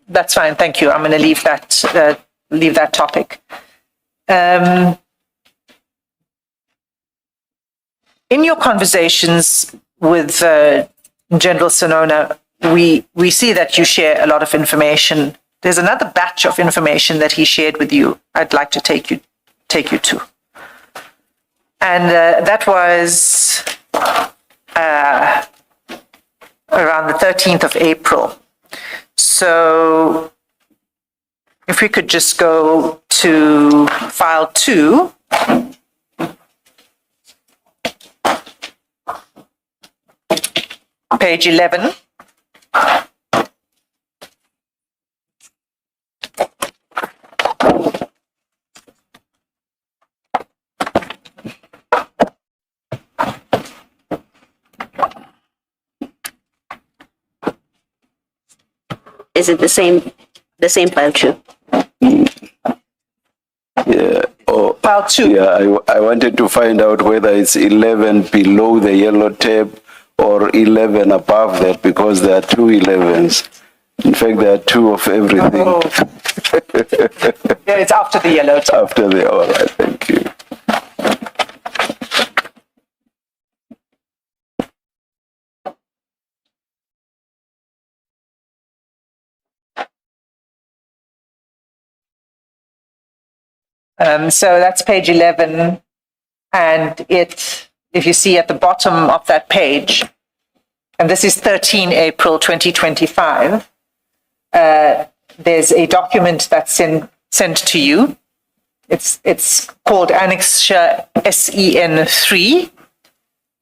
that's fine. Thank you. I'm going to leave that topic. In your conversations with General Sonona, we see that you share a lot of information. There's another batch of information that he shared with you. I'd like to take you to, and that was 13th of April. So if we could just go to file 2. Page 11. Is it the same file too? Yeah. Oh, File 2. yeah. I wanted to find out whether it's 11 below the yellow tab or 11 above that, because there are 2 11s. In fact, there are 2 of everything. Oh. Yeah, it's after the yellow tab. After the, all right, thank you. So that's page 11, and if you see at the bottom of that page, and this is 13 April 2025, there's a document that's sent to you. It's called Annexure SEN3,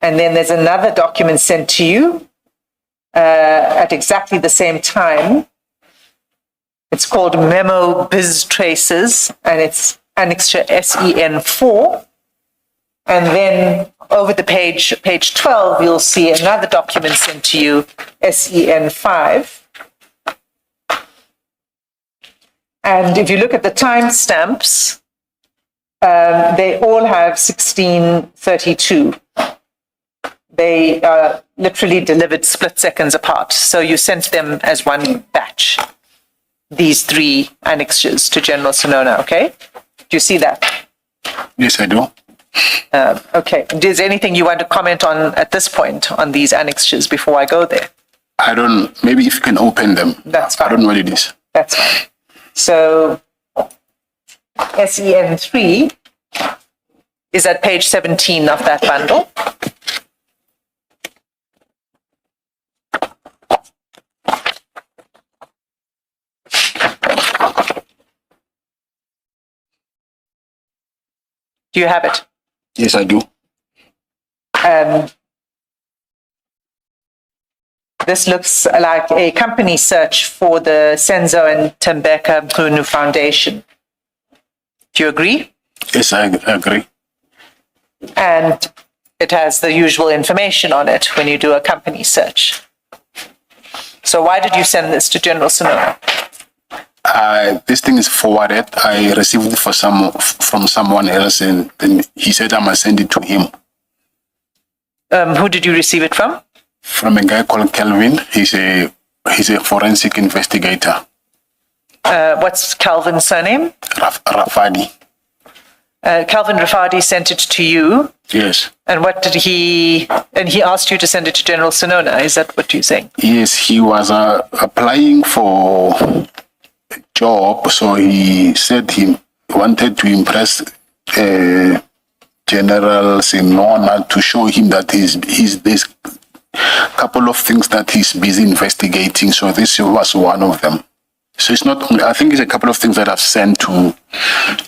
and then there's another document sent to you at exactly the same time. It's called Memo Biz Traces, and it's Annexure SEN4. And then over the page 12, you'll see another document sent to you, SEN5. And if you look at the timestamps, they all have 1632. They are literally delivered split seconds apart. So you sent them as one batch, these 3 annexures to General Sinona, okay? Do you see that? Yes, I do. Okay. Is there anything you want to comment on at this point on these annexures before I go there? Maybe if you can open them. That's fine. I don't know what it is. That's fine. So SEN3 is at page 17 of that bundle. Do you have it? Yes, I do. This looks like a company search for the Senzo and Tembeka Mkhunu Foundation. Do you agree? Yes, I agree. And it has the usual information on it when you do a company search. So why did you send this to General Sinona? This thing is forwarded. I received it from someone else, and then he said I must send it to him. Who did you receive it from? From a guy called Kelvin. He's a forensic investigator. What's Calvin's surname? Rafadi. Calvin Rafadi sent it to you. Yes. And what did he asked you to send it to General Sinona. Is that what you're saying? Yes, he was applying for a job, so he said he wanted to impress General Sinona to show him that there's couple of things that he's busy investigating. So this was one of them. So it's not, I think it's a couple of things that I've sent to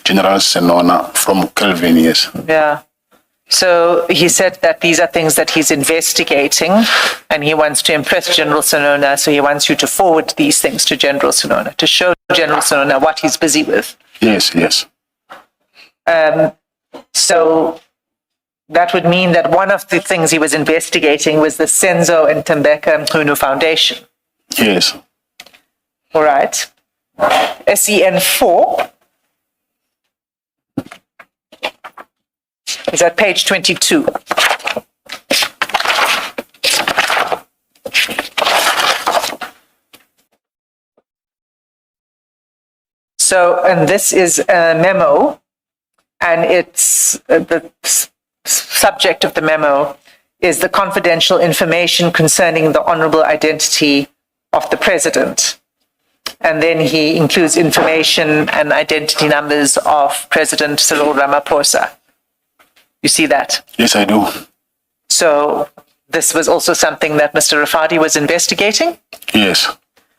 General Sinona from Kelvin, yes. Yeah. So he said that these are things that he's investigating and he wants to impress General Sinona. So he wants you to forward these things to General Sinona, to show General Sinona what he's busy with. Yes, yes. So that would mean that one of the things he was investigating was the Senzo and Tembeka Mkhunu Foundation. Yes. All right. SEN4 is at page 22. So, and this is a memo, and it's the subject of the memo is the confidential information concerning the honorable identity of the president. And then he includes information and identity numbers of President Cyril Ramaphosa. You see that? Yes, I do. So this was also something that Mr. Rafadi was investigating? Yes.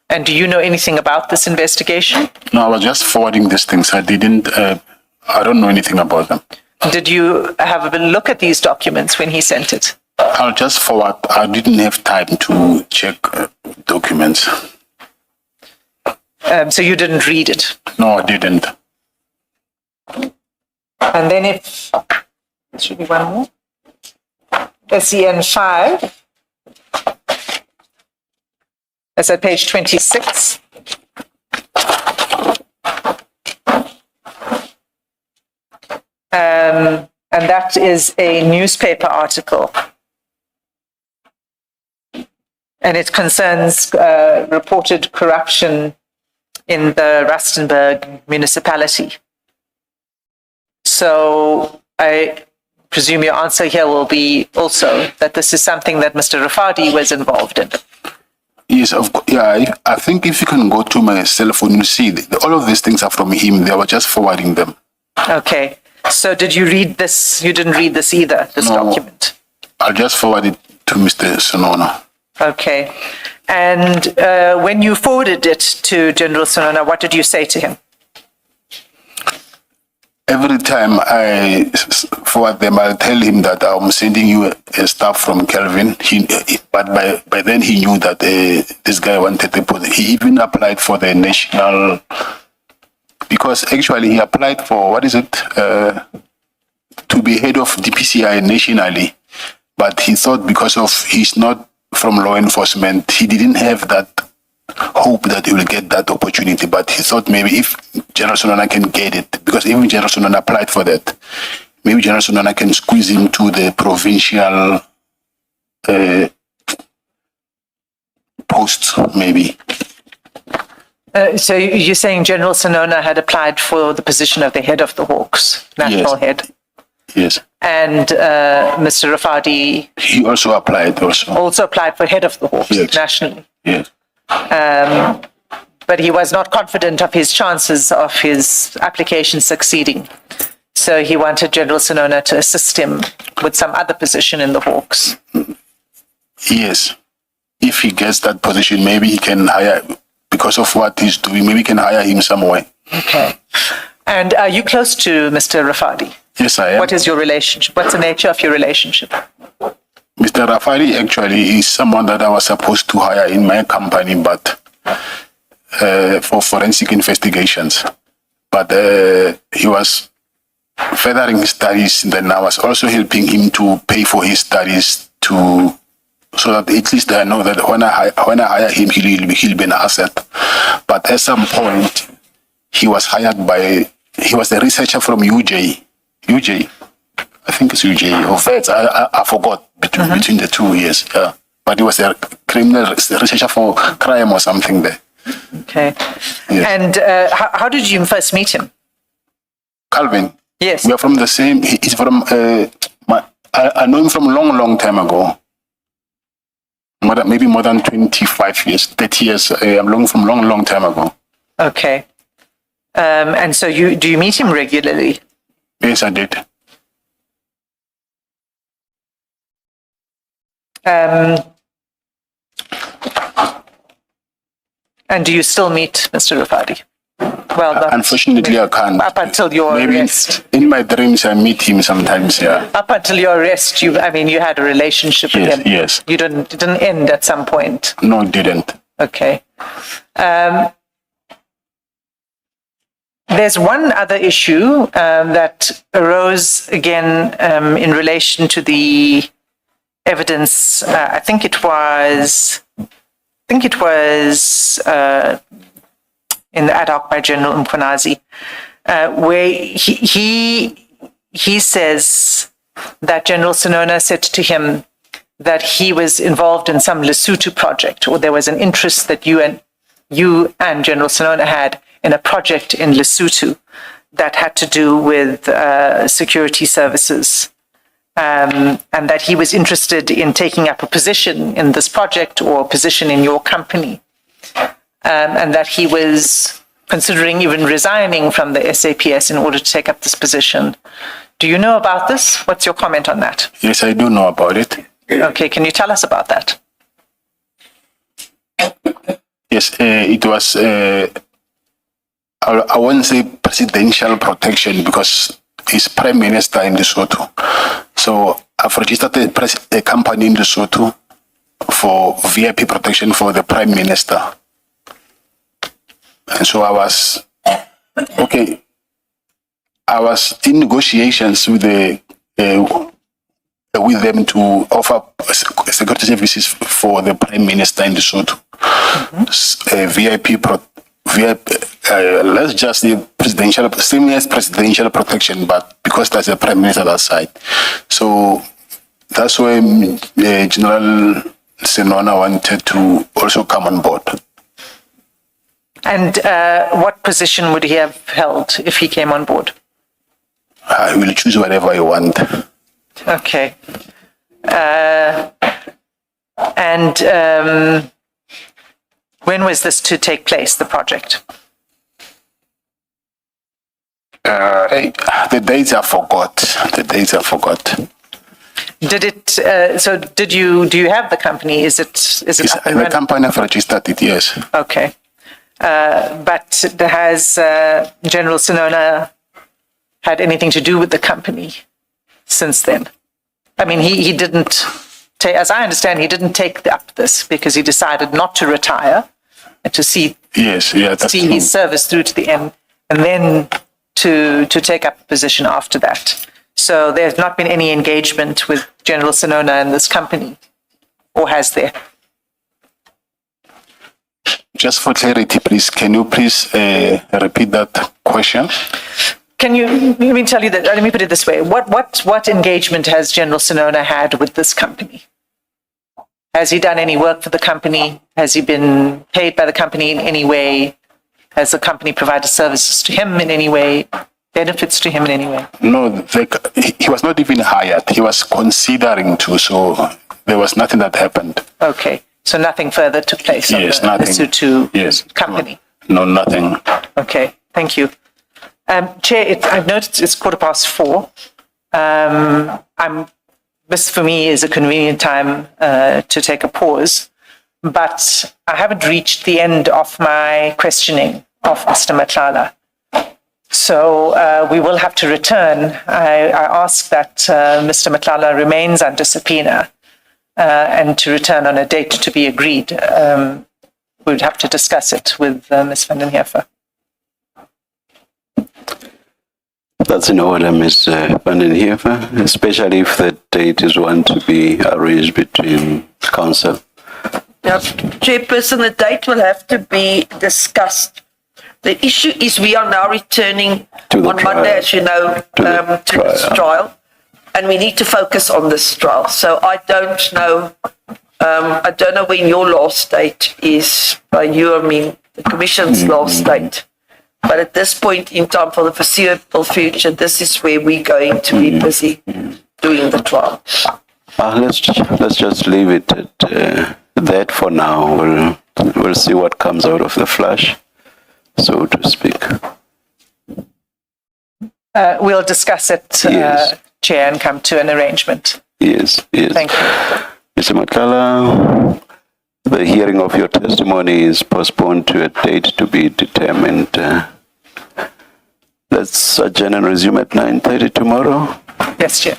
And do you know anything about this investigation? No, I was just forwarding these things. I don't know anything about them. Did you have a look at these documents when he sent it? I'll just forward. I didn't have time to check documents. So you didn't read it? No, I didn't. And then there should be one more. SEN 5. That's at page 26. And that is a newspaper article. And it concerns reported corruption in the Rustenburg municipality. So I presume your answer here will be also that this is something that Mr. Rafadi was involved in. Yes, of course. Yeah, I think if you can go to my cell phone, you'll see all of these things are from him. They were just forwarding them. Okay. So did you read this? You didn't read this either, this document? I'll just forward it to Mr. Sonona. Okay. And when you forwarded it to General Sonona, what did you say to him? Every time I forward them, I'll tell him that I'm sending you a staff from Kelvin. But by then he knew that this guy wanted the position. He even applied for the national, because actually he applied for, what is it, to be head of DPCI nationally. But he thought because of he's not from law enforcement, he didn't have that hope that he will get that opportunity, but he thought maybe if General Sonona can get it, because even General Sonona applied for that, maybe General Sonona can squeeze him to the provincial post, maybe. So you're saying General Sonona had applied for the position of the head of the Hawks, national head? Yes. And Mr. Rafadi? He also applied also. Also applied for head of the Hawks, yes. nationally? Yes. But he was not confident of his chances of his application succeeding. So he wanted General Sonona to assist him with some other position in the Hawks. Yes. If he gets that position, maybe he can hire, because of what he's doing, maybe he can hire him somewhere. Okay. And are you close to Mr. Rafadi? Yes, I am. What is your relationship? What's the nature of your relationship? Mr. Rafadi actually is someone that I was supposed to hire in my company, but for forensic investigations. But he was furthering his studies, and then I was also helping him to pay for his studies so that at least I know that when I hire him, he'll be an asset. But at some point, he was a researcher from UJ, I think it's UJ or VETS. I forgot between the 2 years. Yeah. But he was a criminal researcher for crime or something there. Okay. Yes. And how did you first meet him? Calvin. Yes. We are from the same. He's from. I know him from a long time ago. Maybe more than 25 years, 30 years. I'm known from long time ago. Okay. And so do you meet him regularly? Yes, I did. And do you still meet Mr. Rafadi? Well, unfortunately, I can't. Up until your arrest. In my dreams, I meet him sometimes. Yeah. Up until your arrest, you had a relationship with him. Yes. It didn't end at some point. No, it didn't. Okay. There's one other issue that arose again in relation to the evidence. I think it was in the ad hoc by General Mkhwanazi, where he says that General Sonona said to him that he was involved in some Lesotho project, or there was an interest that you and General Sonona had in a project in Lesotho that had to do with security services, and that he was interested in taking up a position in this project or a position in your company, and that he was considering even resigning from the SAPS in order to take up this position. Do you know about this? What's your comment on that? Yes, I do know about it. Okay, can you tell us about that? Yes, it was, I won't say presidential protection because he's Prime Minister in Lesotho. So I've registered a company in Lesotho for VIP protection for the Prime Minister. And so I was in negotiations with with them to offer security services for the Prime Minister in Lesotho. Let's just say presidential, same as presidential protection, but because there's a Prime Minister outside. So that's why General Senona wanted to also come on board. And what position would he have held if he came on board? I will choose whatever I want. Okay. When was this to take place, the project? The dates are forgot. Did it? So, do you have the company? Is it up and The running? company have registered it, yes. Okay. But has General Senona had anything to do with the company since then? I mean, he didn't take, as I understand, he didn't take up this because he decided not to retire and to see Yes, yeah, that's see true. his service through to the end, and then to take up a position after that. So there's not been any engagement with General Senona and this company, or has there? Just for clarity, please, can you please repeat that question? Can you, let me tell you that, let me put it this way. What engagement has General Senona had with this company? Has he done any work for the company? Has he been paid by the company in any way? Has the company provided services to him in any way? Benefits to him in any way? No, he was not even hired. He was considering to, so there was nothing that happened. Okay, so nothing further took place on Yes, the nothing. Lesotho company? No, nothing. Okay, thank you. Chair, I've noticed it's 4:15. This for me is a convenient time to take a pause, but I haven't reached the end of my questioning of Mr. Matlala. So we will have to return. I ask that Mr. Matlala remains under subpoena and to return on a date to be agreed. We'd have to discuss it with Ms. van den Heever. That's in order, Ms. Van den Heever, especially if the date is one to be arranged between council. Yeah, Chairperson, the date will have to be discussed. The issue is we are now returning To the on trial. Monday, as you know, To the to this trial. trial, and we need to focus on this trial. So I don't know when your last date is. By you, I mean the Commission's last date. But at this point in time, for the foreseeable future, this is where we're going to be busy doing the trial. Let's just leave it at that for now. We'll see what comes out of the flash, so to speak. We'll discuss it, Yes. Chair, and come to an arrangement. Yes. Thank you. Mr. Matlala, the hearing of your testimony is postponed to a date to be determined. Let's adjourn and resume at 9:30 tomorrow. Yes, Chair.